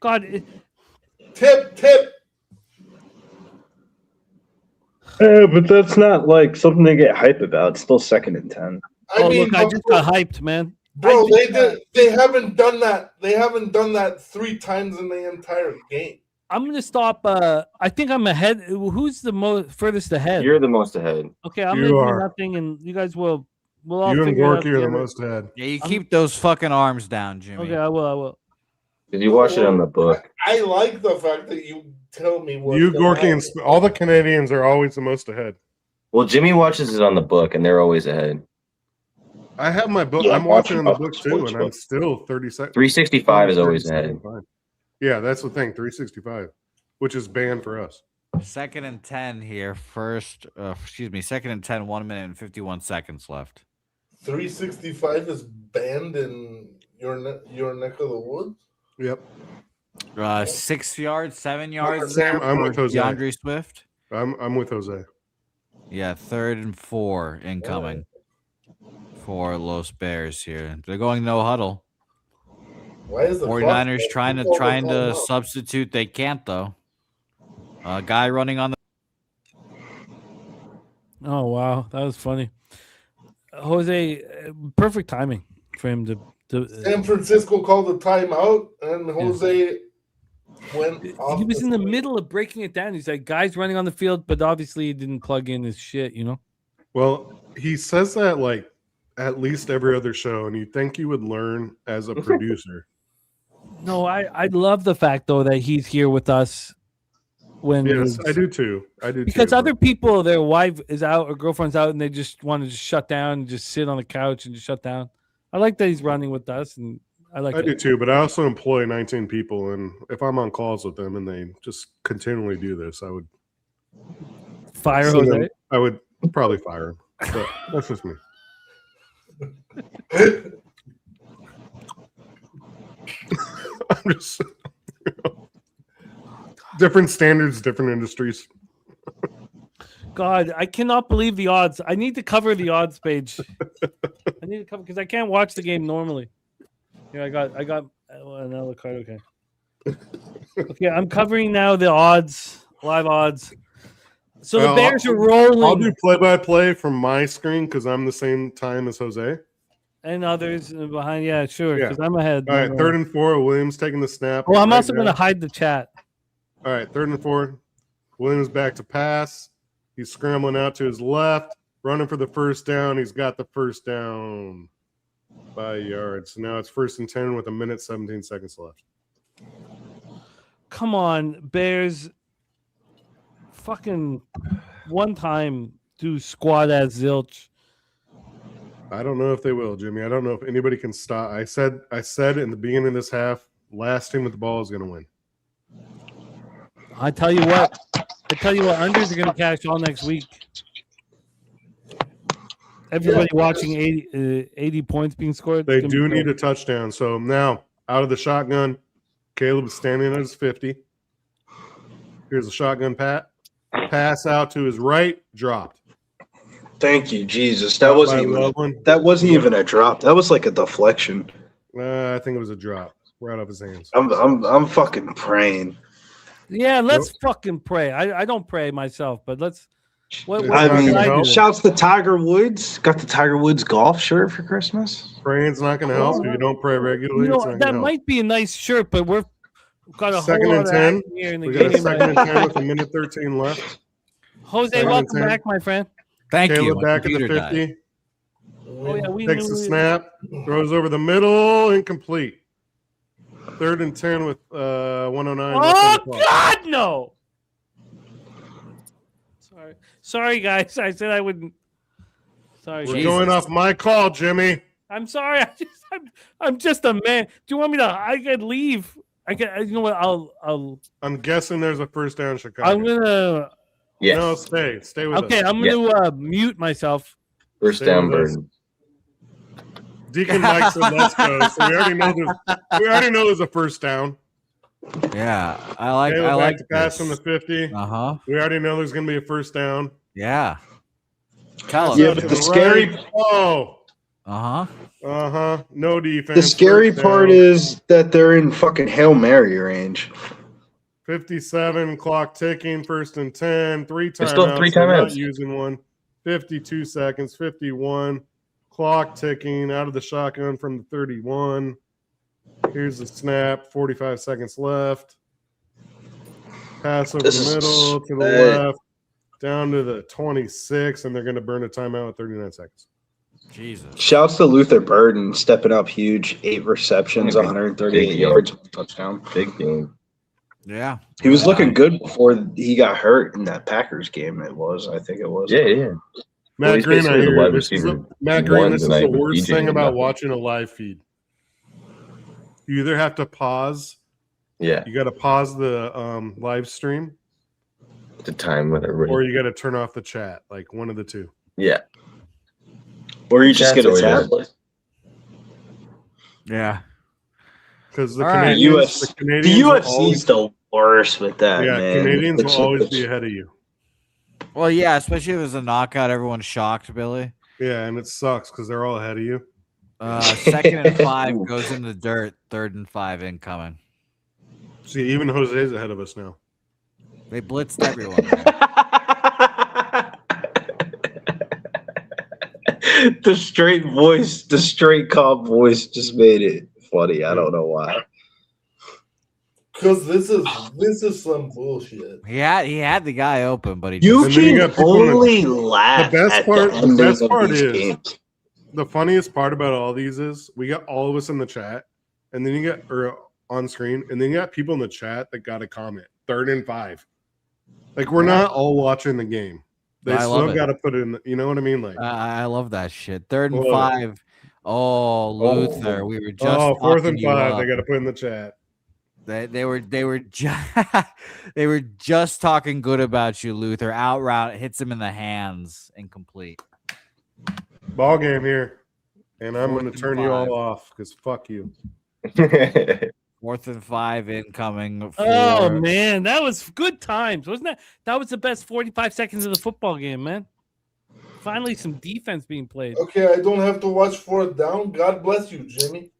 God. Tip. But that's not, like, something to get hype about. It's still 2nd and 10. I mean, look, I just got hyped, man. Bro, they haven't done that. They haven't done that 3 times in the entire game. I'm going to stop. I think I'm ahead. Who's the furthest ahead? You're the most ahead. Okay, I'm You going to are. do nothing, and you guys will. We'll all You and figure it out Gorky are the together. most ahead. Yeah, you keep those fucking arms down, Jimmy. Okay, I will. Did you watch it on the book? I like the fact that you tell me what. You, Gorky, and all the Canadians are always the most ahead. Well, Jimmy watches it on the book, and they're always ahead. I have my book. Yeah, I'm watching on the off book the too, sports and I'm book. still 30 seconds. 365 is always ahead. Yeah, that's the thing. 365, which is banned for us. 2nd and 10 here. Second and 10, 1 minute and 51 seconds left. 365 is banned in your neck of the woods. Yep. 6 yards, 7 yards. Sam, there I'm for with Jose. DeAndre Swift. I'm with Jose. Yeah, 3rd and 4 incoming for Los Bears here. They're going no huddle. Why is the 49ers clock trying all the to time up? substitute. They can't though. Guy running on the. Oh wow, that was funny. Jose, perfect timing for him to. San Francisco called a timeout, and Jose went off. He was the in the field. middle of breaking it down. He's like, guys running on the field, but obviously he didn't plug in his shit, you know? Well, he says that like at least every other show, and you'd think you would learn as a producer. No, I love the fact though that he's here with us when Yes, I do too. I do because too. other people, their wife is out or girlfriend's out, and they just want to just shut down and just sit on the couch and just shut down. I like that he's running with us, and I like. I do it. too, but I also employ 19 people, and if I'm on calls with them and they just continually do this, I would Fire send Jose. them- I would probably fire him. But that's just me. I'm just different standards, different industries. God, I cannot believe the odds. I need to cover the odds page. I need to cover because I can't watch the game normally. Yeah, I got another card. Okay. Okay, I'm covering now the odds, live odds. So the Bears are rolling. I'll do play-by-play from my screen because I'm the same time as Jose. And others behind. Yeah, sure. Yeah. Because I'm ahead. All right, 3rd and 4. Williams taking the snap. Oh, I'm right also now. going to hide the chat. All right, 3rd and 4. Williams back to pass. He's scrambling out to his left, running for the first down. He's got the first down by yards. So now it's 1st and 10 with 1 minute 17 seconds left. come on, Bears. Fucking one time do squad as zilch. I don't know if they will, Jimmy. I don't know if anybody can stop. I said in the beginning of this half, last team with the ball is going to win. I tell you what, unders are going to cash all next week. Everybody watching 80 points being scored. They do need a touchdown. So now, out of the shotgun, Caleb is standing at his 50. Here's a shotgun pass out to his right, dropped. Thank you, Jesus. That wasn't even a drop. That was like a deflection. I think it was a drop right off his hands. I'm fucking praying. Yeah, let's fucking pray. I don't pray myself, but let's. Shouts to Tiger Woods. Got the Tiger Woods golf shirt for Christmas. Praying's not going to help if you don't pray regularly. That might be a nice shirt, but we've got a second whole and lot 10. of here in the We game. got a second and 10 with a minute 13 left. Jose, Second welcome and 10. back, my friend. Thank Caleb you. My back at the computer 50. died. Oh yeah, we Takes knew the snap, throws over the middle, incomplete. 3rd and 10 with 109. Oh God, no! Sorry, guys. I said I wouldn't. Sorry, We're going off my call, Jimmy. I'm sorry. I'm just a man. Do you want me to? I could leave. I can. You know what? I'll. I'm guessing there's a first down, Chicago. I'm gonna. Yes. No, stay with us. Okay, I'm gonna mute myself. First down, Burden. Deacon Mike said, "Let's go." So we already know there's a first down. Yeah, I like the pass from the 50. We already know there's going to be a first down. Yeah. Yeah, but the scary. Oh. Uh-huh. No defense. The scary part is that they're in fucking Hail Mary range. 57, clock ticking, 1st and 10, 3 timeouts. There's still 3 They're timeouts. not using one. 52 seconds, 51. Clock ticking out of the shotgun from the 31. Here's the snap, 45 seconds left. Pass over the middle to the left, down to the 26, and they're going to burn a timeout at 39 seconds. Jesus. Shouts to Luther Burden stepping up huge. 8 receptions, 138 yards, touchdown. Big game. Yeah. He was looking good before he got hurt in that Packers game. I think it was. Yeah. Matt Green, I hear this is the tonight with worst DJ thing about nothing. watching a live feed. You either have to pause. Yeah. You got to pause the live stream. The time with everybody. Or you got to turn off the chat. Like one of the two. Yeah. Or you just get a tablet. Yeah. Because the Canadians, Canadians the UFC's the worst with that. Yeah, man. Canadians will always be ahead of you. Well, yeah, especially if it was a knockout, everyone's shocked, Billy. Yeah, and it sucks because they're all ahead of you. 2nd and 5 goes in the dirt. 3rd and 5 incoming. See, even Jose's ahead of us now. They blitzed everyone. The straight calm voice just made it funny. I don't know why. Because this is some bullshit. He had the guy open, but he You can only laugh. The best at part, the the ending best of part these is games. the funniest part about all these is we got all of us in the chat, and then you got on screen, and then you got people in the chat that got a comment. 3rd and 5. Like we're not all watching the game. They still got to put it in. You know what I mean? Like I love that shit. 3rd and 5. Oh, Luther, we were just 4th and 5. up. They got to put in the chat. They were just talking good about you, Luther. Out route hits him in the hands, incomplete. Ball game here, and I'm going to turn you all off because fuck you. 4th and 5 incoming. Oh man, that was good times, wasn't that? That was the best 45 seconds of the football game, man. Finally, some defense being played. Okay, I don't have to watch 4th down. God bless you, Jimmy.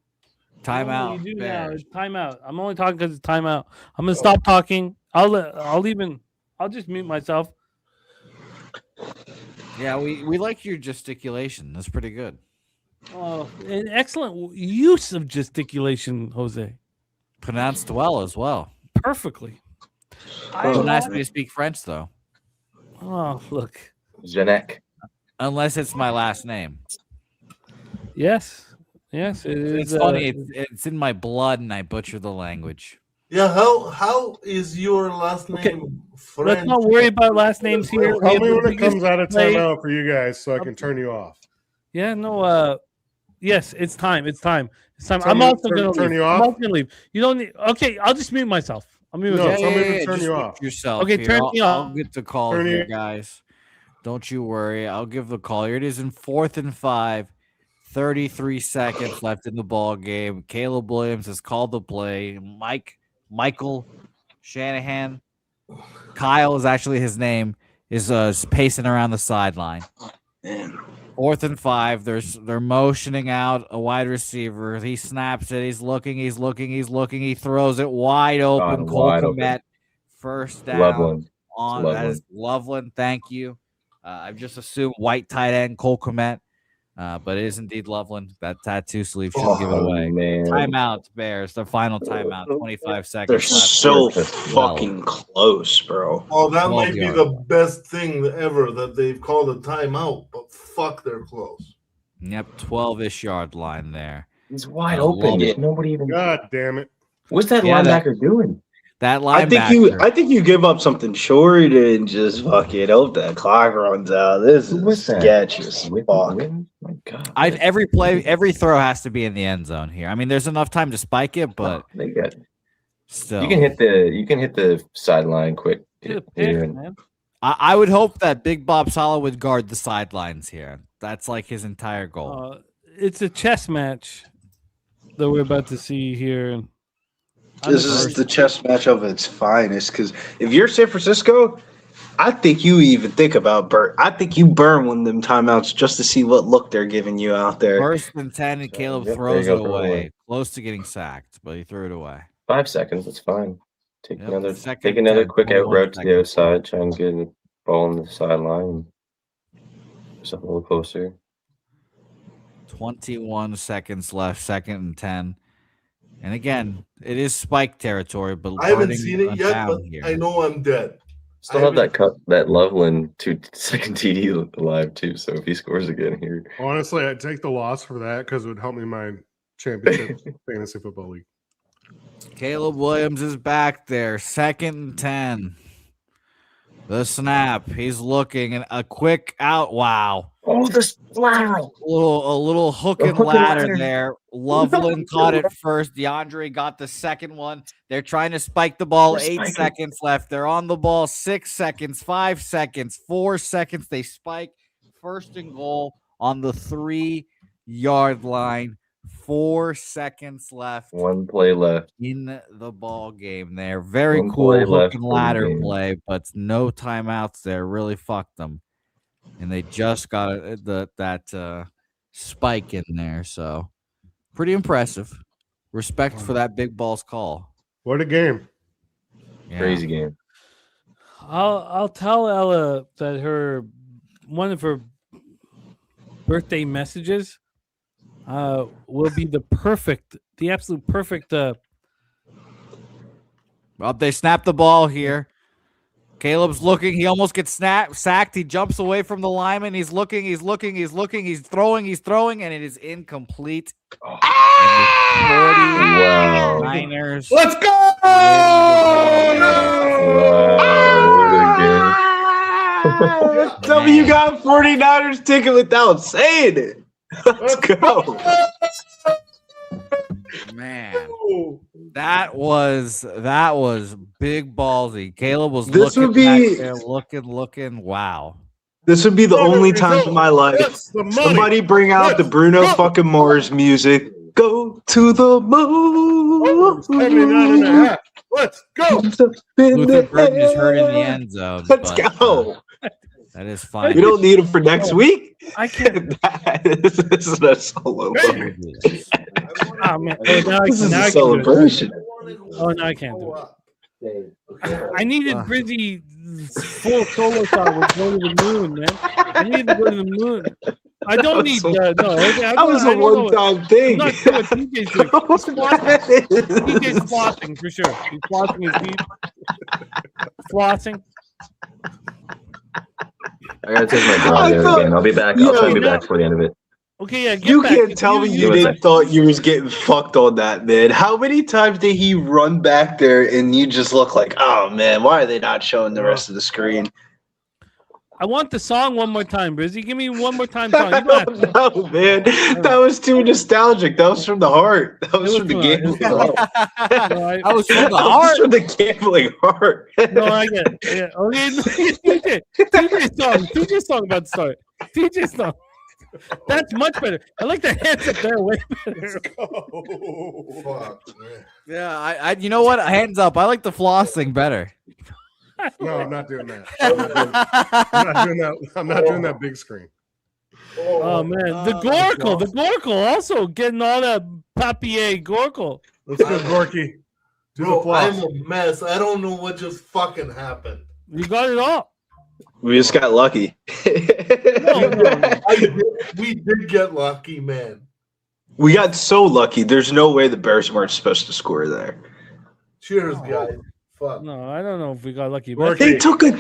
Timeout. You do now. It's timeout. I'm only talking because it's timeout. I'm gonna stop talking. I'll just mute myself. Yeah, we like your gesticulation. That's pretty good. Oh, an excellent use of gesticulation, Jose. Pronounced well as well. Perfectly. Don't ask me to speak French though. Oh, look. Janek. Unless it's my last name. Yes, it is. It's funny. It's in my blood, and I butcher the language. Yeah, how is your last name Okay. French? Let's not worry about last names here. We Tell have me the when it biggest comes out of play. timeout for you guys so I can turn you off. Yeah, no. Yes, it's time. It's time. It's time. Tell I'm me to also gonna turn leave. you I'm off? also gonna leave. You don't need. Okay, I'll just mute myself. I'll mute No, myself. tell me to turn just you mute off. yourself. Okay, here. turn me I'll off. get the call Turn here, you- guys. Don't you worry. I'll give the call. Here it is in 4th and 5. 33 seconds left in the ball game. Caleb Williams has called the play. Michael Shanahan, Kyle is actually his name, is pacing around the sideline. 4th and 5. They're motioning out a wide receiver. He snaps it. He's looking. He throws it wide open. Cole wide open. Kmet, first down. Loveland. On that is Loveland. Thank you. I've just assumed white tight end Cole Kmet. But it is indeed Loveland. That tattoo sleeve shouldn't give it away. Man. Timeout, Bears. Their final timeout. 25 seconds They're left. so fucking close, bro. Oh, that 12 might be yards. the best thing ever that they've called a timeout, but fuck, they're close. Yep, 12-ish yard line there. He's wide open. Yet nobody even. God damn it! What's that Yeah, linebacker doing? That linebacker. I think you give up something short and just fucking hope that clock runs out. This is sketchy as fuck. My God. Every throw has to be in the end zone here. I mean, there's enough time to spike it, but they got. Still, You can hit the sideline quick. I would hope that Big Bob Sala would guard the sidelines here. That's like his entire goal. It's a chess match that we're about to see here. This is the chess match of its finest. Because if you're San Francisco, I think you even think about burn. I think you burn one of them timeouts just to see what look they're giving you out there. 1st and 10, and Caleb throws it away. Close to getting sacked, but he threw it away. 5 seconds. That's fine. Take another 10, quick out route to the other seconds. side. Try and get the ball on the sideline. Something a little closer. 21 seconds left. 2nd and 10. And again, it is spike territory, but I haven't seen it yet, down but here. I know I'm dead. Still have that Loveland 2-second TD alive too. So if he scores again here, Honestly, I'd take the loss for that because it would help me in my championship fantasy football league. Caleb Williams is back there. 2nd and 10. The snap. He's looking and a quick out. Wow. Oh, the lateral. A little hook and ladder there. Loveland caught it first. DeAndre got the second one. They're trying to spike the ball. 8 seconds left. They're on the ball. 6 seconds, 5 seconds, 4 seconds. They spike. 1st and goal on the 3-yard line. 4 seconds left. 1 play left in the ball game there. Very One cool play hook left and in the ladder game. play, but no timeouts there. Really fucked them. And they just got that spike in there. So pretty impressive. Respect for that big balls call. What a game. Yeah. Crazy game. I'll tell Ella that one of her birthday messages will be the absolute perfect. Well, they snap the ball here. Caleb's looking. He almost gets sacked. He jumps away from the lineman. He's looking. He's throwing, and it is incomplete. Wow. Niners. Let's go! Tell me you got 49ers ticket without saying it. Let's go. Man, that was big ballsy. Caleb was This looking would be- back there, looking. Wow. This would be the only time in my life somebody bring out the Bruno fucking Mars music. Go to the moon. 79.5. Let's go. Luther Burton is hurt in the end zone. Let's but, go. That is fine. We don't need him for next week. I can't. This is a solo. Oh, man. This is a celebration. Oh, no, I can't do it. I needed Brizzy full solo song with Go to the Moon, man. I needed to go to the moon. I don't need That was a one-time thing. I'm not sure what TJ's doing. TJ's flossing for sure. He's flossing his teeth. Flossing. I gotta take my dog there again. I'll be back. I'll try to be back before the end of it. Okay, yeah. You can't tell me you didn't thought you was getting fucked on that, man. How many times did he run back there and you just look like, oh man, why are they not showing the rest of the screen? I want the song one more time, Brizzy. Give me one more time song. You don't have to. No, man. That was too nostalgic. That was from the heart. That was from the gambling heart. That was from the That was heart. from the gambling heart. No, I get it. Yeah. Okay, TJ song about to start. TJ song. That's much better. I like the hands up there way better. Fuck, man. Yeah, I you know what? Hands up. I like the flossing better. No, I'm not doing that. I'm not doing that. I'm not doing that big screen. Oh man, the Gorkle also getting all that papier Gorkle. Let's go, Gorky. Do the Bro, floss. I'm a mess. I don't know what just fucking happened. You got it all. We just got lucky. We did get lucky, man. We got so lucky. There's no way the Bears weren't supposed to score there. Cheers, guys. Fuck. No, I don't know if we got lucky. But They took an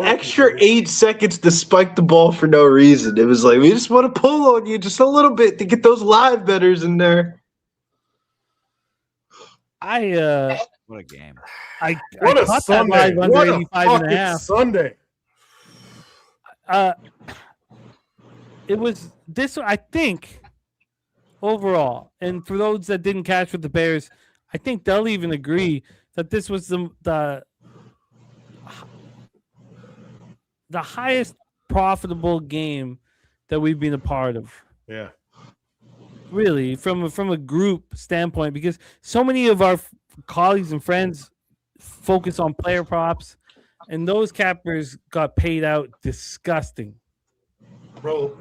extra 8 seconds to spike the ball for no reason. It was like, we just want to pull on you just a little bit to get those live betters in there. What a game. What I a caught that Sunday. live under What a 85 and a fucking half. Sunday. It was this, I think, overall, and for those that didn't catch with the Bears, I think they'll even agree that this was the highest profitable game that we've been a part of. Yeah. Really, from a group standpoint, because so many of our colleagues and friends focus on player props, and those cappers got paid out disgusting. Bro.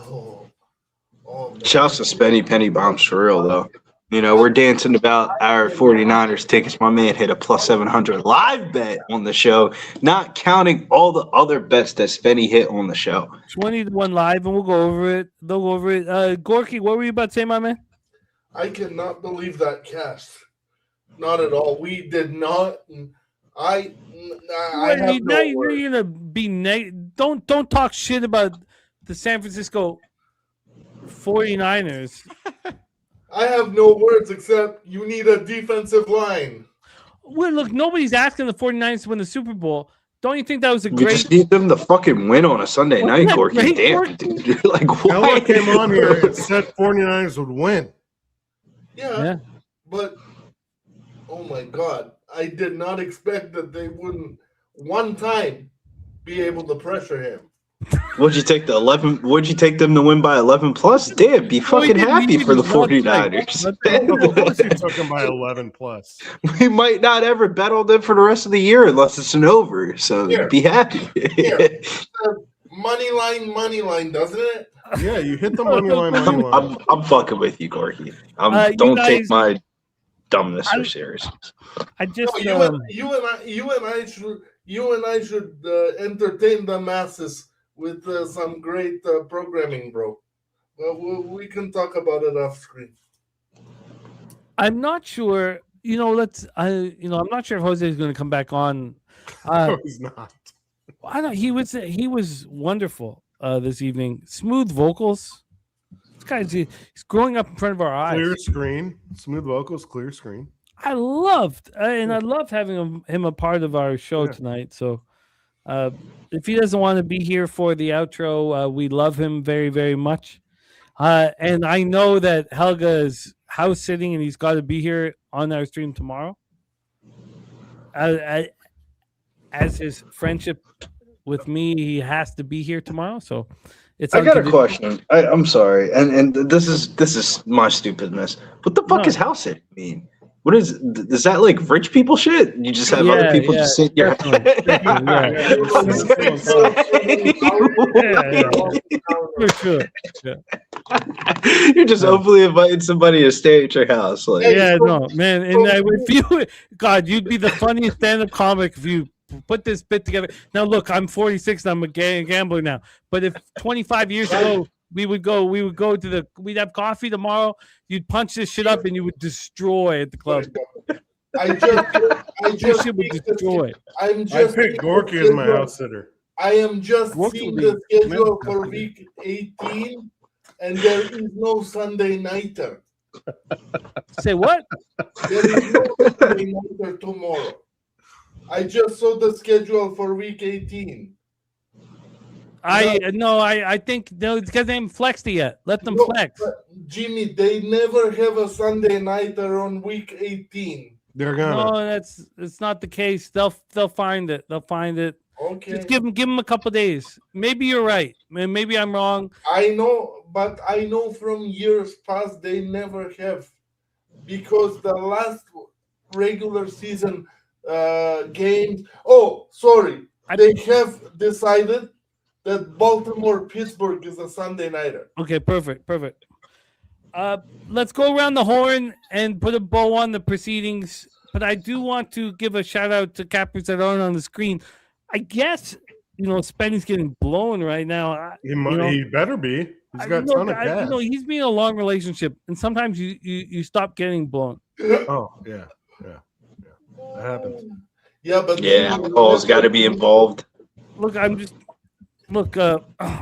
Man. Shouts to Spenny Penny Bombs for real, though. You know, we're dancing about our 49ers tickets. My man hit a plus 700 live bet on the show, not counting all the other bets that Spenny hit on the show. 20-1 live, and we'll go over it. They'll go over it. Gorky, what were you about to say, my man? I cannot believe that cash. Not at all. We did not. I have now no you're words. gonna be don't talk shit about the San Francisco 49ers. I have no words except you need a defensive line. Well, look, nobody's asking the 49ers to win the Super Bowl. Don't you think that was a We great? just need them to fucking win on a Sunday night, Gorky. great, Damn, dude. You're like, Ella why? came on here and said 49ers would win. Yeah, but oh my God, I did not expect that they wouldn't one time be able to pressure him. Would you take them to win by 11 plus? Damn, be fucking happy for the 49ers. Of course you took them by 11 plus. We might not ever bet on them for the rest of the year unless it's an over. So be happy. Money line, doesn't it? Yeah, you hit the money line. I'm fucking with you, Gorky. Don't take my dumbness so serious. I just No, you and I should entertain the masses with some great programming, bro. Well, we can talk about it off screen. I'm not sure. I'm not sure if Jose is going to come back on. No, he's not. I don't. He was wonderful this evening. Smooth vocals. This guy's he's growing up in front of our eyes. Clear screen, smooth vocals, clear screen. I loved having him a part of our show tonight. So, if he doesn't want to be here for the outro, we love him very, very much. And I know that Helga is house sitting, and he's got to be here on our stream tomorrow. As his friendship with me, he has to be here tomorrow. So, it's. I got a question. I'm sorry, and this is my stupidness. What the fuck is house sitting mean? What is that like rich people shit? You just have other people just sit here. For sure. Yeah. You're just hopefully inviting somebody to stay at your house. Like, No, man. And you'd be the funniest stand-up comic if you put this bit together. Now, look, I'm 46 and I'm a gambler now. But if 25 years ago we'd have coffee tomorrow, you'd punch this shit up and you would destroy at the club. I picked Gorky as my house sitter. I am just seeing the schedule for week 18, and there is no Sunday nighter. Say what? There is no Sunday nighter tomorrow. I just saw the schedule for week 18. I think no, it's because they haven't flexed it yet. Let them flex. Jimmy, they never have a Sunday nighter on week 18. They're gonna. No, it's not the case. They'll find it. They'll find it. Okay. Just give them a couple days. Maybe you're right. Maybe I'm wrong. I know, but I know from years past they never have, because the last regular season games. Oh, sorry, they have decided that Baltimore-Pittsburgh is a Sunday nighter. Okay, perfect. Let's go around the horn and put a bow on the proceedings. But I do want to give a shout out to cappers that aren't on the screen. I guess Spenny's getting blown right now. He better be. He's got a ton of cash. He's been in a long relationship, and sometimes you stop getting blown. Oh yeah, that happens. Yeah, but alcohol's got to be involved. Look,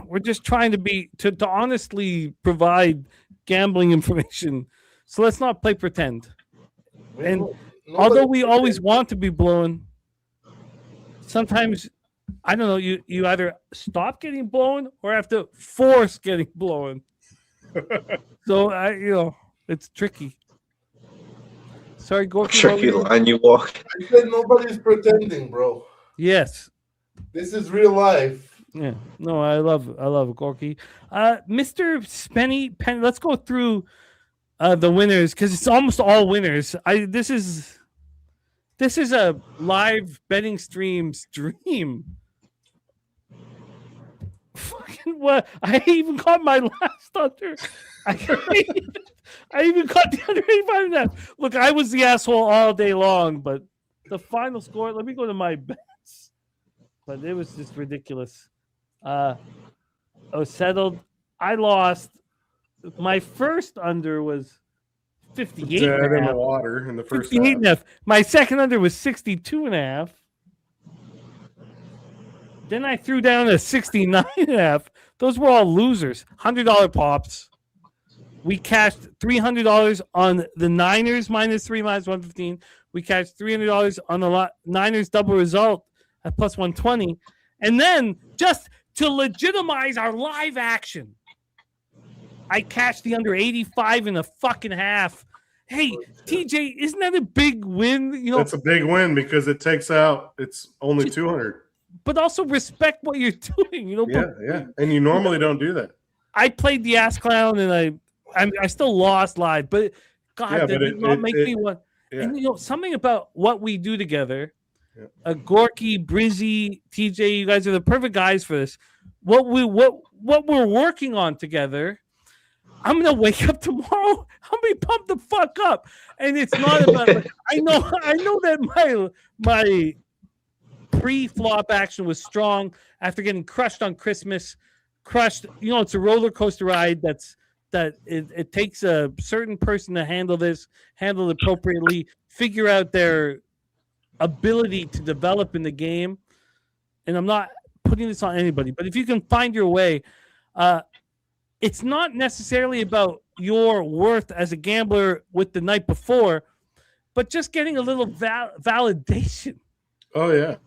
we're just trying to honestly provide gambling information. So let's not play pretend. And although we always want to be blown, sometimes I don't know. You either stop getting blown or have to force getting blown. So it's tricky. Sorry, go. Tricky line you walk. I said nobody's pretending, bro. Yes. This is real life. Yeah. No, I love it, Gorky. Mr. Spenny Penny, let's go through the winners because it's almost all winners. This is a live betting stream's dream. Fucking what? I even caught my last under. I even caught the under 85 and that. Look, I was the asshole all day long, but the final score, let me go to my bets. But it was just ridiculous. I was settled. I lost. My first under was 58. Dead in the water in the first 58 and a half. My second under was 62 and a half. Then I threw down a 69 and a half. Those were all losers. $100 pops. We cashed $300 on the Niners -3 -115. We cashed $300 on the Niners double result at +120. And then just to legitimize our live action, I cashed the under 85 and a fucking half. Hey, TJ, isn't that a big win? That's a big win because it takes out. It's only 200. But also respect what you're doing. Yeah. And you normally don't do that. I played the ass clown and I still lost live, but God, that did not make me want. Yeah. And something about what we do together. Yeah. Gorky, Brizzy, TJ, you guys are the perfect guys for this. What we're working on together. I'm gonna wake up tomorrow. I'm gonna be pumped the fuck up, and it's not about. I know that my pre-flop action was strong after getting crushed on Christmas. It's a roller coaster ride. It takes a certain person to handle it appropriately, figure out their ability to develop in the game. And I'm not putting this on anybody, but if you can find your way, it's not necessarily about your worth as a gambler with the night before, but just getting a little validation. Oh yeah,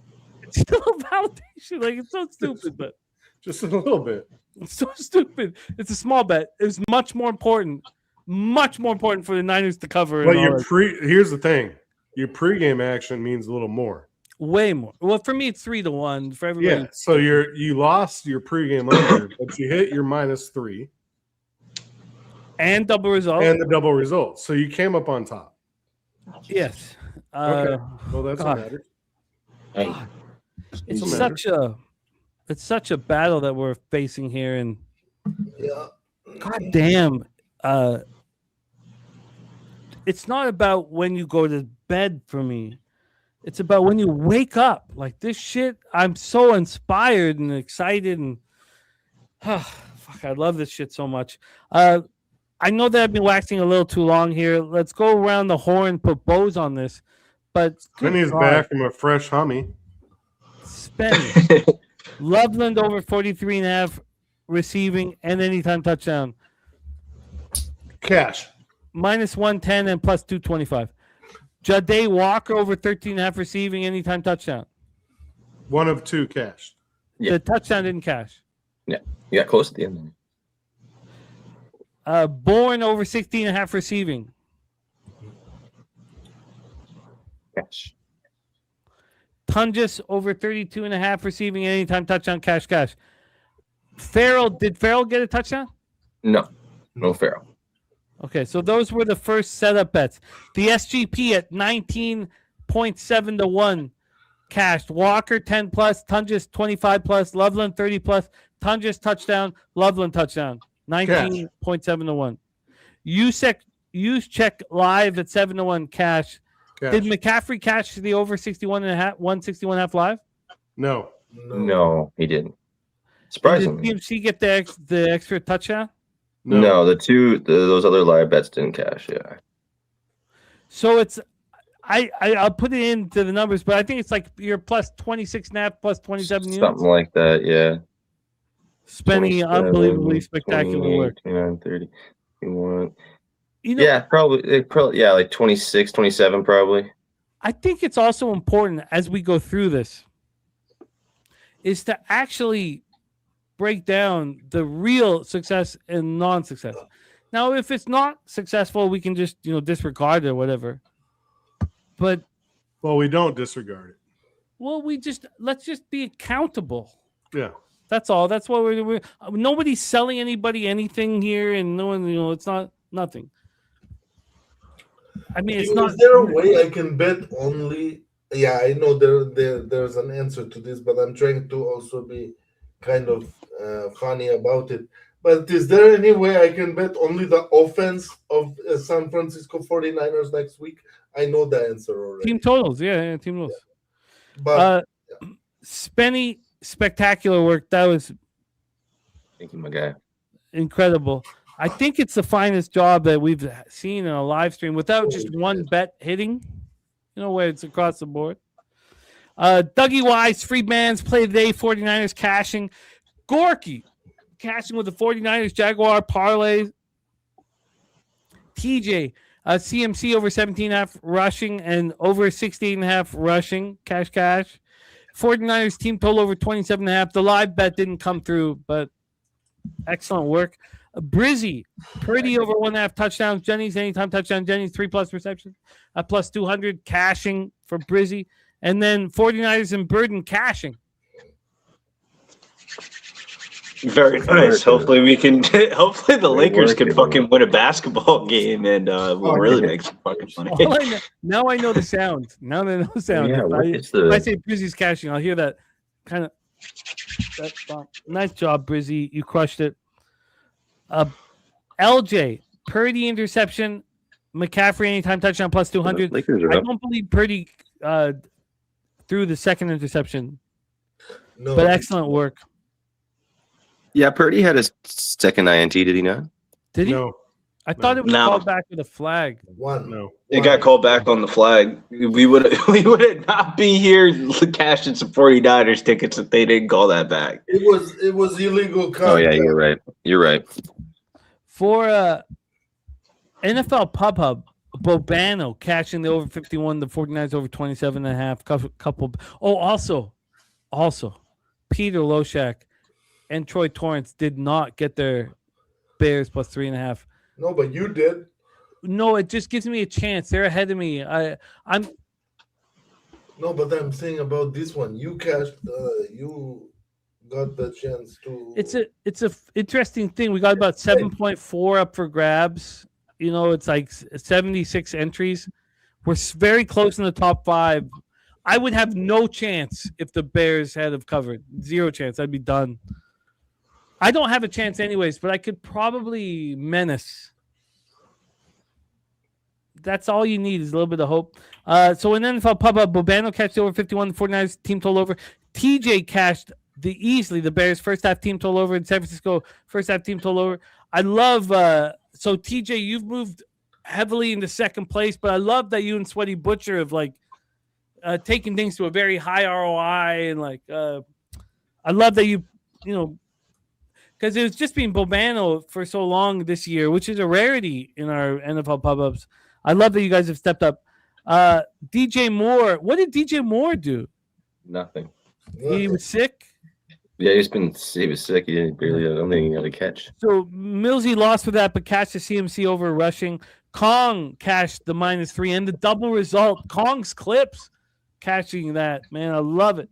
it's still a validation. Like, it's so stupid, but just a little bit. It's so stupid. It's a small bet. It's much more important for the Niners to cover. But here's the thing: your pregame action means a little more. Way more. Well, for me, it's 3-1 for everybody. Yeah. So you lost your pregame under, but you hit your -3 and double result and the double result. So you came up on top. Yes. Okay. Well, that's what matters. Hey. It's such a battle that we're facing here, and God damn, it's not about when you go to bed for me. It's about when you wake up. Like this shit, I'm so inspired and excited, and fuck, I love this shit so much. I know that I've been waxing a little too long here. Let's go around the horn, put bows on this. But Spenny's back from a fresh hummy. Spenny. Loveland over 43.5 receiving and anytime touchdown. Cash. Minus 110 and plus 225. Jade Walker over 13.5 receiving, anytime touchdown. One of two cash. Yeah. The touchdown didn't cash. Yeah, you got close at the end. Bourne over 16.5 receiving. Cash. Tungus over 32.5 receiving, anytime touchdown, cash. Farrell, did Farrell get a touchdown? No Farrell. Okay, so those were the first setup bets. The SGP at 19.7 to 1 cashed. Walker 10 plus, Tungus 25 plus, Loveland 30 plus, Tungus touchdown, Loveland touchdown. 19.7 to 1. Juszczyk live at 7 to 1 cash. Did McCaffrey catch the over 161.5 live? No, he didn't. Surprisingly. Did TMC get the extra touchdown? No, those other live bets didn't cash. Yeah. So it's I'll put it into the numbers, but I think it's like you're plus 26.5, plus 27 units. Something like that, yeah. Spending unbelievably spectacular work. 29, 30, 21. Yeah, probably, yeah, like 26, 27 probably. I think it's also important as we go through this is to actually break down the real success and non-success. Now, if it's not successful, we can just disregard it or whatever. But we don't disregard it. Well, let's just be accountable. Yeah, that's all. That's what we're nobody's selling anybody anything here, and no one, it's not nothing. I mean, it's not. Is there a way I can bet only? Yeah, I know there's an answer to this, but I'm trying to also be kind of funny about it. But is there any way I can bet only the offense of San Francisco 49ers next week? I know the answer already. Team totals, yeah, team totals. Yeah. But Spenny, spectacular work. That was thank you, my guy. Incredible. I think it's the finest job that we've seen in a live stream without just one bet hitting, where it's across the board. Dougie Wise, free bands, play today, 49ers cashing. Gorky, cashing with the 49ers, Jaguar parlay. TJ, CMC over 17.5 rushing and over 16.5 rushing, cash. 49ers team total over 27.5. The live bet didn't come through, but excellent work. Brizzy, Purdy over 1.5 touchdowns. Jennings, anytime touchdown. Jennings, 3+ receptions. Plus 200, cashing for Brizzy. And then 49ers and Burden cashing. Very nice. Hopefully hopefully the Lakers can fucking win a basketball game and we'll really make some fucking money. Now I know the sound. Now I know the sound. Yeah, if I say Brizzy's cashing, I'll hear that kind of. Nice job, Brizzy. You crushed it. LJ, Purdy interception, McCaffrey anytime touchdown plus 200. I don't believe Purdy threw the second interception, but excellent work. Yeah, Purdy had his second INT, did he not? Did he? No. I thought it was called back with a flag. It got called back on the flag. We would not be here cashing some 49ers tickets if they didn't call that back. It was illegal. Oh yeah, you're right. For NFL Pub Hub, Bobano cashing the over 51, the 49ers over 27.5. Couple. Oh, also, Peter Loshak and Troy Torrance did not get their Bears plus 3.5. No, but you did. No, it just gives me a chance. They're ahead of me. I'm. No, but I'm saying about this one. You cashed. You got the chance to. It's a interesting thing. We got about 7.4 up for grabs. It's like 76 entries. We're very close in the top 5. I would have no chance if the Bears had have covered. 0 chance. I'd be done. I don't have a chance anyways, but I could probably menace. That's all you need is a little bit of hope. So in NFL Pub Up, Bobano cashed over 51, the 49ers team total over. TJ cashed easily the Bears first half team total over, in San Francisco first half team total over. I love so TJ, you've moved heavily into second place, but I love that you and Sweaty Butcher have taken things to a very high ROI and I love that you because it was just been Bobano for so long this year, which is a rarity in our NFL pub-ups. I love that you guys have stepped up. DJ Moore, what did DJ Moore do? Nothing. He was sick. Yeah, he was sick. He didn't barely. I don't think he got a catch. So Millsy lost for that, but cashed the CMC over rushing. Kong cashed the -3 and the double result. Kong's clips cashing that. Man, I love it.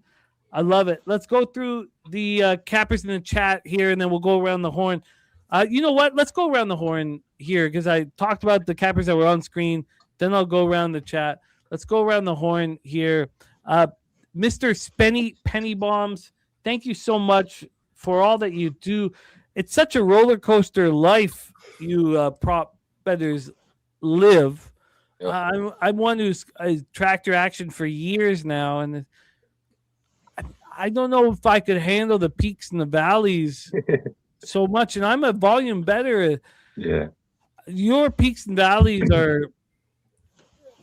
I love it. Let's go through the cappers in the chat here, and then we'll go around the horn. You know what? Let's go around the horn here because I talked about the cappers that were on screen. Then I'll go around the chat. Let's go around the horn here. Mr. Spenny Penny Bombs, thank you so much for all that you do. It's such a roller coaster life you prop bettors live. Yep. I'm one who's tracked your action for years now, and I don't know if I could handle the peaks and the valleys so much. And I'm a volume better. Yeah. Your peaks and valleys are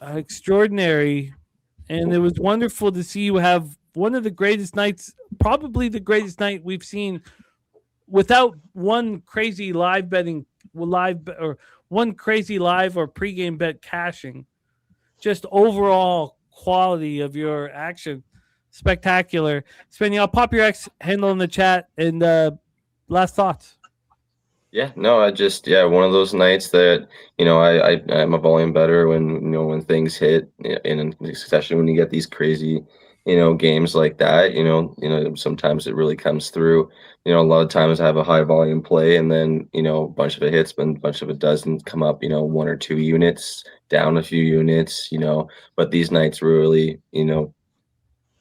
extraordinary, and it was wonderful to see you have one of the greatest nights, probably the greatest night we've seen, without one crazy live one crazy live or pregame bet cashing. Just overall quality of your action, spectacular. Spenny, I'll pop your X handle in the chat, and last thoughts. Yeah, no, one of those nights that, I'm a volume better when things hit, and especially when you get these crazy, games like that, sometimes it really comes through. A lot of times I have a high volume play, and then, a bunch of it hits, but a bunch of it doesn't come up, 1 or 2 units, down a few units, but these nights really,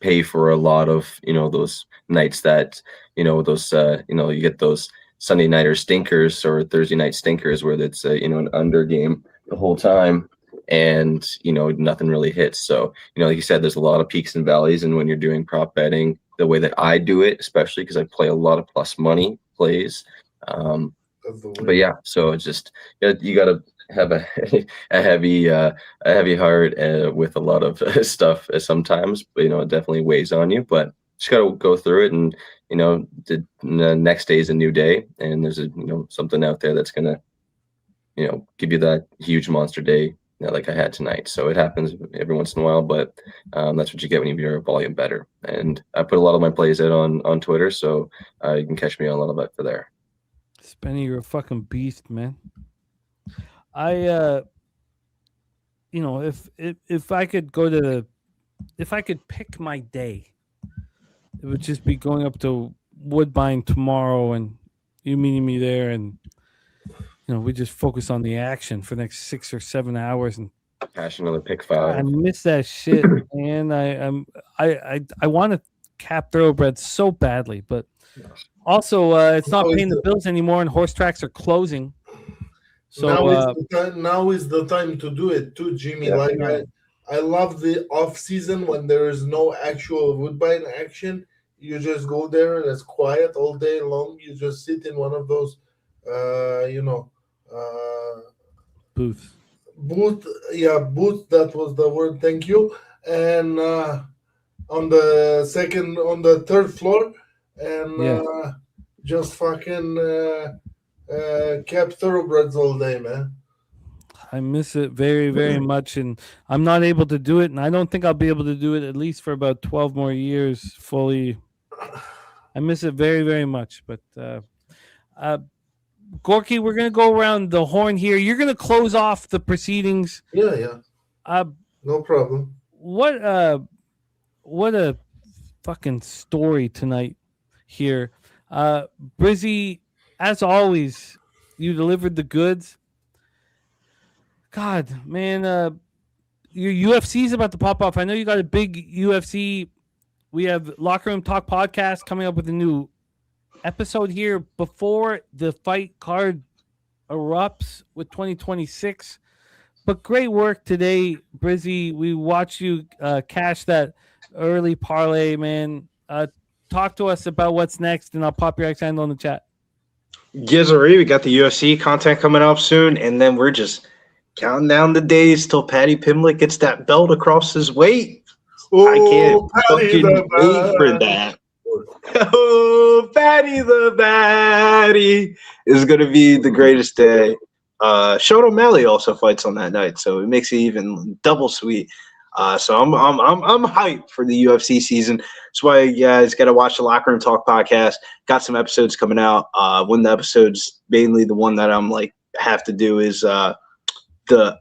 pay for a lot of, those nights that, you get those Sunday nighter stinkers or Thursday night stinkers where it's an under game the whole time, and nothing really hits. So like you said, there's a lot of peaks and valleys, and when you're doing prop betting the way that I do it, especially because I play a lot of plus money plays, but yeah, so it's just you got to have a heavy heart with a lot of stuff sometimes, but it definitely weighs on you, but just got to go through it. And the next day is a new day, and there's something out there that's gonna give you that huge monster day like I had tonight. So it happens every once in a while, but that's what you get when you're a volume better. And I put a lot of my plays out on Twitter, so you can catch me on a lot of it for there. Spenny, you're a fucking beast, man. I if I could pick my day, it would just be going up to Woodbine tomorrow and you meeting me there, and we just focus on the action for the next 6 or 7 hours. And cash another pick 5. I miss that shit, man. I want to cap thoroughbreds so badly, but also it's not paying the bills anymore, and horse tracks are closing. So now is the time to do it too, Jimmy. Yeah. I love the off season when there is no actual Woodbine action. You just go there and it's quiet all day long. You just sit in one of those, booths. Booth. That was the word. Thank you. And on the third floor, and just fucking cap thoroughbreds all day, man. I miss it very, very much, and I'm not able to do it, and I don't think I'll be able to do it at least for about 12 more years fully. I miss it very, very much. But Gorky, we're gonna go around the horn here. You're gonna close off the proceedings. Yeah. No problem. What a fucking story tonight here. Brizzy, as always, you delivered the goods. God, man, your UFC is about to pop off. I know you got a big UFC. We have Locker Room Talk podcast coming up with a new episode here before the fight card erupts with 2026. But great work today, Brizzy. We watched you cash that early parlay, man. Talk to us about what's next, and I'll pop your X handle in the chat. Gizzery, we got the UFC content coming up soon, and then we're just counting down the days till Paddy Pimblett gets that belt across his weight. I can't fucking wait for that. Oh, Fatty the Batty is going to be the greatest day. Sean O'Malley also fights on that night, so it makes it even double sweet. So I'm hyped for the UFC season. That's why you guys got to watch the Locker Room Talk podcast. Got some episodes coming out. One of the episodes, mainly the one that I'm like have to do, is the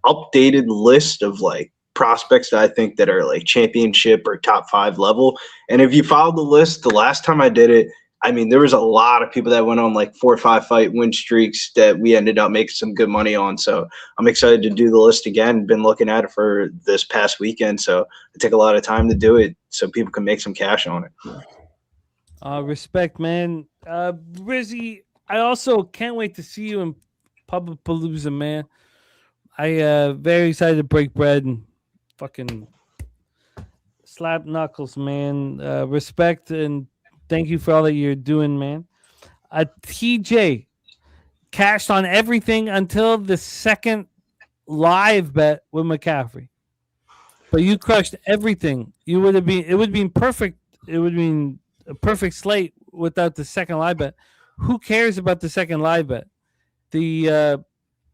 updated list of like prospects that I think that are like championship or top 5 level. And if you follow the list, the last time I did it, I mean, there was a lot of people that went on like 4 or 5 fight win streaks that we ended up making some good money on. So I'm excited to do the list again. Been looking at it for this past weekend. So it took a lot of time to do it so people can make some cash on it. Respect, man. Rizzy, I also can't wait to see you in Paba Palooza, man. I very excited to break bread and fucking slap knuckles, man. Respect and thank you for all that you're doing, man. TJ cashed on everything until the second live bet with McCaffrey. But you crushed everything. It would have been perfect. It would have been a perfect slate without the second live bet. Who cares about the second live bet? The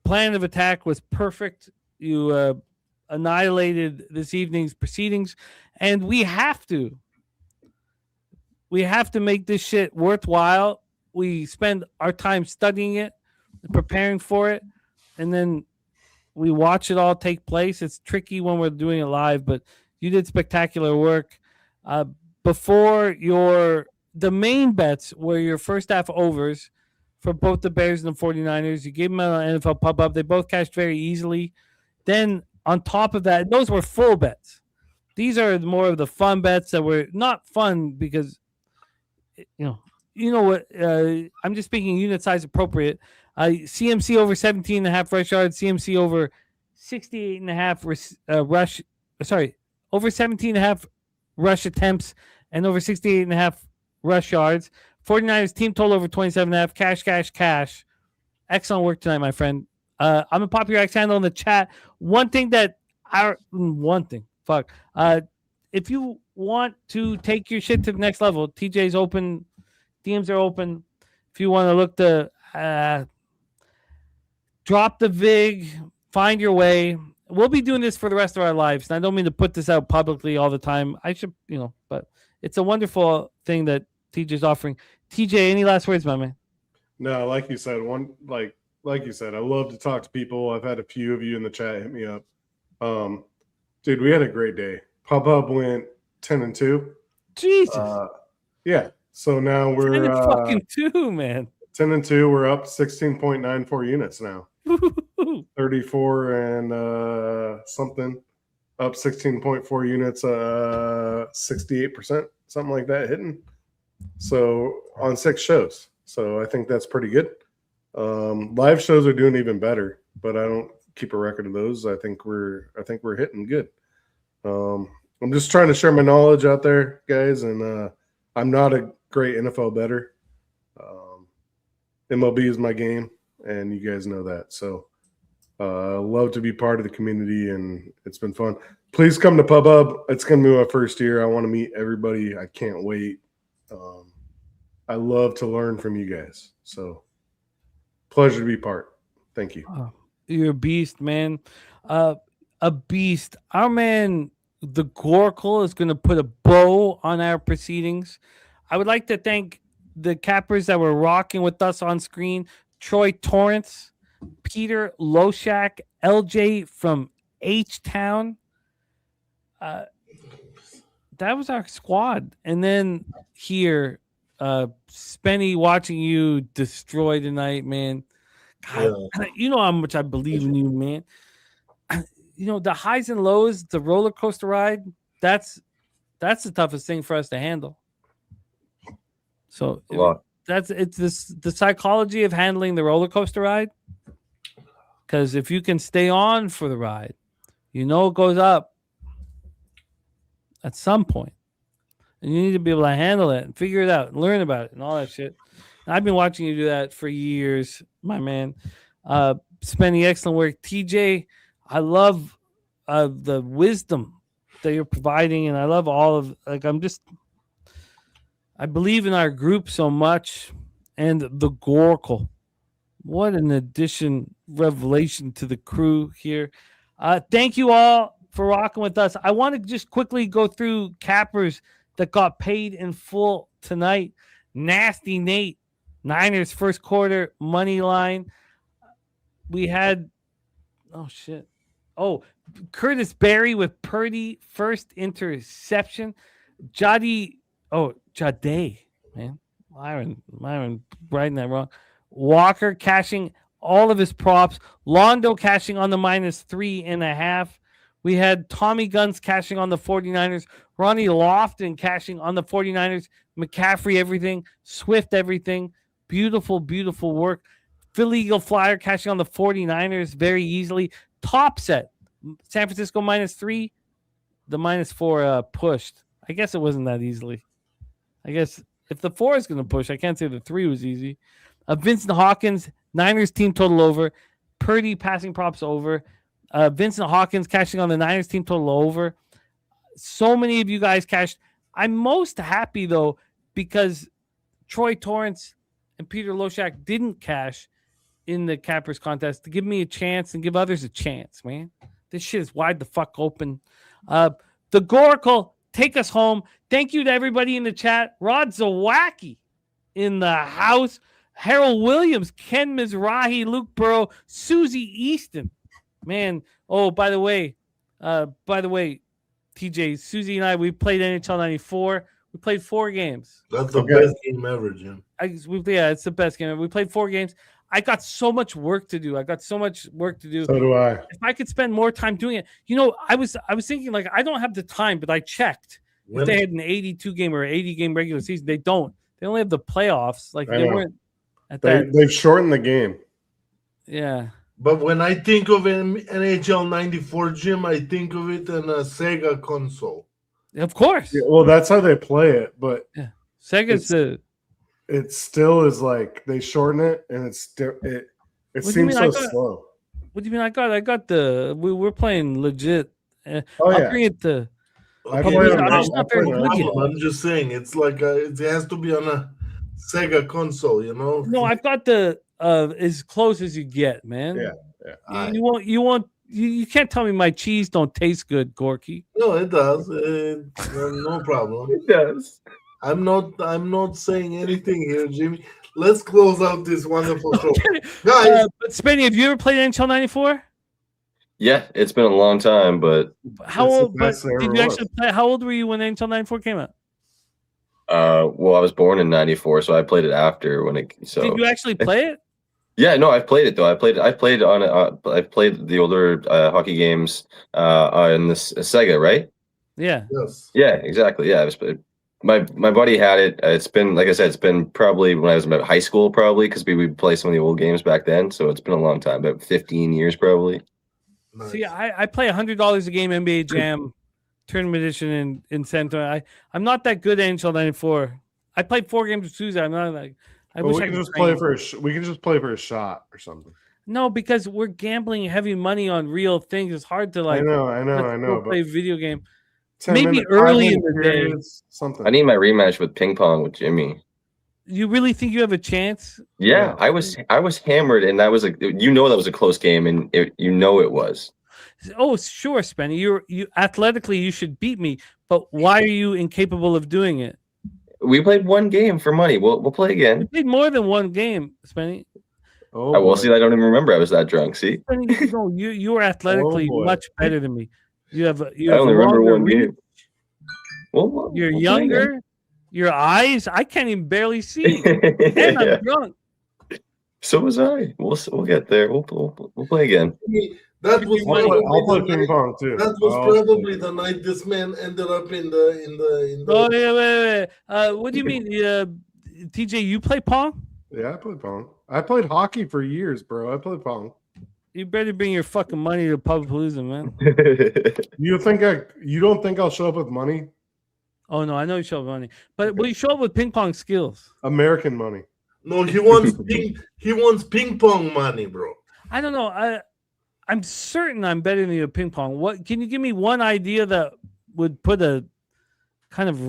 plan of attack was perfect. You annihilated this evening's proceedings, and we have to make this shit worthwhile. We spend our time studying it, preparing for it, and then we watch it all take place. It's tricky when we're doing it live, but you did spectacular work. Before the main bets were your first half overs for both the Bears and the 49ers. You gave them an NFL pub up. They both cashed very easily. Then on top of that, those were full bets. These are more of the fun bets that were not fun because, you know what? I'm just speaking unit size appropriate. CMC over 17.5 rush yards. CMC over 68.5 rush. Sorry, over 17.5 rush attempts and over 68.5 rush yards. 49ers team total over 27.5. Cash. Excellent work tonight, my friend. I'm gonna pop your X handle in the chat. If you want to take your shit to the next level, TJ's open, DMs are open. If you want to look to drop the VIG, find your way. We'll be doing this for the rest of our lives. And I don't mean to put this out publicly all the time. I should, but it's a wonderful thing that TJ's offering. TJ, any last words, my man? No, like you said, like you said, I love to talk to people. I've had a few of you in the chat hit me up. Dude, we had a great day. Pub went 10-2. Jesus. Yeah. So now we're 2, man. 10-2. We're up 16.94 units now. 34 and something. Up 16.4 units, 68%, something like that hitting. So on 6 shows. So I think that's pretty good. Live shows are doing even better, but I don't keep a record of those. I think we're hitting good. I'm just trying to share my knowledge out there, guys, and I'm not a great NFL bettor. MLB is my game, and you guys know that. So love to be part of the community, and it's been fun. Please come to Pub. It's going to be my first year. I want to meet everybody. I can't wait. I love to learn from you guys. So pleasure to be part. Thank you. You're a beast, man. A beast. Our man, the Goracle, is going to put a bow on our proceedings. I would like to thank the cappers that were rocking with us on screen. Troy Torrance, Peter Loshak, LJ from H-Town. That was our squad. And then here, Spenny watching you destroy tonight, man. God, you know how much I believe in you, man. The highs and lows, the roller coaster ride, that's the toughest thing for us to handle. So it's the psychology of handling the roller coaster ride. Because if you can stay on for the ride, it goes up at some point. And you need to be able to handle it and figure it out and learn about it and all that shit. And I've been watching you do that for years, my man. Spending excellent work. TJ, I love the wisdom that you're providing, and I love all of I believe in our group so much, and the Goracle. What an addition, revelation to the crew here. Thank you all for rocking with us. I want to just quickly go through cappers that got paid in full tonight. Nasty Nate, Niners first quarter money line. We had, Curtis Berry with Purdy first interception. Jade, man. Myron writing that wrong. Walker cashing all of his props. Londo cashing on the -3.5. We had Tommy Guns cashing on the 49ers. Ronnie Lofton cashing on the 49ers. McCaffrey everything. Swift everything. Beautiful, beautiful work. Philly Eagle Flyer cashing on the 49ers very easily. Top set. San Francisco -3. The -4 pushed. I guess it wasn't that easily. I guess if the 4 is going to push, I can't say the 3 was easy. Vincent Hawkins, Niners team total over. Purdy passing props over. Vincent Hawkins cashing on the Niners team total over. So many of you guys cashed. I'm most happy, though, because Troy Torrance and Peter Loshak didn't cash in the Cappers contest to give me a chance and give others a chance, man. This shit is wide the fuck open. The Goracle, take us home. Thank you to everybody in the chat. Rod Zawacki in the house. Harold Williams, Ken Mizrahi, Luke Burrow, Susie Easton. Man, by the way, TJ, Susie and I, we played NHL 94. We played 4 games. That's the best game ever, Jim. It's the best game ever. We played 4 games. I got so much work to do. So do I. If I could spend more time doing it. I was thinking, like, I don't have the time, but I checked. If they had an 82-game or 80-game regular season, they don't. They only have the playoffs. Like, they weren't at that. They've shortened the game. Yeah. But when I think of NHL 94, Jim, I think of it in a Sega console. Of course. Yeah, well, that's how they play it, but Sega's it still is like they shorten it, and it seems so slow. What do you mean? I got the. We're playing legit. I'll bring it to. I'm just saying, it's like it has to be on a Sega console, you know. No, I've got the as close as you get, man. Yeah. You can't tell me my cheese don't taste good, Gorky. No, it does. No problem. It does. I'm not saying anything here, Jimmy. Let's close out this wonderful show, guys. But Spenny, have you ever played NHL 94? Yeah, it's been a long time, but how old? Did you actually play? How old were you when NHL 94 came out? Well, I was born in 94, so I played it after when it. So did you actually play it? Yeah, no, I've played it though. I played the older hockey games on the Sega, right? Yeah. Yes. Yeah, exactly. Yeah, my buddy had it. It's been, like I said, it's been probably when I was about high school, probably because we would play some of the old games back then. So it's been a long time, about 15 years probably. Nice. See, I play $100 a game NBA Jam tournament edition in San Antonio. I'm not that good at NHL 94. I played 4 games with Susan. I'm not like. We can just play for a shot or something. No, because we're gambling heavy money on real things. It's hard to like. I know. Play a video game. 10 Maybe minutes, early in the day. Something. I need my rematch with ping pong with Jimmy. You really think you have a chance? Yeah, I was hammered, and that was that was a close game, and it was. Oh, sure, Spenny. You athletically you should beat me, but why are you incapable of doing it? We played 1 game for money. We'll play again. We played more than 1 game, Spenny. Oh, well, see, I don't even remember. I was that drunk. See, Spenny, no, you are athletically much better than me. You have I only remember 1 game. Well, you're younger. Your eyes, I can't even barely see. And I'm drunk. So was I. We'll get there. We'll play again. That was I'll play ping pong too. That was probably the night this man ended up in the. Oh yeah, wait. What do you mean, TJ? You play pong? Yeah, I play pong. I played hockey for years, bro. I played pong. You better bring your fucking money to Paba Palooa, man. You don't think I'll show up with money? Oh no, I know you show up with money, but will you show up with ping pong skills? American money. No, he wants ping pong money, bro. I don't know. I'm certain I'm better than you at ping pong. What can you give me one idea that would put a kind of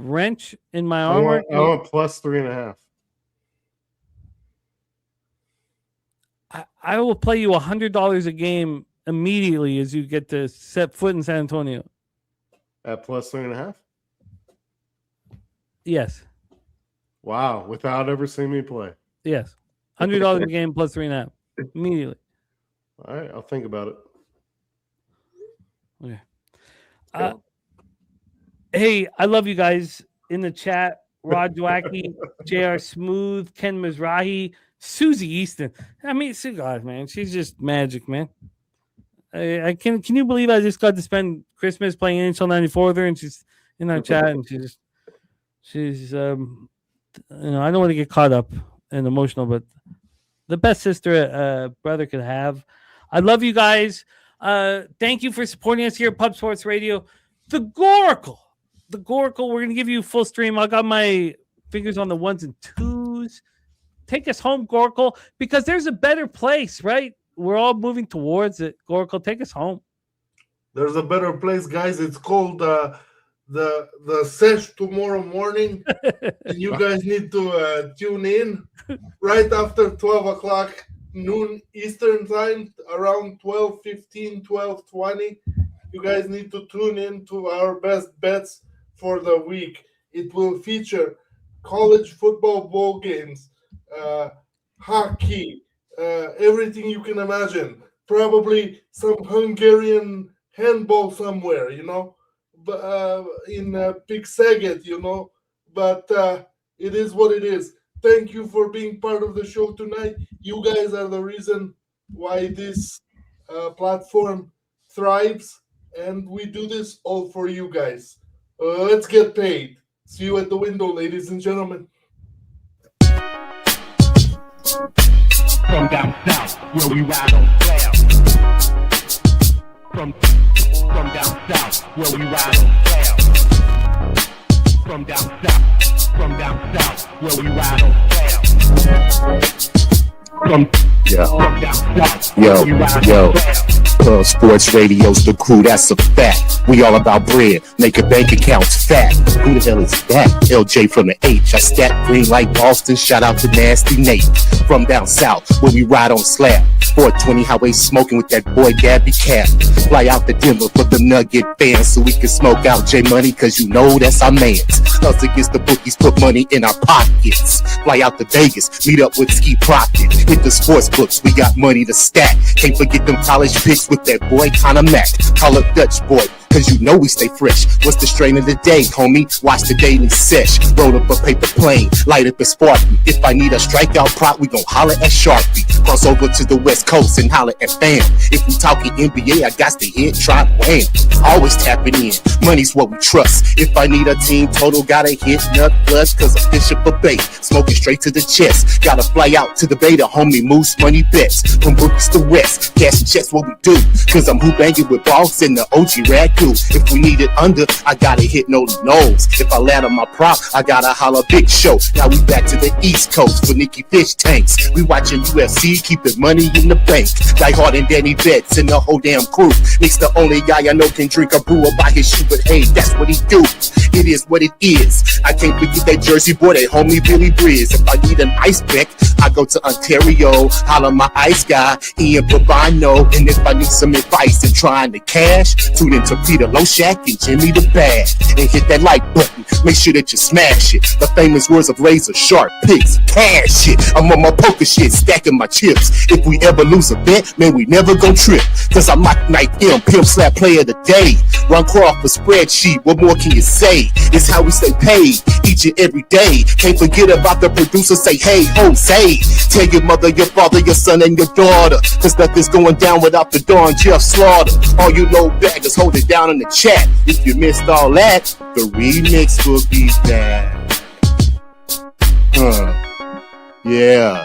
wrench in my I armor. want plus 3.5. I will play you $100 a game immediately as you get to set foot in San Antonio. At plus 3.5? Yes. Wow, without ever seeing me play. Yes. $100 a game plus 3.5 immediately. All right, I'll think about it. Okay. Hey, I love you guys in the chat. Rod Dwacky, JR Smooth, Ken Mizrahi, Susie Easton. I mean, God, man, she's just magic, man. I can you believe I just got to spend Christmas playing NHL 94 with her, and she's in our chat, and she's I don't want to get caught up and emotional, but the best sister a brother could have. I love you guys. Thank you for supporting us here at Pub Sports Radio. The Goracle. We're going to give you a full stream. I got my fingers on the 1s and 2s. Take us home, Goracle, because there's a better place, right? We're all moving towards it. Goracle, take us home. There's a better place, guys. It's called the sesh tomorrow morning. And you guys need to tune in right after 12 o'clock noon Eastern time, around 12:15, 12:20. You guys need to tune in to our best bets for the week. It will feature college football bowl games, hockey, everything you can imagine. Probably some Hungarian handball somewhere, but in Big Saget, But it is what it is. Thank you for being part of the show tonight. You guys are the reason why this platform thrives, and we do this all for you guys. Let's get paid. See you at the window, ladies and gentlemen. From down south, where we ride on clouds. From down south, where we ride on clouds. From down south, where we ride on clouds. From down south, where we ride on clouds. Pub Sports Radio's the crew, that's a fact. We all about bread, making bank accounts fat. Who the hell is that? LJ from the H. I stack green like Boston, shout out to Nasty Nate. From down south, where we ride on slab. 420 highway smoking with that boy Gabby Cap. Fly out to Denver for the Nugget fans so we can smoke out J Money, cause you know that's our mans. Us against the bookies, put money in our pockets. Fly out to Vegas, meet up with Ski Crockett. Hit the sports books, we got money to stack. Can't forget them college picks with that boy Conor Mack. Call up Dutch boy, cause you know we stay fresh. What's the strain of the day, homie? Watch the daily sesh. Roll up a paper plane, light up a Sparky. If I need a strikeout prop, we gon' holler at Sharpie. Cross over to the West Coast and holler at fam. If we talking NBA, I got to hit, try, wham. Always tapping in, money's what we trust. If I need a team total, gotta hit nut flush, cause I'm fishing for bait. Smoking straight to the chest. Gotta fly out to the beta, homie, moose money bets. From bookies to west, cash checks what we do. Cause I'm who banging with boss and the OG Ragu. If we need it under, I gotta hit no nose. If I land on my prop, I gotta holler Big Show. Now we back to the East Coast for Nicky Fish tanks. We watching UFC, keeping money in the bank. Die Hard and Danny Betts and the whole damn crew. Nick's the only guy I know can drink a brew by his shoe, but hey, that's what he do. It is what it is. I can't forget that Jersey boy, that homie Billy Breeze. If I need an ice pick, I go to Ontario, holler my ice guy, Ian Bobino. And if I need some advice in trying to cash, tune into Peter Loshak and Jimmy the Bad. And hit that like button, make sure that you smash it. The famous words of razor sharp picks, cash it. I'm on my poker shit, stacking my chips. If we ever lose a bet, man, we never gon' trip. Cause I'm Mike Knight M, pimp slap player of the day. Ron Crawford spreadsheet, what more can you say? It's how we stay paid each and every day. Can't forget about the producer, say hey Jose. Tell your mother, your father, your son and your daughter, cause nothing's going down without the Don Jeff Slaughter. All you low baggers, hold it down in the chat. If you missed all that, the remix will be back. Yeah.